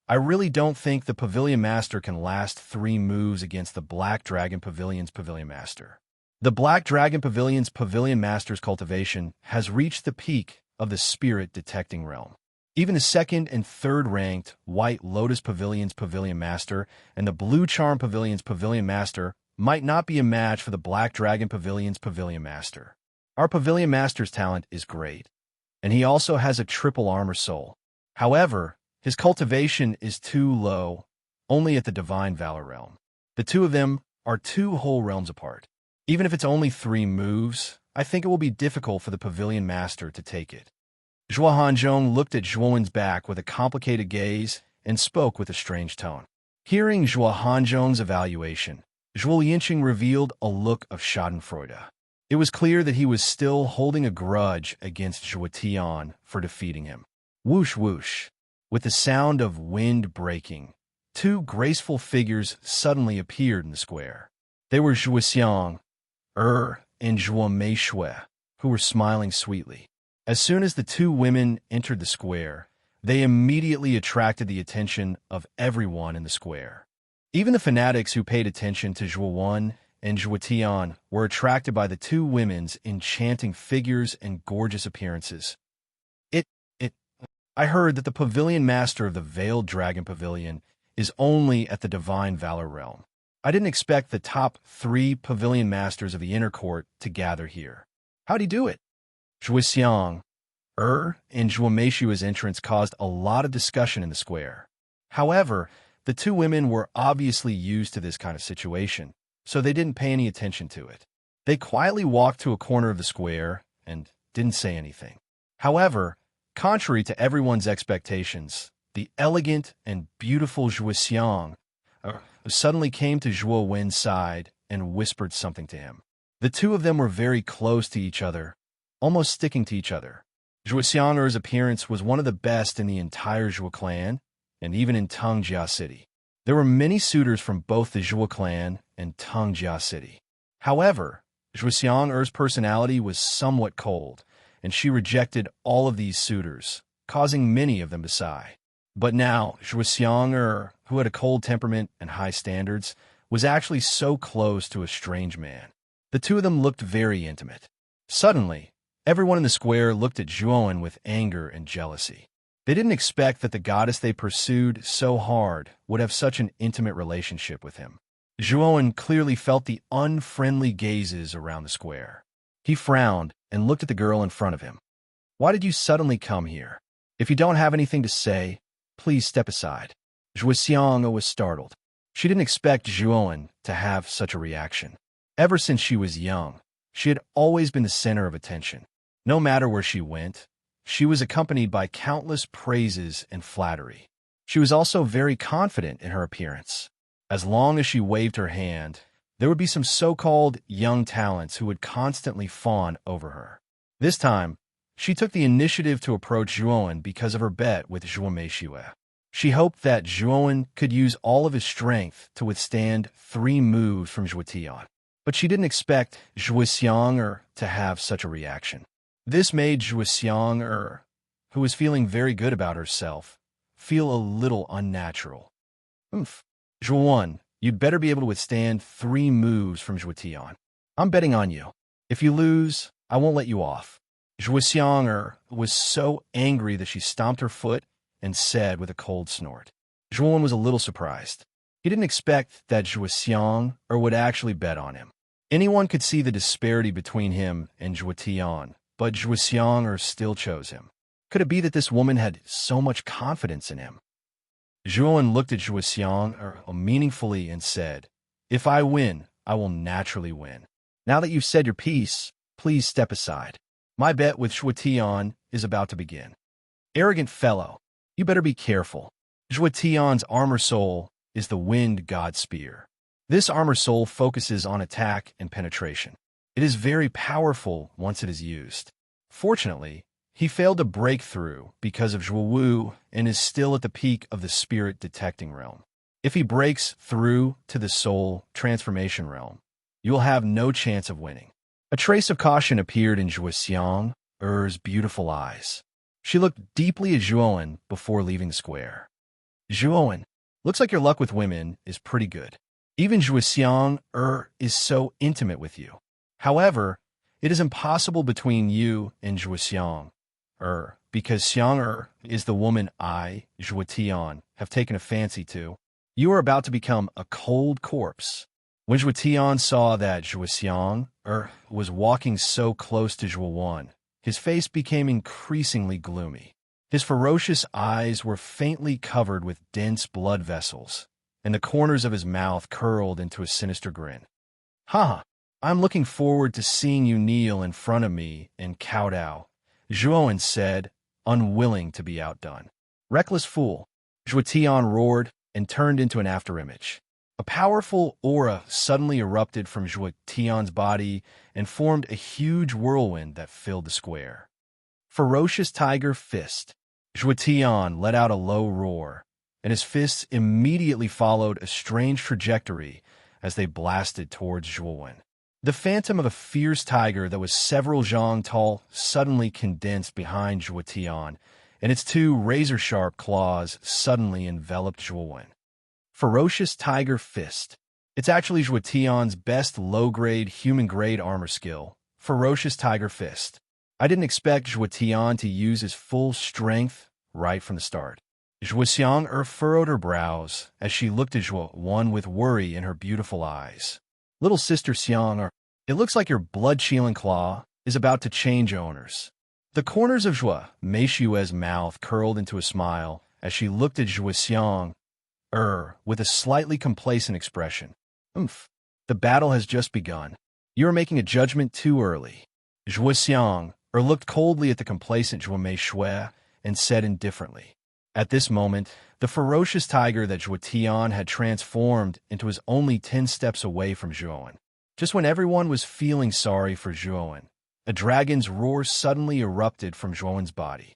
I really don't think the Pavilion Master can last 3 moves against the Black Dragon Pavilion's Pavilion Master. The Black Dragon Pavilion's Pavilion Master's cultivation has reached the peak of the spirit detecting realm. Even the 2nd and 3rd ranked White Lotus Pavilion's Pavilion Master and the Blue Charm Pavilion's Pavilion Master might not be a match for the Black Dragon Pavilion's Pavilion Master. Our Pavilion Master's talent is great, and he also has a triple armor soul. However, his cultivation is too low, only at the Divine Valor realm. The two of them are 2 whole realms apart. Even if it's only 3 moves, I think it will be difficult for the Pavilion Master to take it." Zhuo Hanzhong looked at Zhuowen's back with a complicated gaze and spoke with a strange tone. Hearing Zhuo Hanzhong's evaluation, Zhuo Lianxing revealed a look of schadenfreude. It was clear that he was still holding a grudge against Zhuotian for defeating him. Whoosh whoosh. With the sound of wind breaking, 2 graceful figures suddenly appeared in the square. They were Zhuoxiang and Zhuomeishue, who were smiling sweetly. As soon as the 2 women entered the square, they immediately attracted the attention of everyone in the square. Even the fanatics who paid attention to Zhuowen and Zhuotian were attracted by the 2 women's enchanting figures and gorgeous appearances. I heard that the Pavilion Master of the Veiled Dragon Pavilion is only at the Divine Valor realm. I didn't expect the top 3 Pavilion Masters of the Inner Court to gather here. How'd he do it? Zhuoxiang, and Zhuomeishue's entrance caused a lot of discussion in the square. However, the 2 women were obviously used to this kind of situation, so they didn't pay any attention to it. They quietly walked to a corner of the square and didn't say anything. However, contrary to everyone's expectations, the elegant and beautiful Zhuoxiang suddenly came to Zhuo Wen's side and whispered something to him. The 2 of them were very close to each other, almost sticking to each other. Zhuoxiang's appearance was one of the best in the entire Zhuo clan, and even in Tongjia City. There were many suitors from both the Zhuo clan and Tongjia City. However, Zhuoxiang's personality was somewhat cold, and she rejected all of these suitors, causing many of them to sigh. But now, Zhuoxiang, who had a cold temperament and high standards, was actually so close to a strange man. The 2 of them looked very intimate. Suddenly, everyone in the square looked at Zhuowen with anger and jealousy. They didn't expect that the goddess they pursued so hard would have such an intimate relationship with him. Zhuowen clearly felt the unfriendly gazes around the square. He frowned and looked at the girl in front of him. Why did you suddenly come here? If you don't have anything to say, please step aside. Zhuoxiang was startled. She didn't expect Zhuowen to have such a reaction. Ever since she was young, she had always been the center of attention. No matter where she went, she was accompanied by countless praises and flattery. She was also very confident in her appearance. As long as she waved her hand, there would be some so-called young talents who would constantly fawn over her. This time, she took the initiative to approach Zhuowen because of her bet with Zhuo Meishue. She hoped that Zhuowen could use all of his strength to withstand 3 moves from Zhuo Tian. But she didn't expect Zhuoxiang to have such a reaction. This made Zhuoxiang, who was feeling very good about herself, feel a little unnatural. Zhuowen, you'd better be able to withstand 3 moves from Zhuo Tian. I'm betting on you. If you lose, I won't let you off. Zhuoxiang was so angry that she stomped her foot and said with a cold snort. Zhuowen was a little surprised. He didn't expect that Zhuoxiang would actually bet on him. Anyone could see the disparity between him and Zhuo Tian, but Zhuoxiang still chose him. Could it be that this woman had so much confidence in him? Zhuowen looked at Zhuoxiang meaningfully and said, If I win, I will naturally win. Now that you've said your piece, please step aside. My bet with Zhuo Tian is about to begin. Arrogant fellow, you better be careful. Zhuo Tian's armor soul is the wind god spear. This armor soul focuses on attack and penetration. It is very powerful once it is used. Fortunately, he failed to break through because of Zhuo Wu and is still at the peak of the spirit detecting realm. If he breaks through to the soul transformation realm, you will have no chance of winning. A trace of caution appeared in Zhuoxiang's beautiful eyes. She looked deeply at Zhuowen before leaving the square. Zhuowen, looks like your luck with women is pretty good. Even Zhuoxiang is so intimate with you. However, it is impossible between you and Zhuoxiang, because Xiang is the woman I, Zhuo Tian, have taken a fancy to. You are about to become a cold corpse. When Zhuo Tian saw that Zhuoxiang was walking so close to Zhuowen, his face became increasingly gloomy. His ferocious eyes were faintly covered with dense blood vessels, and the corners of his mouth curled into a sinister grin. Ha! I'm looking forward to seeing you kneel in front of me and kowtow, Zhuowen said, unwilling to be outdone. Reckless fool, Zhuo Tian roared and turned into an afterimage. A powerful aura suddenly erupted from Zhuo Tian's body and formed a huge whirlwind that filled the square. Ferocious tiger fist. Zhuo Tian let out a low roar, and his fists immediately followed a strange trajectory as they blasted towards Zhuowen. The phantom of a fierce tiger that was several zhang tall suddenly condensed behind Zhuo Tian, and its 2 razor-sharp claws suddenly enveloped Zhuowen. Ferocious Tiger Fist. It's actually Zhuo Tian's best low-grade, human-grade armor skill, Ferocious Tiger Fist. I didn't expect Zhuo Tian to use his full strength right from the start. Zhuoxiang furrowed her brows as she looked at Zhuowen with worry in her beautiful eyes. Little sister Xiang, it looks like your blood-chilling claw is about to change owners. The corners of Zhuo Meishue's mouth curled into a smile as she looked at Zhuoxiang with a slightly complacent expression. The battle has just begun. You are making a judgment too early. Zhuoxiang looked coldly at the complacent Zhuo Meishue and said indifferently. At this moment, the ferocious tiger that Zhuo Tian had transformed into was only 10 steps away from Zhuowen. Just when everyone was feeling sorry for Zhuowen, a dragon's roar suddenly erupted from Zhuowen's body.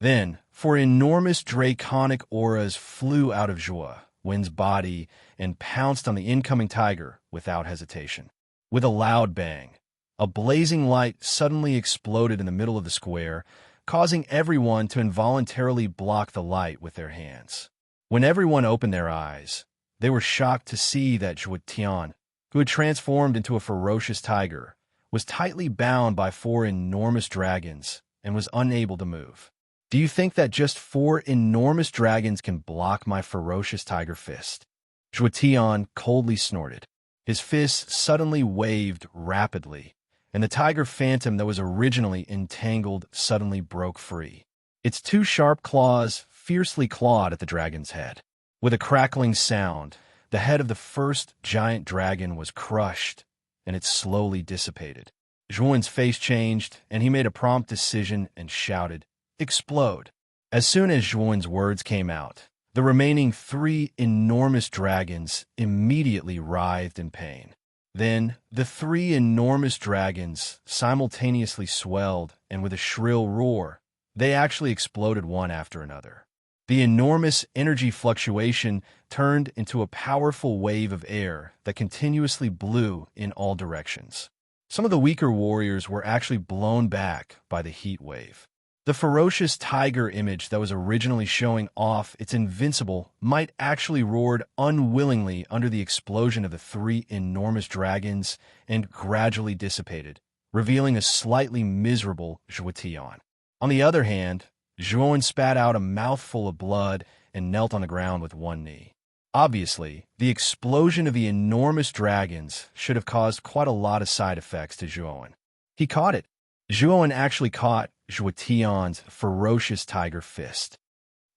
Then, 4 enormous draconic auras flew out of Zhuowen's body and pounced on the incoming tiger without hesitation. With a loud bang, a blazing light suddenly exploded in the middle of the square, causing everyone to involuntarily block the light with their hands. When everyone opened their eyes, they were shocked to see that Zhuo Tian, who had transformed into a ferocious tiger, was tightly bound by 4 enormous dragons and was unable to move. Do you think that just 4 enormous dragons can block my ferocious tiger fist? Zhuotian coldly snorted. His fist suddenly waved rapidly, and the tiger phantom that was originally entangled suddenly broke free. Its 2 sharp claws fiercely clawed at the dragon's head. With a crackling sound, the head of the first giant dragon was crushed, and it slowly dissipated. Zhuan's face changed, and he made a prompt decision and shouted, "Explode!" As soon as Zhuan's words came out, the remaining 3 enormous dragons immediately writhed in pain. Then, the 3 enormous dragons simultaneously swelled, and with a shrill roar, they actually exploded one after another. The enormous energy fluctuation turned into a powerful wave of air that continuously blew in all directions. Some of the weaker warriors were actually blown back by the heat wave. The ferocious tiger image that was originally showing off its invincible might actually roared unwillingly under the explosion of the 3 enormous dragons and gradually dissipated, revealing a slightly miserable Zhuotian. On the other hand, Zhuan spat out a mouthful of blood and knelt on the ground with one knee. Obviously, the explosion of the enormous dragons should have caused quite a lot of side effects to Zhuan. He caught it. Zhuan actually caught Zhuotian's ferocious tiger fist.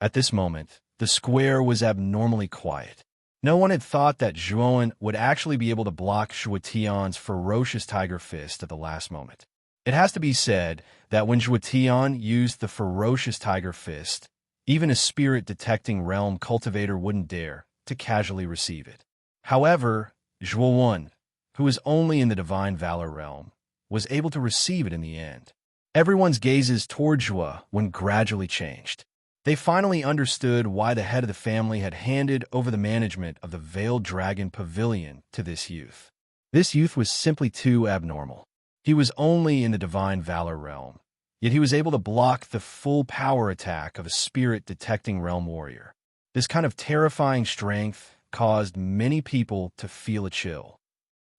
At this moment, the square was abnormally quiet. No one had thought that Zhuan would actually be able to block Zhuotian's ferocious tiger fist at the last moment. It has to be said that when Zhuotian used the ferocious tiger fist, even a spirit-detecting realm cultivator wouldn't dare to casually receive it. However, Zhuowen, who was only in the divine valor realm, was able to receive it in the end. Everyone's gazes toward Zhuowen gradually changed. They finally understood why the head of the family had handed over the management of the Veiled Dragon Pavilion to this youth. This youth was simply too abnormal. He was only in the divine valor realm, yet he was able to block the full power attack of a spirit-detecting realm warrior. This kind of terrifying strength caused many people to feel a chill.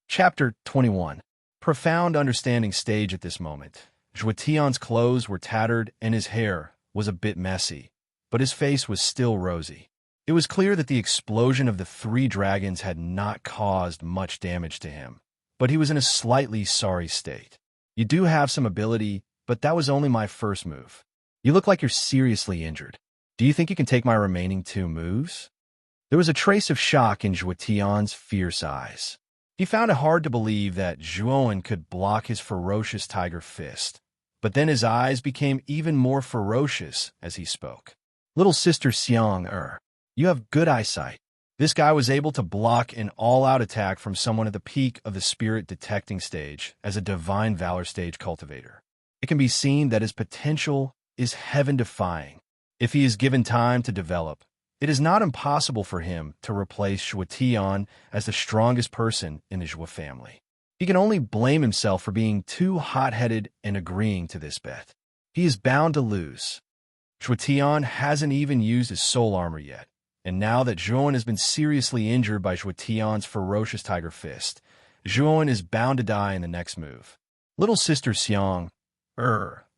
Chapter 21. Profound understanding stage at this moment. Zhuotian's clothes were tattered and his hair was a bit messy, but his face was still rosy. It was clear that the explosion of the 3 dragons had not caused much damage to him, but he was in a slightly sorry state. "You do have some ability, but that was only my first move. You look like you're seriously injured. Do you think you can take my remaining 2 moves?" There was a trace of shock in Zhuotian's fierce eyes. He found it hard to believe that Zhuowen could block his ferocious tiger fist, but then his eyes became even more ferocious as he spoke. "Little sister Xiang, you have good eyesight." This guy was able to block an all-out attack from someone at the peak of the spirit-detecting stage as a divine valor stage cultivator. It can be seen that his potential is heaven-defying. If he is given time to develop, it is not impossible for him to replace Zhuotian as the strongest person in the Zhuo family. He can only blame himself for being too hot-headed and agreeing to this bet. He is bound to lose. Zhuotian hasn't even used his soul armor yet, and now that Zhuowen has been seriously injured by Zhuotian's ferocious tiger fist, Zhuowen is bound to die in the next move. "Little sister Xiang,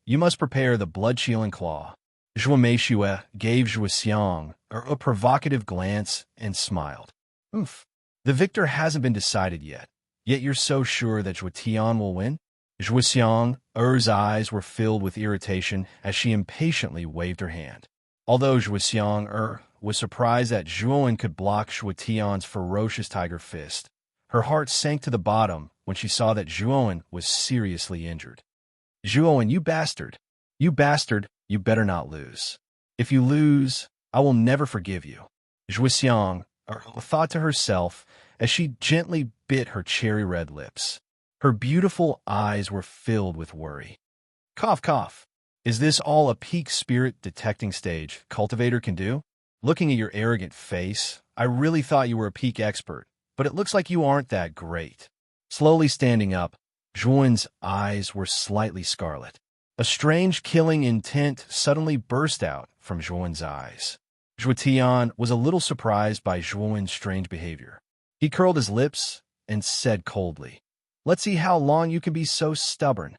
you must prepare the blood-shielding claw." Zhuo Meishue gave Zhuo Xiang a provocative glance and smiled. "Oof, the victor hasn't been decided yet you're so sure that Zhuotian will win?" Zhuo Xiang's eyes were filled with irritation as she impatiently waved her hand. Although Zhuo Xiang was surprised that Zhuowen could block Zhuotian's ferocious tiger fist, her heart sank to the bottom when she saw that Zhuowen was seriously injured. "Zhuowen, you bastard, you better not lose. If you lose, I will never forgive you." Zhuo Xiang thought to herself as she gently bit her cherry-red lips. Her beautiful eyes were filled with worry. Cough, cough. Is this all a peak spirit-detecting stage cultivator can do? Looking at your arrogant face, I really thought you were a peak expert, but it looks like you aren't that great. Slowly standing up, Zhuowen's eyes were slightly scarlet. A strange killing intent suddenly burst out from Zhuowen's eyes. Zhuotian was a little surprised by Zhuowen's strange behavior. He curled his lips and said coldly, "Let's see how long you can be so stubborn."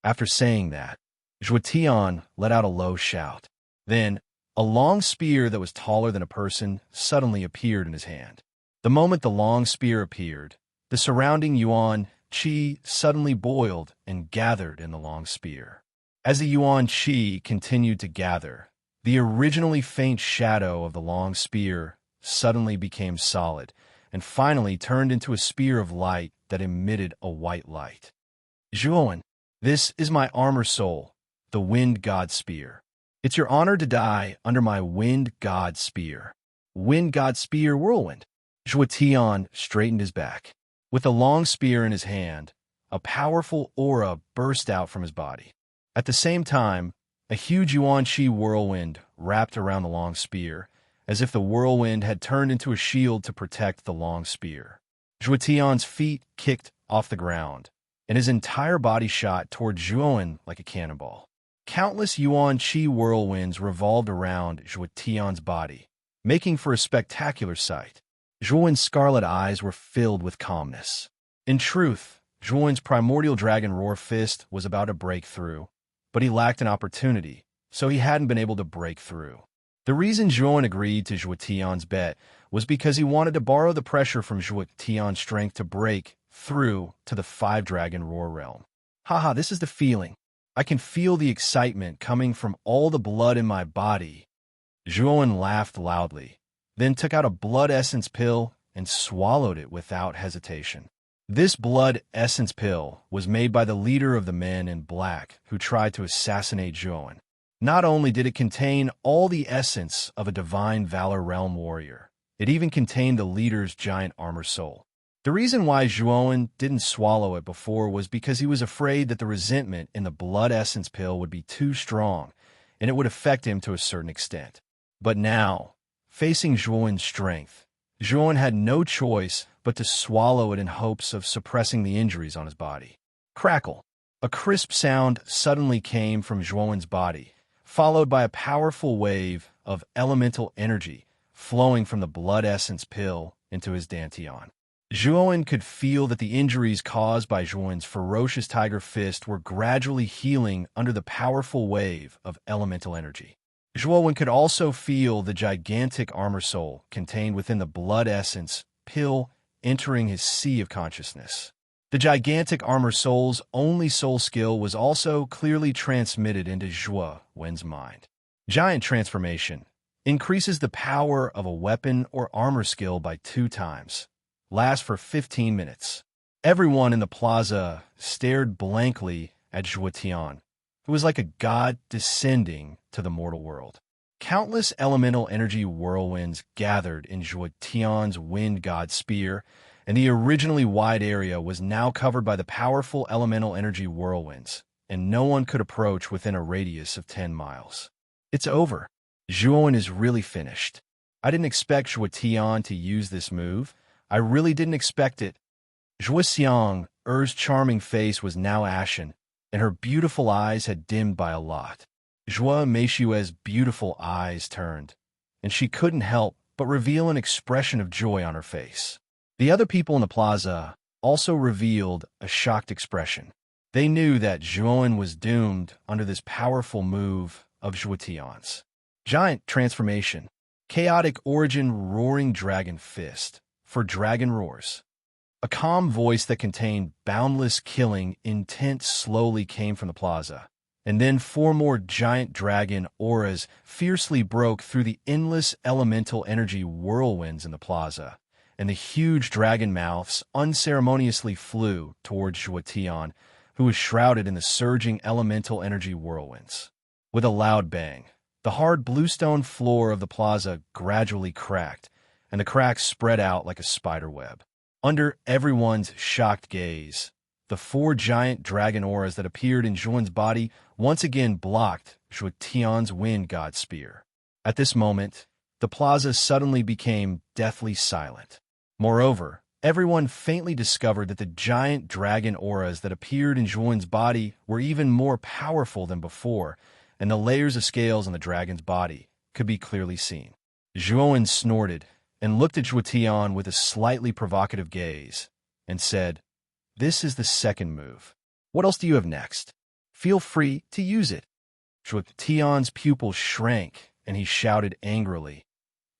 After saying that, Zhuotian let out a low shout. Then, a long spear that was taller than a person suddenly appeared in his hand. The moment the long spear appeared, the surrounding yuan qi suddenly boiled and gathered in the long spear. As the yuan qi continued to gather, the originally faint shadow of the long spear suddenly became solid and finally turned into a spear of light that emitted a white light. Zhuowen, this is my armor soul, the Wind God Spear. It's your honor to die under my Wind God Spear. Wind God Spear Whirlwind. Zhuo Tian straightened his back. With the long spear in his hand, a powerful aura burst out from his body. At the same time, a huge yuan qi whirlwind wrapped around the long spear, as if the whirlwind had turned into a shield to protect the long spear. Zhuo Tian's feet kicked off the ground, and his entire body shot toward Zhuowen like a cannonball. Countless yuan qi whirlwinds revolved around Zhuo Tian's body, making for a spectacular sight. Zhuowen's scarlet eyes were filled with calmness. In truth, Zhuowen's primordial dragon roar fist was about to break through, but he lacked an opportunity, so he hadn't been able to break through. The reason Zhuowen agreed to Zhuo Tian's bet was because he wanted to borrow the pressure from Zhuo Tian's strength to break through to the five-dragon roar realm. Haha, this is the feeling. I can feel the excitement coming from all the blood in my body. Zhuowen laughed loudly, then took out a blood essence pill and swallowed it without hesitation. This blood essence pill was made by the leader of the men in black who tried to assassinate Zhuowen. Not only did it contain all the essence of a divine Valor Realm warrior, it even contained the leader's giant armor soul. The reason why Zhuowen didn't swallow it before was because he was afraid that the resentment in the blood essence pill would be too strong, and it would affect him to a certain extent. But now, facing Zhuowen's strength, Zhuowen had no choice but to swallow it in hopes of suppressing the injuries on his body. Crackle! A crisp sound suddenly came from Zhuowen's body, followed by a powerful wave of elemental energy flowing from the blood essence pill into his dantian. Zhuowen could feel that the injuries caused by Zhuowen's ferocious tiger fist were gradually healing under the powerful wave of elemental energy. Zhuowen could also feel the gigantic armor soul contained within the blood essence pill entering his sea of consciousness. The gigantic armor soul's only soul skill was also clearly transmitted into Zhuowen's mind. Giant transformation increases the power of a weapon or armor skill by 2 times. Lasts for 15 minutes. Everyone in the plaza stared blankly at Zhuo Tian, who was like a god descending to the mortal world. Countless elemental energy whirlwinds gathered in Zhuo Tian's Wind God Spear, and the originally wide area was now covered by the powerful elemental energy whirlwinds, and no one could approach within a radius of 10 miles. It's over. Zhuowen is really finished. I didn't expect Zhuo Tian to use this move. I really didn't expect it. Zhuo Xiang, Er's charming face was now ashen, and her beautiful eyes had dimmed by a lot. Zhuo Meishue's beautiful eyes turned, and she couldn't help but reveal an expression of joy on her face. The other people in the plaza also revealed a shocked expression. They knew that Zhuowen was doomed under this powerful move of Zhuo Tian's. Giant transformation. Chaotic origin roaring dragon fist. For dragon roars. A calm voice that contained boundless killing intent slowly came from the plaza, and then 4 more giant dragon auras fiercely broke through the endless elemental energy whirlwinds in the plaza, and the huge dragon mouths unceremoniously flew towards Zhuo Tian, who was shrouded in the surging elemental energy whirlwinds. With a loud bang, the hard bluestone floor of the plaza gradually cracked, and the cracks spread out like a spider web. Under everyone's shocked gaze, the 4 giant dragon auras that appeared in Zhuowen's body once again blocked Zhuo Tian's Wind God Spear. At this moment, the plaza suddenly became deathly silent. Moreover, everyone faintly discovered that the giant dragon auras that appeared in Zhuowen's body were even more powerful than before, and the layers of scales on the dragon's body could be clearly seen. Zhuowen snorted and looked at Zhuo Tian with a slightly provocative gaze, and said, "This is the second move. What else do you have next? Feel free to use it." Zhuo Tian's pupils shrank, and he shouted angrily,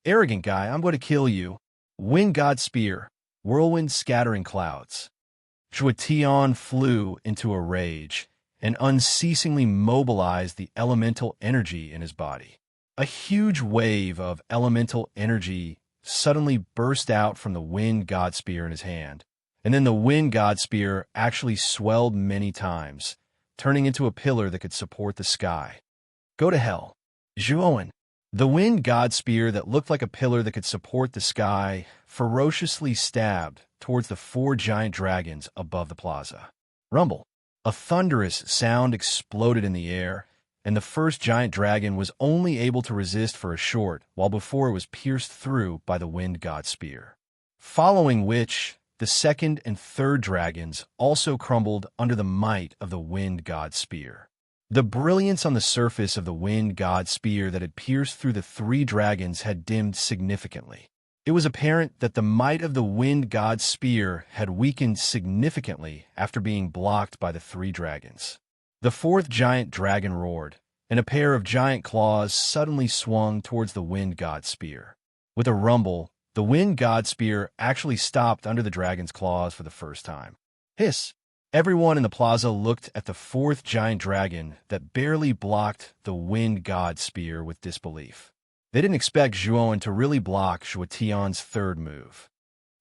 "Arrogant guy, I'm going to kill you. Wind God Spear, whirlwind scattering clouds." Zhuo Tian flew into a rage and unceasingly mobilized the elemental energy in his body. A huge wave of elemental energy suddenly burst out from the wind God Spear in his hand, and then the wind God Spear actually swelled many times, turning into a pillar that could support the sky. Go to hell. Zhuowen. The wind God Spear that looked like a pillar that could support the sky ferociously stabbed towards the 4 giant dragons above the plaza. Rumble. A thunderous sound exploded in the air, and the first giant dragon was only able to resist for a short while before it was pierced through by the wind God Spear. Following which, the second and third dragons also crumbled under the might of the wind God Spear. The brilliance on the surface of the wind God Spear that had pierced through the 3 dragons had dimmed significantly. It was apparent that the might of the wind God Spear had weakened significantly after being blocked by the 3 dragons. The 4th giant dragon roared, and a pair of giant claws suddenly swung towards the wind God Spear. With a rumble, the wind God Spear actually stopped under the dragon's claws for the first time. Hiss! Everyone in the plaza looked at the 4th giant dragon that barely blocked the wind God Spear with disbelief. They didn't expect Zhuowen to really block Zhuo Tian's 3rd move.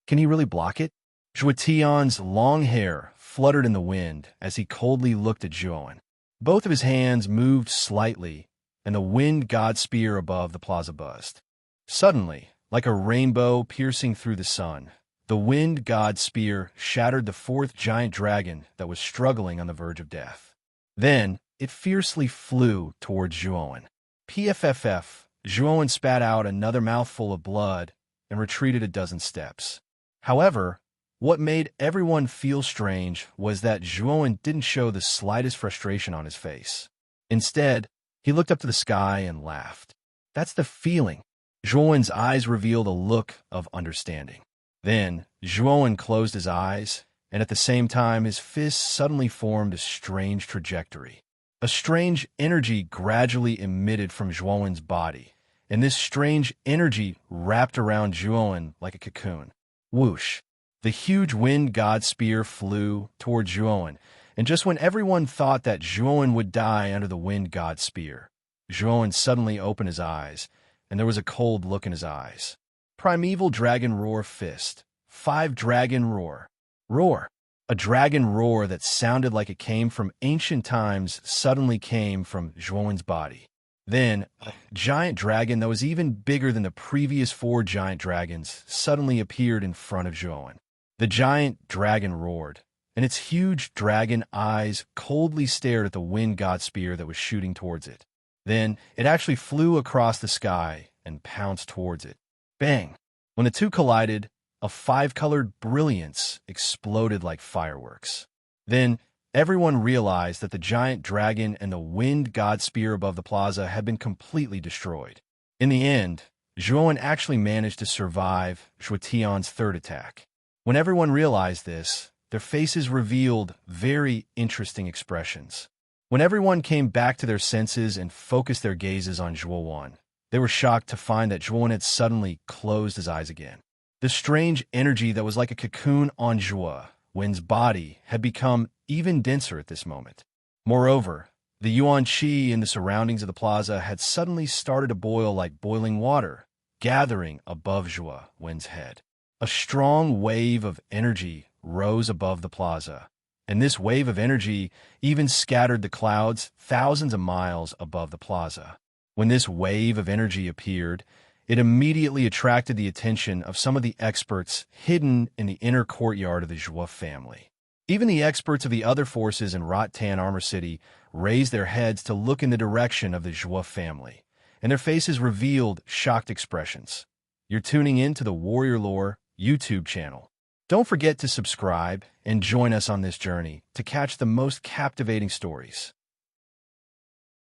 Can he really block it? Zhuo Tian's long hair fluttered in the wind as he coldly looked at Zhuowen. Both of his hands moved slightly, and the wind God Spear above the plaza buzzed. Suddenly, like a rainbow piercing through the sun, the wind God Spear shattered the 4th giant dragon that was struggling on the verge of death. Then, it fiercely flew towards Zhuowen. PFFF, Zhuowen spat out another mouthful of blood and retreated a dozen steps. However, what made everyone feel strange was that Zhuowen didn't show the slightest frustration on his face. Instead, he looked up to the sky and laughed. That's the feeling. Zhuowen's eyes revealed a look of understanding. Then, Zhuowen closed his eyes, and at the same time his fists suddenly formed a strange trajectory. A strange energy gradually emitted from Zhuowen's body, and this strange energy wrapped around Zhuowen like a cocoon. Whoosh! The huge wind God Spear flew toward Zhuowen, and just when everyone thought that Zhuowen would die under the wind God Spear, Zhuowen suddenly opened his eyes, and there was a cold look in his eyes. Primeval Dragon Roar Fist. 5 Dragon Roar. Roar. A dragon roar that sounded like it came from ancient times suddenly came from Zhuowen's body. Then, a giant dragon that was even bigger than the previous 4 giant dragons suddenly appeared in front of Zhuowen. The giant dragon roared, and its huge dragon eyes coldly stared at the wind God Spear that was shooting towards it. Then, it actually flew across the sky and pounced towards it. Bang! When the two collided, a 5-colored brilliance exploded like fireworks. Then, everyone realized that the giant dragon and the wind God Spear above the plaza had been completely destroyed. In the end, Zhuowen actually managed to survive Zhuo Tian's 3rd attack. When everyone realized this, their faces revealed very interesting expressions. When everyone came back to their senses and focused their gazes on Zhuowen, they were shocked to find that Zhuowen had suddenly closed his eyes again. The strange energy that was like a cocoon on Zhuowen's body had become even denser at this moment. Moreover, the yuan qi in the surroundings of the plaza had suddenly started to boil like boiling water, gathering above Zhuowen's head. A strong wave of energy rose above the plaza, and this wave of energy even scattered the clouds thousands of miles above the plaza. When this wave of energy appeared, it immediately attracted the attention of some of the experts hidden in the inner courtyard of the Zhuo family. Even the experts of the other forces in Rattan Armor City raised their heads to look in the direction of the Zhuo family, and their faces revealed shocked expressions. You're tuning in to the Warrior Lore YouTube channel. Don't forget to subscribe and join us on this journey to catch the most captivating stories.